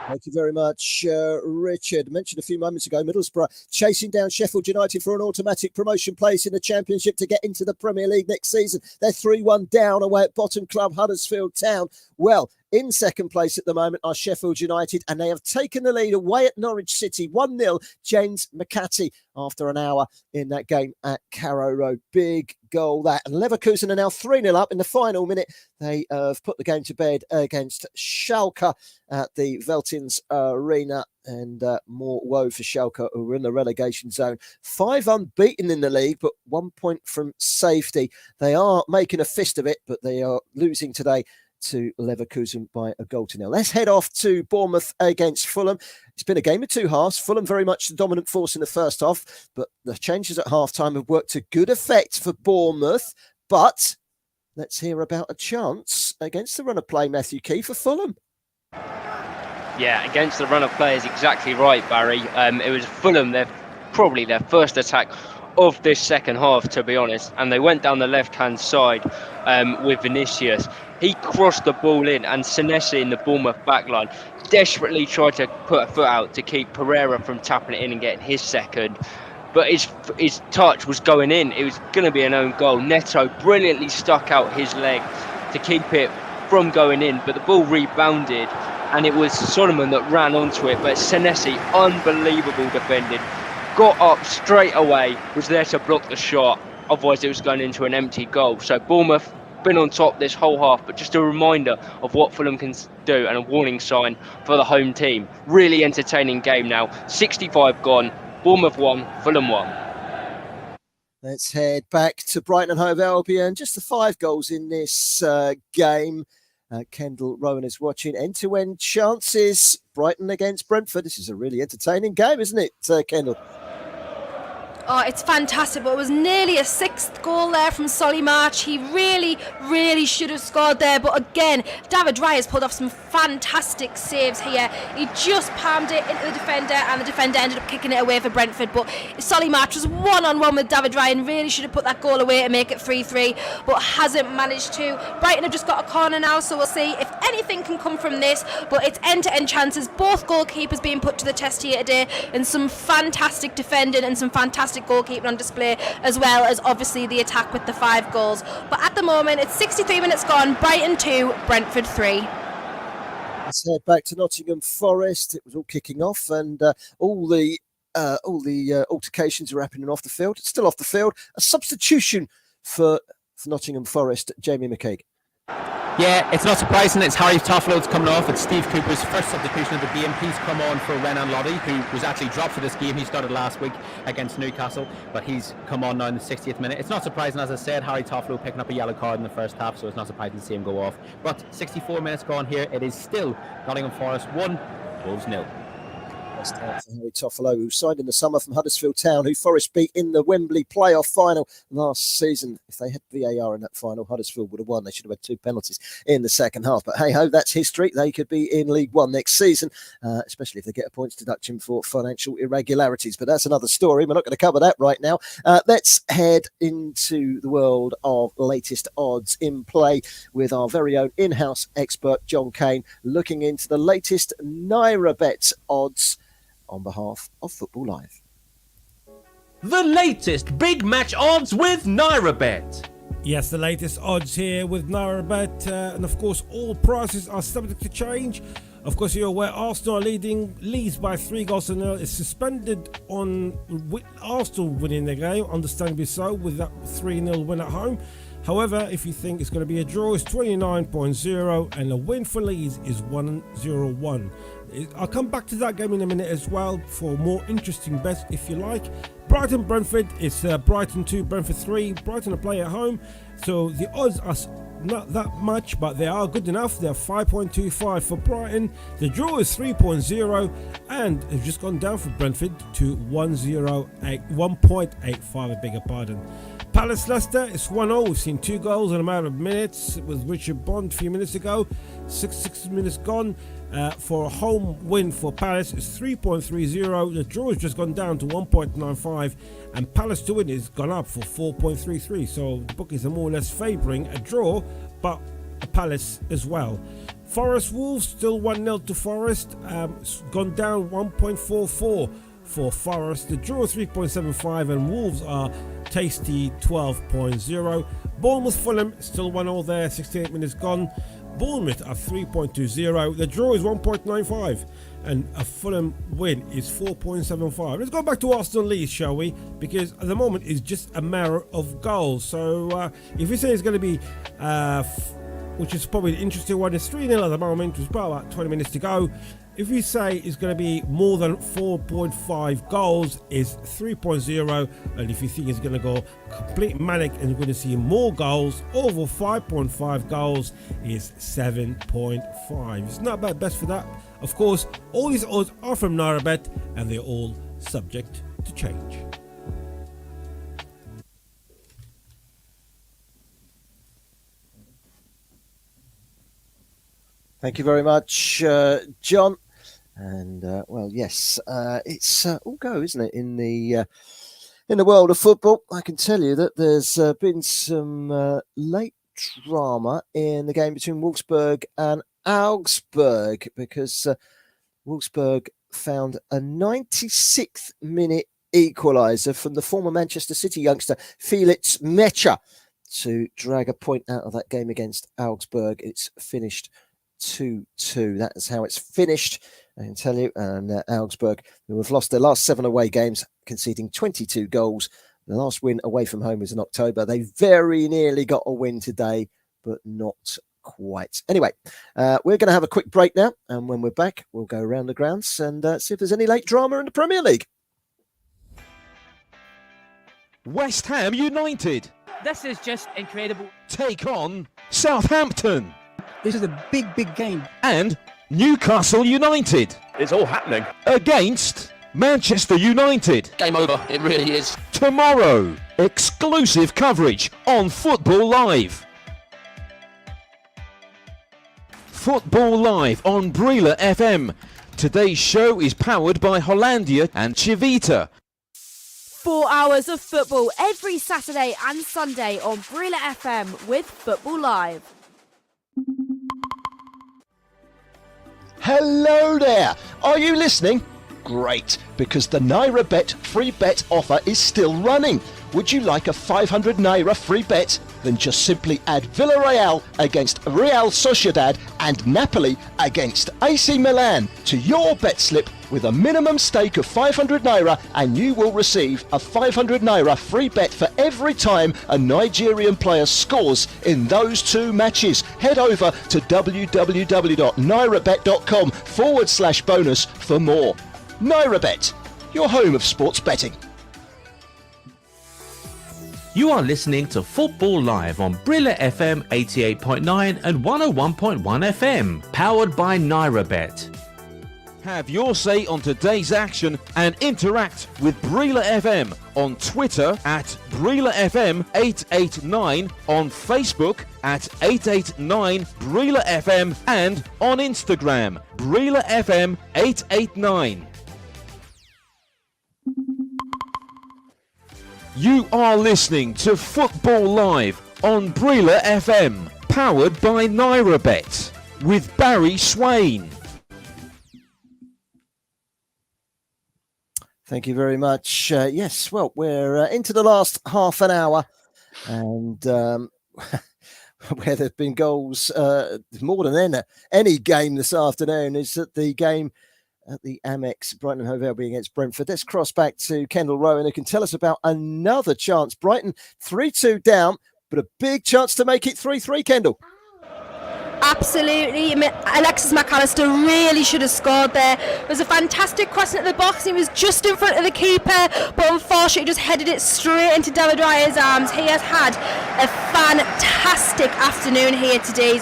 Thank you very much, Richard. Mentioned a few moments ago, Middlesbrough chasing down Sheffield United for an automatic promotion place in the Championship to get into the Premier League next season. They're 3-1 down away at bottom club Huddersfield Town. Well, in second place at the moment are Sheffield United, and they have taken the lead away at Norwich City, 1-0. James McCarthy after an hour in that game at Carrow Road. Big goal that. And Leverkusen are now 3-0 up in the final minute. They have put the game to bed against Schalke at the Veltins Arena. And more woe for Schalke, who were in the relegation zone. 5 unbeaten in the league, but 1 point from safety. They are making a fist of it, but they are losing today to Leverkusen by 1-0. Let's head off to Bournemouth against Fulham. It's been a game of two halves. Fulham very much the dominant force in the first half, but the changes at half-time have worked to good effect for Bournemouth. But let's hear about a chance against the run of play, Matthew Key, for Fulham. Yeah, against the run of play is exactly right, Barry. It was Fulham, probably their first attack of this second half, to be honest, and they went down the left-hand side with Vinicius. He crossed the ball in, and Senesi in the Bournemouth backline desperately tried to put a foot out to keep Pereira from tapping it in and getting his second. But his touch was going in. It was going to be an own goal. Neto brilliantly stuck out his leg to keep it from going in, but the ball rebounded, and it was Solomon that ran onto it. But Senesi, unbelievable defending, got up straight away, was there to block the shot. Otherwise, it was going into an empty goal. So Bournemouth been on top this whole half, but just a reminder of what Fulham can do and a warning sign for the home team. Really entertaining game now. 65 gone. Bournemouth 1, Fulham 1. Let's head back to Brighton and Hove Albion. Just the 5 goals in this game. Kendall Rowan is watching. End-to-end chances. Brighton against Brentford. This is a really entertaining game, isn't it, Kendall? Oh, it's fantastic, but it was nearly a 6th goal there from Solly March. He really should have scored there, but again, David Raya has pulled off some fantastic saves here. He just palmed it into the defender, and the defender ended up kicking it away for Brentford, but Solly March was one-on-one with David Raya and really should have put that goal away to make it 3-3, but hasn't managed to. Brighton have just got a corner now, so we'll see if anything can come from this, but it's end-to-end chances, both goalkeepers being put to the test here today, and some fantastic defending and some fantastic goalkeeping on display, as well as obviously the attack with the 5 goals. But at the moment, it's 63 minutes gone, Brighton 2, Brentford 3. Let's head back to Nottingham Forest. It was all kicking off, and all the altercations are happening off the field. It's still off the field. A substitution for Nottingham Forest, Jamie McKeag. Yeah, it's not surprising. It's Harry Toffolo's coming off. It's Steve Cooper's first substitution of the game. He's come on for Renan Loddy, who was actually dropped for this game. He started last week against Newcastle, but he's come on now in the 60th minute. It's not surprising, as I said, Harry Toffolo picking up a yellow card in the first half, so it's not surprising to see him go off. But 64 minutes gone here. It is still Nottingham Forest 1, Wolves 0. Best out for Harry Toffolo, who signed in the summer from Huddersfield Town, who Forest beat in the Wembley playoff final last season. If they had VAR in that final, Huddersfield would have won. They should have had 2 penalties in the second half. But hey-ho, that's history. They could be in League One next season, especially if they get a points deduction for financial irregularities. But that's another story. We're not going to cover that right now. Let's head into the world of latest odds in play with our very own in-house expert, John Kane, looking into the latest NairaBet odds on behalf of Football Live. The latest big match odds with NairaBet. Yes, the latest odds here with NairaBet, and of course all prices are subject to change. Of course, you're aware Arsenal are leading Leeds by 3-0. It's suspended on Arsenal winning the game, understandably so, with that 3-0 win at home. However, if you think it's going to be a draw, it's 29.0, and a win for Leeds is 101. I'll come back to that game in a minute as well for more interesting bets if you like. Brighton Brentford, it's Brighton 2, Brentford 3. Brighton are playing at home, so the odds are not that much, but they are good enough. They're 5.25 for Brighton. The draw is 3.0, and it's just gone down for Brentford to 1.85, I beg your pardon. Palace Leicester, it's 1-0. We've seen 2 goals in a matter of minutes. It was Richard Bond a few minutes ago. 6 minutes gone. For a home win for Palace, it's 3.30. The draw has just gone down to 1.95, and Palace to win has gone up for 4.33. So the bookies are more or less favouring a draw, but a Palace as well. Forest Wolves, still 1-0 to Forest. It's gone down 1.44 for Forest. The draw 3.75, and Wolves are tasty 12.0. Bournemouth Fulham, still 1-0 there, 68 minutes gone. Bournemouth are 3.20. The draw is 1.95, and a Fulham win is 4.75. Let's go back to Arsenal Leeds, shall we? Because at the moment it's just a matter of goals. So if you say it's going to be, which is probably the interesting one, it's 3-0 at the moment. It's about 20 minutes to go. If you say it's going to be more than 4.5 goals, it's 3.0. And if you think it's going to go complete manic and you're going to see more goals, over 5.5 goals is 7.5. It's not bad best for that. Of course, all these odds are from NairaBet, and they're all subject to change. Thank you very much, John. And well, yes, it's all go, isn't it? In the world of football, I can tell you that there's been some late drama in the game between Wolfsburg and Augsburg, because Wolfsburg found a 96th minute equaliser from the former Manchester City youngster Felix Mecha to drag a point out of that game against Augsburg. It's finished 2-2. That is how it's finished, I can tell you. And Augsburg, who have lost their last 7 away games, conceding 22 goals. The last win away from home was in October. They very nearly got a win today, but not quite. Anyway, we're going to have a quick break now, and when we're back, we'll go around the grounds and see if there's any late drama in the Premier League. West Ham United This is just incredible. take on Southampton. This is a big game. And Newcastle United. It's all happening. Against Manchester United. Game over. It really is. tomorrow. Exclusive coverage on Football Live. Football Live on Brila FM. Today's show is powered by Hollandia and Chivita. 4 hours of football every Saturday and Sunday on Brila FM with Football Live. Hello there. Are you listening? Great, because the Naira Bet free bet offer is still running. Would you like a 500 Naira free bet? Then just simply add Villarreal against Real Sociedad and Napoli against AC Milan to your bet slip with a minimum stake of 500 Naira, and you will receive a 500 Naira free bet for every time a Nigerian player scores in those two matches. Head over to www.nairabet.com/bonus for more. NairaBet, your home of sports betting. You are listening to Football Live on Brila FM 88.9 and 101.1 FM, powered by NairaBet. Have your say on today's action and interact with Brila FM on Twitter at Brila FM 889, on Facebook at 889 Brila FM, and on Instagram Brila FM 889. You are listening to Football Live on Brila FM, powered by NairaBet, with Barry Swain. Thank you very much. Yes, well, we're into the last half an hour, and where there've been goals more than any game this afternoon is that the game at the Amex, Brighton and Hove Albion against Brentford. Let's cross back to Kendall Rowan, who can tell us about another chance. Brighton 3-2 down, but a big chance to make it 3-3, Kendall. Absolutely. Alexis McAllister really should have scored there. It was a fantastic cross at the box. He was just in front of the keeper, but unfortunately just headed it straight into David Raya's arms. He has had a fantastic afternoon here today.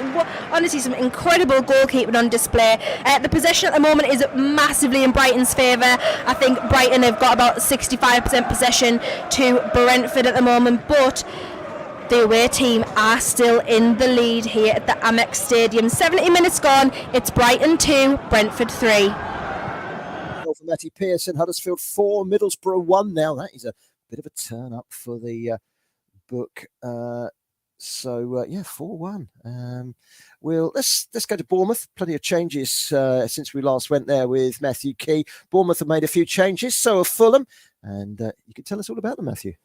Honestly, some incredible goalkeeping on display. The possession at the moment is massively in Brighton's favour. I think Brighton have got about 65% possession to Brentford at the moment, but the away team are still in the lead here at the Amex Stadium. 70 minutes gone. It's Brighton 2, Brentford 3. Goal for Matty Pearson. Huddersfield 4, Middlesbrough 1 now. That is a bit of a turn up for the book. 4-1. Let's go to Bournemouth. Plenty of changes since we last went there with Matthew Key. Bournemouth have made a few changes, so have Fulham. And you can tell us all about them, Matthew.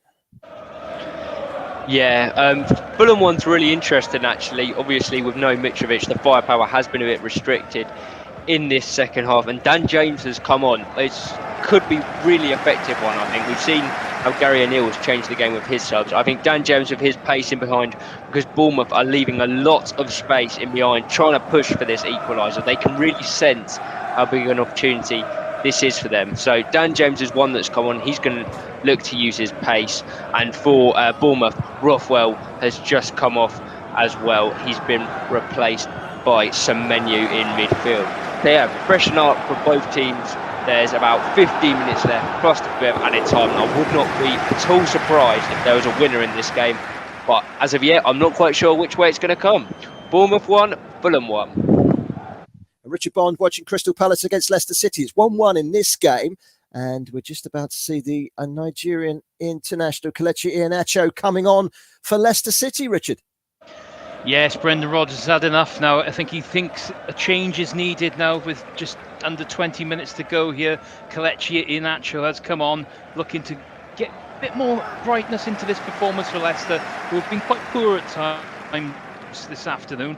Yeah, Fulham one's really interesting actually. Obviously with no Mitrovic, the firepower has been a bit restricted in this second half, and Dan James has come on. It could be really effective one, I think. We've seen how Gary O'Neill has changed the game with his subs. I think Dan James with his pace in behind, because Bournemouth are leaving a lot of space in behind, trying to push for this equaliser. They can really sense how big an opportunity this is for them. So Dan James is one that's come on. He's going to look to use his pace. And for Bournemouth, Rothwell has just come off as well. He's been replaced by Semenyo in midfield. They have freshened up for both teams. There's about 15 minutes left, plus a bit of added time. I would not be at all surprised if there was a winner in this game. But as of yet, I'm not quite sure which way it's going to come. Bournemouth 1, Fulham 1. Richard Bond watching Crystal Palace against Leicester City. It's 1-1 in this game, and we're just about to see the Nigerian international Kelechi Iheanacho coming on for Leicester City, Richard. Yes, Brendan Rodgers has had enough now. I think he thinks a change is needed now with just under 20 minutes to go here. Kelechi Iheanacho has come on, looking to get a bit more brightness into this performance for Leicester, who have been quite poor at times this afternoon.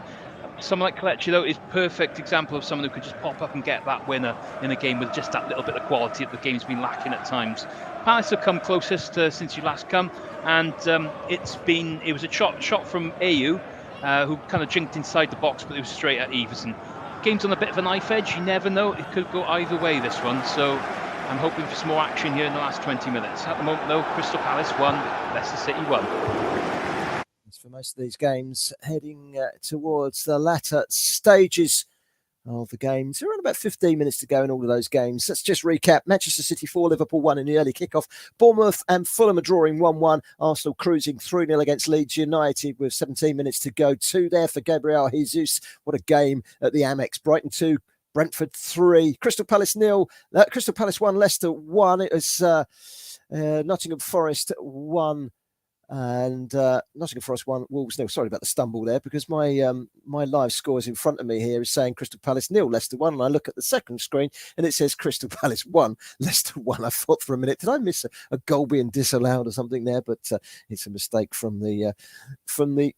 Someone like Kelechi, though, is perfect example of someone who could just pop up and get that winner in a game with just that little bit of quality that the game's been lacking at times. Palace have come closest since you last come, and it was a shot from Ayew, who kind of jinked inside the box, but it was straight at Everson. Game's on a bit of a knife edge. You never know; it could go either way, this one. So I'm hoping for some more action here in the last 20 minutes. At the moment, though, Crystal Palace 1, Leicester City 1. For most of these games, heading towards the latter stages of the games. Around about 15 minutes to go in all of those games. Let's just recap. Manchester City 4, Liverpool 1 in the early kickoff. Bournemouth and Fulham are drawing 1-1. Arsenal cruising 3-0 against Leeds United with 17 minutes to go. 2 there for Gabriel Jesus. What a game at the Amex. Brighton 2, Brentford 3, Crystal Palace 0. Crystal Palace 1, Leicester 1. It was Nottingham Forest 1. And Nottingham Forest 1, Wolves 0. Sorry about the stumble there, because my my live scores in front of me here is saying Crystal Palace 0, Leicester 1, and I look at the second screen and it says Crystal Palace 1, Leicester 1. I thought for a minute, did I miss a goal being disallowed or something there? But it's a mistake from the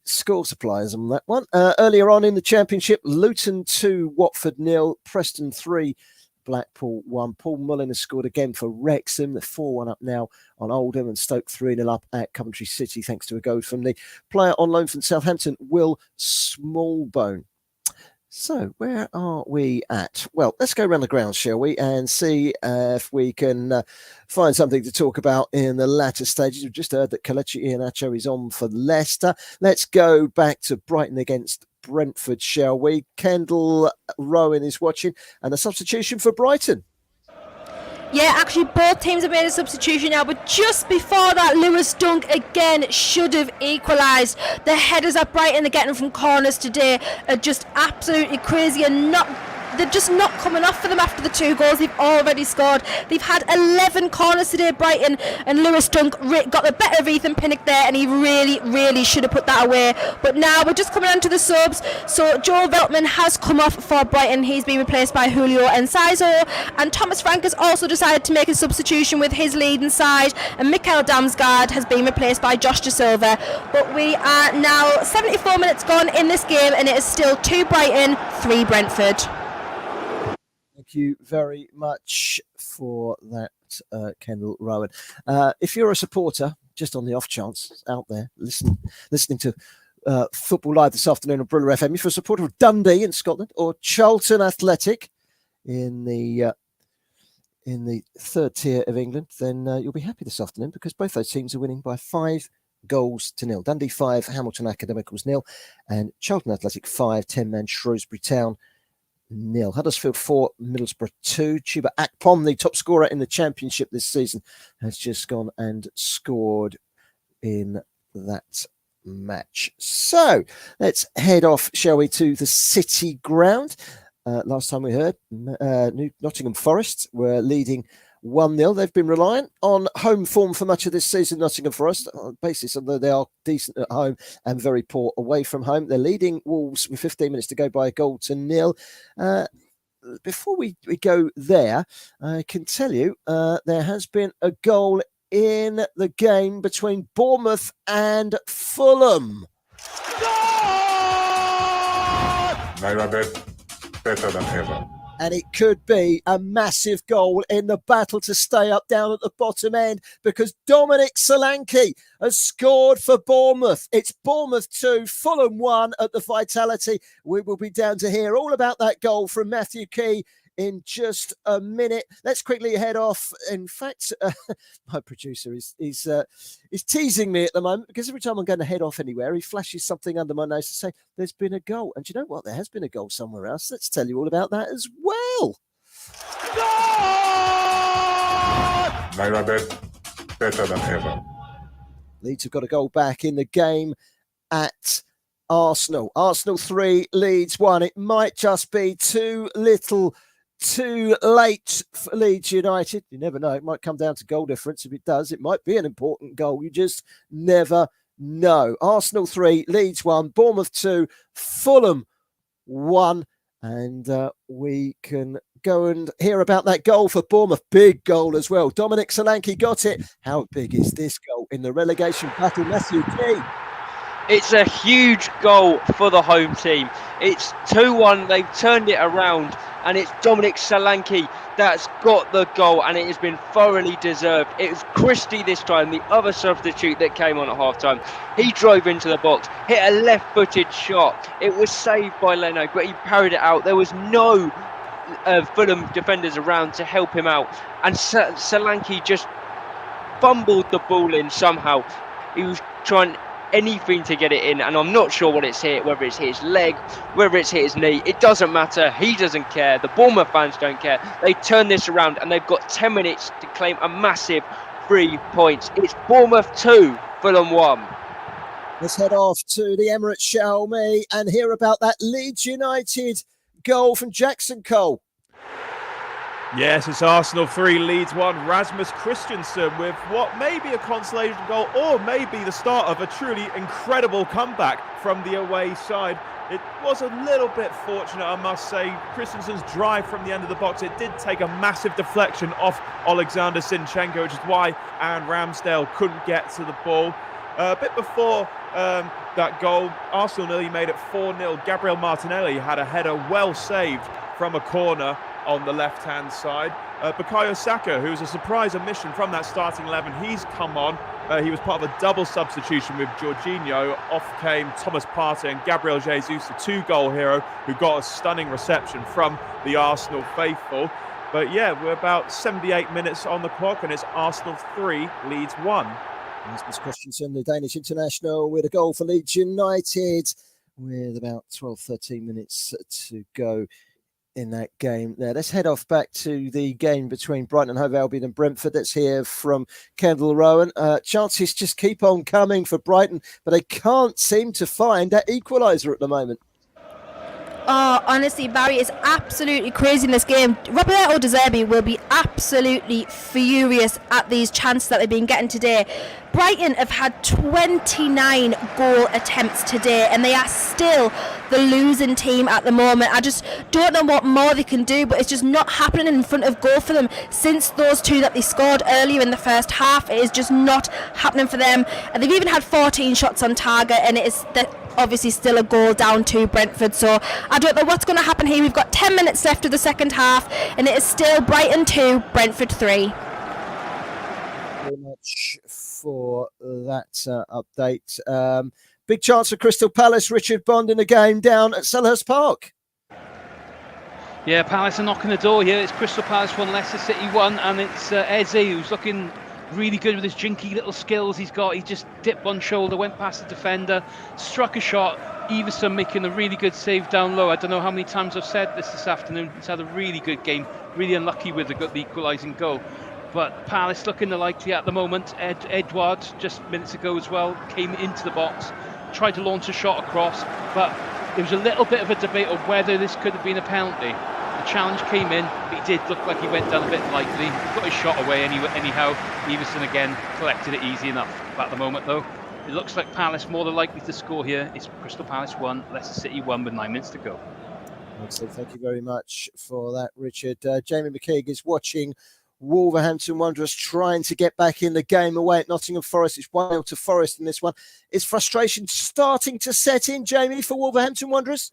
score suppliers on that one. Earlier on in the Championship, Luton 2, Watford 0, Preston 3, Blackpool 1. Paul Mullin has scored again for Wrexham. They're 4-1 up now on Oldham, and Stoke 3-0 up at Coventry City, thanks to a goal from the player on loan from Southampton, Will Smallbone. So where are we at? Well, let's go around the ground, shall we, and see if we can find something to talk about in the latter stages. We've just heard that Kelechi Iheanacho is on for Leicester. Let's go back to Brighton against Brentford, shall we? Kendall Rowan is watching, and a substitution for Brighton. Yeah, actually both teams have made a substitution now, but just before that, Lewis Dunk again should have equalised. The headers at Brighton are getting from corners today are just absolutely crazy, and they're just not coming off for them after the 2 goals they've already scored. They've had 11 corners today, Brighton, and Lewis Dunk got the better of Ethan Pinnock there, and he really should have put that away. But now we're just coming on to the subs. So Joe Veltman has come off for Brighton. He's been replaced by Julio Enciso, and Thomas Frank has also decided to make a substitution with his leading side, and Mikael Damsgaard has been replaced by Josh De Silva. But we are now 74 minutes gone in this game, and it is still 2 Brighton, 3 Brentford. Thank you very much for that, Kendall Rowan. If you're a supporter, just on the off chance out there, listening to Football Live this afternoon on Briller FM, if you're a supporter of Dundee in Scotland or Charlton Athletic in the 3rd tier of England, then you'll be happy this afternoon, because both those teams are winning by 5-0. Dundee 5, Hamilton Academicals 0, and Charlton Athletic 5, 10-man Shrewsbury Town 0. Huddersfield 4, Middlesbrough 2. Chuba Akpom, the top scorer in the Championship this season, has just gone and scored in that match. So let's head off, shall we, to the City Ground. Last time we heard, Nottingham Forest were leading 1-0. They've been reliant on home form for much of this season, Nottingham Forest, on the basis although they are decent at home and very poor away from home. They're leading Wolves with 15 minutes to go by 1-0. Before we go there, I can tell you there has been a goal in the game between Bournemouth and Fulham. Naira bet better than ever. And it could be a massive goal in the battle to stay up down at the bottom end, because Dominic Solanke has scored for Bournemouth. It's Bournemouth 2, Fulham 1 at the Vitality. We will be down to hear all about that goal from Matthew Key in just a minute. Let's quickly head off. In fact, my producer is teasing me at the moment, because every time I'm going to head off anywhere, he flashes something under my nose to say there's been a goal. And do you know what? There has been a goal somewhere else. Let's tell you all about that as well. Naira bet better than ever. Leeds have got a goal back in the game at Arsenal. Arsenal 3, Leeds 1. It might just be too little, too late for Leeds United. You never know. It might come down to goal difference. If it does, it might be an important goal. You just never know. Arsenal 3, Leeds 1, Bournemouth 2, Fulham 1. And we can go and hear about that goal for Bournemouth. Big goal as well. Dominic Solanke got it. How big is this goal in the relegation battle, Matthew Key? It's a huge goal for the home team. It's 2-1. They've turned it around, and it's Dominic Solanke that's got the goal, and it has been thoroughly deserved. It was Christie this time, the other substitute that came on at half-time. He drove into the box, hit a left-footed shot. It was saved by Leno, but he parried it out. There was no Fulham defenders around to help him out, and Solanke just fumbled the ball in somehow. He was trying anything to get it in, and I'm not sure what it's hit, whether it's hit his leg, whether it's hit his knee. It doesn't matter. He doesn't care. The Bournemouth fans don't care. They turn this around and they've got 10 minutes to claim a massive 3 points. It's Bournemouth 2, Fulham 1. Let's head off to the Emirates, shall we, and hear about that Leeds United goal from Jackson Cole. Yes, it's Arsenal 3, Leeds 1. Rasmus Christensen with what may be a consolation goal or maybe the start of a truly incredible comeback from the away side. It was a little bit fortunate, I must say. Christensen's drive from the end of the box, it did take a massive deflection off Alexander Zinchenko, which is why Aaron Ramsdale couldn't get to the ball. A bit before that goal, Arsenal nearly made it 4-0. Gabriel Martinelli had a header well saved from a corner on the left-hand side. Bukayo Saka, who's a surprise omission from that starting 11, he's come on. He was part of a double substitution with Jorginho. Off came Thomas Partey and Gabriel Jesus, the 2-goal hero, who got a stunning reception from the Arsenal faithful. But yeah, we're about 78 minutes on the clock, and it's Arsenal 3, Leeds 1. Rasmus Christensen, the Danish international, with a goal for Leeds United, with about 12-13 minutes to go in that game there. Let's head off back to the game between Brighton and Hove Albion and Brentford. Let's hear from Kendall Rowan. Chances just keep on coming for Brighton, but they can't seem to find that equaliser at the moment. Oh, honestly, Barry, it's absolutely crazy in this game. Roberto De Zerbi will be absolutely furious at these chances that they've been getting today. Brighton have had 29 goal attempts today, and they are still the losing team at the moment. I just don't know what more they can do, but it's just not happening in front of goal for them. Since those two that they scored earlier in the first half, it is just not happening for them. And they've even had 14 shots on target, and it is obviously still a goal down to Brentford. So I don't know what's going to happen here. We've got 10 minutes left of the second half, and it is still Brighton 2, Brentford 3. Very much for that update. Big chance for Crystal Palace. Richard Bond in the game down at Selhurst Park. Yeah, Palace are knocking the door here. It's Crystal Palace 1, Leicester City 1, and it's Eze who's looking really good with his jinky little skills he's got. He just dipped one shoulder, went past the defender, struck a shot. Everson making a really good save down low. I don't know how many times I've said this afternoon. He's had a really good game, really unlucky with the equalising goal. But Palace looking the likely at the moment. Edouard, just minutes ago as well, came into the box, tried to launch a shot across, but there was a little bit of a debate of whether this could have been a penalty. The challenge came in, but he did look like he went down a bit lightly. Got his shot away anyhow. Everson again collected it easy enough. But at the moment though, it looks like Palace more than likely to score here. It's Crystal Palace 1, Leicester City 1 with 9 minutes to go. Excellent. Thank you very much for that, Richard. Jamie McKeag is watching Wolverhampton Wanderers trying to get back in the game away at Nottingham Forest. It's 1-0 to Forest in this one. Is frustration starting to set in, Jamie, for Wolverhampton Wanderers?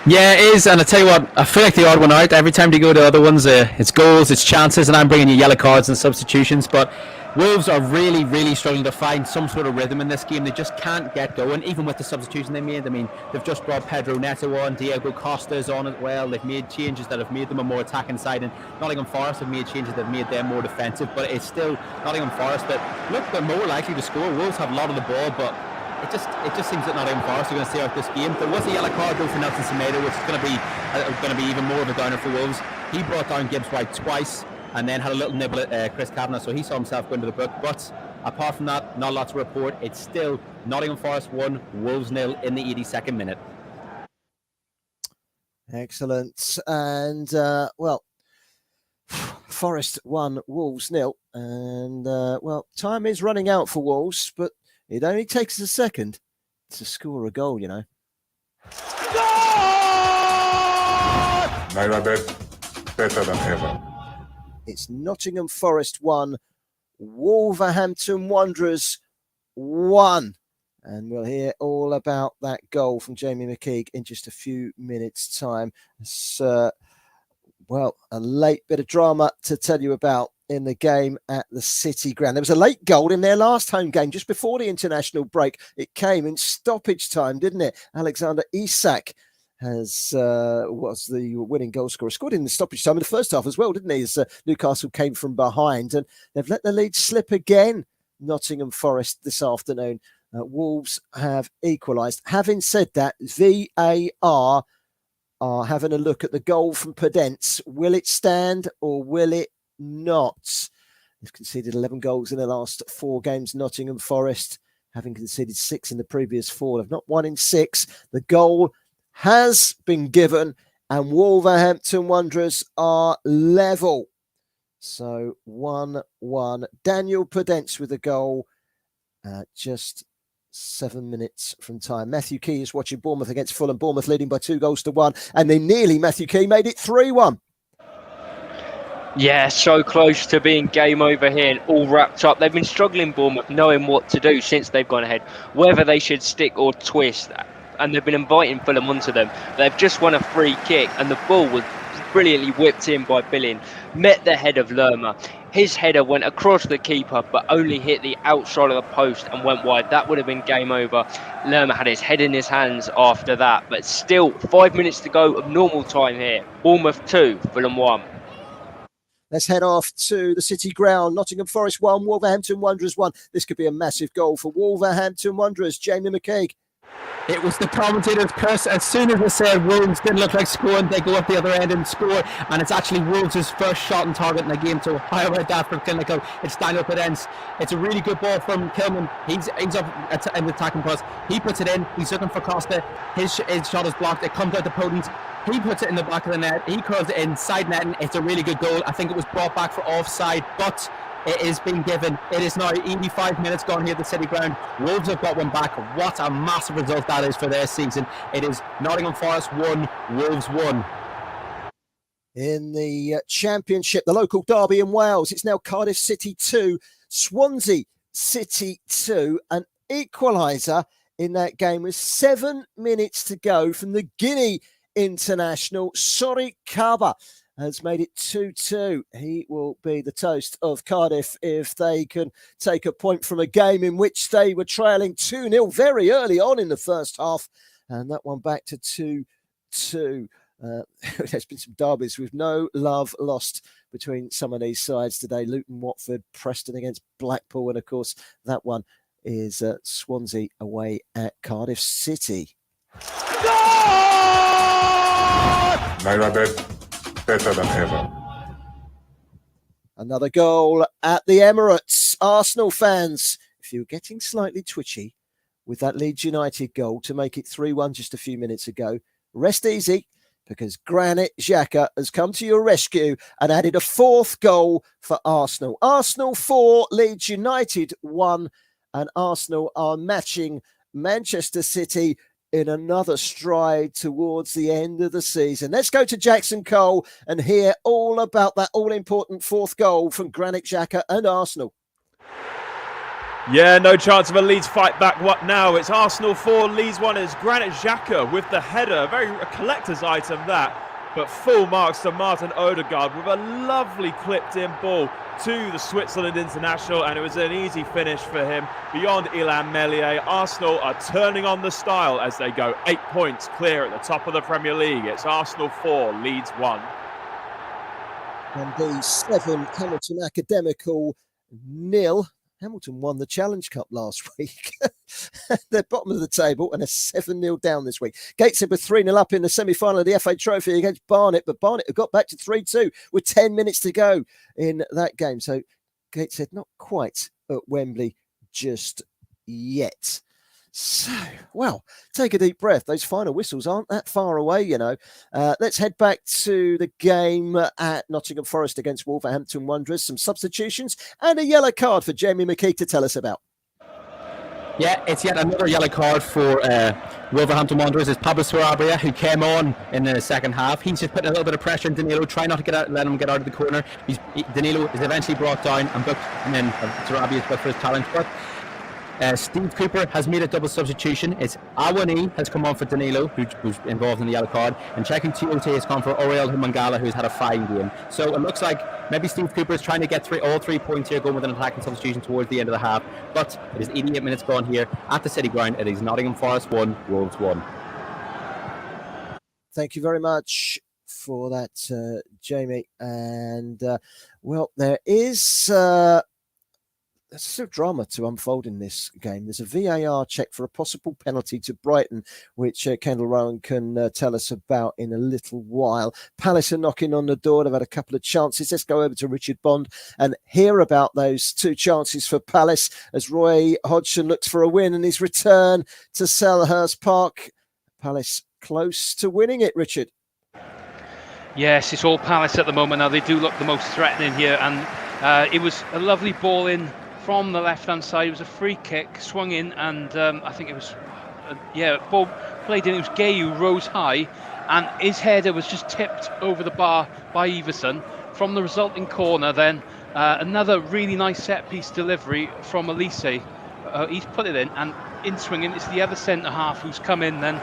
Yeah, it is, and I tell you what, I feel like the odd one out. Every time they go to other ones, it's goals, it's chances, and I'm bringing you yellow cards and substitutions. But Wolves are really, really struggling to find some sort of rhythm in this game. They just can't get going, even with the substitution they made. I mean, they've just brought Pedro Neto on, Diego Costa's on as well. They've made changes that have made them a more attacking side, and Nottingham Forest have made changes that have made them more defensive. But it's still Nottingham Forest that look, they're more likely to score. Wolves have a lot of the ball, but it just seems that Nottingham Forest are going to stay out this game. There was a yellow card though for Nelson Semedo, which is going to be even more of a downer for Wolves. He brought down Gibbs White twice and then had a little nibble at Chris Kavanagh, so he saw himself go into the book. But apart from that, not a lot to report. It's still Nottingham Forest 1, Wolves 0 in the 82nd minute. Excellent. And Forest 1, Wolves 0. And time is running out for Wolves, but it only takes a second to score a goal, you know. Naira bet better than ever. It's Nottingham Forest 1, Wolverhampton Wanderers 1. And we'll hear all about that goal from Jamie McKeag in just a few minutes' time. It's, a late bit of drama to tell you about in the game at the City Ground. There was a late goal in their last home game just before the international break. It came in stoppage time, didn't it? Alexander Isak was the winning goal scorer. Scored in the stoppage time in the first half as well, didn't he? As Newcastle came from behind, and they've let the lead slip again. Nottingham Forest this afternoon. Wolves have equalised. Having said that, VAR are having a look at the goal from Podence. Will it stand or will it not? They've conceded 11 goals in the last 4 games. Nottingham Forest, having conceded 6 in the previous 4, have not won in 6. The goal has been given, and Wolverhampton Wanderers are level. So 1-1. Daniel Podence with a goal just 7 minutes from time. Matthew Key is watching Bournemouth against Fulham. Bournemouth leading by 2-1, and they nearly, Matthew Key, made it 3-1. Yeah, so close to being game over here and all wrapped up. They've been struggling, Bournemouth, knowing what to do since they've gone ahead, whether they should stick or twist, and they've been inviting Fulham onto them. They've just won a free kick, and the ball was brilliantly whipped in by Billing, met the head of Lerma. His header went across the keeper, but only hit the outside of the post and went wide. That would have been game over. Lerma had his head in his hands after that, but still 5 minutes to go of normal time here. Bournemouth 2, Fulham 1. Let's head off to the City Ground. Nottingham Forest 1, Wolverhampton Wanderers 1. This could be a massive goal for Wolverhampton Wanderers. Jamie McKeag. It was the commentator's curse. As soon as they said Wolves didn't look like scoring, they go up the other end and score. And it's actually Wolves' first shot on target in the game. So how about that for Clinical? It's Daniel Podence. It's a really good ball from Kilman. He's up in the attacking post. He puts it in. He's looking for Costa. His shot is blocked. It comes out to Podence. He puts it in the back of the net. He curls it inside net. And it's a really good goal. I think it was brought back for offside, but it is being given. It is now 85 minutes gone here at the City Ground. Wolves have got one back. What a massive result that is for their season. It is Nottingham Forest 1, Wolves 1. In the Championship, the local derby in Wales, it's now Cardiff City 2, Swansea City 2. An equaliser in that game with 7 minutes to go from the Guinea international. Sori Kaba has made it 2-2. He will be the toast of Cardiff if they can take a point from a game in which they were trailing 2-0 very early on in the first half. And that one back to 2-2. There's been some derbies with no love lost between some of these sides today. Luton, Watford, Preston against Blackpool. And of course, that one is Swansea away at Cardiff City. Naira better than ever. Another goal at the Emirates. Arsenal fans, if you're getting slightly twitchy with that Leeds United goal to make it 3-1 just a few minutes ago, rest easy, because Granit Xhaka has come to your rescue and added a 4th goal for Arsenal. Arsenal 4, Leeds United 1, and Arsenal are matching Manchester City in another stride towards the end of the season. Let's go to Jackson Cole and hear all about that all-important 4th goal from Granit Xhaka and Arsenal. Yeah, no chance of a Leeds fight back. What now? It's Arsenal 4, Leeds 1. It's Granit Xhaka with the header. A collector's item, that. But full marks to Martin Odegaard with a lovely clipped-in ball to the Switzerland international, and it was an easy finish for him. Beyond Ilhan Meslier, Arsenal are turning on the style as they go 8 points clear at the top of the Premier League. It's Arsenal 4, Leeds 1. And the 7, Hamilton Academical 0. Hamilton won the Challenge Cup last week. They're bottom of the table and are 7-0 down this week. Gateshead were 3-0 up in the semi-final of the FA Trophy against Barnet, but Barnet have got back to 3-2 with 10 minutes to go in that game. So Gateshead not quite at Wembley just yet. So, well, take a deep breath. Those final whistles aren't that far away, you know. Let's head back to the game at Nottingham Forest against Wolverhampton Wanderers. Some substitutions and a yellow card for Jamie McKeag to tell us about. Yeah, it's yet another yellow card for Wolverhampton Wanderers. It's Pablo Sarabia, who came on in the second half. He's just putting a little bit of pressure on Danilo, trying not to let him get out of the corner. Danilo is eventually brought down and booked, and then Sarabia is booked for his challenge. But Steve Cooper has made a double substitution. It's Awani has come on for Danilo, who's involved in the yellow card, and Cheikhou Tiote has gone for Oriel Humangala, who's had a fine game. So it looks like maybe Steve Cooper is trying to get all 3 points here, going with an attacking substitution towards the end of the half. But it is 88 minutes gone here at the City Ground. It is Nottingham Forest 1, Wolves 1. Thank you very much for that, Jamie. And, well, there is there's still drama to unfold in this game. There's a VAR check for a possible penalty to Brighton, which Kendall Rowan can tell us about in a little while. Palace are knocking on the door. They've had a couple of chances. Let's go over to Richard Bond and hear about those 2 chances for Palace as Roy Hodgson looks for a win and his return to Selhurst Park. Palace close to winning it, Richard. Yes, it's all Palace at the moment now. They do look the most threatening here, and it was a lovely ball in from the left-hand side. It was a free kick, swung in, and I think it was, ball played in. It was Gay who rose high, and his header was just tipped over the bar by Everson. From the resulting corner, then another really nice set-piece delivery from Elise. He's put it in, and in swinging, it's the other centre-half who's come in then,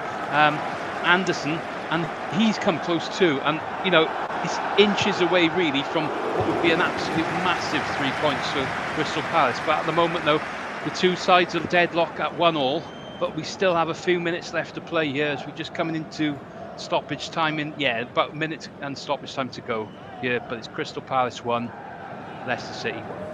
Anderson, and he's come close too, and he's inches away really from what would be an absolute massive 3 points for Crystal Palace. But at the moment though, the two sides are deadlocked at 1-1, but we still have a few minutes left to play here as we're just coming into stoppage time about a minute and stoppage time to go here. But it's Crystal Palace 1, Leicester City 1.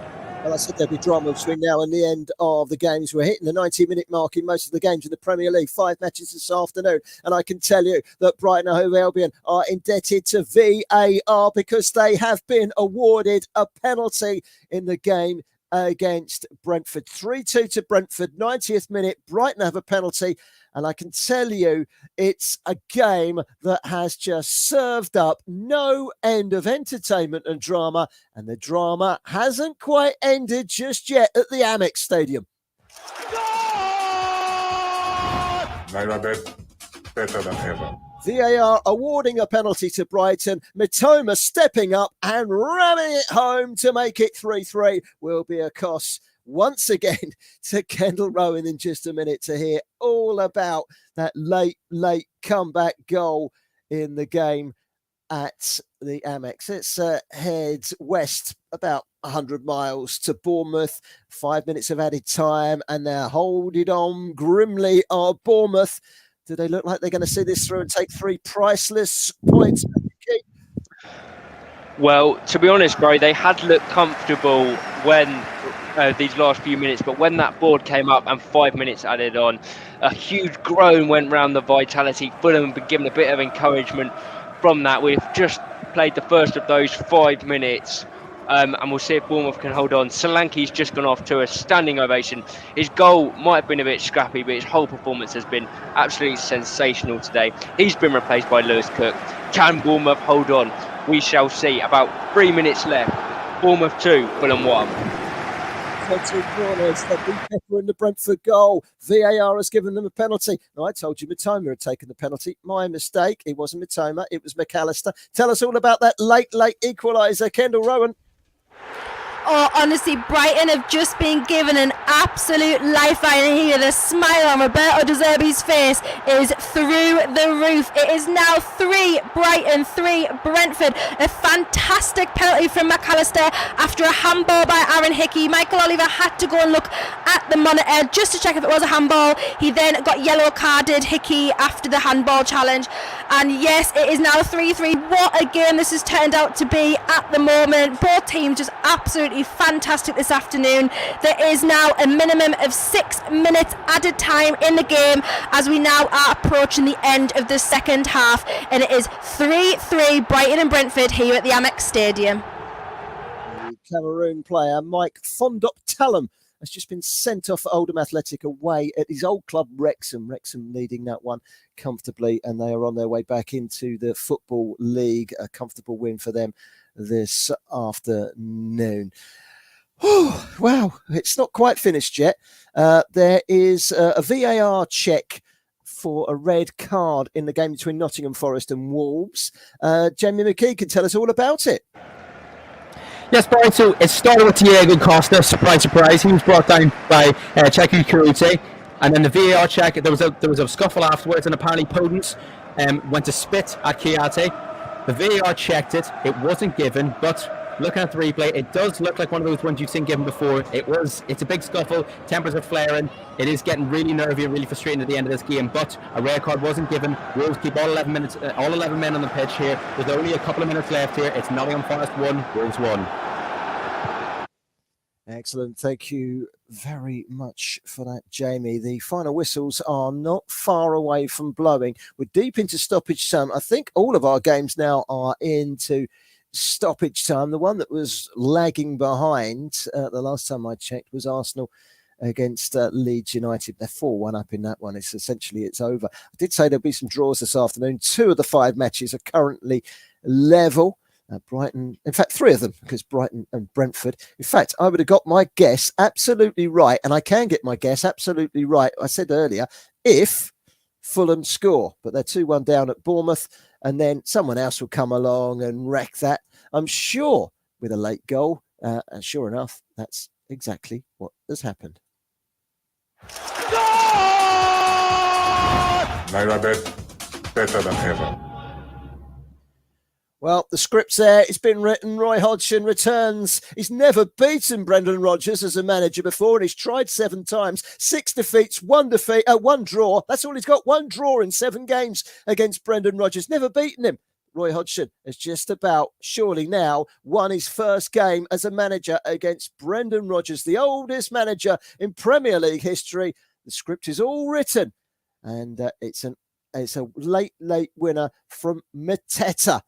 Well, I said there'd be drama between now and the end of the games. We're hitting the 90-minute mark in most of the games in the Premier League. 5 matches this afternoon. And I can tell you that Brighton and Hove Albion are indebted to VAR because they have been awarded a penalty in the game against Brentford. 3-2 to Brentford, 90th minute. Brighton have a penalty. And I can tell you, it's a game that has just served up no end of entertainment and drama. And the drama hasn't quite ended just yet at the Amex Stadium. Naira bet better than ever. VAR awarding a penalty to Brighton. Mitoma stepping up and ramming it home to make it 3-3. Will be a cost once again to Kendall Rowan in just a minute to hear all about that late comeback goal in the game at the Amex. Let's head west about 100 miles to Bournemouth. 5 minutes of added time and they're holding on grimly are Bournemouth. Do they look like they're going to see this through and take 3 priceless points? Well, to be honest, Barry, they had looked comfortable when these last few minutes, but when that board came up and 5 minutes added on, a huge groan went round the Vitality. Fulham have been given a bit of encouragement from that. We've just played the first of those 5 minutes, and we'll see if Bournemouth can hold on. Solanke's just gone off to a standing ovation. His goal might have been a bit scrappy, but his whole performance has been absolutely sensational today. He's been replaced by Lewis Cook. Can Bournemouth hold on? We shall see. About 3 minutes left. Bournemouth 2, Fulham 1. Two corners, they've been pepper in the Brentford goal. VAR has given them a penalty. Now, I told you Mitoma had taken the penalty. My mistake. It wasn't Mitoma, it was McAllister. Tell us all about that late equaliser, Kendall Rowan. Oh, honestly, Brighton have just been given an absolute lifeline here. The smile on Roberto De Zerbi's face is through the roof. It is now 3 Brighton, 3 Brentford. A fantastic penalty from McAllister after a handball by Aaron Hickey. Michael Oliver had to go and look at the monitor just to check if it was a handball. He then got yellow carded Hickey after the handball challenge. And yes, it is now 3-3. What a game this has turned out to be at the moment. Both teams just absolutely fantastic this afternoon. There is now a minimum of 6 minutes added time in the game as we now are approaching the end of the second half, and it is 3-3 Brighton and Brentford here at the Amex Stadium. The Cameroon player Mike Fondop Tellum has just been sent off for Oldham Athletic away at his old club Wrexham. Wrexham leading that one comfortably, and they are on their way back into the Football League. A comfortable win for them this afternoon. Oh, wow, it's not quite finished yet. There is a VAR check for a red card in the game between Nottingham Forest and Wolves. Jamie McKee can tell us all about it. Yes, Brian, so it started with Diego Costa, surprise. He was brought down by Cheku Kurute. And then the VAR check, there was a scuffle afterwards, and apparently Podence went to spit at Kiate. The VAR checked it. It wasn't given, but looking at the replay, it does look like one of those ones you've seen given before. It's a big scuffle. Tempers are flaring. It is getting really nervy and really frustrating at the end of this game, but a red card wasn't given. Wolves keep all 11 men on the pitch here. There's only a couple of minutes left here. It's Nottingham Forest 1, Wolves 1. Excellent. Thank you very much for that, Jamie. The final whistles are not far away from blowing. We're deep into stoppage time. I think all of our games now are into stoppage time. The one that was lagging behind the last time I checked was Arsenal against Leeds United. They're 4-1 up in that one. It's over. I did say there'll be some draws this afternoon. 2 of the 5 matches are currently level. Brighton, in fact, 3 of them, because Brighton and Brentford. In fact, I would have got my guess absolutely right, and I can get my guess absolutely right. I said earlier, if Fulham score, but they're 2-1 down at Bournemouth, and then someone else will come along and wreck that, I'm sure, with a late goal. And sure enough, that's exactly what has happened. Naira Bet, better than ever. Well, the script's there. It's been written. Roy Hodgson returns. He's never beaten Brendan Rodgers as a manager before, and he's tried 7 times. 6 defeats, 1 draw. That's all he's got. 1 draw in 7 games against Brendan Rodgers. Never beaten him. Roy Hodgson has just about, surely now, won his first game as a manager against Brendan Rodgers, the oldest manager in Premier League history. The script is all written, and it's a late winner from Mateta.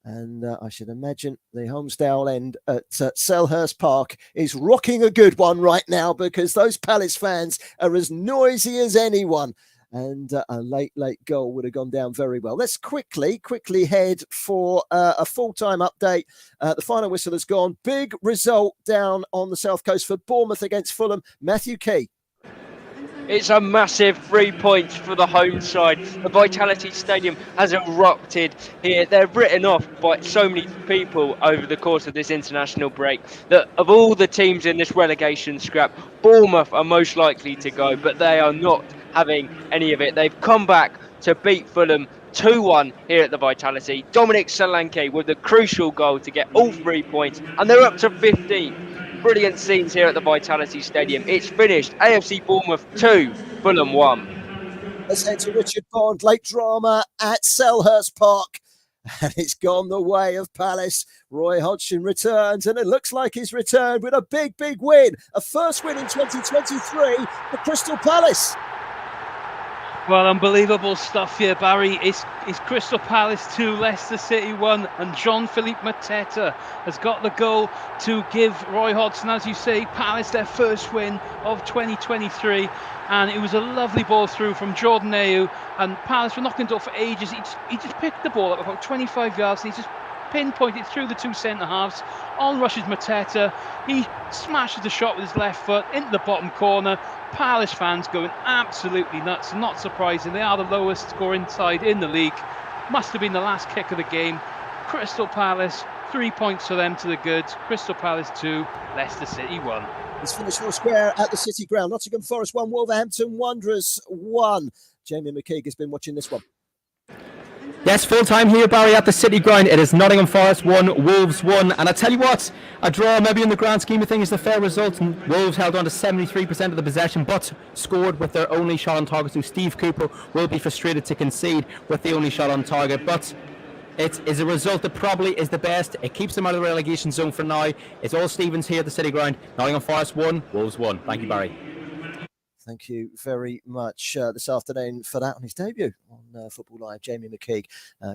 And I should imagine the Holmesdale end at Selhurst Park is rocking a good one right now, because those Palace fans are as noisy as anyone. And a late goal would have gone down very well. Let's quickly head for a full-time update. The final whistle has gone. Big result down on the South Coast for Bournemouth against Fulham. Matthew Key. It's a massive 3 points for the home side. The Vitality Stadium has erupted here. They're written off by so many people over the course of this international break that of all the teams in this relegation scrap, Bournemouth are most likely to go, but they are not having any of it. They've come back to beat Fulham 2-1 here at the Vitality. Dominic Solanke with the crucial goal to get all 3 points, and they're up to 15. Brilliant scenes here at the Vitality Stadium. It's finished. AFC Bournemouth 2, Fulham 1. Let's head to Richard Bond. Late drama at Selhurst Park. And it's gone the way of Palace. Roy Hodgson returns, and it looks like he's returned with a big win. A first win in 2023 for Crystal Palace. Well, unbelievable stuff here, Barry. It's Crystal Palace 2, Leicester City 1, and Jean-Philippe Mateta has got the goal to give Roy Hodgson, as you say, Palace their first win of 2023. And it was a lovely ball through from Jordan Ayew, and Palace were knocking it off for ages. He just picked the ball up about 25 yards, and he just pinpointed through the 2 centre-halves. On rushes Mateta. He smashes the shot with his left foot into the bottom corner. Palace fans going absolutely nuts. Not surprising, they are the lowest scoring side in the league. Must have been the last kick of the game. Crystal Palace, 3 points for them to the good. Crystal Palace 2, Leicester City 1. It's finished all square at the City Ground. Nottingham Forest 1, Wolverhampton Wanderers 1. Jamie McKeag has been watching this one. Yes, full time here, Barry, at the City Ground. It is Nottingham Forest 1, Wolves 1. And I tell you what, a draw maybe in the grand scheme of things is the fair result. And Wolves held on to 73% of the possession, but scored with their only shot on target. So Steve Cooper will be frustrated to concede with the only shot on target. But it is a result that probably is the best. It keeps them out of the relegation zone for now. It's all Stevens here at the City Ground. Nottingham Forest 1, Wolves 1. Thank you, Barry. Thank you very much this afternoon for that on his debut on Football Live. Jamie McKeag,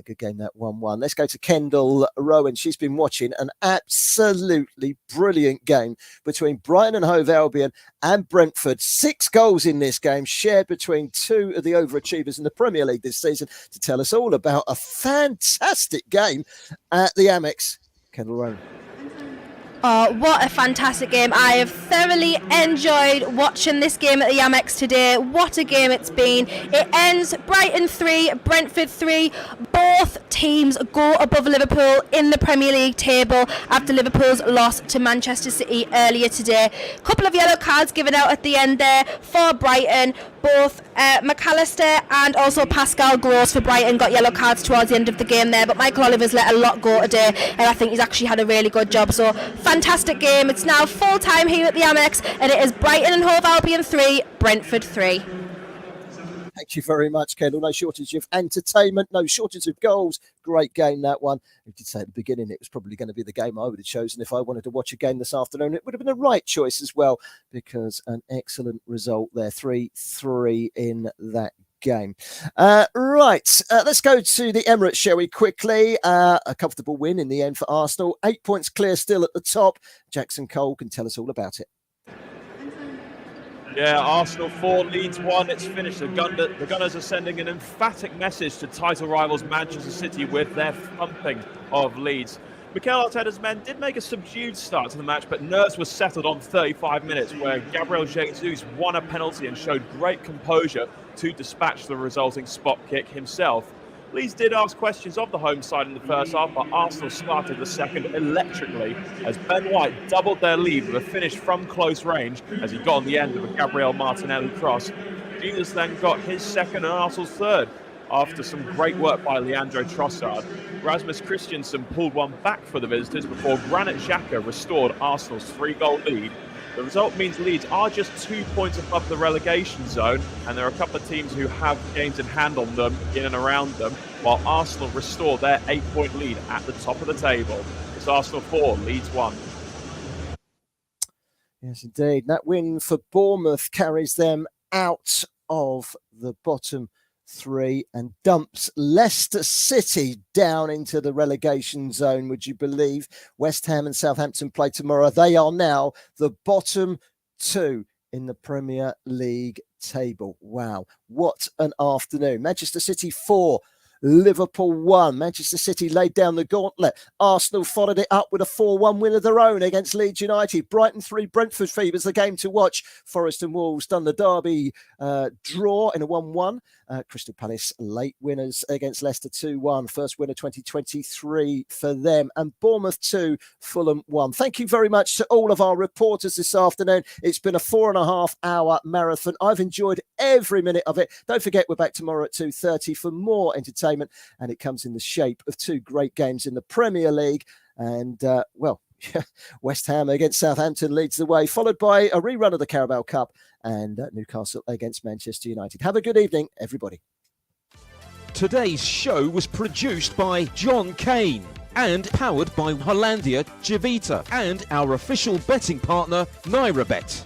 good game that 1-1. Let's go to Kendall Rowan. She's been watching an absolutely brilliant game between Brighton and Hove Albion and Brentford. 6 goals in this game shared between 2 of the overachievers in the Premier League this season to tell us all about a fantastic game at the Amex. Kendall Rowan. Oh, what a fantastic game. I have thoroughly enjoyed watching this game at the Amex today. What a game it's been. It ends Brighton 3, Brentford 3. Both teams go above Liverpool in the Premier League table after Liverpool's loss to Manchester City earlier today. A couple of yellow cards given out at the end there for Brighton. Both McAllister and also Pascal Gross for Brighton got yellow cards towards the end of the game there, but Michael Oliver's let a lot go today, and I think he's actually had a really good job. So fantastic game. It's now full time here at the Amex, and it is Brighton and Hove Albion 3, Brentford 3. Thank you very much, Kendall. No shortage of entertainment, no shortage of goals. Great game, that one. I did say at the beginning it was probably going to be the game I would have chosen if I wanted to watch a game this afternoon. It would have been the right choice as well, because an excellent result there. 3-3 in that game. Let's go to the Emirates, shall we, quickly. A comfortable win in the end for Arsenal. 8 points clear still at the top. Jackson Cole can tell us all about it. Yeah, Arsenal 4, Leeds 1. It's finished. The Gunners are sending an emphatic message to title rivals Manchester City with their thumping of Leeds. Mikel Arteta's men did make a subdued start to the match, but nerves were settled on 35 minutes, where Gabriel Jesus won a penalty and showed great composure to dispatch the resulting spot kick himself. Leeds did ask questions of the home side in the first half, but Arsenal started the second electrically as Ben White doubled their lead with a finish from close range as he got on the end of a Gabriel Martinelli cross. Jesus then got his second and Arsenal's third after some great work by Leandro Trossard. Rasmus Christensen pulled one back for the visitors before Granit Xhaka restored Arsenal's 3-goal lead. The result means Leeds are just 2 points above the relegation zone, and there are a couple of teams who have games in hand on them, in and around them, while Arsenal restore their 8-point lead at the top of the table. It's Arsenal 4, Leeds 1. Yes, indeed. That win for Bournemouth carries them out of the bottom 3 and dumps Leicester City down into the relegation zone, would you believe? West Ham and Southampton play tomorrow. They are now the bottom 2 in the Premier League table. Wow, what an afternoon. Manchester City 4, Liverpool 1. Manchester City laid down the gauntlet. Arsenal followed it up with a 4-1 win of their own against Leeds United. Brighton 3, Brentford fevers the game to watch. Forest and Wolves done the derby draw in a 1-1. Crystal Palace late winners against Leicester 2-1. First winner 2023 for them. And Bournemouth 2, Fulham 1. Thank you very much to all of our reporters this afternoon. It's been a 4.5-hour marathon. I've enjoyed every minute of it. Don't forget, we're back tomorrow at 2:30 for more entertainment. And it comes in the shape of 2 great games in the Premier League. And, West Ham against Southampton leads the way, followed by a rerun of the Carabao Cup and Newcastle against Manchester United. Have a good evening, everybody. Today's show was produced by John Kane and powered by Hollandia Civita and our official betting partner, NairaBet.